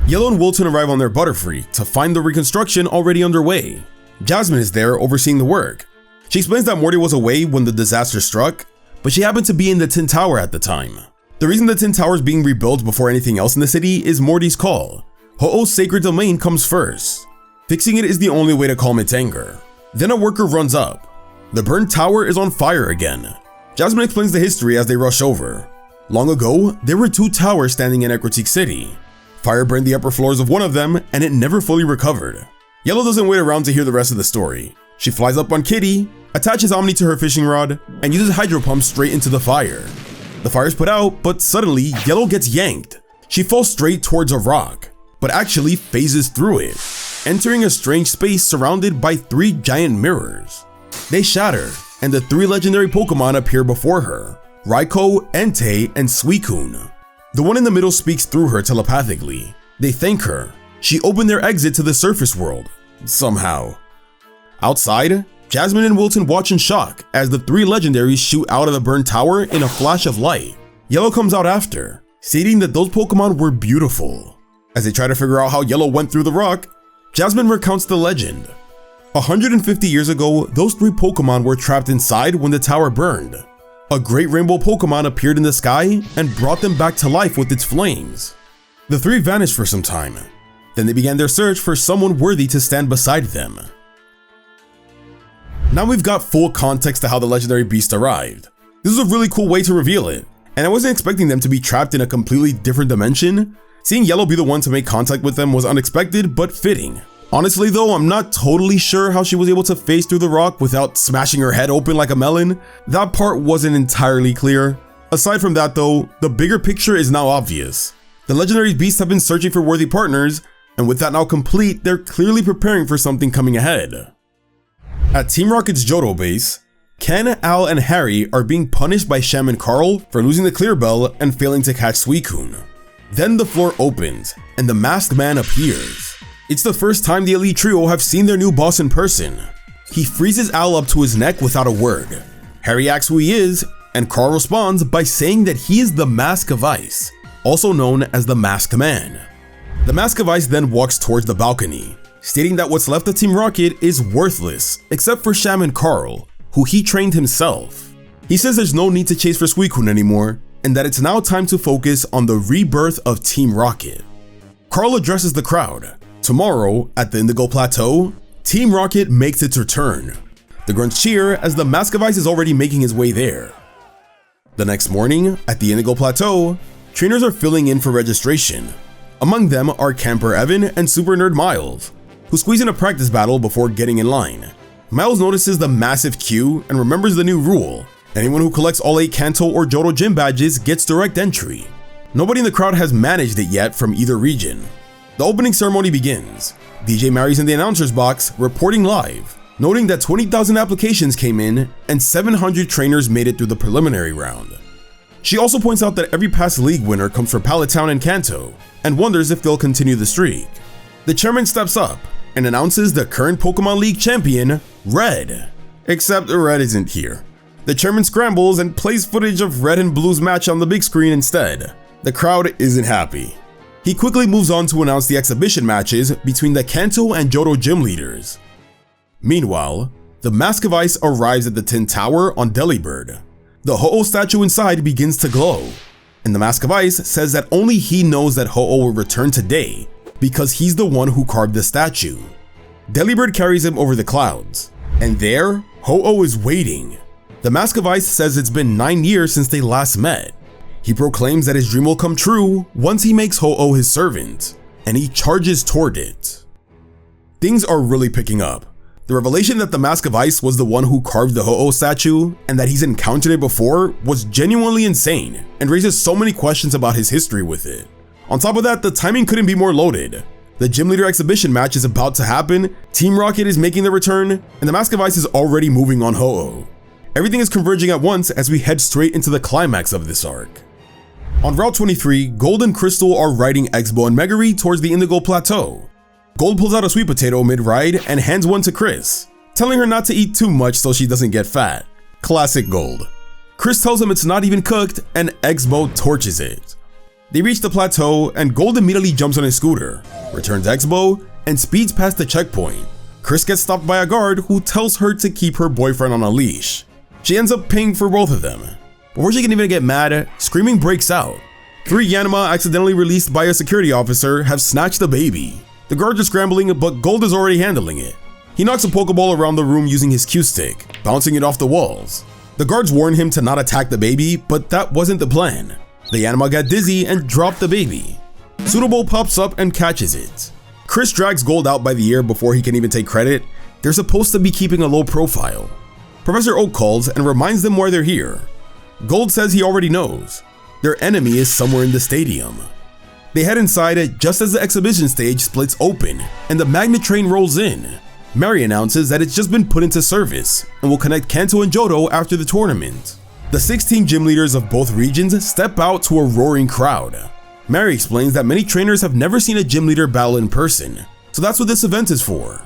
Yellow and Wilton arrive on their Butterfree to find the reconstruction already underway. Jasmine is there overseeing the work. She explains that Morty was away when the disaster struck, but she happened to be in the Tin Tower at the time. The reason the Tin Tower is being rebuilt before anything else in the city is Morty's call. Ho-Oh's sacred domain comes first. Fixing it is the only way to calm its anger. Then a worker runs up. The burned tower is on fire again. Jasmine explains the history as they rush over. Long ago, there were two towers standing in Ecruteak City. Fire burned the upper floors of one of them and it never fully recovered. Yellow doesn't wait around to hear the rest of the story. She flies up on Kitty, attaches Omni to her fishing rod, and uses Hydro Pump straight into the fire. The fire's put out, but suddenly Yellow gets yanked. She falls straight towards a rock, but actually phases through it, entering a strange space surrounded by three giant mirrors. They shatter, and the three legendary Pokemon appear before her: Raikou, Entei, and Suicune. The one in the middle speaks through her telepathically. They thank her. She opened their exit to the surface world, somehow. Outside, Jasmine and Wilton watch in shock as the three legendaries shoot out of the burned tower in a flash of light. Yellow comes out after, stating that those Pokemon were beautiful. As they try to figure out how Yellow went through the rock, Jasmine recounts the legend. 150 years ago, those three Pokemon were trapped inside when the tower burned. A great rainbow Pokemon appeared in the sky and brought them back to life with its flames. The three vanished for some time. Then they began their search for someone worthy to stand beside them. Now we've got full context to how the legendary beast arrived. This is a really cool way to reveal it, and I wasn't expecting them to be trapped in a completely different dimension. Seeing Yellow be the one to make contact with them was unexpected but fitting. Honestly though, I'm not totally sure how she was able to phase through the rock without smashing her head open like a melon. That part wasn't entirely clear. Aside from that though, the bigger picture is now obvious. The legendary beasts have been searching for worthy partners, and with that now complete, they're clearly preparing for something coming ahead. At Team Rocket's Johto base, Ken, Al, and Harry are being punished by Shaman Carl for losing the Clear Bell and failing to catch Suicune. Then the floor opens, and the masked man appears. It's the first time the Elite Trio have seen their new boss in person. He freezes Al up to his neck without a word. Harry asks who he is, and Carl responds by saying that he is the Mask of Ice, also known as the Masked Man. The Mask of Ice then walks towards the balcony, stating that what's left of Team Rocket is worthless except for Shaman Carl, who he trained himself. He says there's no need to chase for Suicune anymore, and that it's now time to focus on the rebirth of Team Rocket. Carl addresses the crowd. Tomorrow, at the Indigo Plateau, Team Rocket makes its return. The grunts cheer as the Mask of Ice is already making his way there. The next morning, at the Indigo Plateau, trainers are filling in for registration. Among them are Camper Evan and Super Nerd Miles, who squeeze in a practice battle before getting in line. Miles notices the massive queue and remembers the new rule. Anyone who collects all 8 Kanto or Johto gym badges gets direct entry. Nobody in the crowd has managed it yet from either region. The opening ceremony begins. DJ Mary's in the announcer's box, reporting live, noting that 20,000 applications came in and 700 trainers made it through the preliminary round. She also points out that every past league winner comes from Pallet Town and Kanto, and wonders if they'll continue the streak. The chairman steps up and announces the current Pokemon League champion, Red. Except Red isn't here. The chairman scrambles and plays footage of Red and Blue's match on the big screen instead. The crowd isn't happy. He quickly moves on to announce the exhibition matches between the Kanto and Johto gym leaders. Meanwhile, the Mask of Ice arrives at the Tin Tower on Delibird. The Ho-Oh statue inside begins to glow, and the Mask of Ice says that only he knows that Ho-Oh will return today because he's the one who carved the statue. Delibird carries him over the clouds, and there, Ho-Oh is waiting. The Mask of Ice says it's been 9 years since they last met. He proclaims that his dream will come true once he makes Ho-Oh his servant, and he charges toward it. Things are really picking up. The revelation that the Mask of Ice was the one who carved the Ho-Oh statue and that he's encountered it before was genuinely insane and raises so many questions about his history with it. On top of that, the timing couldn't be more loaded. The Gym Leader exhibition match is about to happen, Team Rocket is making their return, and the Mask of Ice is already moving on Ho-Oh. Everything is converging at once as we head straight into the climax of this arc. On Route 23, Gold and Crystal are riding X-Bow and Megary towards the Indigo Plateau. Gold pulls out a sweet potato mid-ride and hands one to Chris, telling her not to eat too much so she doesn't get fat. Classic Gold. Chris tells him it's not even cooked and X-Bow torches it. They reach the plateau and Gold immediately jumps on his scooter, returns X-Bow, and speeds past the checkpoint. Chris gets stopped by a guard who tells her to keep her boyfriend on a leash. She ends up paying for both of them. Before she can even get mad, screaming breaks out. 3 Yanima accidentally released by a security officer have snatched the baby. The guards are scrambling, but Gold is already handling it. He knocks a Pokeball around the room using his Q-stick, bouncing it off the walls. The guards warn him to not attack the baby, but that wasn't the plan. The Yanima got dizzy and dropped the baby. Sudowoodo pops up and catches it. Chris drags Gold out by the ear before he can even take credit. They're supposed to be keeping a low profile. Professor Oak calls and reminds them why they're here. Gold says he already knows. Their enemy is somewhere in the stadium. They head inside just as the exhibition stage splits open and the magnet train rolls in. Mary announces that it's just been put into service and will connect Kanto and Johto after the tournament. The 16 gym leaders of both regions step out to a roaring crowd. Mary explains that many trainers have never seen a gym leader battle in person, so that's what this event is for.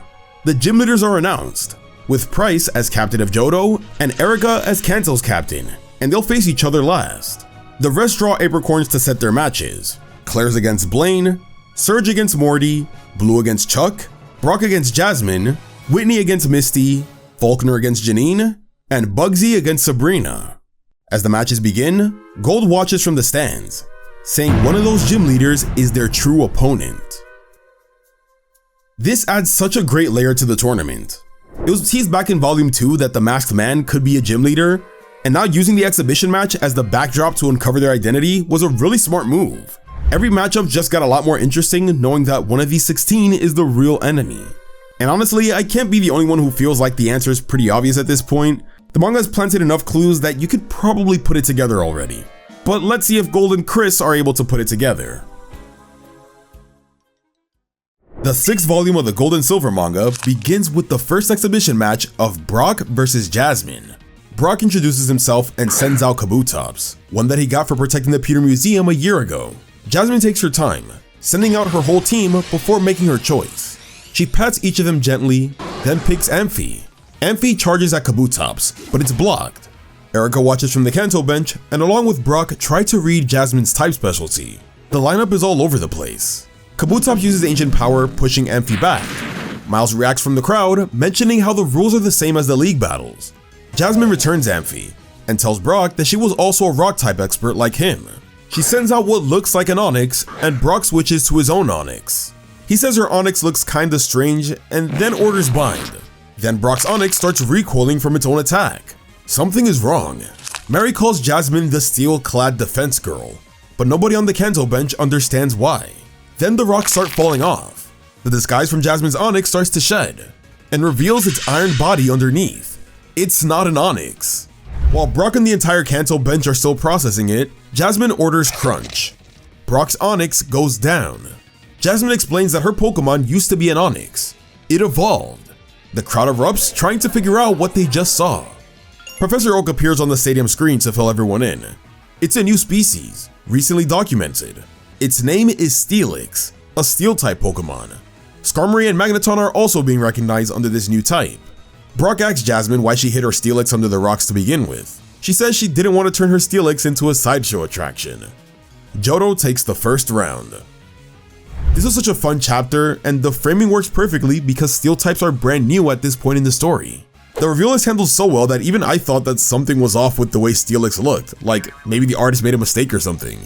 The gym leaders are announced, with Price as captain of Johto and Erica as Kanto's captain, and they'll face each other last. The rest draw apricorns to set their matches. Claire's against Blaine, Surge against Morty, Blue against Chuck, Brock against Jasmine, Whitney against Misty, Faulkner against Janine, and Bugsy against Sabrina. As the matches begin, Gold watches from the stands, saying one of those gym leaders is their true opponent. This adds such a great layer to the tournament. It was teased back in Volume 2 that the Masked Man could be a gym leader, and now using the exhibition match as the backdrop to uncover their identity was a really smart move. Every matchup just got a lot more interesting knowing that one of these 16 is the real enemy. And honestly, I can't be the only one who feels like the answer is pretty obvious at this point. The manga has planted enough clues that you could probably put it together already. But let's see if Gold and Chris are able to put it together. The 6th volume of the Gold and Silver manga begins with the first exhibition match of Brock versus Jasmine. Brock introduces himself and sends out Kabutops, one that he got for protecting the Pewter Museum a year ago. Jasmine takes her time, sending out her whole team before making her choice. She pats each of them gently, then picks Amphi. Amphi charges at Kabutops, but it's blocked. Erica watches from the Kanto bench and along with Brock try to read Jasmine's type specialty. The lineup is all over the place. Kabutops uses ancient power, pushing Amphi back. Miles reacts from the crowd, mentioning how the rules are the same as the league battles. Jasmine returns Amphi and tells Brock that she was also a rock type expert like him. She sends out what looks like an Onyx, and Brock switches to his own Onyx. He says her Onyx looks kinda strange and then orders Bind. Then Brock's Onyx starts recoiling from its own attack. Something is wrong. Mary calls Jasmine the steel-clad defense girl, but nobody on the Kanto bench understands why. Then the rocks start falling off. The disguise from Jasmine's Onyx starts to shed and reveals its iron body underneath. It's not an Onyx. While Brock and the entire Kanto bench are still processing it, Jasmine orders Crunch. Brock's Onyx goes down. Jasmine explains that her Pokemon used to be an Onyx. It evolved. The crowd erupts, trying to figure out what they just saw. Professor Oak appears on the stadium screen to fill everyone in. It's a new species, recently documented. Its name is Steelix, a Steel-type Pokemon. Skarmory and Magneton are also being recognized under this new type. Brock asks Jasmine why she hid her Steelix under the rocks to begin with. She says she didn't want to turn her Steelix into a sideshow attraction. Johto takes the first round. This is such a fun chapter, and the framing works perfectly because Steel types are brand new at this point in the story. The reveal is handled so well that even I thought that something was off with the way Steelix looked, like maybe the artist made a mistake or something.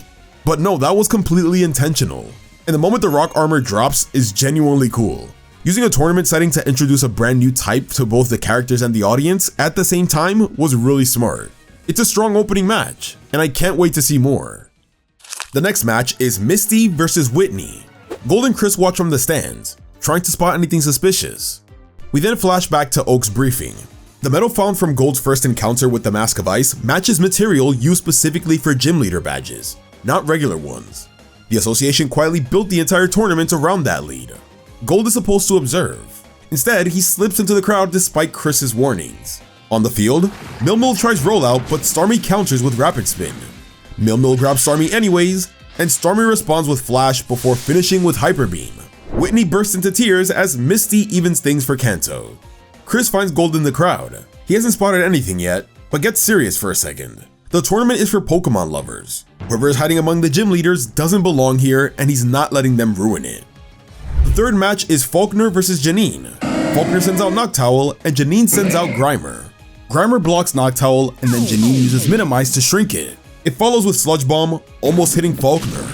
But no, that was completely intentional. And the moment the rock armor drops is genuinely cool. Using a tournament setting to introduce a brand new type to both the characters and the audience at the same time was really smart. It's a strong opening match, and I can't wait to see more. The next match is Misty versus Whitney. Gold and Chris watch from the stands, trying to spot anything suspicious. We then flash back to Oak's briefing. The medal found from Gold's first encounter with the Mask of Ice matches material used specifically for gym leader badges, not regular ones. The association quietly built the entire tournament around that lead. Gold is supposed to observe. Instead, he slips into the crowd despite Chris's warnings. On the field, Mil tries rollout, but Starmie counters with Rapid Spin. Mil grabs Starmie anyways, and Starmie responds with Flash before finishing with Hyper Beam. Whitney bursts into tears as Misty evens things for Kanto. Chris finds Gold in the crowd. He hasn't spotted anything yet, but gets serious for a second. The tournament is for Pokemon lovers. Whoever is hiding among the gym leaders doesn't belong here, and he's not letting them ruin it. The third match is Faulkner versus Janine. Faulkner sends out Noctowl, and Janine sends out Grimer. Grimer blocks Noctowl, and then Janine uses Minimize to shrink it. It follows with Sludge Bomb, almost hitting Faulkner.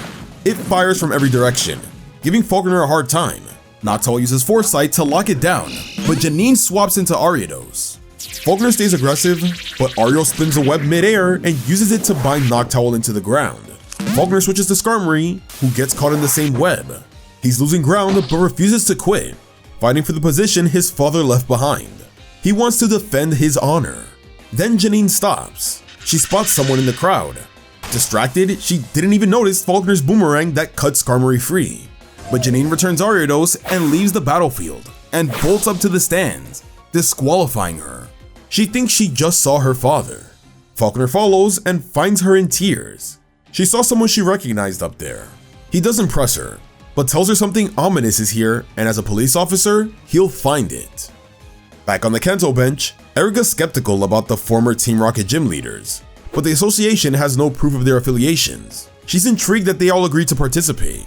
It fires from every direction, giving Faulkner a hard time. Noctowl uses Foresight to lock it down, but Janine swaps into Ariados. Faulkner stays aggressive, but Ariel spins a web mid-air and uses it to bind Noctowl into the ground. Faulkner switches to Skarmory, who gets caught in the same web. He's losing ground but refuses to quit, fighting for the position his father left behind. He wants to defend his honor. Then Janine stops. She spots someone in the crowd. Distracted, she didn't even notice Faulkner's boomerang that cut Skarmory free. But Janine returns Ariados and leaves the battlefield and bolts up to the stands, disqualifying her. She thinks she just saw her father. Faulkner follows and finds her in tears. She saw someone she recognized up there. He doesn't press her, but tells her something ominous is here, and as a police officer, he'll find it. Back on the Kanto bench, Erika's skeptical about the former Team Rocket gym leaders, but the association has no proof of their affiliations. She's intrigued that they all agreed to participate.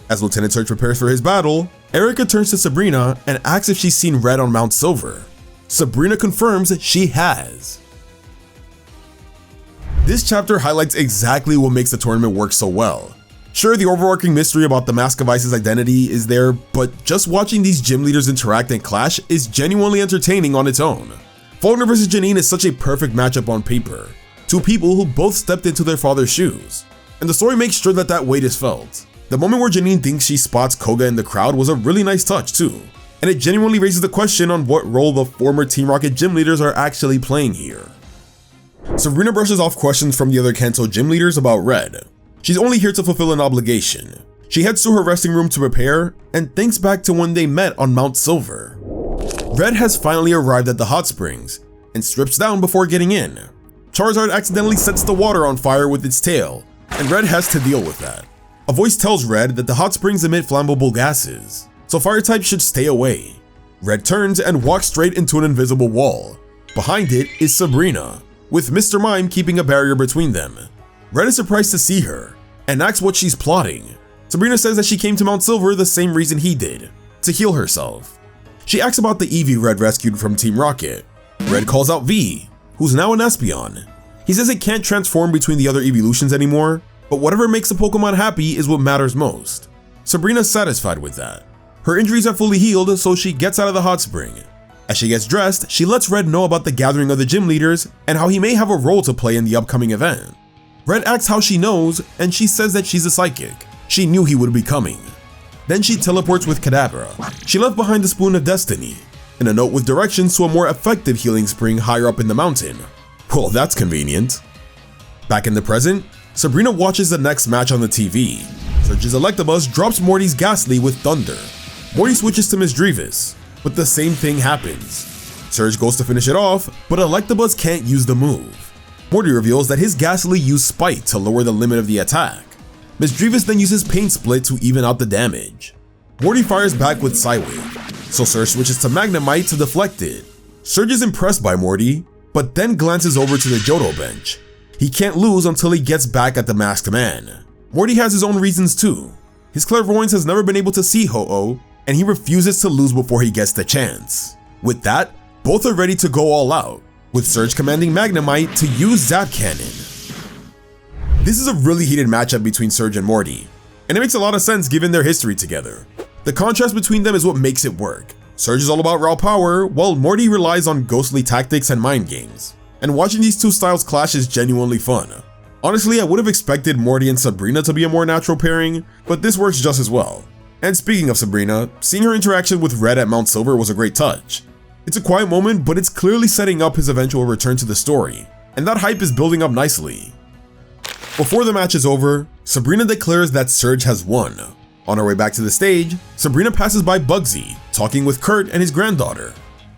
As Lieutenant Surge prepares for his battle, Erika turns to Sabrina and asks if she's seen Red on Mount Silver. Sabrina confirms she has. This chapter highlights exactly what makes the tournament work so well. Sure, the overarching mystery about the Mask of Ice's identity is there, but just watching these gym leaders interact and clash is genuinely entertaining on its own. Faulkner vs. Janine is such a perfect matchup on paper. Two people who both stepped into their father's shoes. And the story makes sure that that weight is felt. The moment where Janine thinks she spots Koga in the crowd was a really nice touch too. And it genuinely raises the question on what role the former Team Rocket gym leaders are actually playing here. Sabrina brushes off questions from the other Kanto gym leaders about Red. She's only here to fulfill an obligation. She heads to her resting room to prepare and thinks back to when they met on Mount Silver. Red has finally arrived at the hot springs and strips down before getting in. Charizard accidentally sets the water on fire with its tail, and Red has to deal with that. A voice tells Red that the hot springs emit flammable gases, so fire types should stay away. Red turns and walks straight into an invisible wall. Behind it is Sabrina, with Mr. Mime keeping a barrier between them. Red is surprised to see her, and asks what she's plotting. Sabrina says that she came to Mount Silver the same reason he did, to heal herself. She asks about the Eevee Red rescued from Team Rocket. Red calls out V, who's now an Espeon. He says it can't transform between the other evolutions anymore, but whatever makes a Pokemon happy is what matters most. Sabrina's satisfied with that. Her injuries are fully healed, so she gets out of the hot spring. As she gets dressed, she lets Red know about the gathering of the gym leaders and how he may have a role to play in the upcoming event. Red asks how she knows, and she says that she's a psychic. She knew he would be coming. Then she teleports with Kadabra. She left behind the Spoon of Destiny, and a note with directions to a more effective healing spring higher up in the mountain. Well, that's convenient. Back in the present, Sabrina watches the next match on the TV. Surge's Electabuzz drops Morty's Ghastly with Thunder. Morty switches to Misdreavus, but the same thing happens. Surge goes to finish it off, but Electabuzz can't use the move. Morty reveals that his Ghastly used Spite to lower the limit of the attack. Misdreavus then uses Paint Split to even out the damage. Morty fires back with Psywave, so Surge switches to Magnemite to deflect it. Surge is impressed by Morty, but then glances over to the Johto bench. He can't lose until he gets back at the Masked Man. Morty has his own reasons too. His clairvoyance has never been able to see Ho-Oh, and he refuses to lose before he gets the chance. With that, both are ready to go all out, with Surge commanding Magnemite to use Zap Cannon. This is a really heated matchup between Surge and Morty, and it makes a lot of sense given their history together. The contrast between them is what makes it work. Surge is all about raw power, while Morty relies on ghostly tactics and mind games. And watching these two styles clash is genuinely fun. Honestly, I would have expected Morty and Sabrina to be a more natural pairing, but this works just as well. And speaking of Sabrina, seeing her interaction with Red at Mount Silver was a great touch. It's a quiet moment, but it's clearly setting up his eventual return to the story, and that hype is building up nicely. Before the match is over, Sabrina declares that Surge has won. On her way back to the stage, Sabrina passes by Bugsy, talking with Kurt and his granddaughter.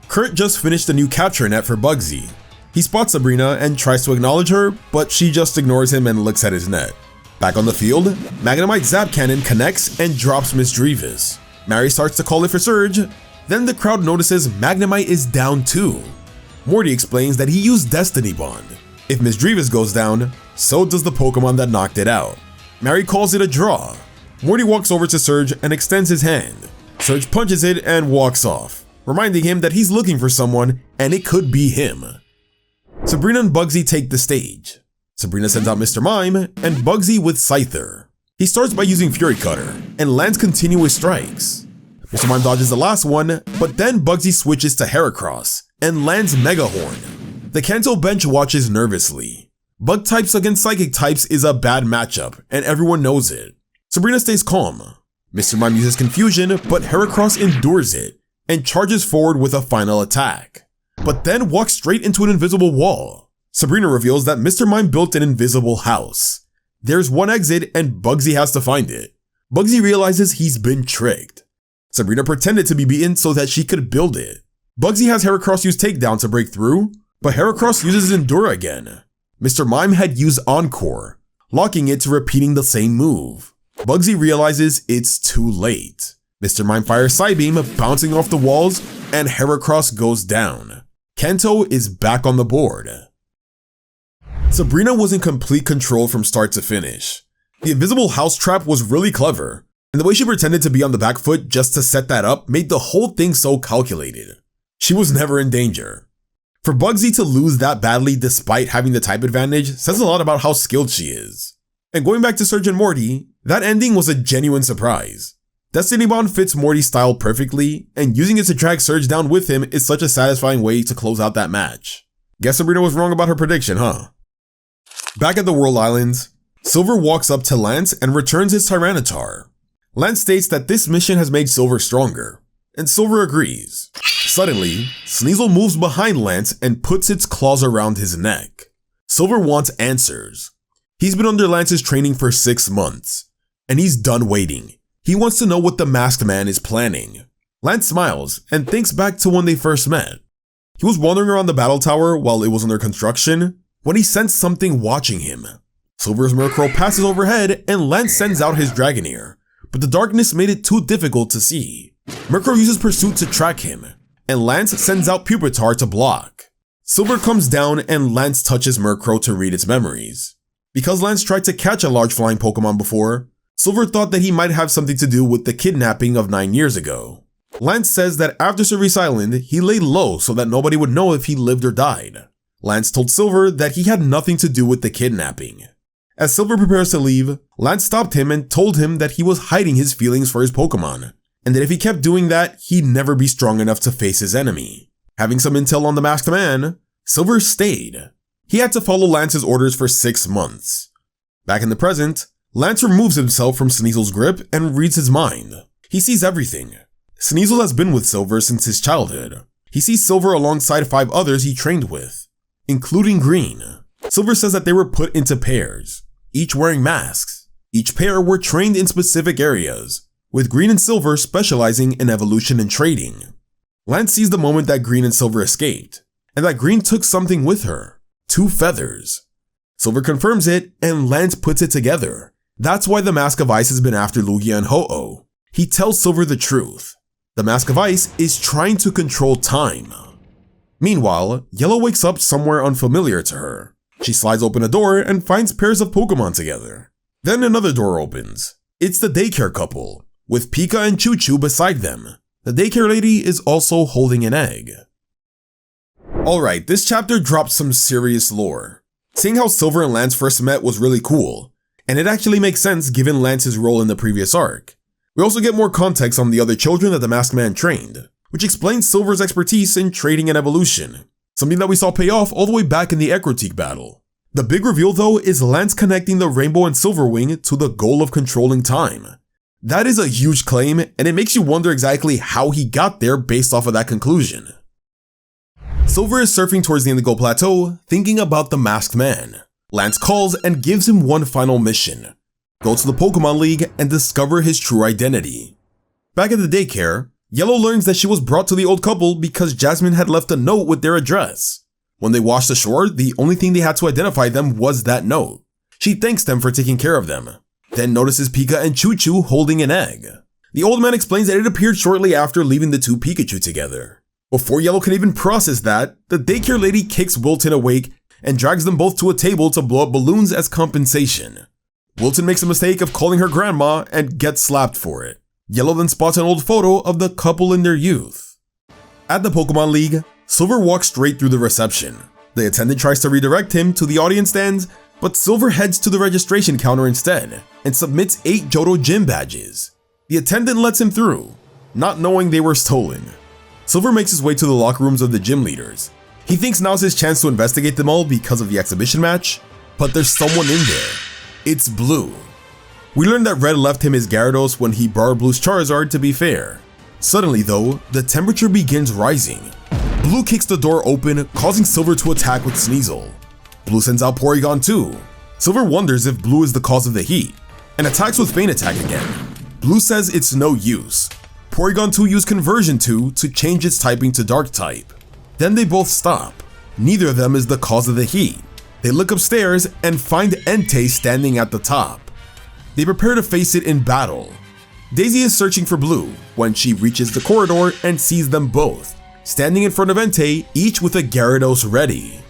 Kurt just finished a new capture net for Bugsy. He spots Sabrina and tries to acknowledge her, but she just ignores him and looks at his net. Back on the field, Magnemite Zap Cannon connects and drops Misdreavus. Mary starts to call it for Surge, then the crowd notices Magnemite is down too. Morty explains that he used Destiny Bond. If Misdreavus goes down, so does the Pokemon that knocked it out. Mary calls it a draw. Morty walks over to Surge and extends his hand. Surge punches it and walks off, reminding him that he's looking for someone and it could be him. Sabrina and Bugsy take the stage. Sabrina sends out Mr. Mime and Bugsy with Scyther. He starts by using Fury Cutter and lands continuous strikes. Mr. Mime dodges the last one, but then Bugsy switches to Heracross and lands Mega Horn. The Kanto bench watches nervously. Bug types against Psychic types is a bad matchup, and everyone knows it. Sabrina stays calm. Mr. Mime uses Confusion, but Heracross endures it and charges forward with a final attack, but then walks straight into an invisible wall. Sabrina reveals that Mr. Mime built an invisible house. There's one exit and Bugsy has to find it. Bugsy realizes he's been tricked. Sabrina pretended to be beaten so that she could build it. Bugsy has Heracross use Takedown to break through, but Heracross uses Endura again. Mr. Mime had used Encore, locking it to repeating the same move. Bugsy realizes it's too late. Mr. Mime fires Psybeam, bouncing off the walls, and Heracross goes down. Kanto is back on the board. Sabrina was in complete control from start to finish. The invisible house trap was really clever, and the way she pretended to be on the back foot just to set that up made the whole thing so calculated. She was never in danger. For Bugsy to lose that badly despite having the type advantage says a lot about how skilled she is. And going back to Surge and Morty, that ending was a genuine surprise. Destiny Bond fits Morty's style perfectly, and using it to drag Surge down with him is such a satisfying way to close out that match. Guess Sabrina was wrong about her prediction, huh? Back at the World Islands, Silver walks up to Lance and returns his Tyranitar. Lance states that this mission has made Silver stronger, and Silver agrees. Suddenly, Sneasel moves behind Lance and puts its claws around his neck. Silver wants answers. He's been under Lance's training for 6 months, and he's done waiting. He wants to know what the Masked Man is planning. Lance smiles and thinks back to when they first met. He was wandering around the battle tower while it was under construction when he sensed something watching him. Silver's Murkrow passes overhead and Lance sends out his Dragoneer, but the darkness made it too difficult to see. Murkrow uses Pursuit to track him, and Lance sends out Pupitar to block. Silver comes down and Lance touches Murkrow to read its memories. Because Lance tried to catch a large flying Pokemon before, Silver thought that he might have something to do with the kidnapping of 9 years ago. Lance says that after Service Island, he lay low so that nobody would know if he lived or died. Lance told Silver that he had nothing to do with the kidnapping. As Silver prepares to leave, Lance stopped him and told him that he was hiding his feelings for his Pokemon, and that if he kept doing that, he'd never be strong enough to face his enemy. Having some intel on the Masked Man, Silver stayed. He had to follow Lance's orders for 6 months. Back in the present, Lance removes himself from Sneasel's grip and reads his mind. He sees everything. Sneasel has been with Silver since his childhood. He sees Silver alongside 5 others he trained with, including Green. Silver says that they were put into pairs, each wearing masks. Each pair were trained in specific areas, with Green and Silver specializing in evolution and trading. Lance sees the moment that Green and Silver escaped, and that Green took something with her, 2 feathers. Silver confirms it, and Lance puts it together. That's why the Mask of Ice has been after Lugia and Ho-Oh. He tells Silver the truth. The Mask of Ice is trying to control time. Meanwhile, Yellow wakes up somewhere unfamiliar to her. She slides open a door and finds pairs of Pokemon together. Then another door opens. It's the daycare couple, with Pika and Choo-Choo beside them. The daycare lady is also holding an egg. Alright, this chapter dropped some serious lore. Seeing how Silver and Lance first met was really cool, and it actually makes sense given Lance's role in the previous arc. We also get more context on the other children that the Masked Man trained, which explains Silver's expertise in trading and evolution, something that we saw pay off all the way back in the Ecruteak battle. The big reveal though is Lance connecting the Rainbow and Silverwing to the goal of controlling time. That is a huge claim, and it makes you wonder exactly how he got there based off of that conclusion. Silver is surfing towards the Indigo Plateau, thinking about the Masked Man. Lance calls and gives him one final mission. Go to the Pokemon League and discover his true identity. Back at the daycare, Yellow learns that she was brought to the old couple because Jasmine had left a note with their address. When they washed ashore, the only thing they had to identify them was that note. She thanks them for taking care of them, then notices Pika and Choo-Choo holding an egg. The old man explains that it appeared shortly after leaving the 2 Pikachu together. Before Yellow can even process that, the daycare lady kicks Wilton awake and drags them both to a table to blow up balloons as compensation. Wilton makes a mistake of calling her grandma and gets slapped for it. Yellow then spots an old photo of the couple in their youth. At the Pokemon League, Silver walks straight through the reception. The attendant tries to redirect him to the audience stands, but Silver heads to the registration counter instead and submits 8 Johto gym badges. The attendant lets him through, not knowing they were stolen. Silver makes his way to the locker rooms of the gym leaders. He thinks now's his chance to investigate them all because of the exhibition match, but there's someone in there. It's Blue. We learned that Red left him his Gyarados when he borrowed Blue's Charizard to be fair. Suddenly though, the temperature begins rising. Blue kicks the door open, causing Silver to attack with Sneasel. Blue sends out Porygon too. Silver wonders if Blue is the cause of the heat, and attacks with Feint Attack again. Blue says it's no use. Porygon 2 used Conversion 2 to change its typing to Dark type. Then they both stop. Neither of them is the cause of the heat. They look upstairs and find Entei standing at the top. They prepare to face it in battle. Daisy is searching for Blue when she reaches the corridor and sees them both, standing in front of Entei, each with a Gyarados ready.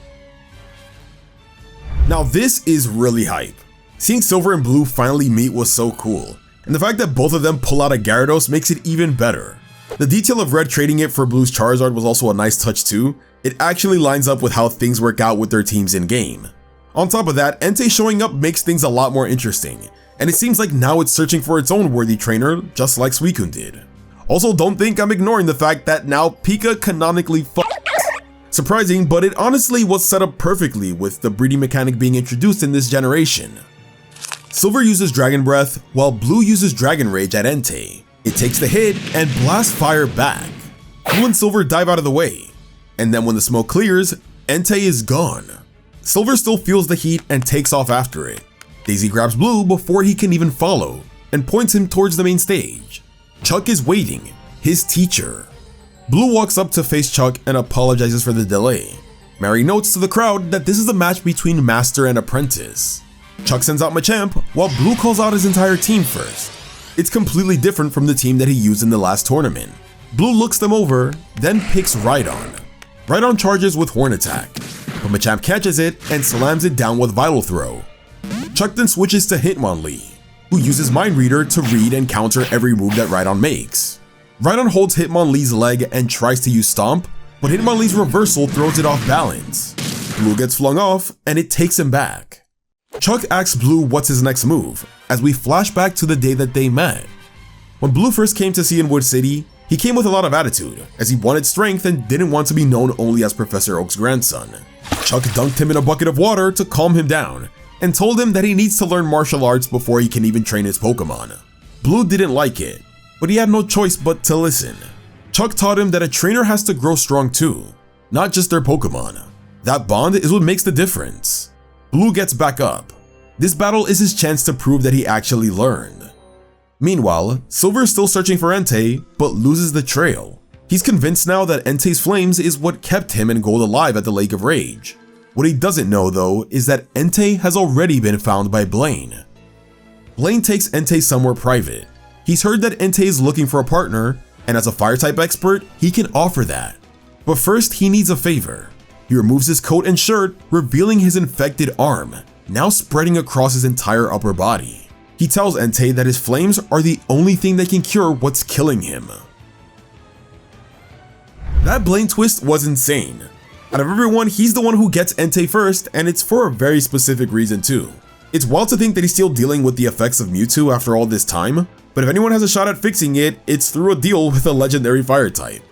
Now this is really hype. Seeing Silver and Blue finally meet was so cool, and the fact that both of them pull out a Gyarados makes it even better. The detail of Red trading it for Blue's Charizard was also a nice touch too. It actually lines up with how things work out with their teams in game. On top of that, Entei showing up makes things a lot more interesting, and it seems like now it's searching for its own worthy trainer, just like Suicune did. Also, don't think I'm ignoring the fact that now Pika canonically fucks. Surprising, but it honestly was set up perfectly with the breeding mechanic being introduced in this generation. Silver uses Dragon Breath, while Blue uses Dragon Rage at Entei. It takes the hit and blasts fire back. Blue and Silver dive out of the way, and then when the smoke clears, Entei is gone. Silver still feels the heat and takes off after it. Daisy grabs Blue before he can even follow, and points him towards the main stage. Chuck is waiting, his teacher. Blue walks up to face Chuck and apologizes for the delay. Mary notes to the crowd that this is a match between master and apprentice. Chuck sends out Machamp, while Blue calls out his entire team first. It's completely different from the team that he used in the last tournament. Blue looks them over, then picks Rhydon. Rhydon charges with Horn Attack, but Machamp catches it and slams it down with Vital Throw. Chuck then switches to Hitmonlee, who uses Mind Reader to read and counter every move that Rhydon makes. Rhydon holds Hitmonlee's leg and tries to use Stomp, but Hitmonlee's reversal throws it off balance. Blue gets flung off, and it takes him back. Chuck asks Blue what's his next move, as we flash back to the day that they met. When Blue first came to Cianwood City, he came with a lot of attitude, as he wanted strength and didn't want to be known only as Professor Oak's grandson. Chuck dunked him in a bucket of water to calm him down, and told him that he needs to learn martial arts before he can even train his Pokémon. Blue didn't like it, but he had no choice but to listen. Chuck taught him that a trainer has to grow strong too, not just their Pokémon. That bond is what makes the difference. Blue gets back up. This battle is his chance to prove that he actually learned. Meanwhile, Silver is still searching for Entei, but loses the trail. He's convinced now that Entei's flames is what kept him and Gold alive at the Lake of Rage. What he doesn't know though is that Entei has already been found by Blaine. Blaine takes Entei somewhere private. He's heard that Entei is looking for a partner, and as a fire-type expert, he can offer that. But first, he needs a favor. He removes his coat and shirt, revealing his infected arm, now spreading across his entire upper body. He tells Entei that his flames are the only thing that can cure what's killing him. That Blaine twist was insane. Out of everyone, he's the one who gets Entei first, and it's for a very specific reason too. It's wild to think that he's still dealing with the effects of Mewtwo after all this time, but if anyone has a shot at fixing it, it's through a deal with a legendary fire type.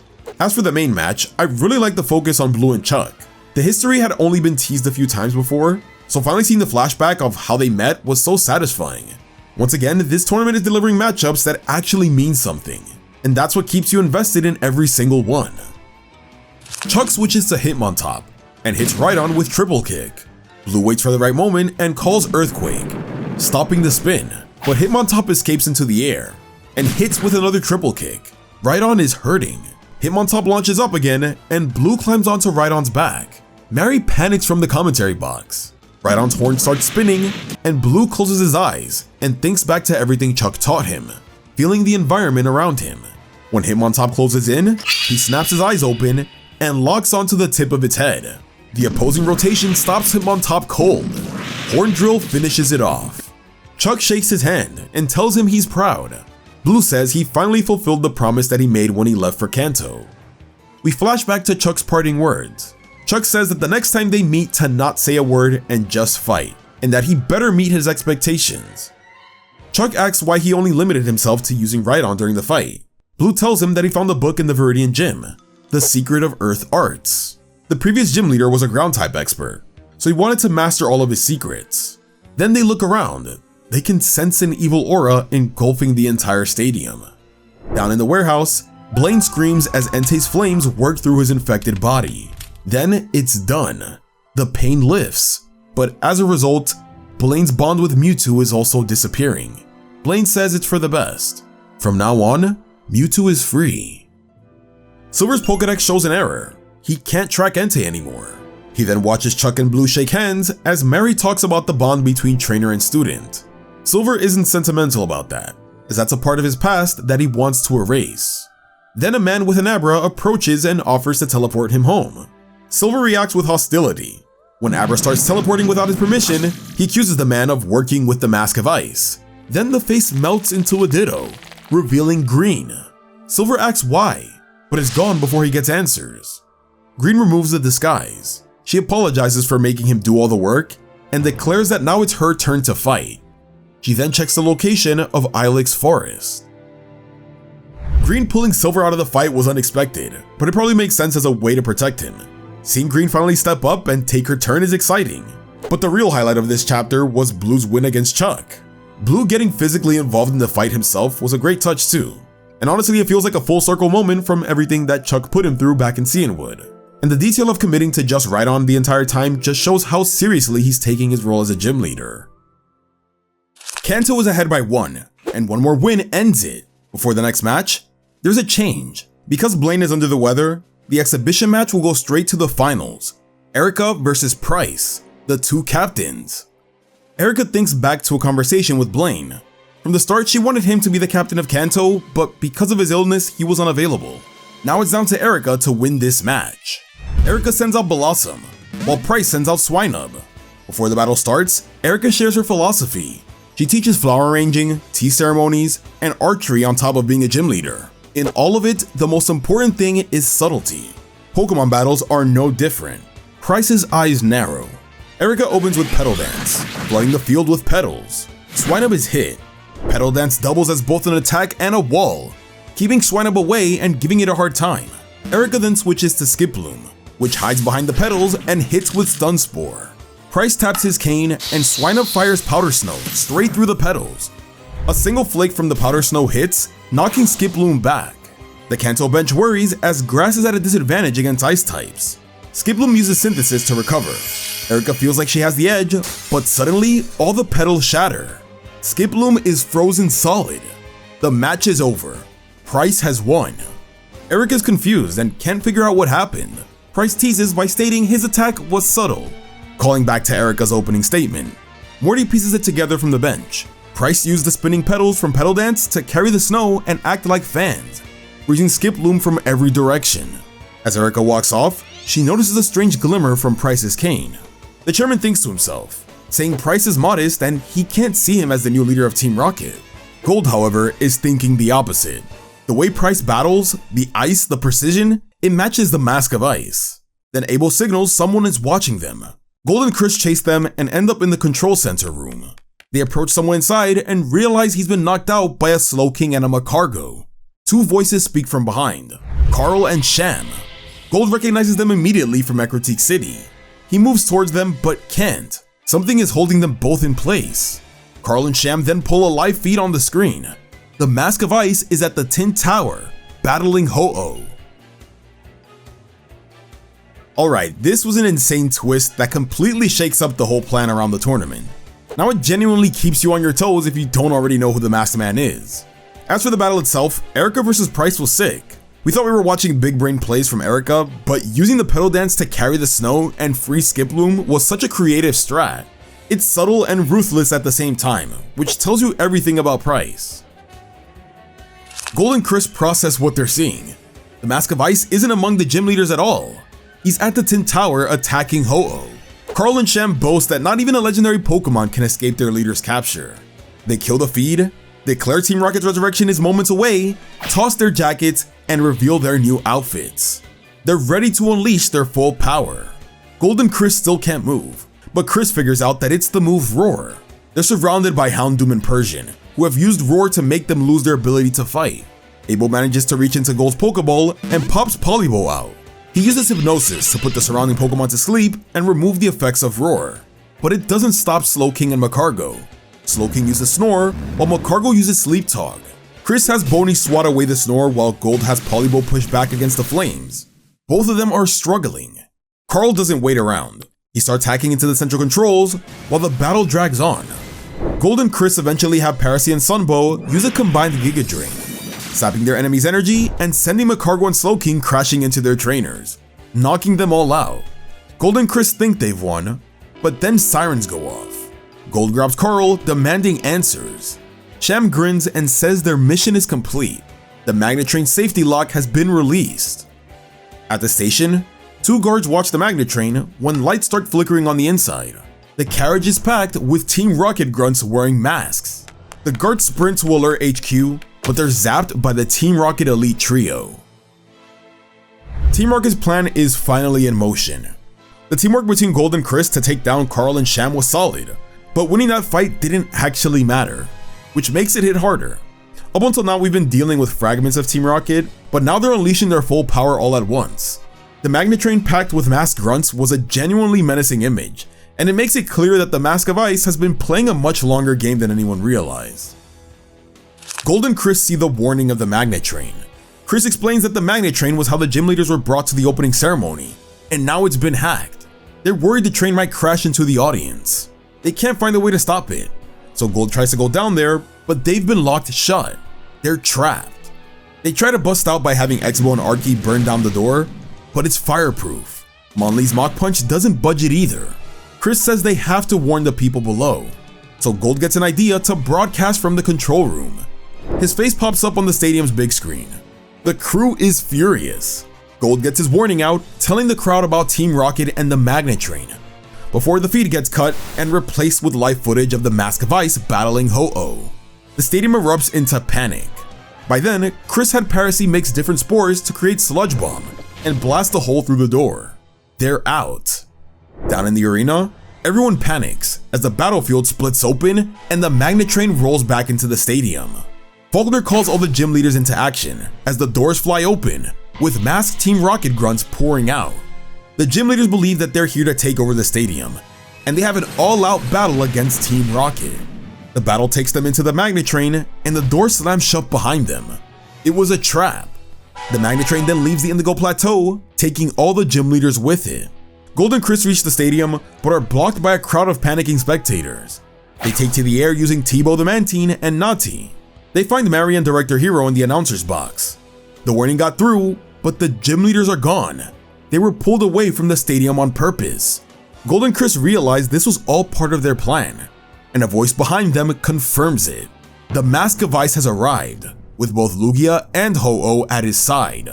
As for the main match, I really like the focus on Blue and Chuck. The history had only been teased a few times before, so finally seeing the flashback of how they met was so satisfying. Once again, this tournament is delivering matchups that actually mean something, and that's what keeps you invested in every single one. Chuck switches to Hitmontop and hits Rhydon with Triple Kick. Blue waits for the right moment and calls Earthquake, stopping the spin, but Hitmontop escapes into the air and hits with another Triple Kick. Rhydon is hurting. Hitmontop launches up again and Blue climbs onto Rhydon's back. Mary panics from the commentary box. Rhydon's horn starts spinning and Blue closes his eyes and thinks back to everything Chuck taught him, feeling the environment around him. When Hitmontop closes in, he snaps his eyes open and locks onto the tip of its head. The opposing rotation stops Hitmontop cold. Horn Drill finishes it off. Chuck shakes his hand and tells him he's proud. Blue says he finally fulfilled the promise that he made when he left for Kanto. We flash back to Chuck's parting words. Chuck says that the next time they meet to not say a word and just fight, and that he better meet his expectations. Chuck asks why he only limited himself to using Rhydon during the fight. Blue tells him that he found a book in the Viridian Gym, The Secret of Earth Arts. The previous gym leader was a ground-type expert, so he wanted to master all of his secrets. Then they look around. They can sense an evil aura engulfing the entire stadium. Down in the warehouse, Blaine screams as Entei's flames work through his infected body. Then it's done. The pain lifts, but as a result, Blaine's bond with Mewtwo is also disappearing. Blaine says it's for the best. From now on, Mewtwo is free. Silver's Pokédex shows an error. He can't track Entei anymore. He then watches Chuck and Blue shake hands as Mary talks about the bond between trainer and student. Silver isn't sentimental about that, as that's a part of his past that he wants to erase. Then a man with an Abra approaches and offers to teleport him home. Silver reacts with hostility. When Abra starts teleporting without his permission, he accuses the man of working with the Mask of Ice. Then the face melts into a Ditto, revealing Green. Silver asks why, but is gone before he gets answers. Green removes the disguise. She apologizes for making him do all the work and declares that now it's her turn to fight. She then checks the location of Ilex Forest. Green pulling Silver out of the fight was unexpected, but it probably makes sense as a way to protect him. Seeing Green finally step up and take her turn is exciting, but the real highlight of this chapter was Blue's win against Chuck. Blue getting physically involved in the fight himself was a great touch too, and honestly it feels like a full circle moment from everything that Chuck put him through back in Cianwood. And the detail of committing to just Rhydon the entire time just shows how seriously he's taking his role as a gym leader. Kanto is ahead by 1, and one more win ends it. Before the next match, there's a change. Because Blaine is under the weather, the exhibition match will go straight to the finals. Erica versus Price, the two captains. Erica thinks back to a conversation with Blaine. From the start, she wanted him to be the captain of Kanto, but because of his illness, he was unavailable. Now it's down to Erica to win this match. Erica sends out Blossom, while Price sends out Swinub. Before the battle starts, Erica shares her philosophy. She teaches flower arranging, tea ceremonies, and archery on top of being a gym leader. In all of it, the most important thing is subtlety. Pokemon battles are no different. Price's eyes narrow. Erica opens with Petal Dance, flooding the field with petals. Swinub is hit. Petal Dance doubles as both an attack and a wall, keeping Swinub away and giving it a hard time. Erica then switches to Skip Bloom, which hides behind the petals and hits with Stun Spore. Price taps his cane and Swinub fires Powder Snow straight through the petals. A single flake from the Powder Snow hits, knocking Skip Bloom back. The Kanto bench worries as Grass is at a disadvantage against ice types. Skip Bloom uses Synthesis to recover. Erica feels like she has the edge, but suddenly all the petals shatter. Skip Bloom is frozen solid. The match is over. Price has won. Erica's confused and can't figure out what happened. Price teases by stating his attack was subtle, calling back to Erica's opening statement. Morty pieces it together from the bench. Price used the spinning petals from Petal Dance to carry the snow and act like fans, reaching Skip Bloom from every direction. As Erica walks off, she notices a strange glimmer from Price's cane. The chairman thinks to himself, saying Price is modest and he can't see him as the new leader of Team Rocket. Gold, however, is thinking the opposite. The way Price battles, the ice, the precision, it matches the Mask of Ice. Then Abel signals someone is watching them. Gold and Chris chase them and end up in the control center room. They approach someone inside and realize he's been knocked out by a Slowking and a Macargo. Two voices speak from behind, Carl and Sham. Gold recognizes them immediately from Ecruteak City. He moves towards them but can't. Something is holding them both in place. Carl and Sham then pull a live feed on the screen. The Mask of Ice is at the Tin Tower, battling Ho-Oh. Alright, this was an insane twist that completely shakes up the whole plan around the tournament. Now it genuinely keeps you on your toes if you don't already know who the Masked Man is. As for the battle itself, Erica vs Price was sick. We thought we were watching big brain plays from Erica, but using the Petal Dance to carry the snow and free Skip Bloom was such a creative strat. It's subtle and ruthless at the same time, which tells you everything about Price. Gold and Chris process what they're seeing. The Mask of Ice isn't among the gym leaders at all. He's at the Tin Tower attacking Ho-Oh. Carl and Sham boast that not even a legendary Pokemon can escape their leader's capture. They kill the feed, declare Team Rocket's resurrection is moments away, toss their jackets, and reveal their new outfits. They're ready to unleash their full power. Gold and Chris still can't move, but Chris figures out that it's the move Roar. They're surrounded by Houndoom and Persian, who have used Roar to make them lose their ability to fight. Abel manages to reach into Gold's Pokeball and pops Poliwhirl out. He uses Hypnosis to put the surrounding Pokemon to sleep and remove the effects of Roar. But it doesn't stop Slowking and Macargo. Slowking uses Snore, while Macargo uses Sleep Talk. Chris has Boney swat away the Snore while Gold has Poliwhirl push back against the flames. Both of them are struggling. Carl doesn't wait around. He starts hacking into the central controls while the battle drags on. Gold and Chris eventually have Parasy and Sunbow use a combined Giga Drain, sapping their enemy's energy and sending Macargo and Slowking crashing into their trainers, knocking them all out. Gold and Chris think they've won, but then sirens go off. Gold grabs Carl, demanding answers. Sham grins and says their mission is complete. The Magnet Train safety lock has been released. At the station, two guards watch the Magnet Train when lights start flickering on the inside. The carriage is packed with Team Rocket grunts wearing masks. The guards sprint to alert HQ, but they're zapped by the Team Rocket Elite Trio. Team Rocket's plan is finally in motion. The teamwork between Gold and Chris to take down Carl and Sham was solid, but winning that fight didn't actually matter, which makes it hit harder. Up until now we've been dealing with fragments of Team Rocket, but now they're unleashing their full power all at once. The Magnet Train packed with masked grunts was a genuinely menacing image, and it makes it clear that the Mask of Ice has been playing a much longer game than anyone realized. Gold and Chris see the warning of the Magnet Train. Chris explains that the Magnet Train was how the gym leaders were brought to the opening ceremony, and now it's been hacked. They're worried the train might crash into the audience. They can't find a way to stop it, so Gold tries to go down there, but they've been locked shut. They're trapped. They try to bust out by having X-Bow and Arky burn down the door, but it's fireproof. Monlee's Mach Punch doesn't budge it either. Chris says they have to warn the people below, so Gold gets an idea to broadcast from the control room. His face pops up on the stadium's big screen. The crew is furious. Gold gets his warning out, telling the crowd about Team Rocket and the Magnet Train, before the feed gets cut and replaced with live footage of the Mask of Ice battling Ho-Oh. The stadium erupts into panic. By then, Chris had Parasy mix different spores to create Sludge Bomb and blast a hole through the door. They're out. Down in the arena, everyone panics as the battlefield splits open and the Magnet Train rolls back into the stadium. Faulkner calls all the gym leaders into action as the doors fly open, with masked Team Rocket grunts pouring out. The gym leaders believe that they're here to take over the stadium, and they have an all-out battle against Team Rocket. The battle takes them into the Magnet Train, and the door slams shut behind them. It was a trap. The Magnet Train then leaves the Indigo Plateau, taking all the gym leaders with it. Gold and Chris reach the stadium, but are blocked by a crowd of panicking spectators. They take to the air using Tebow the Mantine and Nati. They find Mary and Director Hero in the announcer's box. The warning got through, but the gym leaders are gone. They were pulled away from the stadium on purpose. Gold and Chris realize this was all part of their plan, and a voice behind them confirms it. The Mask of Ice has arrived, with both Lugia and Ho-Oh at his side.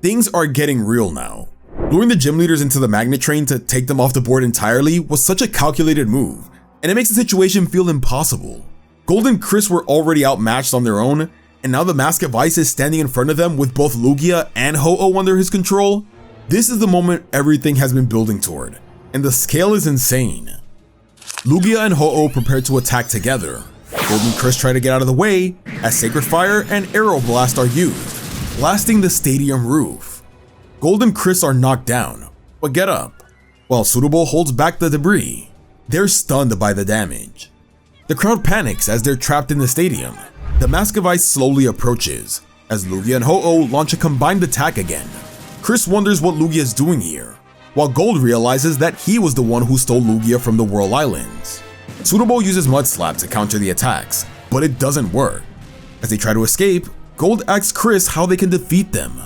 Things are getting real now. Luring the gym leaders into the Magnet Train to take them off the board entirely was such a calculated move, and it makes the situation feel impossible. Gold and Chris were already outmatched on their own, and now the Mask of Ice is standing in front of them with both Lugia and Ho-Oh under his control. This is the moment everything has been building toward, and the scale is insane. Lugia and Ho-Oh prepare to attack together. Gold and Chris try to get out of the way as Sacred Fire and Aero Blast are used, blasting the stadium roof. Gold and Chris are knocked down, but get up, while Suitable holds back the debris. They're stunned by the damage. The crowd panics as they're trapped in the stadium. The Mask of Ice slowly approaches, as Lugia and Ho-Oh launch a combined attack again. Chris wonders what Lugia is doing here, while Gold realizes that he was the one who stole Lugia from the Whirl Islands. Suitable uses Mud Slap to counter the attacks, but it doesn't work. As they try to escape, Gold asks Chris how they can defeat them.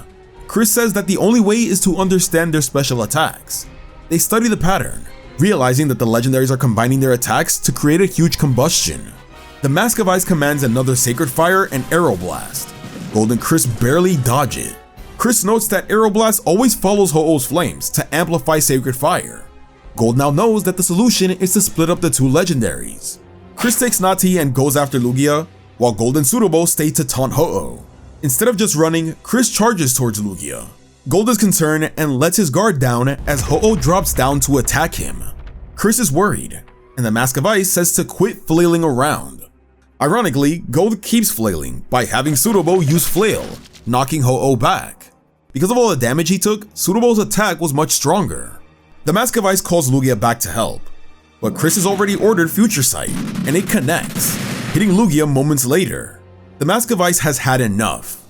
Chris says that the only way is to understand their special attacks. They study the pattern, realizing that the legendaries are combining their attacks to create a huge combustion. The Mask of Ice commands another Sacred Fire and Aero Blast. Gold and Chris barely dodge it. Chris notes that Aero Blast always follows Ho-Oh's flames to amplify Sacred Fire. Gold now knows that the solution is to split up the two legendaries. Chris takes Nati and goes after Lugia, while Gold and Suitable stay to taunt Ho-Oh. Instead of just running, Chris charges towards Lugia. Gold is concerned and lets his guard down as Ho-Oh drops down to attack him. Chris is worried, and the Mask of Ice says to quit flailing around. Ironically, Gold keeps flailing by having Suitable use Flail, knocking Ho-Oh back. Because of all the damage he took, Suitable's attack was much stronger. The Mask of Ice calls Lugia back to help, but Chris has already ordered Future Sight, and it connects, hitting Lugia moments later. The Mask of Ice has had enough.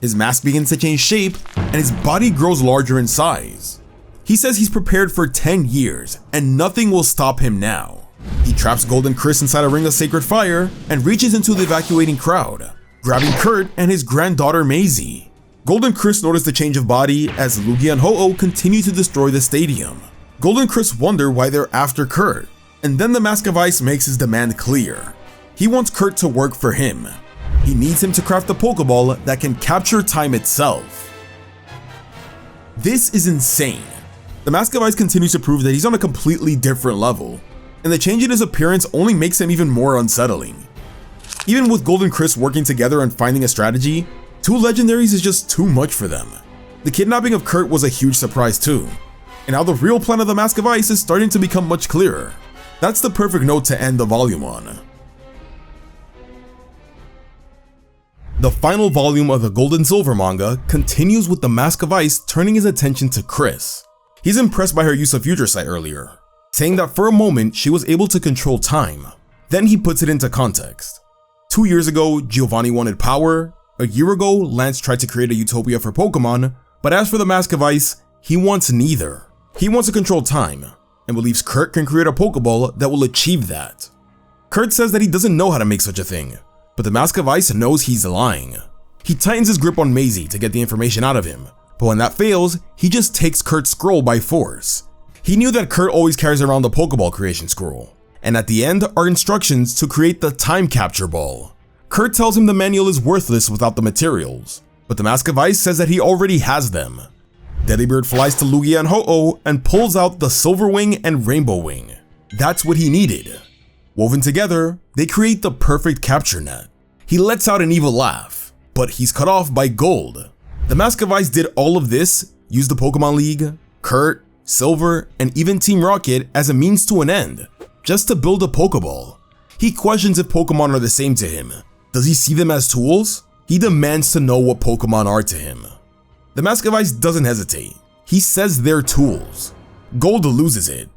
His mask begins to change shape, and his body grows larger in size. He says he's prepared for 10 years, and nothing will stop him now. He traps Gold and Chris inside a ring of Sacred Fire and reaches into the evacuating crowd, grabbing Kurt and his granddaughter Maisie. Gold and Chris notice the change of body as Lugia and Ho-Oh continue to destroy the stadium. Gold and Chris wonder why they're after Kurt, and then the Mask of Ice makes his demand clear. He wants Kurt to work for him. He needs him to craft a Pokeball that can capture time itself. This is insane. The Mask of Ice continues to prove that he's on a completely different level, and the change in his appearance only makes him even more unsettling. Even with Gold and Chris working together and finding a strategy, two legendaries is just too much for them. The kidnapping of Kurt was a huge surprise too, and now the real plan of the Mask of Ice is starting to become much clearer. That's the perfect note to end the volume on. The final volume of the Gold and Silver manga continues with the Mask of Ice turning his attention to Chris. He's impressed by her use of Future Sight earlier, saying that for a moment she was able to control time. Then he puts it into context. 2 years ago, Giovanni wanted power. A year ago, Lance tried to create a utopia for Pokemon, but as for the Mask of Ice, he wants neither. He wants to control time, and believes Kurt can create a Pokeball that will achieve that. Kurt says that he doesn't know how to make such a thing, but the Mask of Ice knows he's lying. He tightens his grip on Maisie to get the information out of him, but when that fails, he just takes Kurt's scroll by force. He knew that Kurt always carries around the Pokeball creation scroll, and at the end are instructions to create the Time Capture Ball. Kurt tells him the manual is worthless without the materials, but the Mask of Ice says that he already has them. Delibird flies to Lugia and Ho-Oh and pulls out the Silver Wing and Rainbow Wing. That's what he needed. Woven together, they create the perfect capture net. He lets out an evil laugh, but he's cut off by Gold. The Mask of Ice did all of this, used the Pokemon League, Kurt, Silver, and even Team Rocket as a means to an end, just to build a Pokeball. He questions if Pokemon are the same to him. Does he see them as tools? He demands to know what Pokemon are to him. The Mask of Ice doesn't hesitate. He says they're tools. Gold loses it,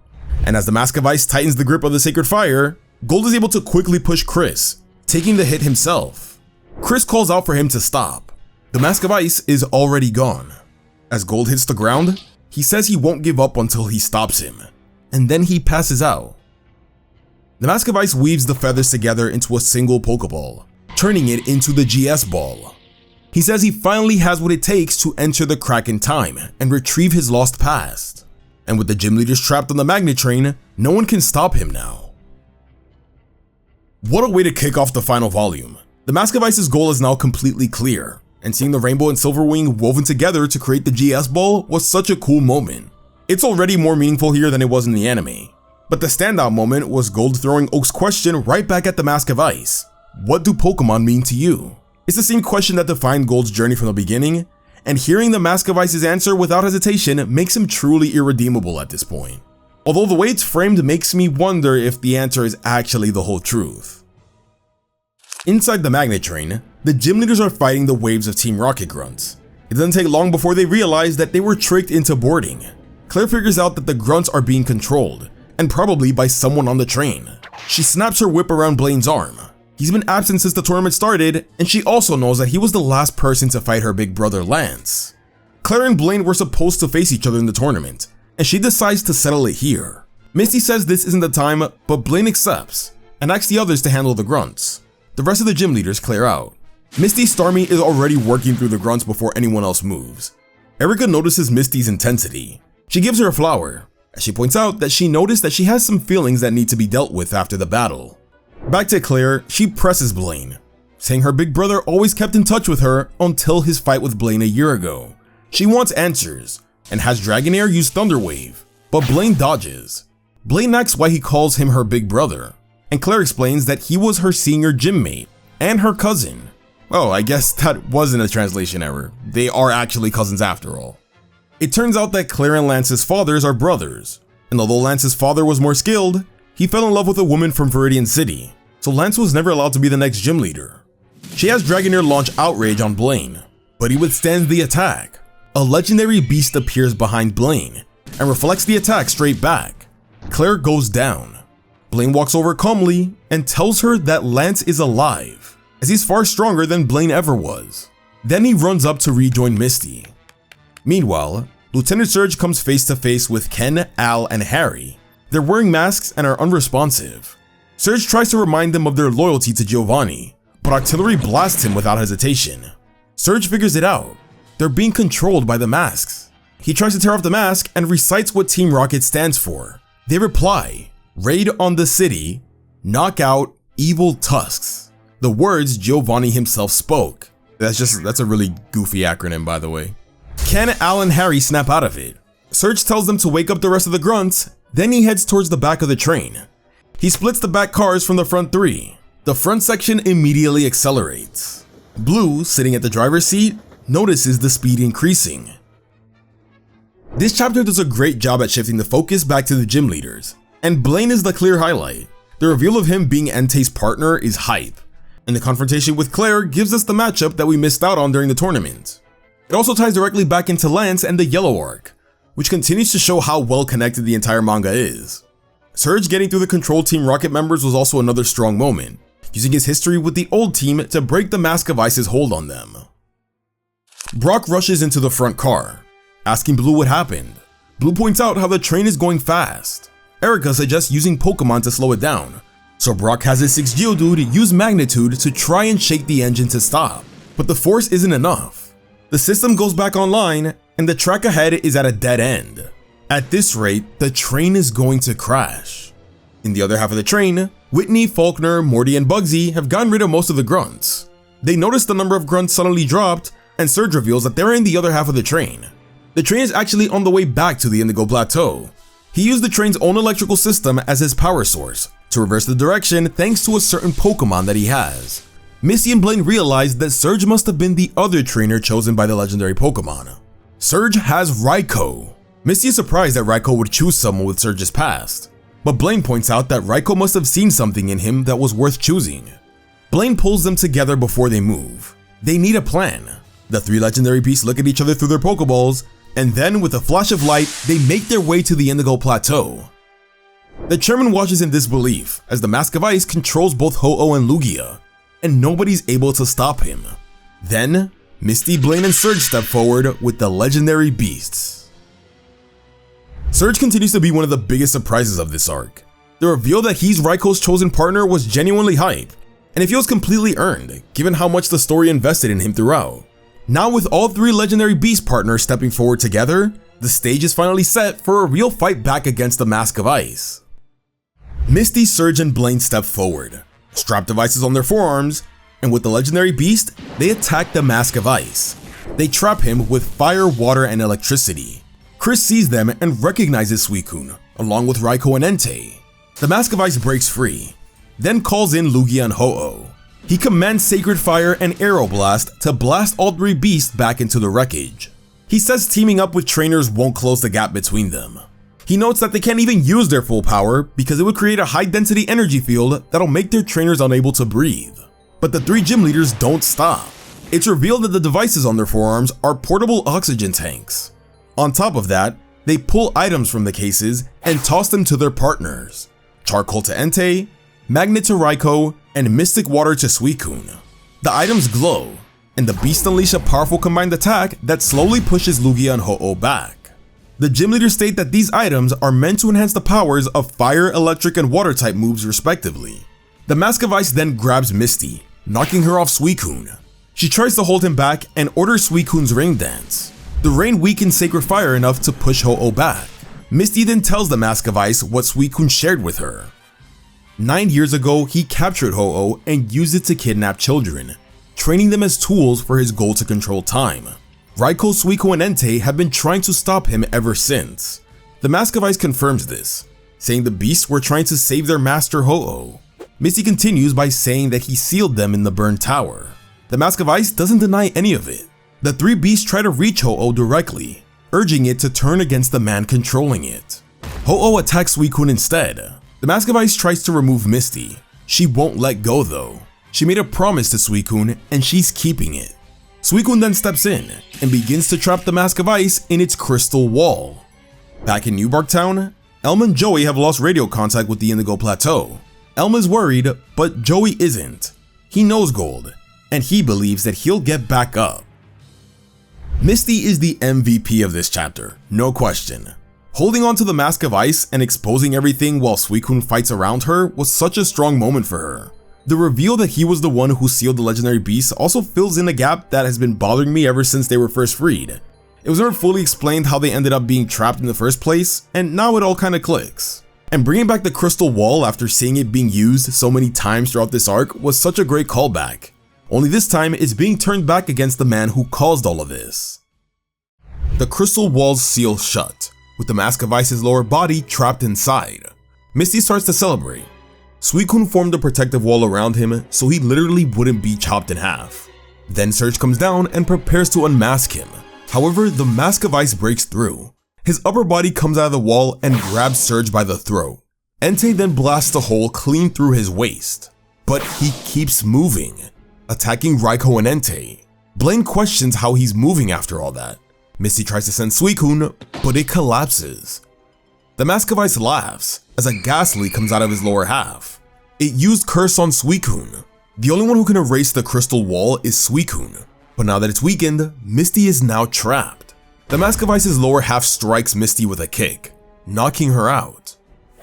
and as the Mask of Ice tightens the grip of the Sacred Fire, Gold is able to quickly push Chris, taking the hit himself. Chris calls out for him to stop. The Mask of Ice is already gone. As Gold hits the ground, he says he won't give up until he stops him, and then he passes out. The Mask of Ice weaves the feathers together into a single Pokeball, turning it into the GS Ball. He says he finally has what it takes to enter the crack in time and retrieve his lost past. And with the gym leaders trapped on the Magnet Train, no one can stop him now. What a way to kick off the final volume. The Mask of Ice's goal is now completely clear, and seeing the Rainbow and Silver Wing woven together to create the GS Ball was such a cool moment. It's already more meaningful here than it was in the anime. But the standout moment was Gold throwing Oak's question right back at the Mask of Ice. What do Pokemon mean to you? It's the same question that defined Gold's journey from the beginning, and hearing the Mask of Ice's answer without hesitation makes him truly irredeemable at this point. Although the way it's framed makes me wonder if the answer is actually the whole truth. Inside the Magnet Train, the gym leaders are fighting the waves of Team Rocket grunts. It doesn't take long before they realize that they were tricked into boarding. Claire figures out that the grunts are being controlled, and probably by someone on the train. She snaps her whip around Blaine's arm. He's been absent since the tournament started, and she also knows that he was the last person to fight her big brother Lance. Claire and Blaine were supposed to face each other in the tournament, and she decides to settle it here. Misty says this isn't the time, but Blaine accepts, and asks the others to handle the grunts. The rest of the gym leaders clear out. Misty's Starmie is already working through the grunts before anyone else moves. Erika notices Misty's intensity. She gives her a flower, as she points out that she noticed that she has some feelings that need to be dealt with after the battle. Back to Claire, she presses Blaine, saying her big brother always kept in touch with her until his fight with Blaine a year ago. She wants answers, and has Dragonair use Thunder Wave, but Blaine dodges. Blaine asks why he calls him her big brother, and Claire explains that he was her senior gym mate, and her cousin. Oh, I guess that wasn't a translation error. They are actually cousins after all. It turns out that Claire and Lance's fathers are brothers, and although Lance's father was more skilled, he fell in love with a woman from Viridian City, so Lance was never allowed to be the next gym leader. She has Dragonair launch Outrage on Blaine, but he withstands the attack. A legendary beast appears behind Blaine, and reflects the attack straight back. Claire goes down. Blaine walks over calmly, and tells her that Lance is alive, as he's far stronger than Blaine ever was. Then he runs up to rejoin Misty. Meanwhile, Lieutenant Surge comes face to face with Ken, Al, and Harry. They're wearing masks and are unresponsive. Surge tries to remind them of their loyalty to Giovanni, but Artillery blasts him without hesitation. Surge figures it out. They're being controlled by the masks. He tries to tear off the mask and recites what Team Rocket stands for. They reply, "Raid on the city, knock out evil tusks." The words Giovanni himself spoke. That's a really goofy acronym, by the way. Ken, Al, and Harry snap out of it. Surge tells them to wake up the rest of the grunts, then he heads towards the back of the train. He splits the back cars from the front three. The front section immediately accelerates. Blue, sitting at the driver's seat, notices the speed increasing. This chapter does a great job at shifting the focus back to the gym leaders, and Blaine is the clear highlight. The reveal of him being Entei's partner is hype, and the confrontation with Claire gives us the matchup that we missed out on during the tournament. It also ties directly back into Lance and the Yellow Arc, which continues to show how well connected the entire manga is. Surge getting through the Control Team Rocket members was also another strong moment, using his history with the old team to break the Mask of Ice's hold on them. Brock rushes into the front car, asking Blue what happened. Blue points out how the train is going fast. Erika suggests using Pokemon to slow it down, so Brock has his 6 Geodude use Magnitude to try and shake the engine to stop, but the force isn't enough. The system goes back online, and the track ahead is at a dead end. At this rate, the train is going to crash. In the other half of the train, Whitney, Faulkner, Morty, and Bugsy have gotten rid of most of the grunts. They notice the number of grunts suddenly dropped, and Surge reveals that they're in the other half of the train. The train is actually on the way back to the Indigo Plateau. He used the train's own electrical system as his power source to reverse the direction thanks to a certain Pokémon that he has. Misty and Blaine realized that Surge must have been the other trainer chosen by the legendary Pokémon. Surge has Raikou. Misty is surprised that Raikou would choose someone with Surge's past, but Blaine points out that Raikou must have seen something in him that was worth choosing. Blaine pulls them together before they move. They need a plan. The three legendary beasts look at each other through their Pokeballs, and then with a flash of light, they make their way to the Indigo Plateau. The chairman watches in disbelief as the Mask of Ice controls both Ho-Oh and Lugia, and nobody's able to stop him. Then, Misty, Blaine, and Surge step forward with the legendary beasts. Surge continues to be one of the biggest surprises of this arc. The reveal that he's Raikou's chosen partner was genuinely hype, and it feels completely earned, given how much the story invested in him throughout. Now with all three legendary beast partners stepping forward together, the stage is finally set for a real fight back against the Mask of Ice. Misty, Surge, and Blaine step forward, strap devices on their forearms, and with the legendary beast, they attack the Mask of Ice. They trap him with fire, water, and electricity. Chris sees them and recognizes Suicune, along with Raikou and Entei. The Mask of Ice breaks free, then calls in Lugia and Ho-Oh. He commands Sacred Fire and Aeroblast to blast all three beasts back into the wreckage. He says teaming up with trainers won't close the gap between them. He notes that they can't even use their full power because it would create a high-density energy field that'll make their trainers unable to breathe. But the three gym leaders don't stop. It's revealed that the devices on their forearms are portable oxygen tanks. On top of that, they pull items from the cases and toss them to their partners. Charcoal to Entei, Magnet to Raikou, and Mystic Water to Suicune. The items glow, and the beasts unleash a powerful combined attack that slowly pushes Lugia and Ho-Oh back. The gym leaders state that these items are meant to enhance the powers of fire, electric, and water type moves respectively. The Mask of Ice then grabs Misty, knocking her off Suicune. She tries to hold him back and orders Suicune's rain dance. The rain weakens Sacred Fire enough to push Ho-Oh back. Misty then tells the Mask of Ice what Suicune shared with her. 9 years ago, he captured Ho-Oh and used it to kidnap children, training them as tools for his goal to control time. Raikou, Suicune, and Entei have been trying to stop him ever since. The Mask of Ice confirms this, saying the beasts were trying to save their master Ho-Oh. Misty continues by saying that he sealed them in the burned tower. The Mask of Ice doesn't deny any of it. The three beasts try to reach Ho-Oh directly, urging it to turn against the man controlling it. Ho-Oh attacks Suicune instead. The Mask of Ice tries to remove Misty. She won't let go though. She made a promise to Suicune and she's keeping it. Suicune then steps in and begins to trap the Mask of Ice in its crystal wall. Back in New Bark Town, Elma and Joey have lost radio contact with the Indigo Plateau. Elma's worried, but Joey isn't. He knows Gold, and he believes that he'll get back up. Misty is the MVP of this chapter, no question. Holding on to the Mask of Ice and exposing everything while Suicune fights around her was such a strong moment for her. The reveal that he was the one who sealed the legendary beasts also fills in a gap that has been bothering me ever since they were first freed. It was never fully explained how they ended up being trapped in the first place, and now it all kinda clicks. And bringing back the crystal wall after seeing it being used so many times throughout this arc was such a great callback. Only this time it's being turned back against the man who caused all of this. The crystal walls seal shut, with the Mask of Ice's lower body trapped inside. Misty starts to celebrate. Suicune formed a protective wall around him so he literally wouldn't be chopped in half. Then Surge comes down and prepares to unmask him. However, the Mask of Ice breaks through. His upper body comes out of the wall and grabs Surge by the throat. Entei then blasts a hole clean through his waist. But he keeps moving, attacking Raikou and Entei. Blaine questions how he's moving after all that. Misty tries to send Suicune, but it collapses. The Mask of Ice laughs as a ghastly comes out of his lower half. It used Curse on Suicune. The only one who can erase the crystal wall is Suicune, but now that it's weakened, Misty is now trapped. The Mask of Ice's lower half strikes Misty with a kick, knocking her out.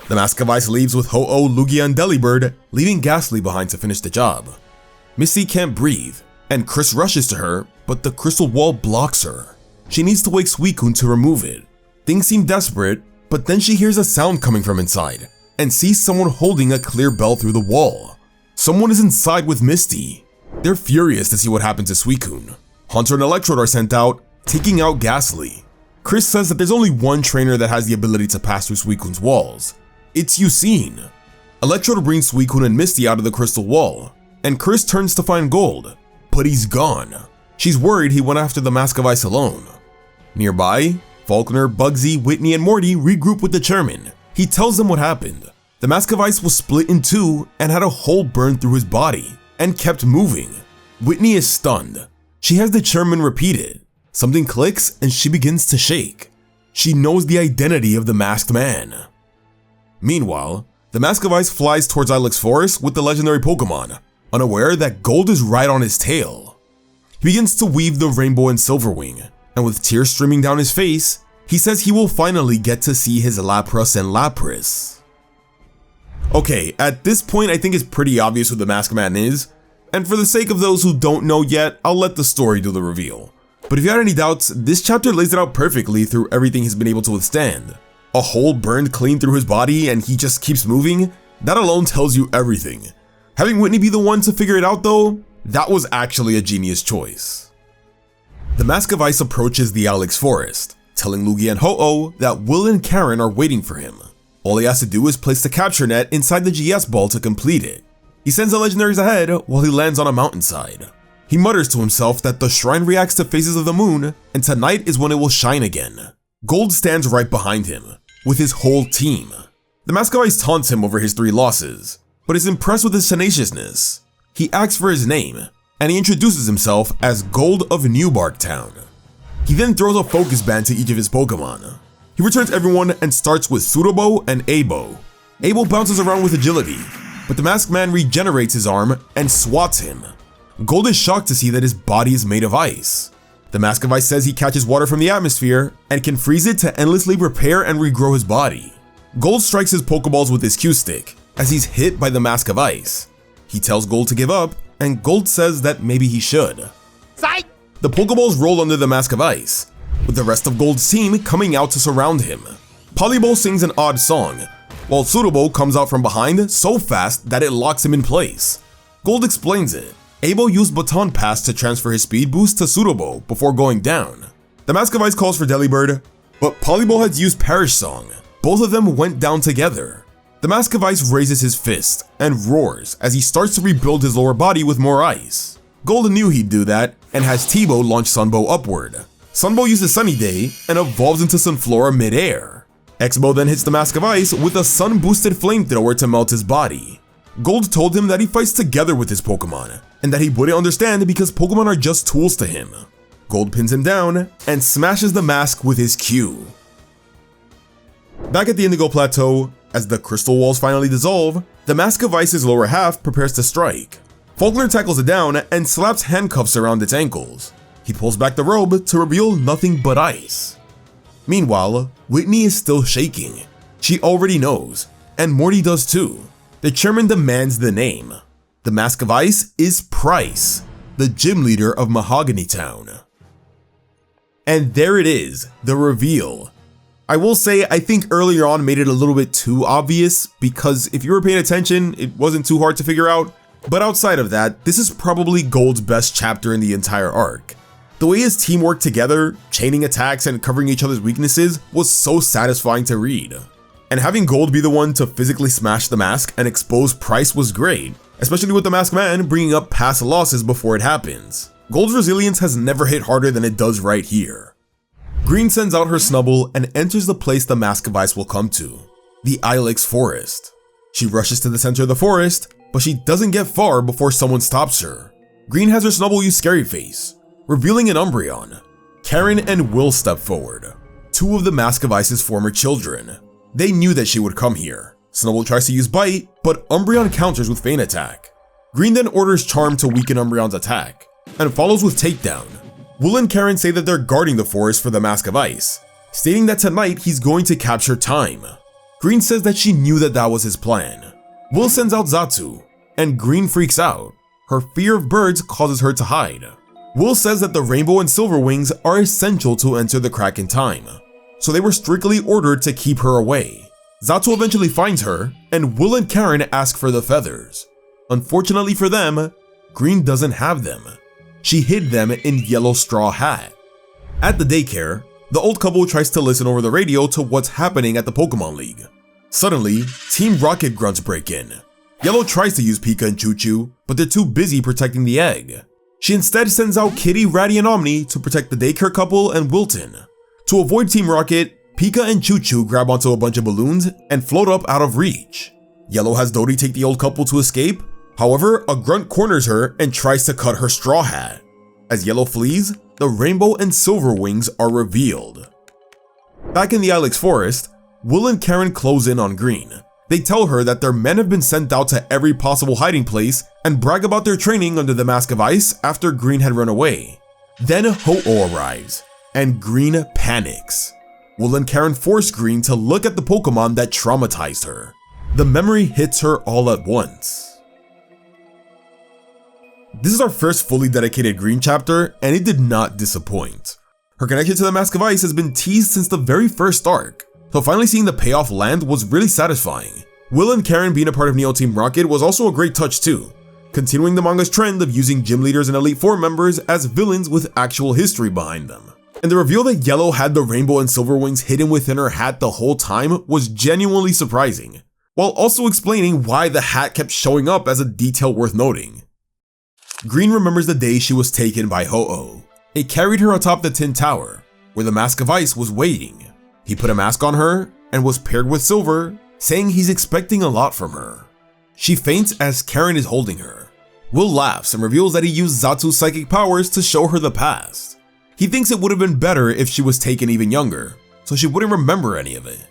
The Mask of Ice leaves with Ho-Oh, Lugia, and Delibird, leaving Ghastly behind to finish the job. Misty can't breathe, and Chris rushes to her, but the crystal wall blocks her. She needs to wake Suicune to remove it. Things seem desperate, but then she hears a sound coming from inside, and sees someone holding a clear bell through the wall. Someone is inside with Misty. They're furious to see what happened to Suicune. Haunter and Electrode are sent out, taking out Ghastly. Chris says that there's only one trainer that has the ability to pass through Suicune's walls. It's Yucine. Electrode brings Suicune and Misty out of the crystal wall, and Chris turns to find Gold, but he's gone. She's worried he went after the Mask of Ice alone. Nearby, Faulkner, Bugsy, Whitney, and Morty regroup with the chairman. He tells them what happened. The Mask of Ice was split in two and had a hole burned through his body, and kept moving. Whitney is stunned. She has the chairman repeat it. Something clicks and she begins to shake. She knows the identity of the masked man. Meanwhile, the Mask of Ice flies towards Ilex Forest with the legendary Pokémon, unaware that Gold is right on his tail. He begins to weave the Rainbow and Silverwing, and with tears streaming down his face, he says he will finally get to see his Lapras and Lapras. Okay, at this point I think it's pretty obvious who the Masked Man is, and for the sake of those who don't know yet, I'll let the story do the reveal. But if you had any doubts, this chapter lays it out perfectly through everything he's been able to withstand. A hole burned clean through his body and he just keeps moving? That alone tells you everything. Having Whitney be the one to figure it out though, that was actually a genius choice. The Mask of Ice approaches the Ilex Forest, telling Lugia and Ho-Oh that Will and Karen are waiting for him. All he has to do is place the capture net inside the GS ball to complete it. He sends the legendaries ahead while he lands on a mountainside. He mutters to himself that the shrine reacts to phases of the moon, and tonight is when it will shine again. Gold stands right behind him, with his whole team. The Mask of Ice taunts him over his 3 losses, but is impressed with his tenaciousness. He asks for his name, and he introduces himself as Gold of New Bark Town. He then throws a focus band to each of his Pokemon. He returns everyone and starts with Sudowbo and Abo. Abo bounces around with agility, but the Masked Man regenerates his arm and swats him. Gold is shocked to see that his body is made of ice. The Mask of Ice says he catches water from the atmosphere and can freeze it to endlessly repair and regrow his body. Gold strikes his Pokeballs with his Q-stick as he's hit by the Mask of Ice. He tells Gold to give up, and Gold says that maybe he should. Psych! The Pokeballs roll under the Mask of Ice, with the rest of Gold's team coming out to surround him. Polyball sings an odd song, while Sudowbo comes out from behind so fast that it locks him in place. Gold explains it. Abo used Baton Pass to transfer his speed boost to Sudowbo before going down. The Mask of Ice calls for Delibird, but Polyball had used Perish Song. Both of them went down together. The Mask of Ice raises his fist and roars as he starts to rebuild his lower body with more ice. Gold knew he'd do that and has Teebo launch Sunbow upward. Sunbow uses Sunny Day and evolves into Sunflora mid-air. X-Bow then hits the Mask of Ice with a sun-boosted flamethrower to melt his body. Gold told him that he fights together with his Pokemon, and that he wouldn't understand because Pokemon are just tools to him. Gold pins him down and smashes the mask with his Q. Back at the Indigo Plateau, as the crystal walls finally dissolve, the Mask of Ice's lower half prepares to strike. Faulkner tackles it down and slaps handcuffs around its ankles. He pulls back the robe to reveal nothing but ice. Meanwhile, Whitney is still shaking. She already knows, and Morty does too. The chairman demands the name. The Mask of Ice is Price, the gym leader of Mahogany Town. And there it is, the reveal. I will say I think earlier on made it a little bit too obvious, because if you were paying attention, it wasn't too hard to figure out. But outside of that, this is probably Gold's best chapter in the entire arc. The way his team worked together, chaining attacks and covering each other's weaknesses, was so satisfying to read. And having Gold be the one to physically smash the mask and expose Price was great, especially with the Masked Man bringing up past losses before it happens. Gold's resilience has never hit harder than it does right here. Green sends out her Snubbull and enters the place the Mask of Ice will come to, the Ilex Forest. She rushes to the center of the forest, but she doesn't get far before someone stops her. Green has her Snubbull use Scary Face, revealing an Umbreon. Karen and Will step forward, 2 of the Mask of Ice's former children. They knew that she would come here. Snubbull tries to use Bite, but Umbreon counters with Feint Attack. Green then orders Charm to weaken Umbreon's attack, and follows with Takedown. Will and Karen say that they're guarding the forest for the Mask of Ice, stating that tonight he's going to capture time. Green says that she knew that that was his plan. Will sends out Zatsu, and Green freaks out. Her fear of birds causes her to hide. Will says that the Rainbow and Silver Wings are essential to enter the crack in time, so they were strictly ordered to keep her away. Zatsu eventually finds her, and Will and Karen ask for the feathers. Unfortunately for them, Green doesn't have them. She hid them in Yellow Straw Hat. At the daycare, The old couple tries to listen over the radio to what's happening at the Pokemon League. Suddenly, Team Rocket grunts break in. Yellow tries to use Pika and Choo-Choo, but they're too busy protecting the egg. She instead sends out Kitty, Ratty, and Omni to protect the daycare couple and Wilton. To avoid Team Rocket, Pika and Choo-Choo grab onto a bunch of balloons and float up out of reach. Yellow has Dodie take the old couple to escape. However, a grunt corners her and tries to cut her straw hat. As Yellow flees, the Rainbow and Silver wings are revealed. Back in the Ilex Forest, Will and Karen close in on Green. They tell her that their men have been sent out to every possible hiding place and brag about their training under the Mask of Ice after Green had run away. Then Ho-Oh arrives, and Green panics. Will and Karen force Green to look at the Pokemon that traumatized her. The memory hits her all at once. This is our first fully dedicated Green chapter, and it did not disappoint. Her connection to the Mask of Ice has been teased since the very first arc, so finally seeing the payoff land was really satisfying. Will and Karen being a part of Neo Team Rocket was also a great touch too, continuing the manga's trend of using gym leaders and Elite Four members as villains with actual history behind them. And the reveal that Yellow had the Rainbow and Silver wings hidden within her hat the whole time was genuinely surprising, while also explaining why the hat kept showing up as a detail worth noting. Green remembers the day she was taken by Ho-Oh. It carried her atop the Tin Tower, where the Mask of Ice was waiting. He put a mask on her and was paired with Silver, saying he's expecting a lot from her. She faints as Karen is holding her. Will laughs and reveals that he used Zatsu's psychic powers to show her the past. He thinks it would have been better if she was taken even younger, so she wouldn't remember any of it.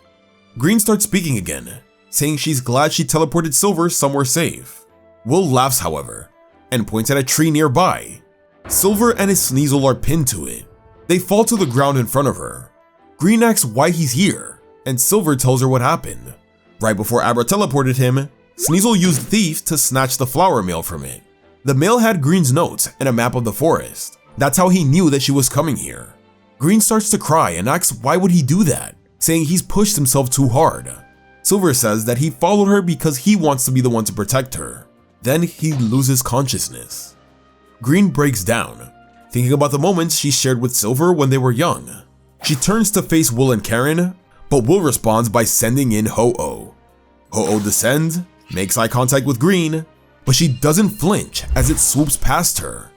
Green starts speaking again, saying she's glad she teleported Silver somewhere safe. Will laughs, however, and points at a tree nearby. Silver and his Sneasel are pinned to it. They fall to the ground in front of her. Green asks why he's here, and Silver tells her what happened. Right before Abra teleported him, Sneasel used Thief to snatch the flower mail from it. The mail had Green's notes and a map of the forest. That's how he knew that she was coming here. Green starts to cry and asks why would he do that, saying he's pushed himself too hard. Silver says that he followed her because he wants to be the one to protect her. Then he loses consciousness. Green breaks down, thinking about the moments she shared with Silver when they were young. She turns to face Will and Karen, but Will responds by sending in Ho-Oh. Ho-Oh descends, makes eye contact with Green, but she doesn't flinch as it swoops past her.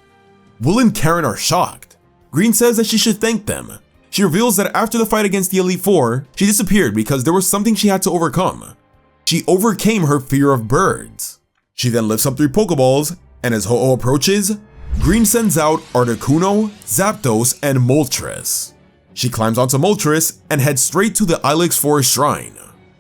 Will and Karen are shocked. Green says that she should thank them. She reveals that after the fight against the Elite Four, she disappeared because there was something she had to overcome. She overcame her fear of birds. She then lifts up 3 Pokeballs, and as Ho-Oh approaches, Green sends out Articuno, Zapdos, and Moltres. She climbs onto Moltres and heads straight to the Ilex Forest Shrine.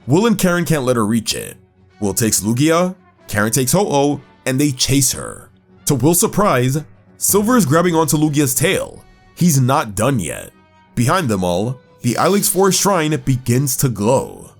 Will and Karen can't let her reach it. Will takes Lugia, Karen takes Ho-Oh, and they chase her. To Will's surprise, Silver is grabbing onto Lugia's tail. He's not done yet. Behind them all, the Ilex Forest Shrine begins to glow.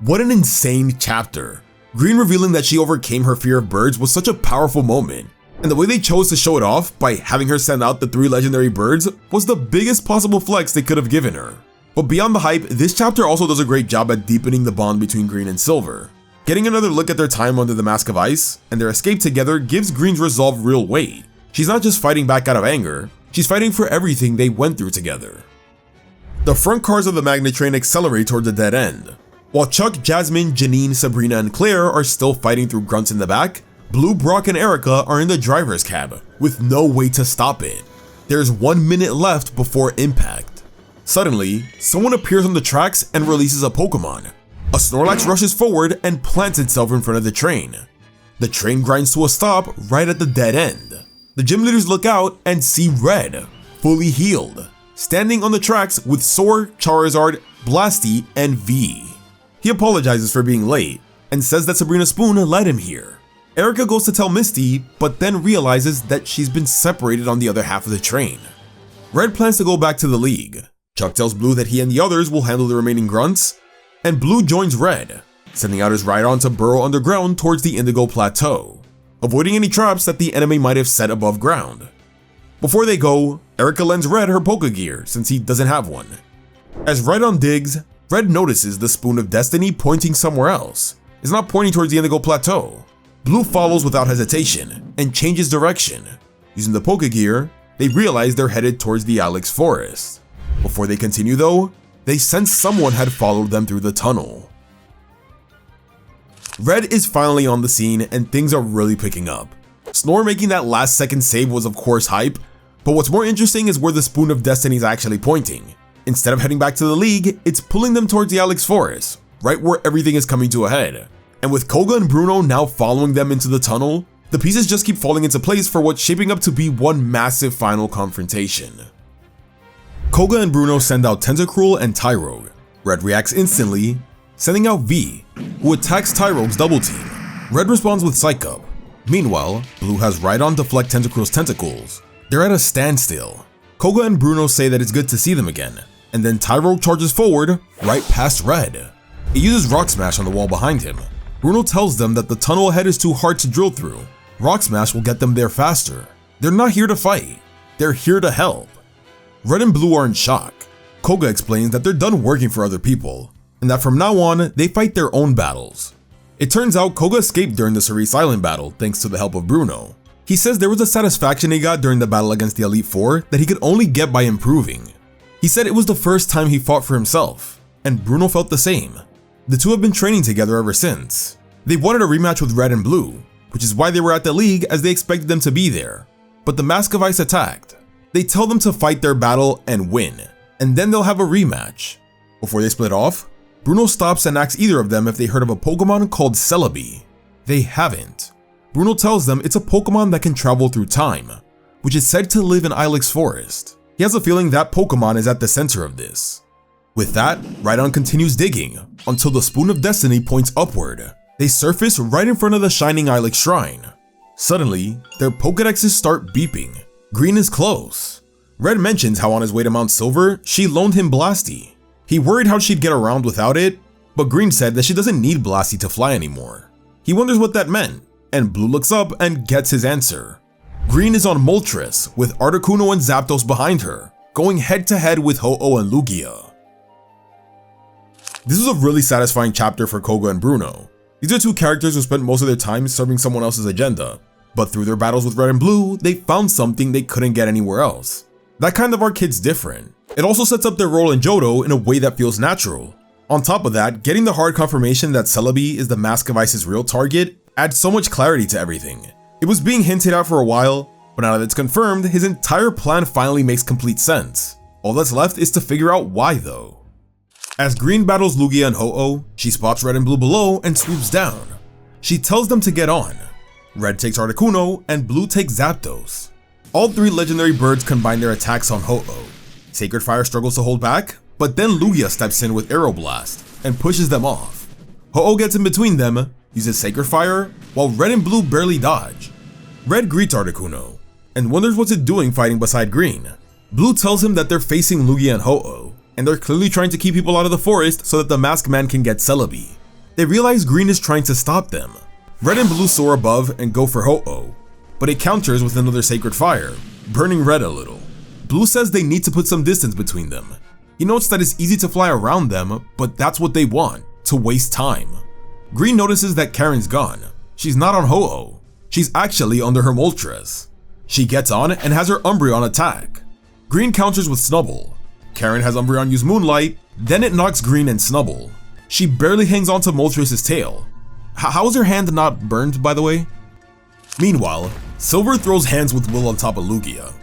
What an insane chapter. Green revealing that she overcame her fear of birds was such a powerful moment, and the way they chose to show it off by having her send out the 3 legendary birds was the biggest possible flex they could have given her. But beyond the hype, this chapter also does a great job at deepening the bond between Green and Silver. Getting another look at their time under the Mask of Ice and their escape together gives Green's resolve real weight. She's not just fighting back out of anger, she's fighting for everything they went through together. The front cars of the Magnet Train accelerate toward the dead end. While Chuck, Jasmine, Janine, Sabrina, and Claire are still fighting through grunts in the back, Blue, Brock, and Erica are in the driver's cab, with no way to stop it. There's 1 minute left before impact. Suddenly, someone appears on the tracks and releases a Pokemon. A Snorlax rushes forward and plants itself in front of the train. The train grinds to a stop right at the dead end. The gym leaders look out and see Red, fully healed, standing on the tracks with Soar, Charizard, Blasty, and V. He apologizes for being late and says that Sabrina Spoon led him here. Erica goes to tell Misty, but then realizes that she's been separated on the other half of the train. Red plans to go back to the league. Chuck tells Blue that he and the others will handle the remaining grunts, and Blue joins Red, sending out his Rhydon to burrow underground towards the Indigo Plateau, avoiding any traps that the enemy might have set above ground. Before they go, Erica lends Red her Pokegear since he doesn't have one. As Rhydon digs, Red notices the Spoon of Destiny pointing somewhere else. It's not pointing towards the Indigo Plateau. Blue follows without hesitation and changes direction. Using the Pokegear, they realize they're headed towards the Ilex Forest. Before they continue though, they sense someone had followed them through the tunnel. Red is finally on the scene and things are really picking up. Snore making that last second save was of course hype, but what's more interesting is where the Spoon of Destiny is actually pointing. Instead of heading back to the League, it's pulling them towards the Alex Forest, right where everything is coming to a head. And with Koga and Bruno now following them into the tunnel, the pieces just keep falling into place for what's shaping up to be one massive final confrontation. Koga and Bruno send out Tentacruel and Tyrogue. Red reacts instantly, sending out V, who attacks Tyrogue's double team. Red responds with Psych Up. Meanwhile, Blue has Rhydon deflect Tentacruel's tentacles. They're at a standstill. Koga and Bruno say that it's good to see them again, and then Tyrogue charges forward, right past Red. He uses Rock Smash on the wall behind him. Bruno tells them that the tunnel ahead is too hard to drill through. Rock Smash will get them there faster. They're not here to fight, they're here to help. Red and Blue are in shock. Koga explains that they're done working for other people, and that from now on, they fight their own battles. It turns out Koga escaped during the Cerise Island battle thanks to the help of Bruno. He says there was a satisfaction he got during the battle against the Elite Four that he could only get by improving. He said it was the first time he fought for himself, and Bruno felt the same. The two have been training together ever since. They wanted a rematch with Red and Blue, which is why they were at the League as they expected them to be there. But the Mask of Ice attacked. They tell them to fight their battle and win, and then they'll have a rematch. Before they split off, Bruno stops and asks either of them if they heard of a Pokemon called Celebi. They haven't. Bruno tells them it's a Pokemon that can travel through time, which is said to live in Ilex Forest. He has a feeling that Pokemon is at the center of this. With that, Rhydon continues digging until the Spoon of Destiny points upward. They surface right in front of the shining Ilex Shrine. Suddenly, their Pokédexes start beeping. Green is close. Red mentions how on his way to Mount Silver, she loaned him Blasty. He worried how she'd get around without it, but Green said that she doesn't need Blasty to fly anymore. He wonders what that meant, and Blue looks up and gets his answer. Green is on Moltres, with Articuno and Zapdos behind her, going head to head with Ho-Oh and Lugia. This was a really satisfying chapter for Koga and Bruno. These are two characters who spent most of their time serving someone else's agenda, but through their battles with Red and Blue, they found something they couldn't get anywhere else. That kind of arc hit's different. It also sets up their role in Johto in a way that feels natural. On top of that, getting the hard confirmation that Celebi is the Mask of Ice's real target adds so much clarity to everything. It was being hinted at for a while, but now that it's confirmed, his entire plan finally makes complete sense. All that's left is to figure out why though. As Green battles Lugia and Ho-Oh, she spots Red and Blue below and swoops down. She tells them to get on. Red takes Articuno and Blue takes Zapdos. All three legendary birds combine their attacks on Ho-Oh. Sacred Fire struggles to hold back, but then Lugia steps in with Aeroblast and pushes them off. Ho-Oh gets in between them, uses Sacred Fire, while Red and Blue barely dodge. Red greets Articuno and wonders what's it doing fighting beside Green. Blue tells him that they're facing Lugia and Ho-Oh, and they're clearly trying to keep people out of the forest so that the Masked Man can get Celebi. They realize Green is trying to stop them. Red and Blue soar above and go for Ho-Oh, but it counters with another Sacred Fire, burning Red a little. Blue says they need to put some distance between them. He notes that it's easy to fly around them, but that's what they want, to waste time. Green notices that Karen's gone. She's not on Ho-Oh. She's actually under her Moltres. She gets on and has her Umbreon attack. Green counters with Snubble. Karen has Umbreon use Moonlight, then it knocks Green and Snubble. She barely hangs onto Moltres' tail. How is her hand not burned, by the way? Meanwhile, Silver throws hands with Will on top of Lugia.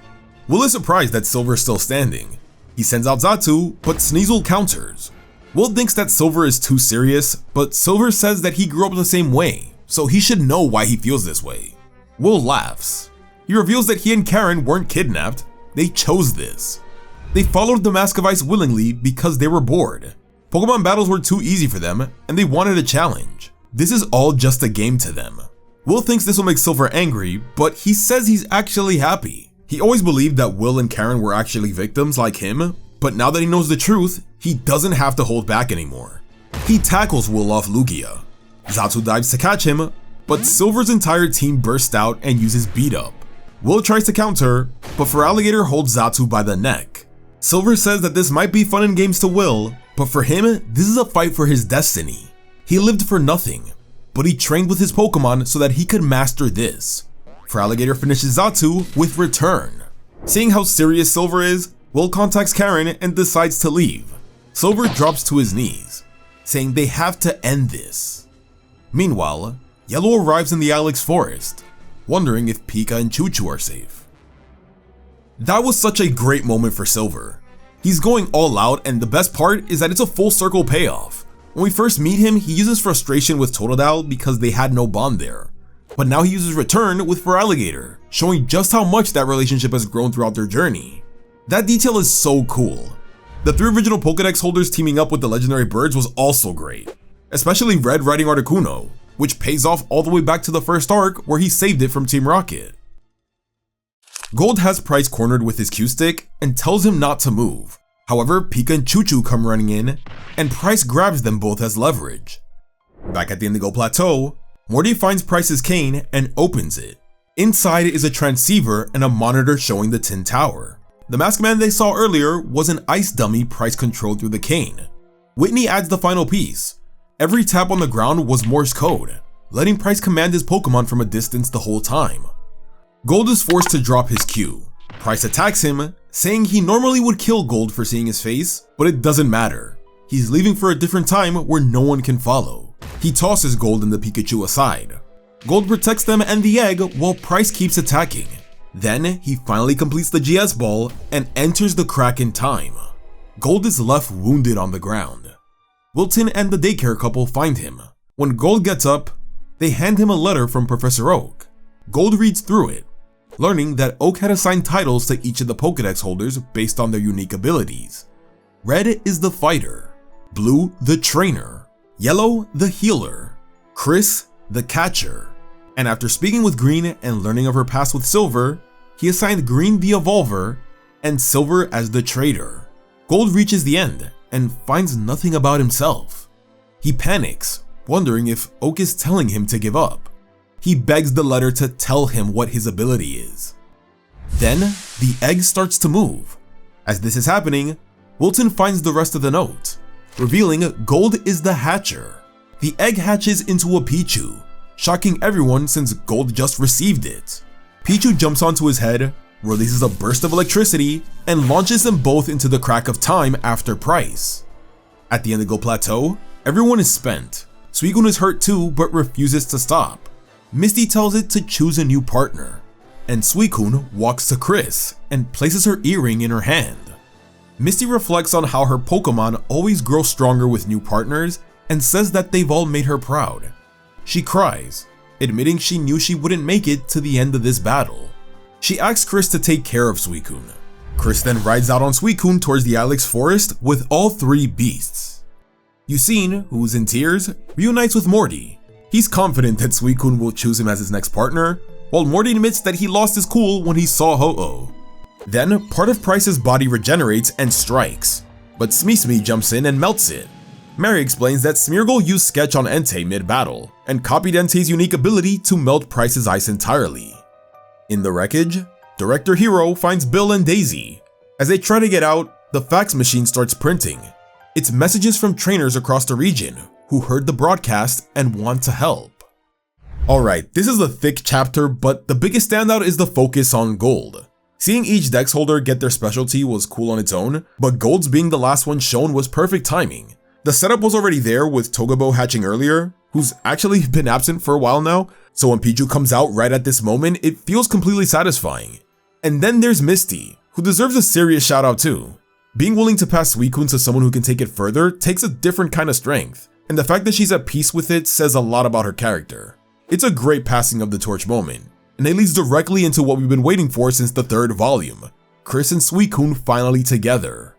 Will is surprised that Silver is still standing. He sends out Xatu, but Sneasel counters. Will thinks that Silver is too serious, but Silver says that he grew up the same way, so he should know why he feels this way. Will laughs. He reveals that he and Karen weren't kidnapped, they chose this. They followed the Mask of Ice willingly because they were bored. Pokemon battles were too easy for them, and they wanted a challenge. This is all just a game to them. Will thinks this will make Silver angry, but he says he's actually happy. He always believed that Will and Karen were actually victims like him, but now that he knows the truth, he doesn't have to hold back anymore. He tackles Will off Lugia. Xatu dives to catch him, but Silver's entire team bursts out and uses Beat Up. Will tries to counter, but Feraligatr holds Xatu by the neck. Silver says that this might be fun in games to Will, but for him, this is a fight for his destiny. He lived for nothing, but he trained with his Pokemon so that he could master this. Feraligatr finishes Xatu with Return. Seeing how serious Silver is, Will contacts Karen and decides to leave. Silver drops to his knees, saying they have to end this. Meanwhile, Yellow arrives in the Alex forest, wondering if Pika and Choo Choo are safe. That was such a great moment for Silver. He's going all out, and the best part is that it's a full circle payoff. When we first meet him, he uses frustration with Totodile because they had no bond there. But now he uses Return with Feraligatr, showing just how much that relationship has grown throughout their journey. That detail is so cool. The 3 original Pokédex holders teaming up with the legendary birds was also great, especially Red riding Articuno, which pays off all the way back to the first arc where he saved it from Team Rocket. Gold has Price cornered with his Q-stick and tells him not to move. However, Pika and Choo Choo come running in, and Price grabs them both as leverage. Back at the Indigo Plateau, Morty finds Price's cane and opens it. Inside is a transceiver and a monitor showing the Tin Tower. The Masked Man they saw earlier was an ice dummy Price controlled through the cane. Whitney adds the final piece. Every tap on the ground was Morse code, letting Price command his Pokemon from a distance the whole time. Gold is forced to drop his Q. Price attacks him, saying he normally would kill Gold for seeing his face, but it doesn't matter. He's leaving for a different time where no one can follow. He tosses Gold and the Pikachu aside. Gold protects them and the egg while Price keeps attacking. Then he finally completes the GS ball and enters the crack in time. Gold is left wounded on the ground. Wilton and the daycare couple find him. When Gold gets up, they hand him a letter from Professor Oak. Gold reads through it, learning that Oak had assigned titles to each of the Pokédex holders based on their unique abilities. Red is the fighter, Blue the trainer, Yellow the healer, Chris the catcher, and after speaking with Green and learning of her past with Silver, he assigned Green the evolver and Silver as the trader. Gold reaches the end and finds nothing about himself. He panics, wondering if Oak is telling him to give up. He begs the letter to tell him what his ability is. Then, the egg starts to move. As this is happening, Wilton finds the rest of the note, revealing Gold is the hatcher. The egg hatches into a Pichu, shocking everyone since Gold just received it. Pichu jumps onto his head, releases a burst of electricity, and launches them both into the crack of time after Price. At the Indigo Plateau, everyone is spent. Suicune is hurt too, but refuses to stop. Misty tells it to choose a new partner, and Suicune walks to Chris and places her earring in her hand. Misty reflects on how her Pokemon always grow stronger with new partners and says that they've all made her proud. She cries, admitting she knew she wouldn't make it to the end of this battle. She asks Chris to take care of Suicune. Chris then rides out on Suicune towards the Alex forest with all 3 beasts. Yusin, who's in tears, reunites with Morty. He's confident that Suicune will choose him as his next partner, while Morty admits that he lost his cool when he saw Ho-Oh. Then, part of Price's body regenerates and strikes, but Smee jumps in and melts it. Mary explains that Smeargle used Sketch on Entei mid-battle, and copied Entei's unique ability to melt Price's ice entirely. In the wreckage, Director Hero finds Bill and Daisy. As they try to get out, the fax machine starts printing. It's messages from trainers across the region who heard the broadcast and want to help. Alright, this is a thick chapter, but the biggest standout is the focus on Gold. Seeing each Dex holder get their specialty was cool on its own, but Gold's being the last one shown was perfect timing. The setup was already there with Togebo hatching earlier, who's actually been absent for a while now, so when Pichu comes out right at this moment, it feels completely satisfying. And then there's Misty, who deserves a serious shout out too. Being willing to pass Suicune to someone who can take it further takes a different kind of strength, and the fact that she's at peace with it says a lot about her character. It's a great passing of the torch moment, and it leads directly into what we've been waiting for since the 3rd volume, Chris and Suicune finally together.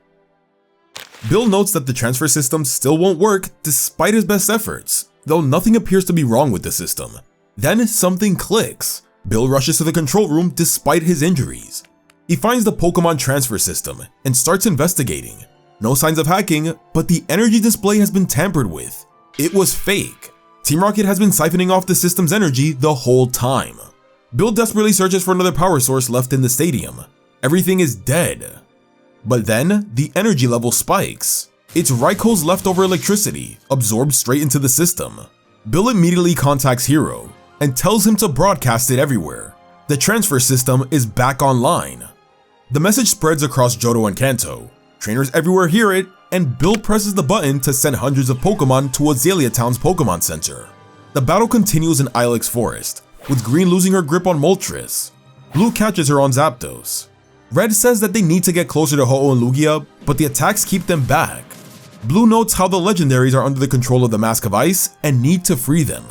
Bill notes that the transfer system still won't work despite his best efforts, though nothing appears to be wrong with the system. Then something clicks. Bill rushes to the control room despite his injuries. He finds the Pokemon transfer system and starts investigating. No signs of hacking, but the energy display has been tampered with. It was fake. Team Rocket has been siphoning off the system's energy the whole time. Bill desperately searches for another power source left in the stadium. Everything is dead. But then, the energy level spikes. It's Raiko's leftover electricity, absorbed straight into the system. Bill immediately contacts Hero and tells him to broadcast it everywhere. The transfer system is back online. The message spreads across Johto and Kanto. Trainers everywhere hear it, and Bill presses the button to send hundreds of Pokemon to Azalea Town's Pokemon Center. The battle continues in Ilex Forest, with Green losing her grip on Moltres. Blue catches her on Zapdos. Red says that they need to get closer to Ho-Oh and Lugia, but the attacks keep them back. Blue notes how the legendaries are under the control of the Mask of Ice and need to free them.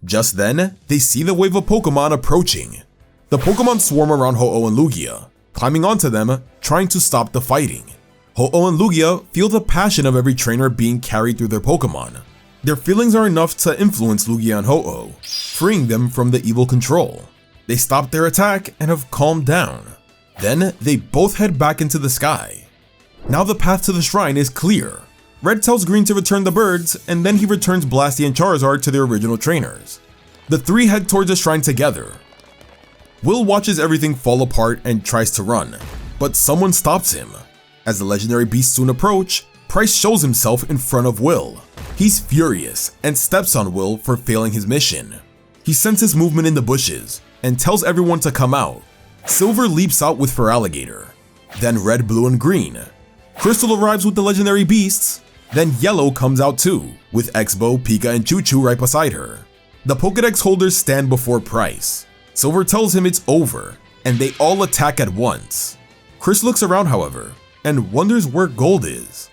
Just then, they see the wave of Pokemon approaching. The Pokemon swarm around Ho-Oh and Lugia, climbing onto them, trying to stop the fighting. Ho-Oh and Lugia feel the passion of every trainer being carried through their Pokemon. Their feelings are enough to influence Lugia and Ho-Oh, freeing them from the evil control. They stop their attack and have calmed down. Then, they both head back into the sky. Now the path to the shrine is clear. Red tells Green to return the birds, and then he returns Blasty and Charizard to their original trainers. The three head towards the shrine together. Will watches everything fall apart and tries to run, but someone stops him. As the legendary beasts soon approach, Pryce shows himself in front of Will. He's furious and steps on Will for failing his mission. He senses movement in the bushes and tells everyone to come out. Silver leaps out with Feraligatr, then Red, Blue, and Green. Crystal arrives with the legendary beasts, then Yellow comes out too, with X-Bow, Pika, and Choo-Choo right beside her. The Pokédex holders stand before Pryce. Silver tells him it's over, and they all attack at once. Chris looks around, however, and wonders where Gold is.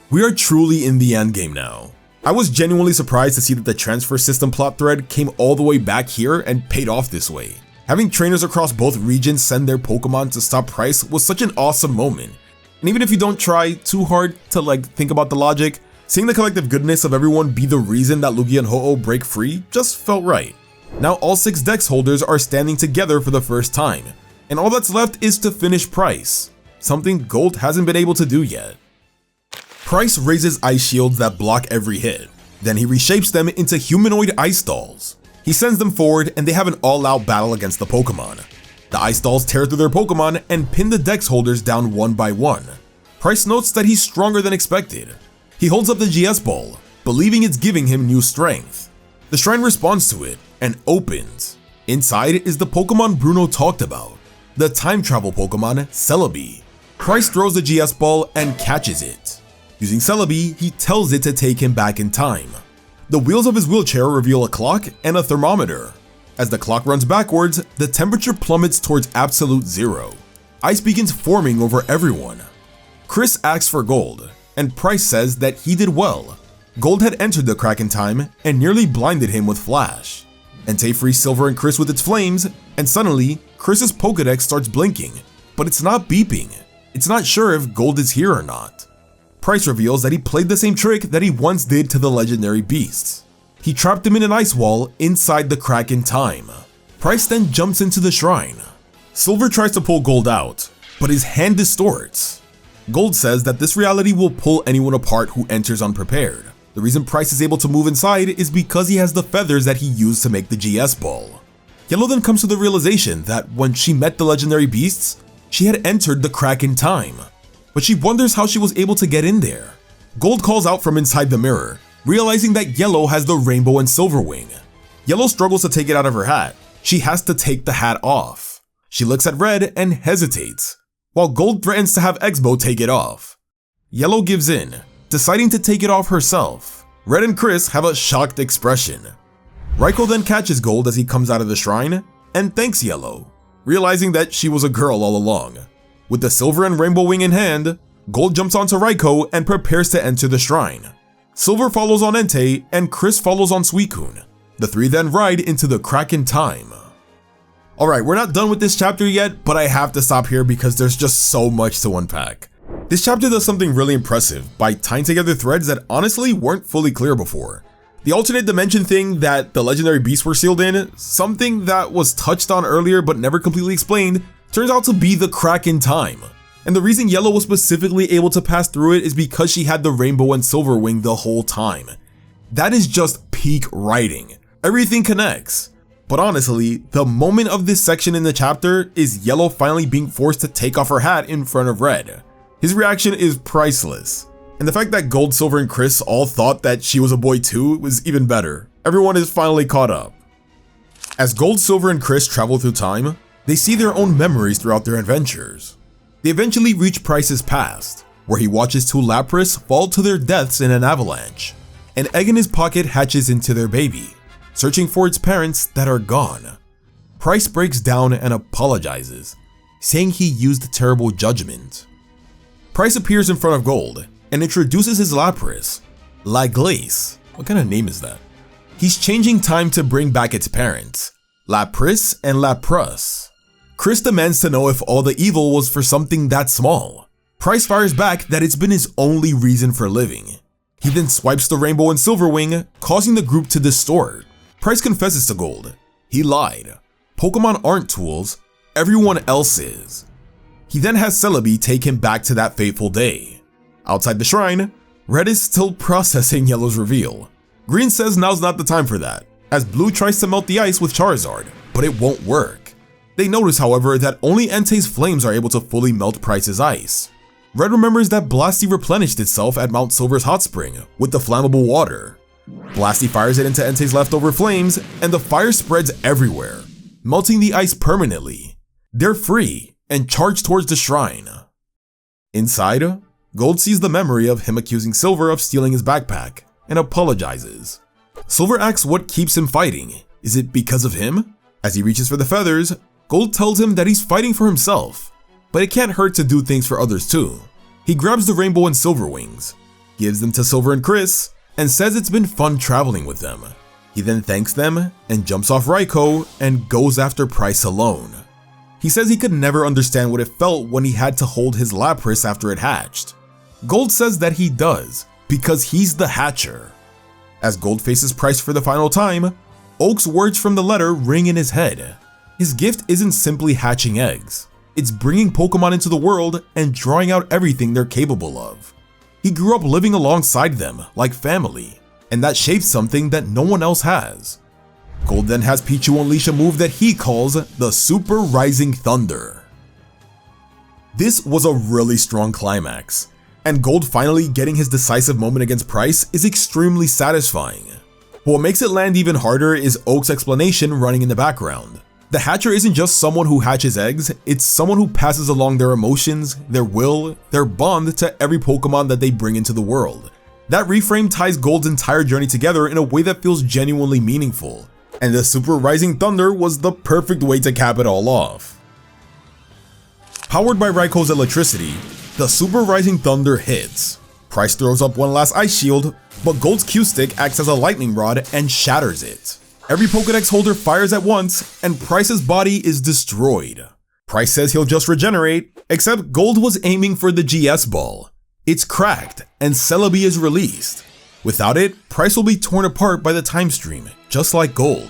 We are truly in the endgame now. I was genuinely surprised to see that the transfer system plot thread came all the way back here and paid off this way. Having trainers across both regions send their Pokemon to stop Pryce was such an awesome moment. And even if you don't try too hard to think about the logic, seeing the collective goodness of everyone be the reason that Lugia and Ho-Oh break free just felt right. Now all 6 Dex holders are standing together for the first time, and all that's left is to finish Pryce, something Gold hasn't been able to do yet. Pryce raises ice shields that block every hit, then he reshapes them into humanoid ice dolls. He sends them forward and they have an all-out battle against the Pokemon. The ice dolls tear through their Pokemon and pin the Dex holders down one by one. Pryce notes that he's stronger than expected. He holds up the GS ball, believing it's giving him new strength. The shrine responds to it and opens. Inside is the Pokemon Bruno talked about, the time travel Pokemon Celebi. Pryce throws the GS ball and catches it. Using Celebi, he tells it to take him back in time. The wheels of his wheelchair reveal a clock and a thermometer. As the clock runs backwards, the temperature plummets towards absolute zero. Ice begins forming over everyone. Chris asks for Gold, and Pryce says that he did well. Gold had entered the crack in time and nearly blinded him with Flash. Entei frees Silver and Chris with its flames, and suddenly, Chris's Pokédex starts blinking, but it's not beeping. It's not sure if Gold is here or not. Pryce reveals that he played the same trick that he once did to the legendary beasts. He trapped them in an ice wall inside the crack in time. Pryce then jumps into the shrine. Silver tries to pull Gold out, but his hand distorts. Gold says that this reality will pull anyone apart who enters unprepared. The reason Pryce is able to move inside is because he has the feathers that he used to make the GS ball. Yellow then comes to the realization that when she met the legendary beasts, she had entered the crack in time, but she wonders how she was able to get in there. Gold calls out from inside the mirror, realizing that Yellow has the Rainbow and Silver Wing. Yellow struggles to take it out of her hat. She has to take the hat off. She looks at Red and hesitates, while Gold threatens to have X-Bow take it off. Yellow gives in, deciding to take it off herself. Red and Chris have a shocked expression. Raikou then catches Gold as he comes out of the shrine and thanks Yellow, realizing that she was a girl all along. With the Silver and Rainbow Wing in hand, Gold jumps onto Raikou and prepares to enter the shrine. Silver follows on Entei and Chris follows on Suicune. The three then ride into the crack in time. Alright, we're not done with this chapter yet, but I have to stop here because there's just so much to unpack. This chapter does something really impressive by tying together threads that honestly weren't fully clear before. The alternate dimension thing that the legendary beasts were sealed in, something that was touched on earlier but never completely explained, turns out to be the crack in time. And the reason Yellow was specifically able to pass through it is because she had the Rainbow and Silver Wing the whole time. That is just peak writing. Everything connects. But honestly, the moment of this section in the chapter is Yellow finally being forced to take off her hat in front of Red. His reaction is priceless. And the fact that Gold, Silver, and Chris all thought that she was a boy too was even better. Everyone is finally caught up. As Gold, Silver, and Chris travel through time, They see their own memories throughout their adventures. They eventually reach Price's past, where he watches two Lapras fall to their deaths in an avalanche. An egg in his pocket hatches into their baby, searching for its parents that are gone. Price breaks down and apologizes, saying he used terrible judgment. Price appears in front of Gold and introduces his Lapras, Glace. What kind of name is that? He's changing time to bring back its parents, Lapras and Lapras. Chris demands to know if all the evil was for something that small. Price fires back that it's been his only reason for living. He then swipes the Rainbow and Silverwing, causing the group to distort. Price confesses to Gold. He lied. Pokemon aren't tools, everyone else is. He then has Celebi take him back to that fateful day. Outside the shrine, Red is still processing Yellow's reveal. Green says now's not the time for that, as Blue tries to melt the ice with Charizard, but it won't work. They notice, however, that only Entei's flames are able to fully melt Price's ice. Red remembers that Blasty replenished itself at Mount Silver's hot spring with the flammable water. Blasty fires it into Entei's leftover flames, and the fire spreads everywhere, melting the ice permanently. They're free and charge towards the shrine. Inside, Gold sees the memory of him accusing Silver of stealing his backpack and apologizes. Silver asks what keeps him fighting. Is it because of him? As he reaches for the feathers, Gold tells him that he's fighting for himself, but it can't hurt to do things for others too. He grabs the Rainbow and Silverwings, gives them to Silver and Chris, and says it's been fun traveling with them. He then thanks them and jumps off Raikou and goes after Price alone. He says he could never understand what it felt when he had to hold his Lapras after it hatched. Gold says that he does, because he's the hatcher. As Gold faces Price for the final time, Oak's words from the letter ring in his head. His gift isn't simply hatching eggs, it's bringing Pokemon into the world and drawing out everything they're capable of. He grew up living alongside them, like family, and that shapes something that no one else has. Gold then has Pichu unleash a move that he calls the Super Rising Thunder. This was a really strong climax, and Gold finally getting his decisive moment against Price is extremely satisfying. But what makes it land even harder is Oak's explanation running in the background. The hatcher isn't just someone who hatches eggs, it's someone who passes along their emotions, their will, their bond to every Pokemon that they bring into the world. That reframe ties Gold's entire journey together in a way that feels genuinely meaningful, and the Super Rising Thunder was the perfect way to cap it all off. Powered by Raikou's electricity, the Super Rising Thunder hits. Price throws up one last ice shield, but Gold's Q-Stick acts as a lightning rod and shatters it. Every Pokédex holder fires at once, and Price's body is destroyed. Price says he'll just regenerate, except Gold was aiming for the GS ball. It's cracked, and Celebi is released. Without it, Price will be torn apart by the time stream, just like Gold.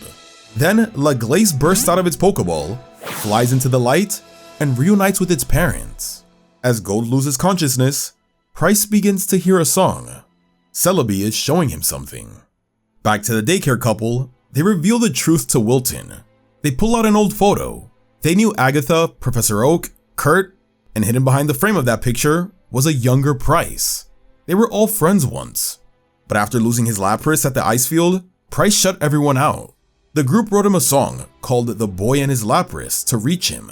Then, Glace bursts out of its Pokeball, flies into the light, and reunites with its parents. As Gold loses consciousness, Price begins to hear a song. Celebi is showing him something. Back to the daycare couple, they reveal the truth to Wilton. They pull out an old photo. They knew Agatha, Professor Oak, Kurt, and hidden behind the frame of that picture was a younger Price. They were all friends once. But after losing his Lapras at the ice field, Price shut everyone out. The group wrote him a song called The Boy and His Lapras to reach him,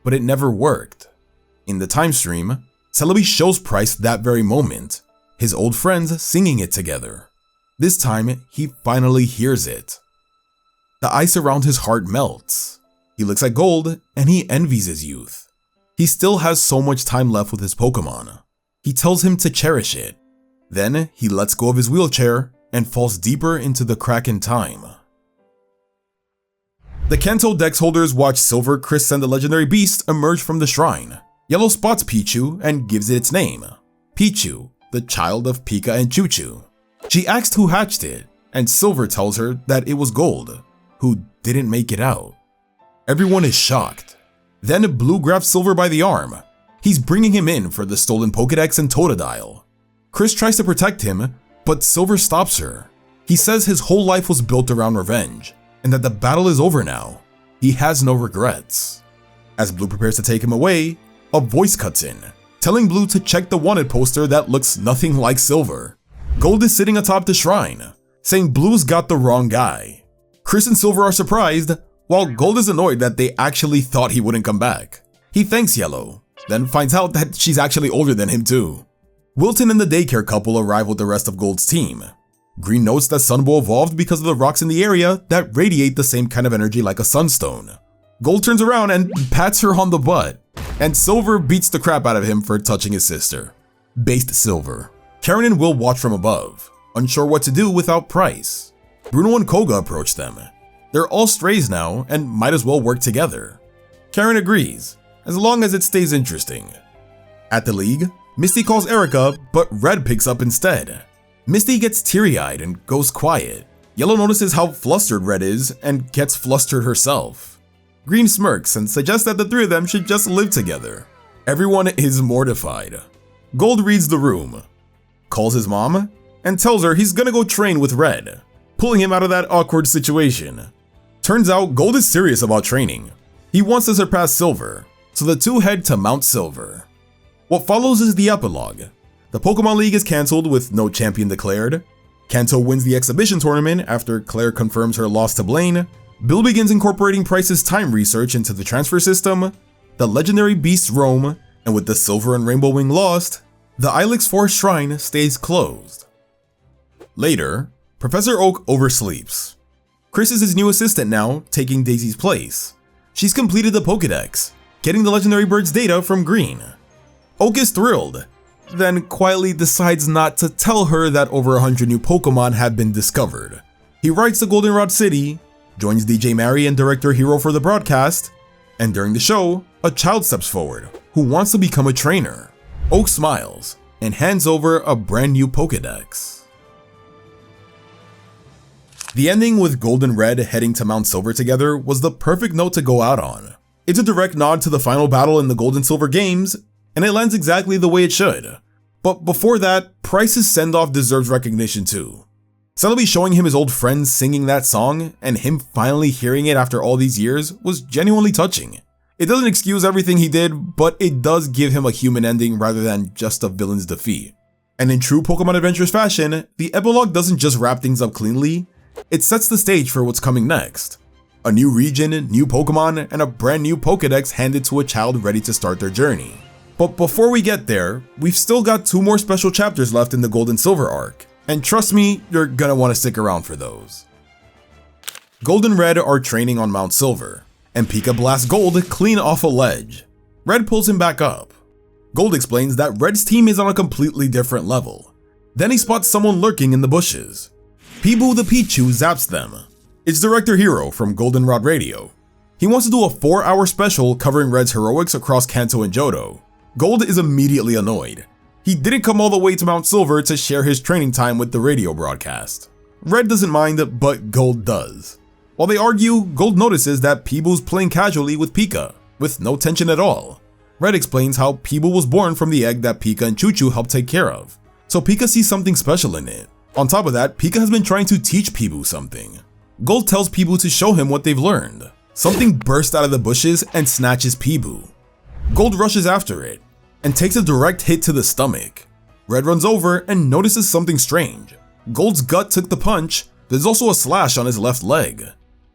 but it never worked. In the time stream, Celebi shows Price that very moment, his old friends singing it together. This time, he finally hears it. The ice around his heart melts. He looks at Gold and he envies his youth. He still has so much time left with his Pokemon. He tells him to cherish it. Then he lets go of his wheelchair and falls deeper into the crack in time. The Kanto Dex holders watch Silver, Chris, and the legendary beast emerge from the shrine. Yellow spots Pichu and gives it its name. Pichu, the child of Pika and Choo-Choo. She asks who hatched it, and Silver tells her that it was Gold, who didn't make it out. Everyone is shocked. Then Blue grabs Silver by the arm. He's bringing him in for the stolen Pokédex and Totodile. Chris tries to protect him, but Silver stops her. He says his whole life was built around revenge, and that the battle is over now. He has no regrets. As Blue prepares to take him away, a voice cuts in, telling Blue to check the wanted poster that looks nothing like Silver. Gold is sitting atop the shrine, saying Blue's got the wrong guy. Chris and Silver are surprised, while Gold is annoyed that they actually thought he wouldn't come back. He thanks Yellow, then finds out that she's actually older than him too. Wilton and the daycare couple arrive with the rest of Gold's team. Green notes that Sunbow evolved because of the rocks in the area that radiate the same kind of energy like a sunstone. Gold turns around and pats her on the butt, and Silver beats the crap out of him for touching his sister. Based Silver. Karen and Will watch from above, unsure what to do without Price. Bruno and Koga approach them. They're all strays now and might as well work together. Karen agrees, as long as it stays interesting. At the league, Misty calls Erica, but Red picks up instead. Misty gets teary-eyed and goes quiet. Yellow notices how flustered Red is and gets flustered herself. Green smirks and suggests that the three of them should just live together. Everyone is mortified. Gold reads the room, calls his mom, and tells her he's gonna go train with Red, pulling him out of that awkward situation. Turns out Gold is serious about training. He wants to surpass Silver, so the two head to Mount Silver. What follows is the epilogue. The Pokemon League is cancelled with no champion declared. Kanto wins the exhibition tournament after Claire confirms her loss to Blaine. Bill begins incorporating Price's time research into the transfer system. The legendary beasts roam, and with the Silver and Rainbow Wing lost, the Ilex Forest Shrine stays closed. Later, Professor Oak oversleeps. Chris is his new assistant now, taking Daisy's place. She's completed the Pokédex, getting the legendary bird's data from Green. Oak is thrilled, then quietly decides not to tell her that over 100 new Pokemon have been discovered. He writes to Goldenrod City, joins DJ Mary and Director Hero for the broadcast, and during the show, a child steps forward who wants to become a trainer. Oak smiles and hands over a brand new Pokédex. The ending with Gold and Red heading to Mount Silver together was the perfect note to go out on. It's a direct nod to the final battle in the Gold and Silver games, and it lands exactly the way it should. But before that, Price's send-off deserves recognition too. Celebi showing him his old friends singing that song, and him finally hearing it after all these years, was genuinely touching. It doesn't excuse everything he did, but it does give him a human ending rather than just a villain's defeat. And in true Pokemon Adventures fashion, the epilogue doesn't just wrap things up cleanly, it sets the stage for what's coming next. A new region, new Pokemon, and a brand new Pokédex handed to a child ready to start their journey. But before we get there, we've still got 2 more special chapters left in the Gold and Silver arc, and trust me, you're gonna want to stick around for those. Gold and Red are training on Mount Silver, and Pika blasts Gold clean off a ledge. Red pulls him back up. Gold explains that Red's team is on a completely different level. Then he spots someone lurking in the bushes. Peeboo the Pichu zaps them. It's Director Hero from Goldenrod Radio. He wants to do a 4-hour special covering Red's heroics across Kanto and Johto. Gold is immediately annoyed. He didn't come all the way to Mount Silver to share his training time with the radio broadcast. Red doesn't mind, but Gold does. While they argue, Gold notices that Peeboo's playing casually with Pika, with no tension at all. Red explains how Peeboo was born from the egg that Pika and Choo-Choo helped take care of, so Pika sees something special in it. On top of that, Pika has been trying to teach Peeboo something. Gold tells Peeboo to show him what they've learned. Something bursts out of the bushes and snatches Peeboo. Gold rushes after it, and takes a direct hit to the stomach. Red runs over and notices something strange. Gold's gut took the punch, there's also a slash on his left leg.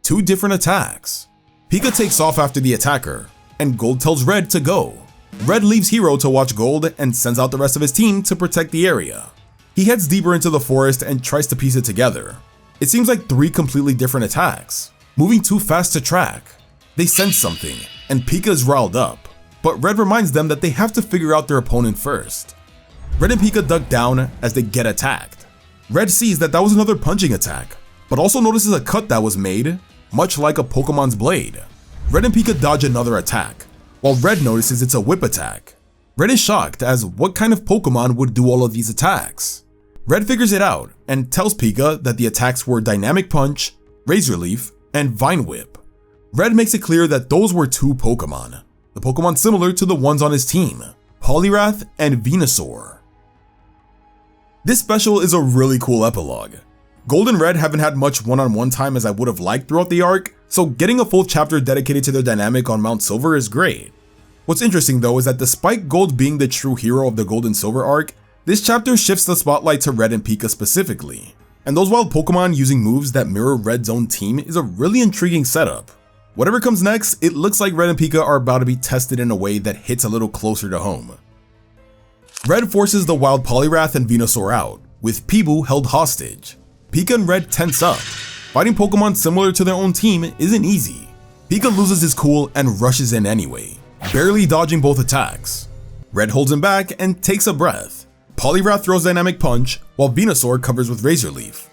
2 different attacks. Pika takes off after the attacker, and Gold tells Red to go. Red leaves Hero to watch Gold and sends out the rest of his team to protect the area. He heads deeper into the forest and tries to piece it together. It seems like 3 completely different attacks, moving too fast to track. They sense something, and Pika is riled up, but Red reminds them that they have to figure out their opponent first. Red and Pika duck down as they get attacked. Red sees that was another punching attack, but also notices a cut that was made, much like a Pokemon's blade. Red and Pika dodge another attack, while Red notices it's a whip attack. Red is shocked as what kind of Pokemon would do all of these attacks. Red figures it out and tells Pika that the attacks were Dynamic Punch, Razor Leaf, and Vine Whip. Red makes it clear that those were 2 Pokemon, the Pokemon similar to the ones on his team, Poliwrath and Venusaur. This special is a really cool epilogue. Gold and Red haven't had much one-on-one time as I would have liked throughout the arc, so getting a full chapter dedicated to their dynamic on Mount Silver is great. What's interesting though is that despite Gold being the true hero of the Gold and Silver arc, this chapter shifts the spotlight to Red and Pika specifically, and those wild Pokemon using moves that mirror Red's own team is a really intriguing setup. Whatever comes next, it looks like Red and Pika are about to be tested in a way that hits a little closer to home. Red forces the wild Poliwrath and Venusaur out, with Peebu held hostage. Pika and Red tense up. Fighting Pokemon similar to their own team isn't easy. Pika loses his cool and rushes in anyway, barely dodging both attacks. Red holds him back and takes a breath. Poliwrath throws Dynamic Punch, while Venusaur covers with Razor Leaf,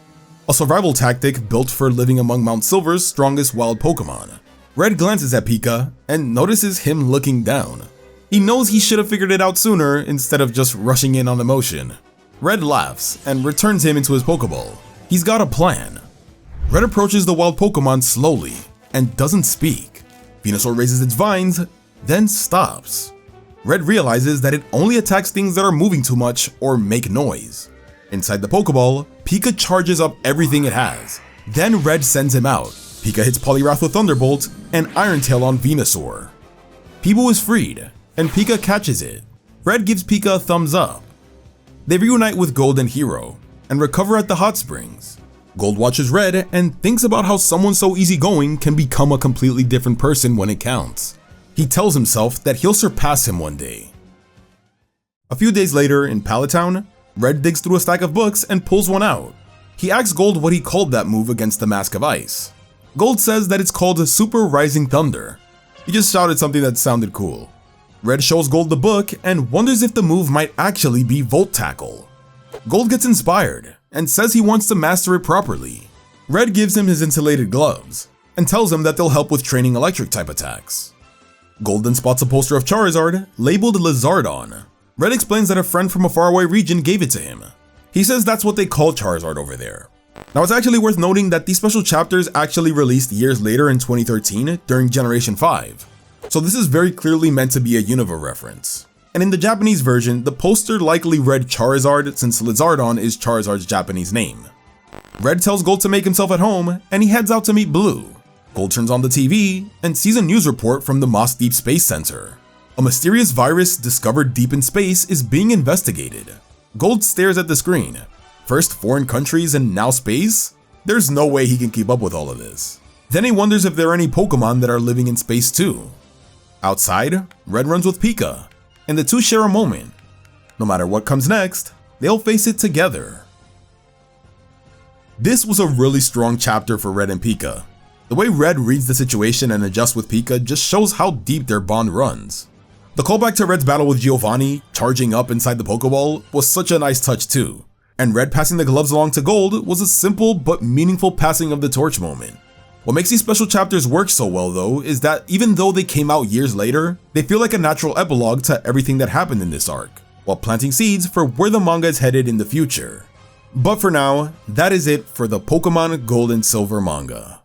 a survival tactic built for living among Mount Silver's strongest wild Pokemon. Red glances at Pika and notices him looking down. He knows he should have figured it out sooner instead of just rushing in on emotion. Red laughs and returns him into his Pokeball. He's got a plan. Red approaches the wild Pokemon slowly and doesn't speak. Venusaur raises its vines, then stops. Red realizes that it only attacks things that are moving too much or make noise. Inside the Pokeball, Pika charges up everything it has. Then Red sends him out. Pika hits Poliwrath with Thunderbolt and Iron Tail on Venusaur. Peebu is freed, and Pika catches it. Red gives Pika a thumbs up. They reunite with Gold and Hero, and recover at the hot springs. Gold watches Red and thinks about how someone so easygoing can become a completely different person when it counts. He tells himself that he'll surpass him one day. A few days later in Pallet Town, Red digs through a stack of books and pulls one out. He asks Gold what he called that move against the Mask of Ice. Gold says that it's called Super Rising Thunder. He just shouted something that sounded cool. Red shows Gold the book and wonders if the move might actually be Volt Tackle. Gold gets inspired and says he wants to master it properly. Red gives him his insulated gloves and tells him that they'll help with training electric type attacks. Gold then spots a poster of Charizard labeled Lizardon. Red explains that a friend from a faraway region gave it to him. He says that's what they call Charizard over there. Now it's actually worth noting that these special chapters actually released years later in 2013 during Generation 5. So this is very clearly meant to be a Unova reference. And in the Japanese version, the poster likely read Charizard since Lizardon is Charizard's Japanese name. Red tells Gold to make himself at home and he heads out to meet Blue. Gold turns on the TV and sees a news report from the Moss Deep Space Center. A mysterious virus discovered deep in space is being investigated. Gold stares at the screen. First foreign countries and now space? There's no way he can keep up with all of this. Then he wonders if there are any Pokemon that are living in space too. Outside, Red runs with Pika, and the two share a moment. No matter what comes next, they'll face it together. This was a really strong chapter for Red and Pika. The way Red reads the situation and adjusts with Pika just shows how deep their bond runs. The callback to Red's battle with Giovanni, charging up inside the Pokeball, was such a nice touch too. And Red passing the gloves along to Gold was a simple but meaningful passing of the torch moment. What makes these special chapters work so well though is that even though they came out years later, they feel like a natural epilogue to everything that happened in this arc, while planting seeds for where the manga is headed in the future. But for now, that is it for the Pokemon Gold and Silver manga.